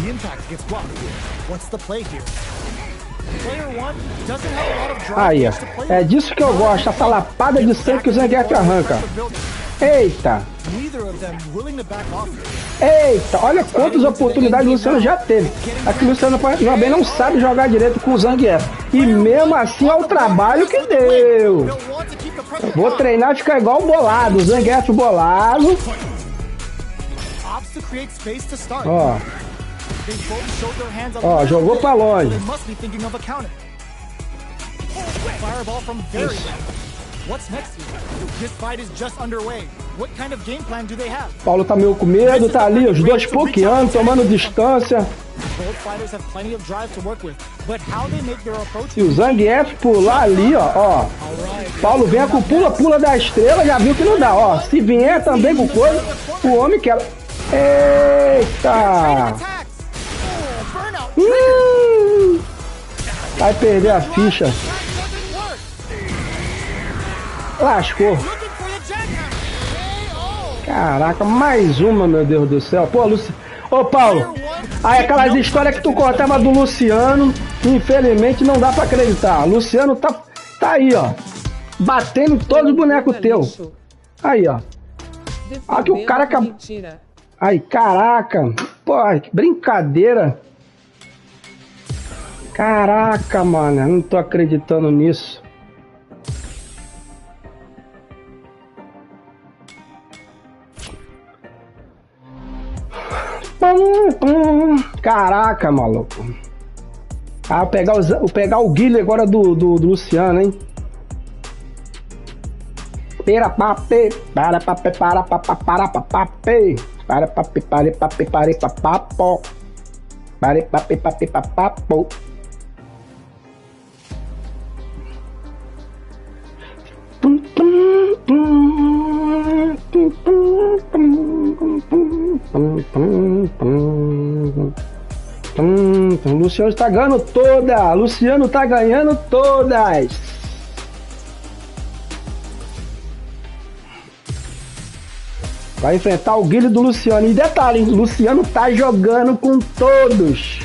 The impact gets blocked. What's the play here? Player one doesn't have a lot of drive. Aí, ó. É disso que eu gosto, essa lapada de sangue que o Zangief arranca. Eita. Eita, olha quantas oportunidades o Luciano já teve. Aqui o Luciano também não sabe jogar direito com o Zangief. E mesmo assim, olha o trabalho que deu. Vou treinar e ficar igual o bolado. O Zangief bolado. Ó. Ó, jogou pra longe. Paulo tá meio com medo, tá ali, os dois pokeando, tomando distância. E o Zangief pular ali, ó. Paulo vem com pula da estrela, já viu que não dá, ó. Se vier também com coisa, o homem quer. Eita! Vai perder a ficha. Lascou. Caraca, mais uma, meu Deus do céu. Pô, Ô, Paulo, aí aquelas histórias que tu contava do Luciano, infelizmente não dá pra acreditar. O Luciano tá aí, ó. Batendo todos os bonecos teus. Aí, ó. Olha que o cara... Aí, caraca. Pô, que brincadeira. Caraca, mano, eu não tô acreditando nisso. Caraca, maluco. Ah, vou pegar o Guilherme agora do Luciano, hein? Para pape, para pape, para pape, para pape, para pape, para pape, para papo, para pape, pape, papo. O Luciano está ganhando toda. Luciano tá ganhando todas. Vai enfrentar o Guilherme do Luciano. E detalhe, o Luciano tá jogando com todos.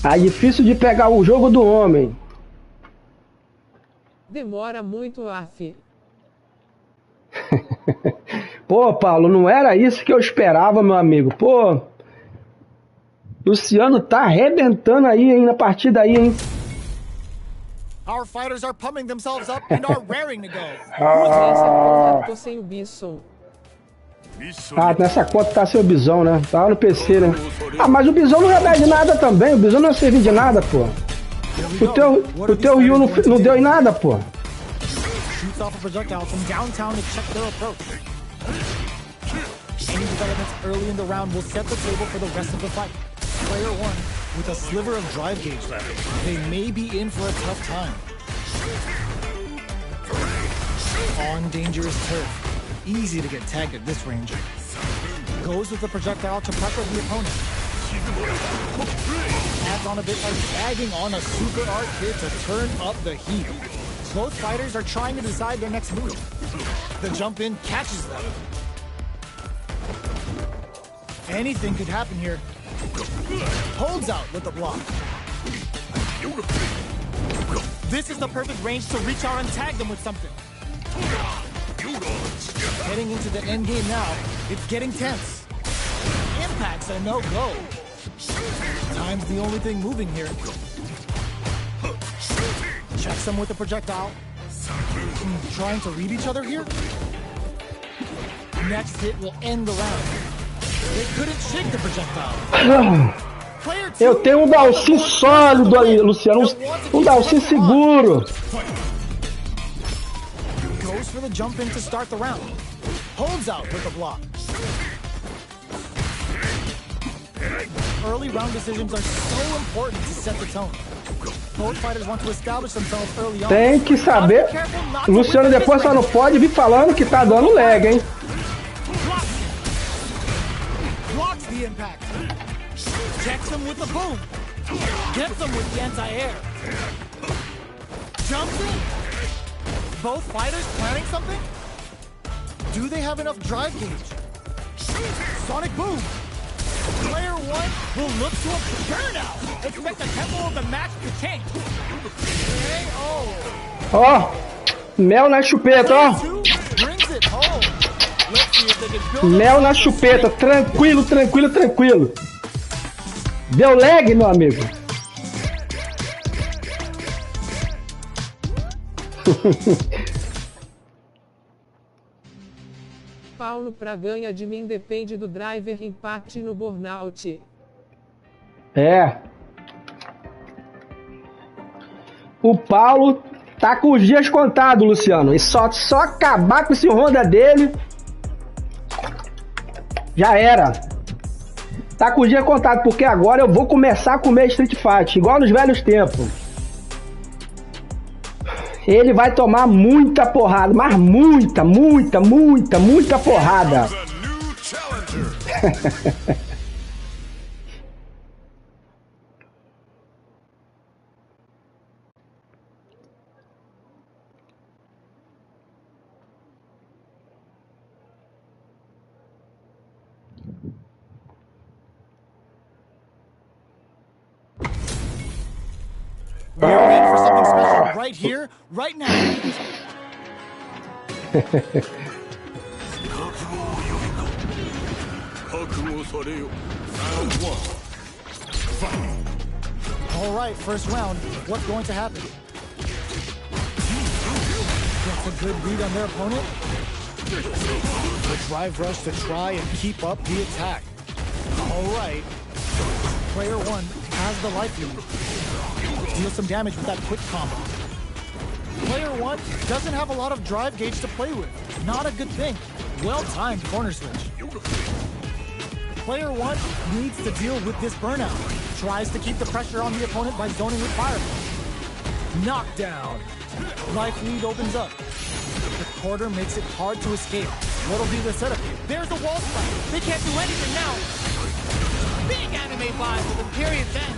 Tá difícil de pegar o jogo do homem. Demora muito, af. Pô, Paulo, não era isso que eu esperava, meu amigo. Pô, Luciano tá arrebentando aí, hein, na partida aí, hein. Our fighters are pumping themselves up and are raring to go. Tô sem o Bison. Ah, nessa conta tá sem o Bison, né? Tá no PC, né? Ah, mas o Bison não remede nada também. O Bison não serviu de nada, pô. O teu Ryu não deu em nada, pô. Shoots off a projectile from downtown to check their approach. Any developments early in the round will set the table for the rest of the fight. Player one, with a sliver of drive gauge left, they may be in for a tough time. On dangerous turf. Easy to get tagged at this range. Goes with the projectile to pressure the opponent. Adds on a bit by tagging on a super art kit to turn up the heat. Both fighters are trying to decide their next move. The jump in catches them. Anything could happen here. Holds out with the block. This is the perfect range to reach out and tag them with something. Heading into the end game now, it's getting tense. Impact's a no-go. Time's the only thing moving here. Checks them with the projectile. Trying to read each other here. Next hit will end the round. They couldn't shake the projectile. Eu tenho um Dalsin sólido aí, Luciano. Um Dalsin seguro. Goes for the jump in to start the round. Holds out with the block. Early round decisions are so important to set the tone. Both fighters want to establish themselves early on. Tem que saber. O Luciano depois só não pode vir falando que tá dando lag, hein? Blocks the impact. Checks him with the boom. Gets him with the anti-air. Jumps in. Both fighters planning something? Do they have enough drive gauge? Sonic boom. Player one will look to a burnout. Expect the tempo of the match to change. Ó, mel na chupeta, ó. Mel na chupeta, tranquilo, tranquilo, tranquilo. Deu lag, meu amigo. Paulo pra ganha de mim depende do driver empate no burnout. É. O Paulo tá com os dias contados, Luciano. E só acabar com esse Honda dele. Já era. Tá com os dias contados, porque agora eu vou começar a comer Street Fighter, igual nos velhos tempos. Ele vai tomar muita porrada, mas muita porrada. We are in for something special right here, right now. All right, first round. What's going to happen? Gets a good read on their opponent. The drive rush to try and keep up the attack. All right. Player one has the life lead. Deal some damage with that quick combo. Player one doesn't have a lot of drive gauge to play with. Not a good thing. Well-timed corner switch. Player one needs to deal with this burnout. Tries to keep the pressure on the opponent by zoning with fireball. Knockdown. Life lead opens up. The quarter makes it hard to escape. What'll be the setup here? There's a wall strike. They can't do anything now. Big anime vibe with the period's end.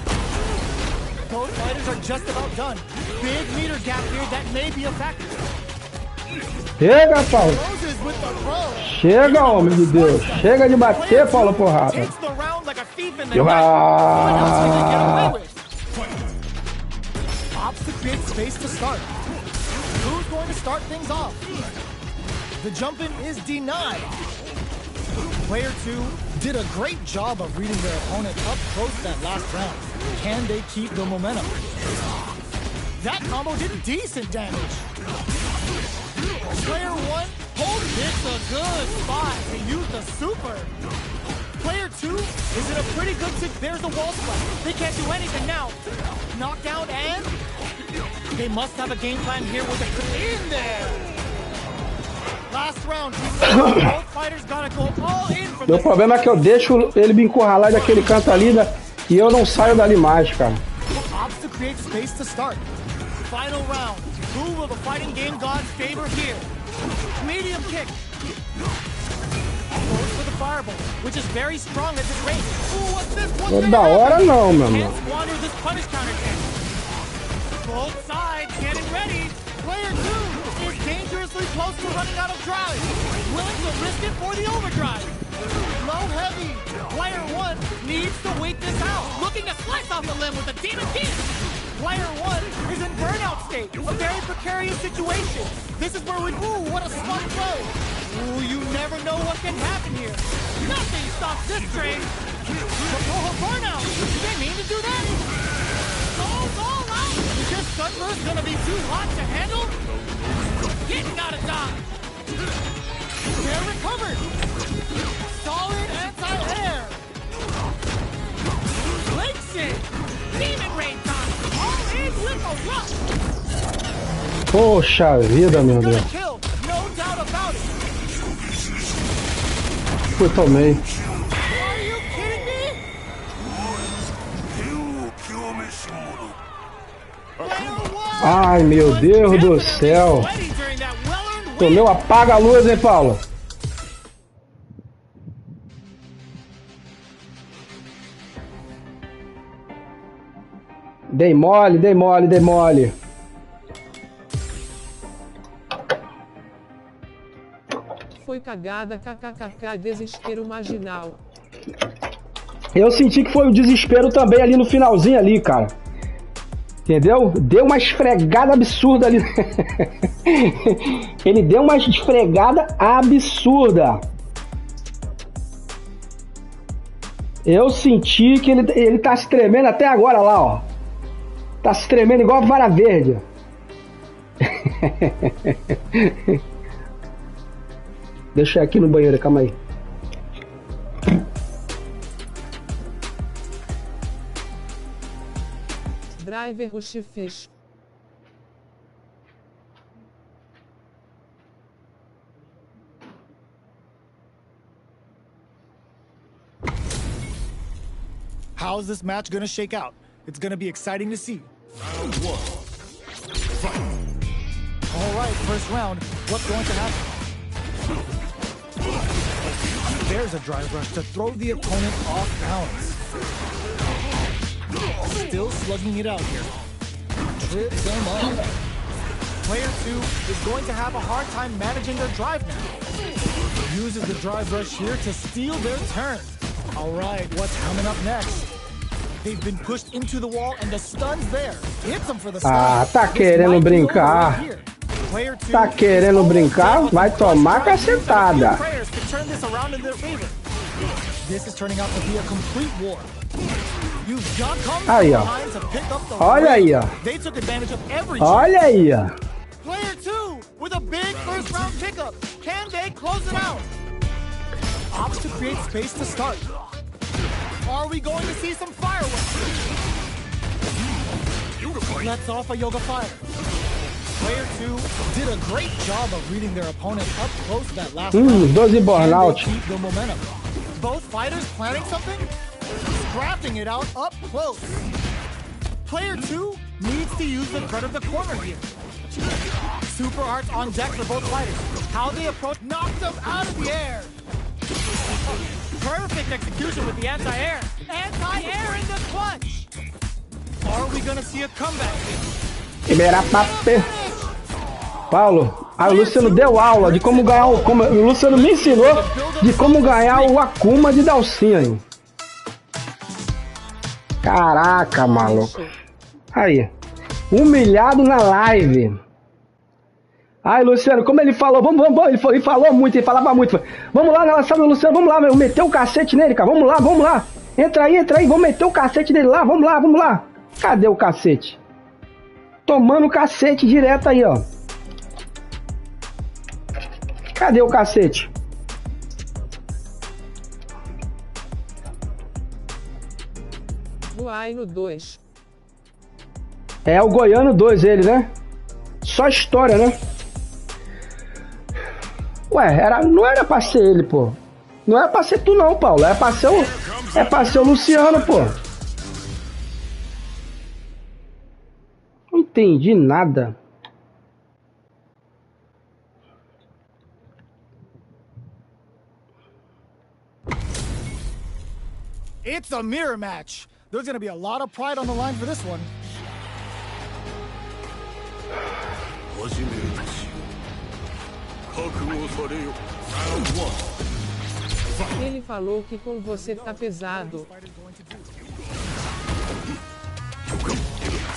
Both fighters are just about done. Big meter gap here that may be a factor. Chega, Paulo. Chega, homem de Deus. Chega de bater, Paulo, porrada. Ops to create space to start. Who's going to start things off? The jump-in is denied. Player two did a great job of reading their opponent up close that last round. Can they keep the momentum? That combo did decent damage. Player one hits a good spot to use the super. Player two is in a pretty good situation. There's the wall splash. They can't do anything now. Knockdown and they must have a game plan here with a in there. Last round, both fighters gotta go all in for Meu problema é que eu deixo ele me encurralar daquele canto ali e eu não saio dali mais, cara. Ops to create space to start. Final round. Who will the fighting game gods favor here? Medium kick. Goes for the fireball, which is very strong at this range. Ooh, what's this? What's Da hora não, meu irmão. Can't squander this punish counter kick. Both sides getting ready. Player two is dangerously close to running out of drive. Willing to risk it for the overdrive. Low heavy. Player one needs to wait this out. Looking to slice off the limb with a demon kick. Player one is in burnout state. A very precarious situation. This is where ooh, what a smart throw. Ooh, you never know what can happen here. Nothing stops this train. Burnout. Did they mean to do that? All out. Is your sunburst gonna be too hot to handle? Getting out of dodge. They're recovered. Solid anti-air. Lakes it. Demon rain time. All in with a rush. Poxa vida, meu Deus. No doubt about it. Eu tomei. Are you kidding me? 手を清めし者 Ai, meu Deus do céu. Tomei um apaga-luz, hein, Paulo? Dei mole, dei mole, dei mole. Foi cagada, kkkk, desespero marginal. Eu senti que foi o desespero também ali no finalzinho ali, cara. Entendeu? Deu uma esfregada absurda ali. Ele deu uma esfregada absurda. Eu senti que ele tá se tremendo até agora lá, ó. Tá se tremendo igual a vara verde. Deixa eu ir aqui no banheiro, calma aí. Driver Rush Fish. How's this match gonna shake out? It's gonna be exciting to see. Round 1. Fight. All right, first round. What's going to happen? There's a drive rush to throw the opponent off balance. Still slugging it out here. Trips them up. Player 2 is going to have a hard time managing their drive now. Uses the drive rush here to steal their turn. All right, what's coming up next? They've been pushed into the wall and the stun's there. Hits them for the stun. Ah, tá querendo brincar. Tá querendo brincar? Vai tomar cacetada. Aí, ó. Olha aí, ó. Olha aí, ó. Player 2 with a big first round pickup. Can they close it out? Opts to create space to start. Are we going to see some fireworks? Let's off a yoga fire. Player 2 did a great job of reading their opponent up close that last round. 12 burnout. Keep the momentum. Both fighters planning something? Crafting it out up close. Player 2 needs to use the threat of the corner here. Super arts on deck for both fighters. How they approach knocked them out of the air. Perfect execution with the anti-air. Anti-air in the clutch. Are we gonna see a comeback? Primeira pape. Paulo, a Luciano deu aula de como ganhar o Luciano me ensinou de como ganhar o Akuma de Dalcinha. Caraca, maluco. Aí. Humilhado na live. Ai, Luciano, como ele falou, vamos, ele falou muito, ele falava muito. Vamos lá na sala do Luciano, vamos lá, meter o cacete nele, cara, vamos lá. Entra aí, vamos meter o cacete dele lá, vamos lá. Cadê o cacete? Tomando o cacete direto aí, ó. Cadê o cacete? Goiano 2. É o Goiano 2 ele, né? Só história, né? Ué, não era pra ser ele, pô. Não era pra ser tu não, Paulo. É pra ser o Luciano, pô. Não entendi nada. It's a mirror match. There's going to be a lot of pride on the line for this one. Ele falou que com você tá pesado.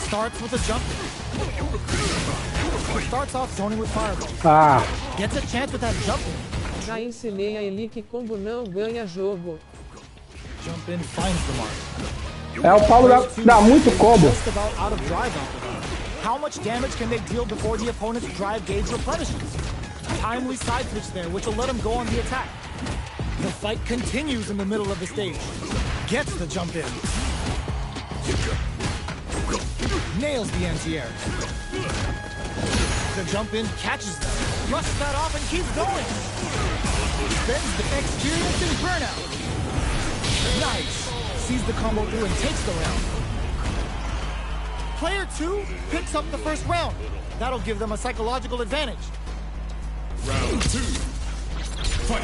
Starts with a jump. Starts off zoning with fireball. Ah. Gets a chance with that jump. Já ensinei a ele que combo não ganha jogo. Jump in finds the mark. É, o Paulo dá muito combo. Just about out of drive after that. How much damage can they deal before the opponent's drive gauge replenishes? Timely side switch there, which will let him go on the attack. The fight continues in the middle of the stage. Gets the jump in. Nails the anti-air. The jump in catches them. Thrusts that off and keeps going. Spends the experiencing burnout. Nice. Sees the combo through and takes the round. Player 2 picks up the first round. That'll give them a psychological advantage. Round 2. Fight.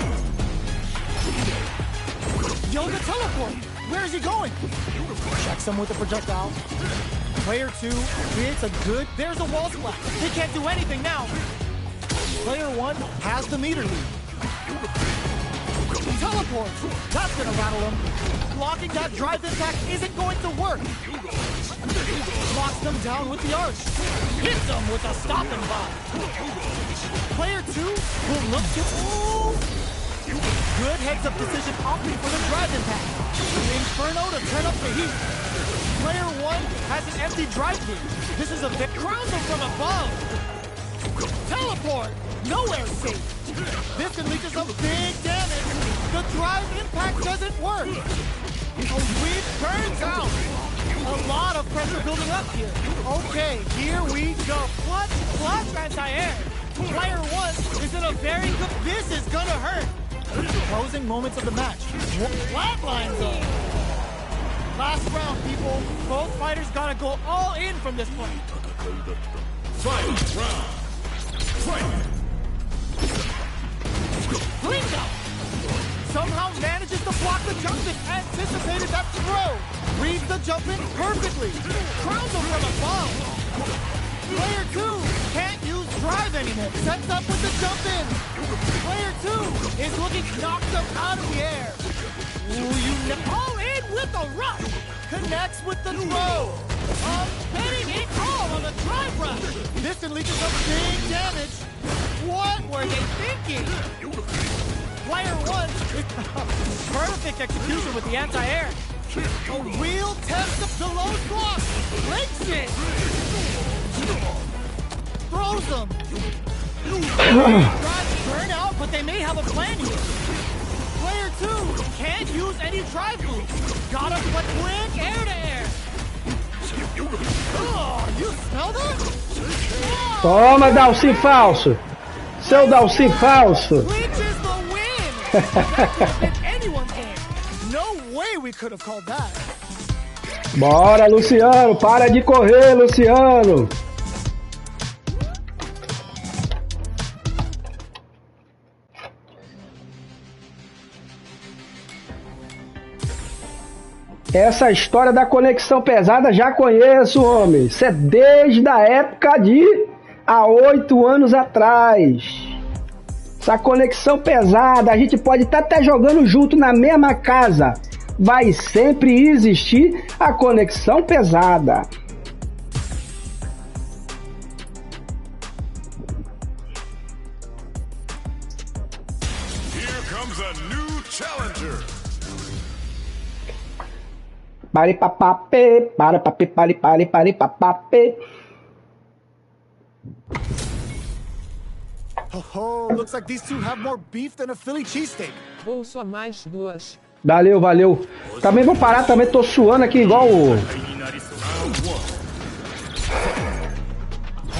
Yoga teleport. Where is he going? Checks him with the projectile. Player 2 creates a good... There's a wall splash. He can't do anything now. Player 1 has the meter lead. Teleports. That's gonna rattle him. Blocking that drive impact isn't going to work. Locks them down with the arch. Hits them with a stopping bomb. Player 2 will look to... Ooh. Good heads-up decision opting for the drive impact. Inferno to turn up the heat. Player 1 has an empty drive gauge. This is a big crowns him from above. Teleport. Nowhere safe. This can lead to some big damage. The drive impact doesn't work. A weed turns out. A lot of pressure building up here. Okay, here we go. Clutch anti-air. Player 1 is in a very good... This is gonna hurt. Closing moments of the match. Flatlines up. Last round, people. Both fighters gotta go all in from this point. Fight round. Fight. Blingo! Somehow manages to block the jump in. Anticipated that throw. Reads the jump in perfectly. Crowns him from above. Player 2 can't use drive anymore. Sets up with the jump in. Player 2 is looking knocked up out of the air. Ooh, all in with the rush. Connects with the throw. Betting it all on the drive rush. This can lead to some big damage. What were they thinking? Player 1 is perfect execution with the anti-air. A real test of the low block. Breaks it. Throws them. Drives burn out, but they may have a plan here. Player 2 can't use any drive moves. Gotta put quick air to air. Oh, you smell that? Oh. Toma, Dalcy falso. Seu Dalcy falso. Which is the win? That could have been anyone's game. No way we could have called that. Bora, Luciano. Para de correr, Luciano. Essa história da conexão pesada já conheço, homem. Isso é desde a época de há 8 anos atrás. Essa conexão pesada, a gente pode estar até jogando junto na mesma casa. Vai sempre existir a conexão pesada. Here comes a new challenger. Pare papape, para pape, pare papape. Oh, looks like these two have more beef than a Philly cheesesteak. Bolso a mais 2. Valeu, valeu. Também vou parar, também tô suando aqui igual o...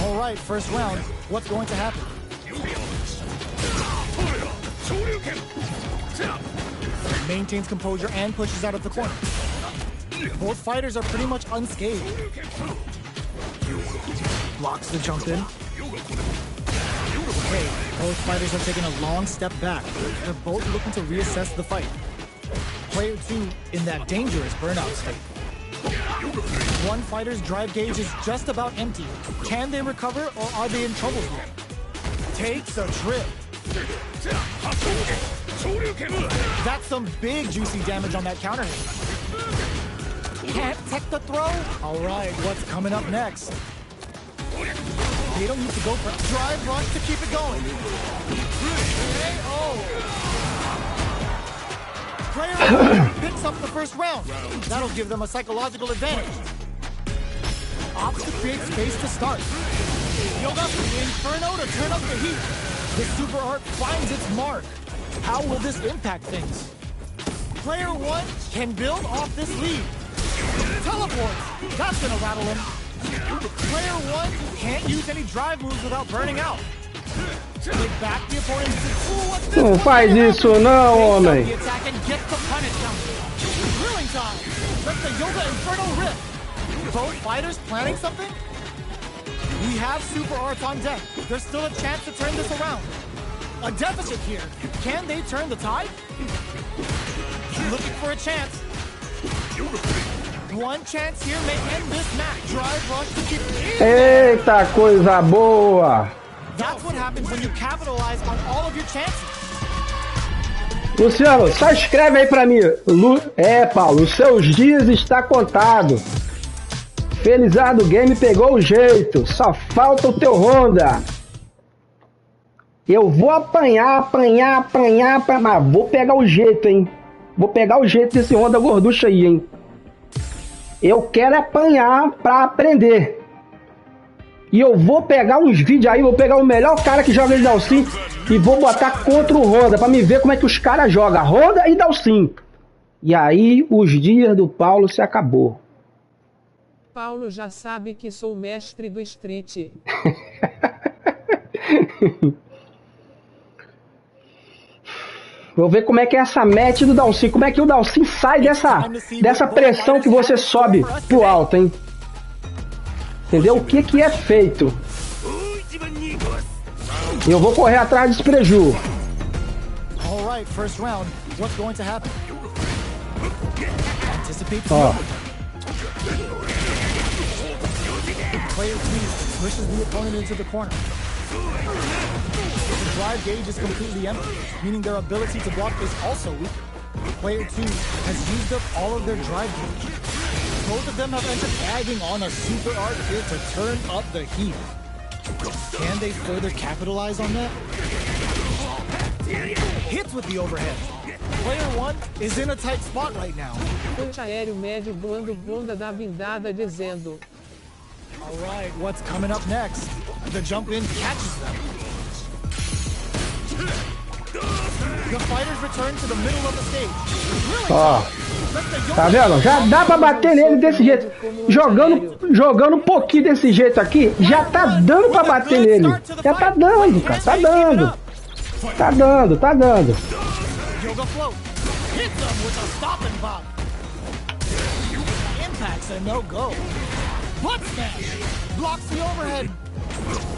All right, first round. What's going to happen? Maintains composure and pushes out of the corner. Both fighters are pretty much unscathed. Blocks the jump in. Okay, both fighters are taking a long step back. They're both looking to reassess the fight. Player 2 in that dangerous burnout state. One fighter's drive gauge is just about empty. Can they recover or are they in trouble here? Takes a trip. That's some big juicy damage on that counter hit. Can't tech the throw? Alright, what's coming up next? They don't need to go for a drive rush to keep it going. Player picks up the first round. That'll give them a psychological advantage. Opts to create space to start. Yoga Inferno to turn up the heat. The super art finds its mark. How will this impact things? Player 1 can build off this lead. Teleports. That's gonna rattle him. Player 1 can't use any drive moves without burning out. They back the opponent. Não faz isso não, homem. The attack and gets the punish down. Drilling time. Let the Yoga Inferno rip. both fighters planning something? We have super arts on deck. There's still a chance to turn this around. A deficit here. Can they turn the tide? Looking for a chance. One chance here may end this match. Drive rush to keep it. Eita, coisa boa! That's what happens when you capitalize on all of your chances. Luciano, só escreve aí pra mim. Paulo, os seus dias está contado. Felizardo Game pegou o jeito. Só falta o teu Honda. Eu vou apanhar, mas vou pegar o jeito, hein? Vou pegar o jeito desse Honda gorducho aí, hein? Eu quero apanhar pra aprender. E eu vou pegar uns vídeos aí, vou pegar o melhor cara que joga de Dalsin e vou botar contra o Honda, pra me ver como é que os caras jogam Honda e Dalsin. E aí, os dias do Paulo se acabou. Paulo já sabe que sou mestre do Street. Vou ver como é que é essa match do Dalsin. Como é que o Dalsin sai dessa pressão que você sobe pro alto, hein? Entendeu? O que que é feito? Eu vou correr atrás desse preju. Alright, first round. What's going to happen? Anticipate. Ó. Player 3 pushes the opponent into the corner. The drive gauge is completely empty, meaning their ability to block is also weak. Player 2 has used up all of their drive gauge. Both of them have ended adding on a super art here to turn up the heat. Can they further capitalize on that? Hits with the overhead. Player 1 is in a tight spot right now. Punch aéreo médio voando Honda da vindada dizendo. Alright, what's coming up next? The jump in catches them. The fighters return to the middle of the stage. Ó. Tá vendo? Já dá pra bater nele desse jeito. Jogando um pouquinho desse jeito aqui, já tá dando pra bater nele. Já tá dando, cara. Tá dando. Tá dando. Yoga float. Hits them with a stop and pop. Impacts a no-go. Butt smash. Blocks the overhead.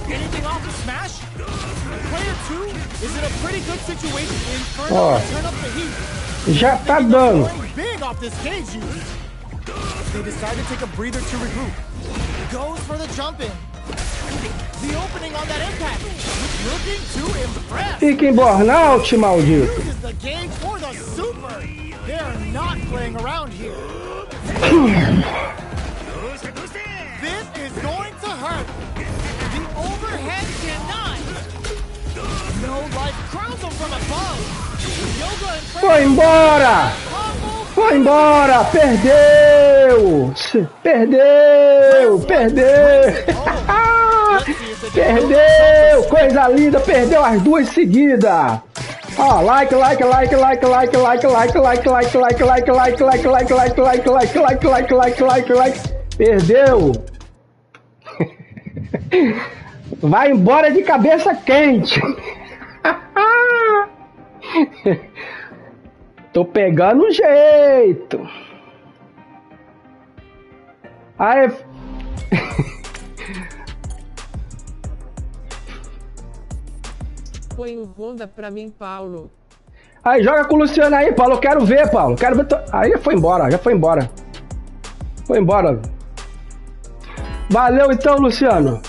Anything off the smash? Player 2 is in a pretty good situation in turn up the heat. Já tá dando. Big off this cage use. They decide to take a breather to regroup. Goes for the jump in. The opening on that impact. Looking to impress. Fica em burnout, maldito. Uses the gauge for the super. They're not playing around here. This is going to hurt. The overhead cannot. No life crowns him from above. Yoga and Foi embora! Foi embora! Perdeu! Perdeu! Perdeu! Coisa linda! Perdeu as duas seguidas! Ó, like. Perdeu! Vai embora de cabeça quente! Tô pegando um jeito! Aí... Põe um Honda pra mim, Paulo. Aí, joga com o Luciano aí, Paulo. Eu quero ver, Paulo. Quero ver. Aí, já foi embora. Foi embora. Valeu, então, Luciano.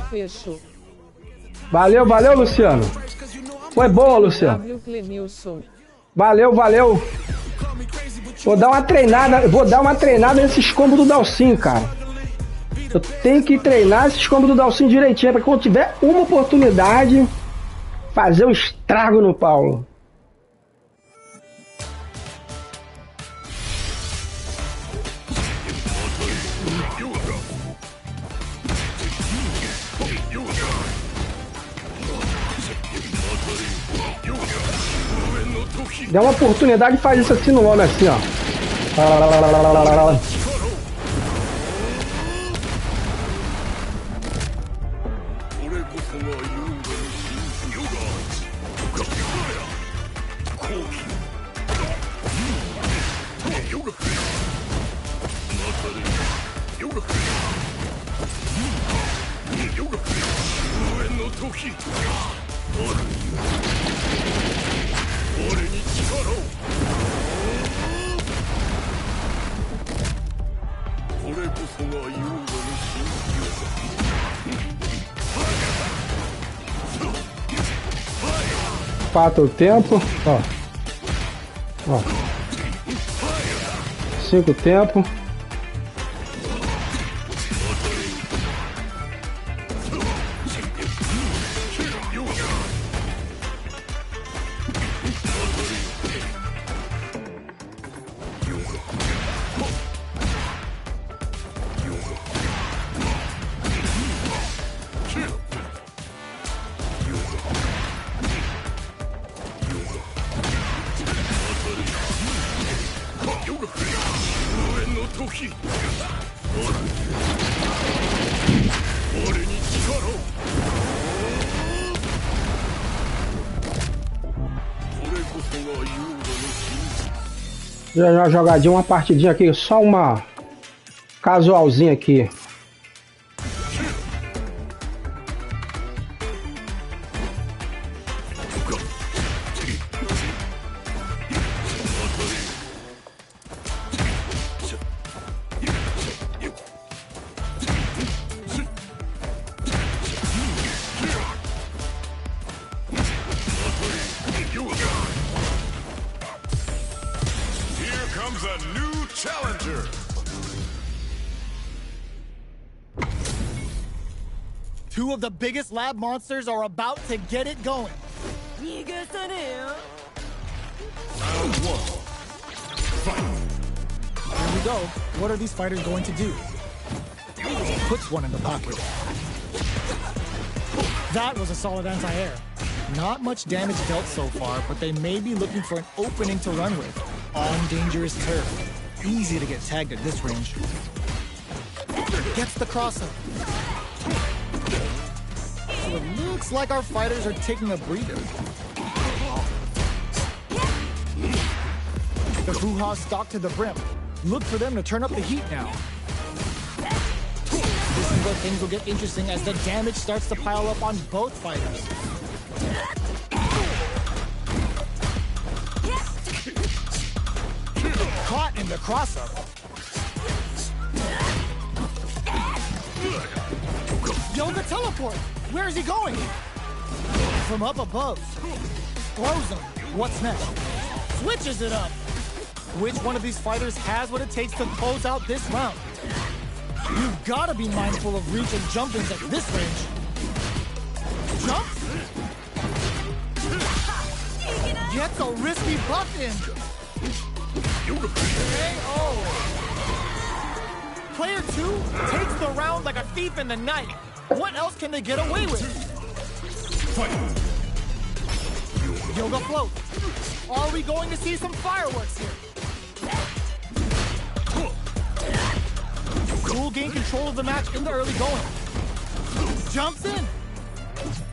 Fechou. Valeu, Luciano. Foi bom, Luciano. W. Clemilson. Valeu. Vou dar uma treinada nesses combos do Dalsin, cara. Eu tenho que treinar esses combos do Dalsin direitinho, pra quando tiver uma oportunidade, fazer um estrago no Paulo. Dá uma oportunidade e faz isso assim no homem, assim, ó. Quatro tempo, ó. 5 tempo. Já jogadinha, uma partidinha aqui, só uma casualzinha aqui. Two of the biggest lab monsters are about to get it going. Here we go. What are these fighters going to do? Puts one in the pocket. That was a solid anti-air. Not much damage dealt so far, but they may be looking for an opening to run with. On dangerous turf. Easy to get tagged at this range. Gets the crossover. So it looks like our fighters are taking a breather. The Fuha stock to the brim. Look for them to turn up the heat now. This is where things will get interesting as the damage starts to pile up on both fighters. Caught in the crossup. Yoga teleport! Where is he going? From up above. Throws him. What's next? Switches it up. Which one of these fighters has what it takes to close out this round? You've got to be mindful of reach and jumpings at this range. Jumps? Gets a risky buff in. KO. Player 2 takes the round like a thief in the night. What else can they get away with? Yoga float. Are we going to see some fireworks here? Cool gain control of the match in the early going. Jumps in.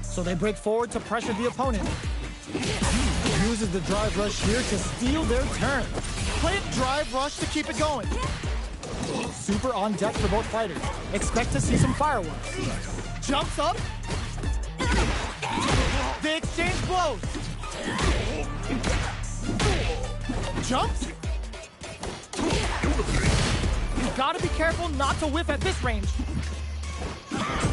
So they break forward to pressure the opponent. Uses the drive rush here to steal their turn. Play a drive rush to keep it going. Super on deck for both fighters. Expect to see some fireworks. Jumps up. They exchange blows. Jumps. You've got to be careful not to whiff at this range.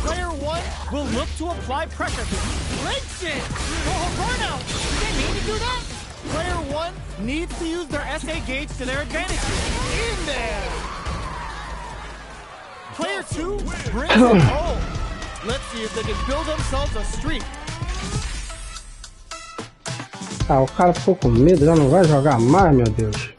Player 1 will look to apply pressure here. Breaks it! Oh, burnout! Did they mean to do that? Player 1 needs to use their SA gauge to their advantage. In there! Player 2 brings it home. Let's see if they can build themselves a streak. Ah, o cara ficou com medo, já não vai jogar mais, meu Deus.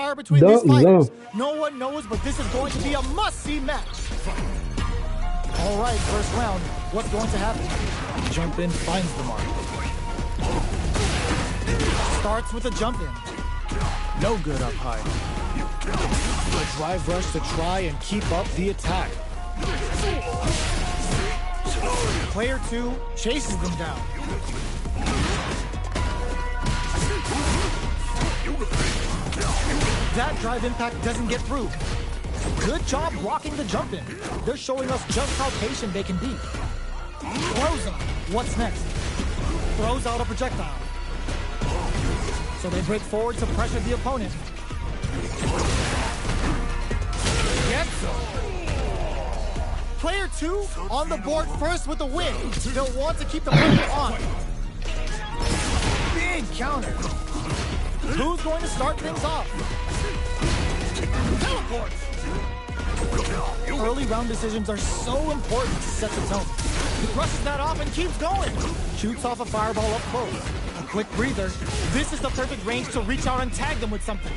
fire between these fighters. No one knows, but this is going to be a must-see match. All right, first round. What's going to happen? Jump in finds the mark. Starts with a jump in. No good up high. A drive rush to try and keep up the attack. Player 2 chases them down. That drive impact doesn't get through. Good job blocking the jump in. They're showing us just how patient they can be. Throws them. What's next? Throws out a projectile. So they break forward to pressure the opponent. Gets them. Player 2 on the board first with the win. They'll want to keep the pressure on. Big counter. Who's going to start things off? Teleport. Early round decisions are so important to set the tone. He brushes that off and keeps going. Shoots off a fireball up close. A quick breather. This is the perfect range to reach out and tag them with something.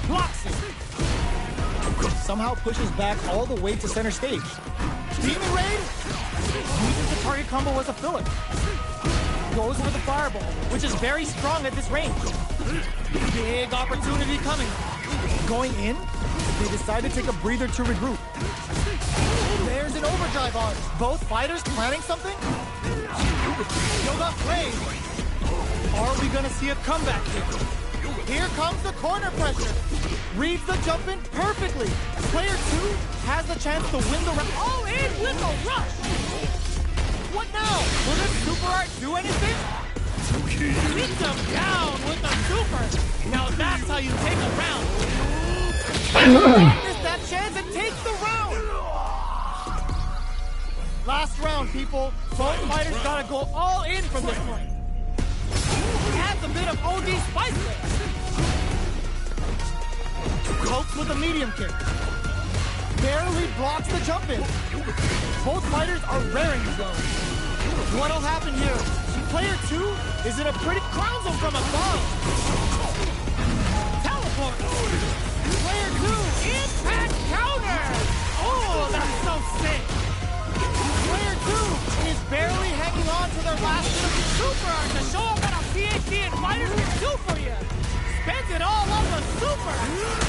Blocks it. Somehow pushes back all the way to center stage. Demon Raid uses the target combo as a filler. Goes for the fireball, which is very strong at this range. Big opportunity coming. Going in, they decide to take a breather to regroup. There's an overdrive on. Both fighters planning something? Yoga play. Are we gonna see a comeback here? Here comes the corner pressure. Reads the jump in perfectly. Player 2 has the chance to win the round. All in with a rush. What now? Will this super art do anything? Beat them down with the super. Now that's how you take a round. Miss that chance and takes the round. Last round, people. Both fighters gotta go all in from this point. Adds a bit of OD spice there. Copes with a medium kick. Barely blocks the jump in. Both fighters are raring to go. What'll happen here? Player 2 is in a pretty crowns him from above. Teleport. Player 2 impact counter. Oh, that's so sick. Player 2 is barely hanging on to their last bit of super art to show them what a PhD in fighters can do for you. Spends it all on the super.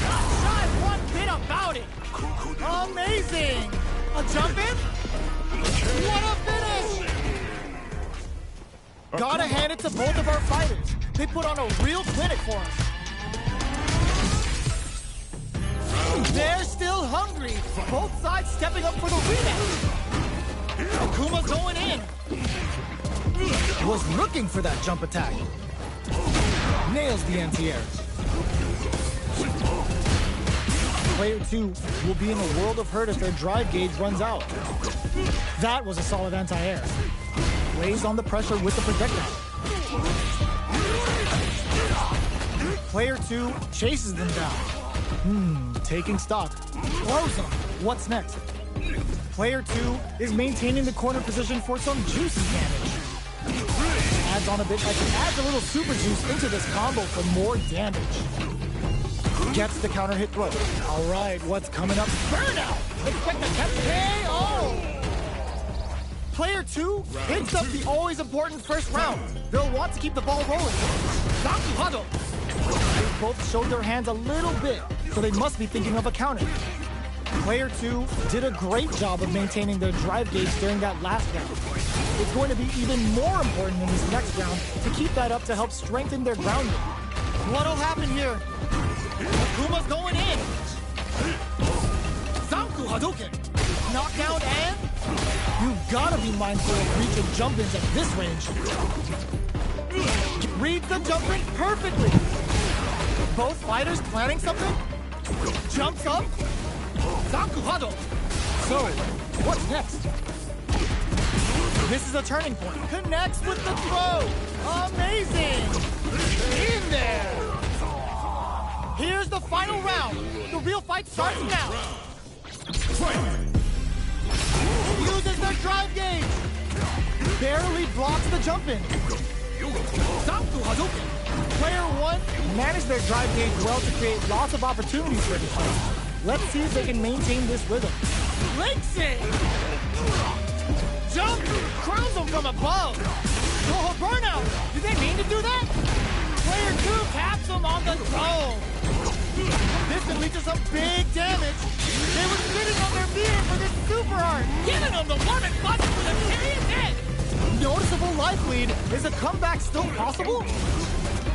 Not shy one bit about it. Amazing. A jump in? What a finish. Gotta hand it to both of our fighters. They put on a real clinic for us. They're still hungry. Both sides stepping up for the rematch. Akuma's going in. Was looking for that jump attack. Nails the anti-air. Player 2 will be in a world of hurt if their drive gauge runs out. That was a solid anti-air. Lays on the pressure with the projectile. Player 2 chases them down. Taking stock. Blows them. What's next? Player 2 is maintaining the corner position for some juicy damage. Adds on a bit, adds a little super juice into this combo for more damage. Gets the counter hit throw. All right, what's coming up? Burnout! Expect a KO! Player 2 hits up the always important first round. They'll want to keep the ball rolling. Zaku. They both showed their hands a little bit, so they must be thinking of a counter. Player 2 did a great job of maintaining their drive gauge during that last round. It's going to be even more important in this next round to keep that up to help strengthen their grounding. What'll happen here? Akuma's going in. Zanku Hadouken. Knockdown and... You've got to be mindful of reaching jump-ins at this range. Reads the jump-in perfectly. Both fighters planning something? Jumps up. Zanku Hado. So, what's next? This is a turning point. Connects with the throw. Amazing. In there. Here's the final round. The real fight starts now. Uses their drive gauge. Barely blocks the jump in. Zanku Hadouken. Player 1 managed their drive gauge well to create lots of opportunities for defense. Let's see if they can maintain this rhythm. Linksy! Jump! Crowns them from above! Oh, burnout! Did they mean to do that? Player 2 caps them on the dome! This can lead to some big damage! They were sitting on their meter for this super art! Giving them the warning button for the serious hit! Noticeable life lead. Is a comeback still possible?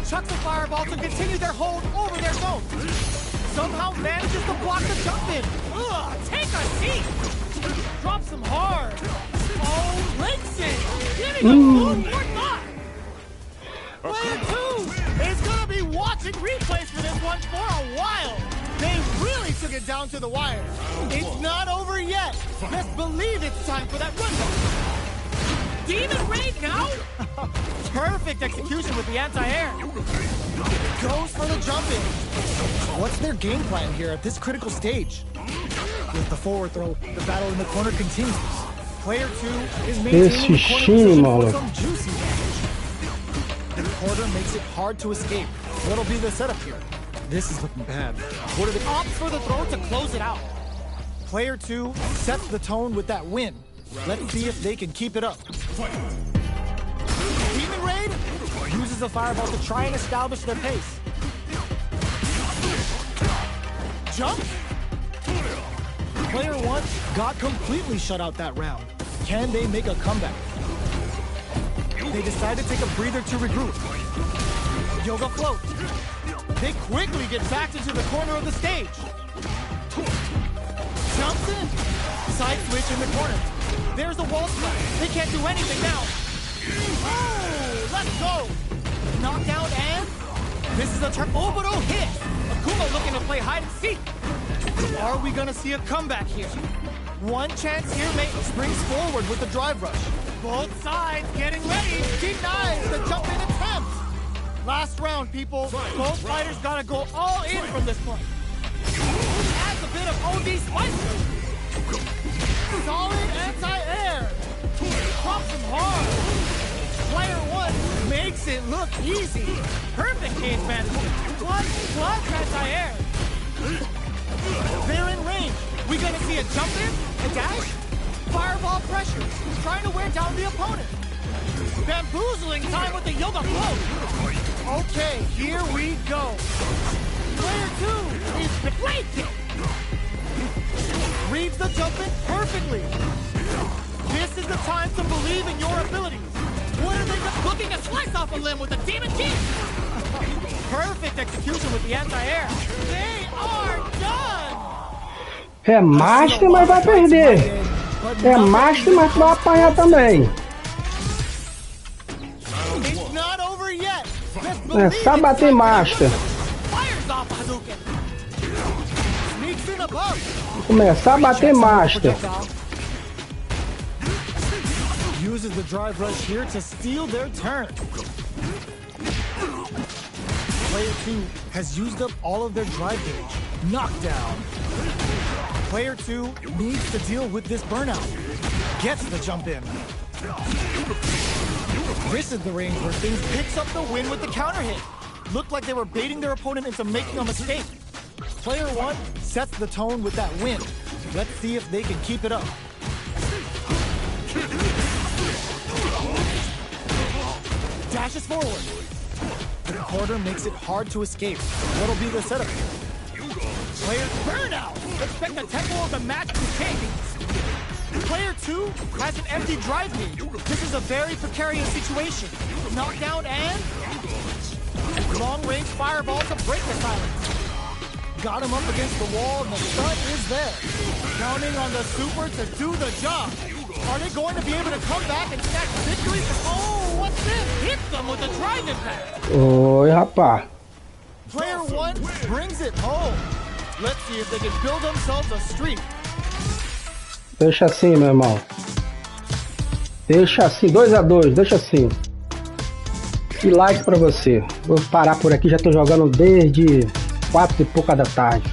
Chucks a fireball to continue their hold over their zone. Somehow manages to block the jump in. Ugh, take a seat! Drops him hard. Oh, Linksy! Giving him one more thought! Player 2 is gonna be watching replays for this one for a while. They really took it down to the wire. It's not over yet. Best believe it's time for that run. Demon Raid now? Perfect execution with the anti-air. Goes for the jump in. What's their game plan here at this critical stage? With the forward throw, the battle in the corner continues. Player 2 is maintaining the corner position for some juicy damage. The corner makes it hard to escape. What'll be the setup here? This is looking bad. What are the opts for the throw to close it out? Player 2 sets the tone with that win. Let's see if they can keep it up. Demon Raid uses a fireball to try and establish their pace. Jump! Player 1 got completely shut out that round. Can they make a comeback? They decide to take a breather to regroup. Yoga float. They quickly get back into the corner of the stage. Jumps in. Side switch in the corner. There's a wall splash. They can't do anything now. Oh, let's go. Knockdown and this is a orbital hit. Akuma looking to play hide and seek. Are we gonna see a comeback here? One chance here, mate springs forward with the drive rush. Both sides getting ready. Denies the jump in attempt. Last round, people. Both fighters gotta go all in from this point. Adds a bit of OD spice. Solid anti-air. Drops him hard. Player 1 makes it look easy. Perfect cage management. Plus anti-air. They're in range. We gonna see a jump in, a dash, fireball pressure, trying to wear down the opponent. Bamboozling time with the yoga float. Okay, here we go. Player 2 is deflated. Reads the jump in perfectly. This is the time to believe in your abilities. What are they looking to slice off a limb with a demon kick? Perfect execution with the anti-air. They are done! É master, mas vai perder. É master, mas vai apanhar também. It's not over yet. É só bater master. Fires off Hadouken. Sneaks in above. Começar a bater master. Uses the drive rush here to steal their turn. Player 2 has used up all of their drive gauge. Knockdown. Player 2 needs to deal with this burnout. Gets the jump in. This is the range where things picks up the win with the counter hit. Looked like they were baiting their opponent into making a mistake. Player 1 sets the tone with that win. Let's see if they can keep it up. Dashes forward. The corner makes it hard to escape. What'll be the setup here? Player burnout! Expect the tempo of the match to change. Player 2 has an empty drive gauge. This is a very precarious situation. Knockdown and long-range fireball to break the silence. Got him up against the wall and the stun is there. Counting on the super to do the job. Are they going to be able to come back and snatch victory? Oh, what's this? Hit them with a drive impact. Oi, rapaz. Player 1 brings it home. Let's see if they can build themselves a streak. Deixa assim, meu irmão. Deixa assim, 2 a 2, deixa assim. E like pra você. Vou parar por aqui, já tô jogando desde 4 e pouca da tarde.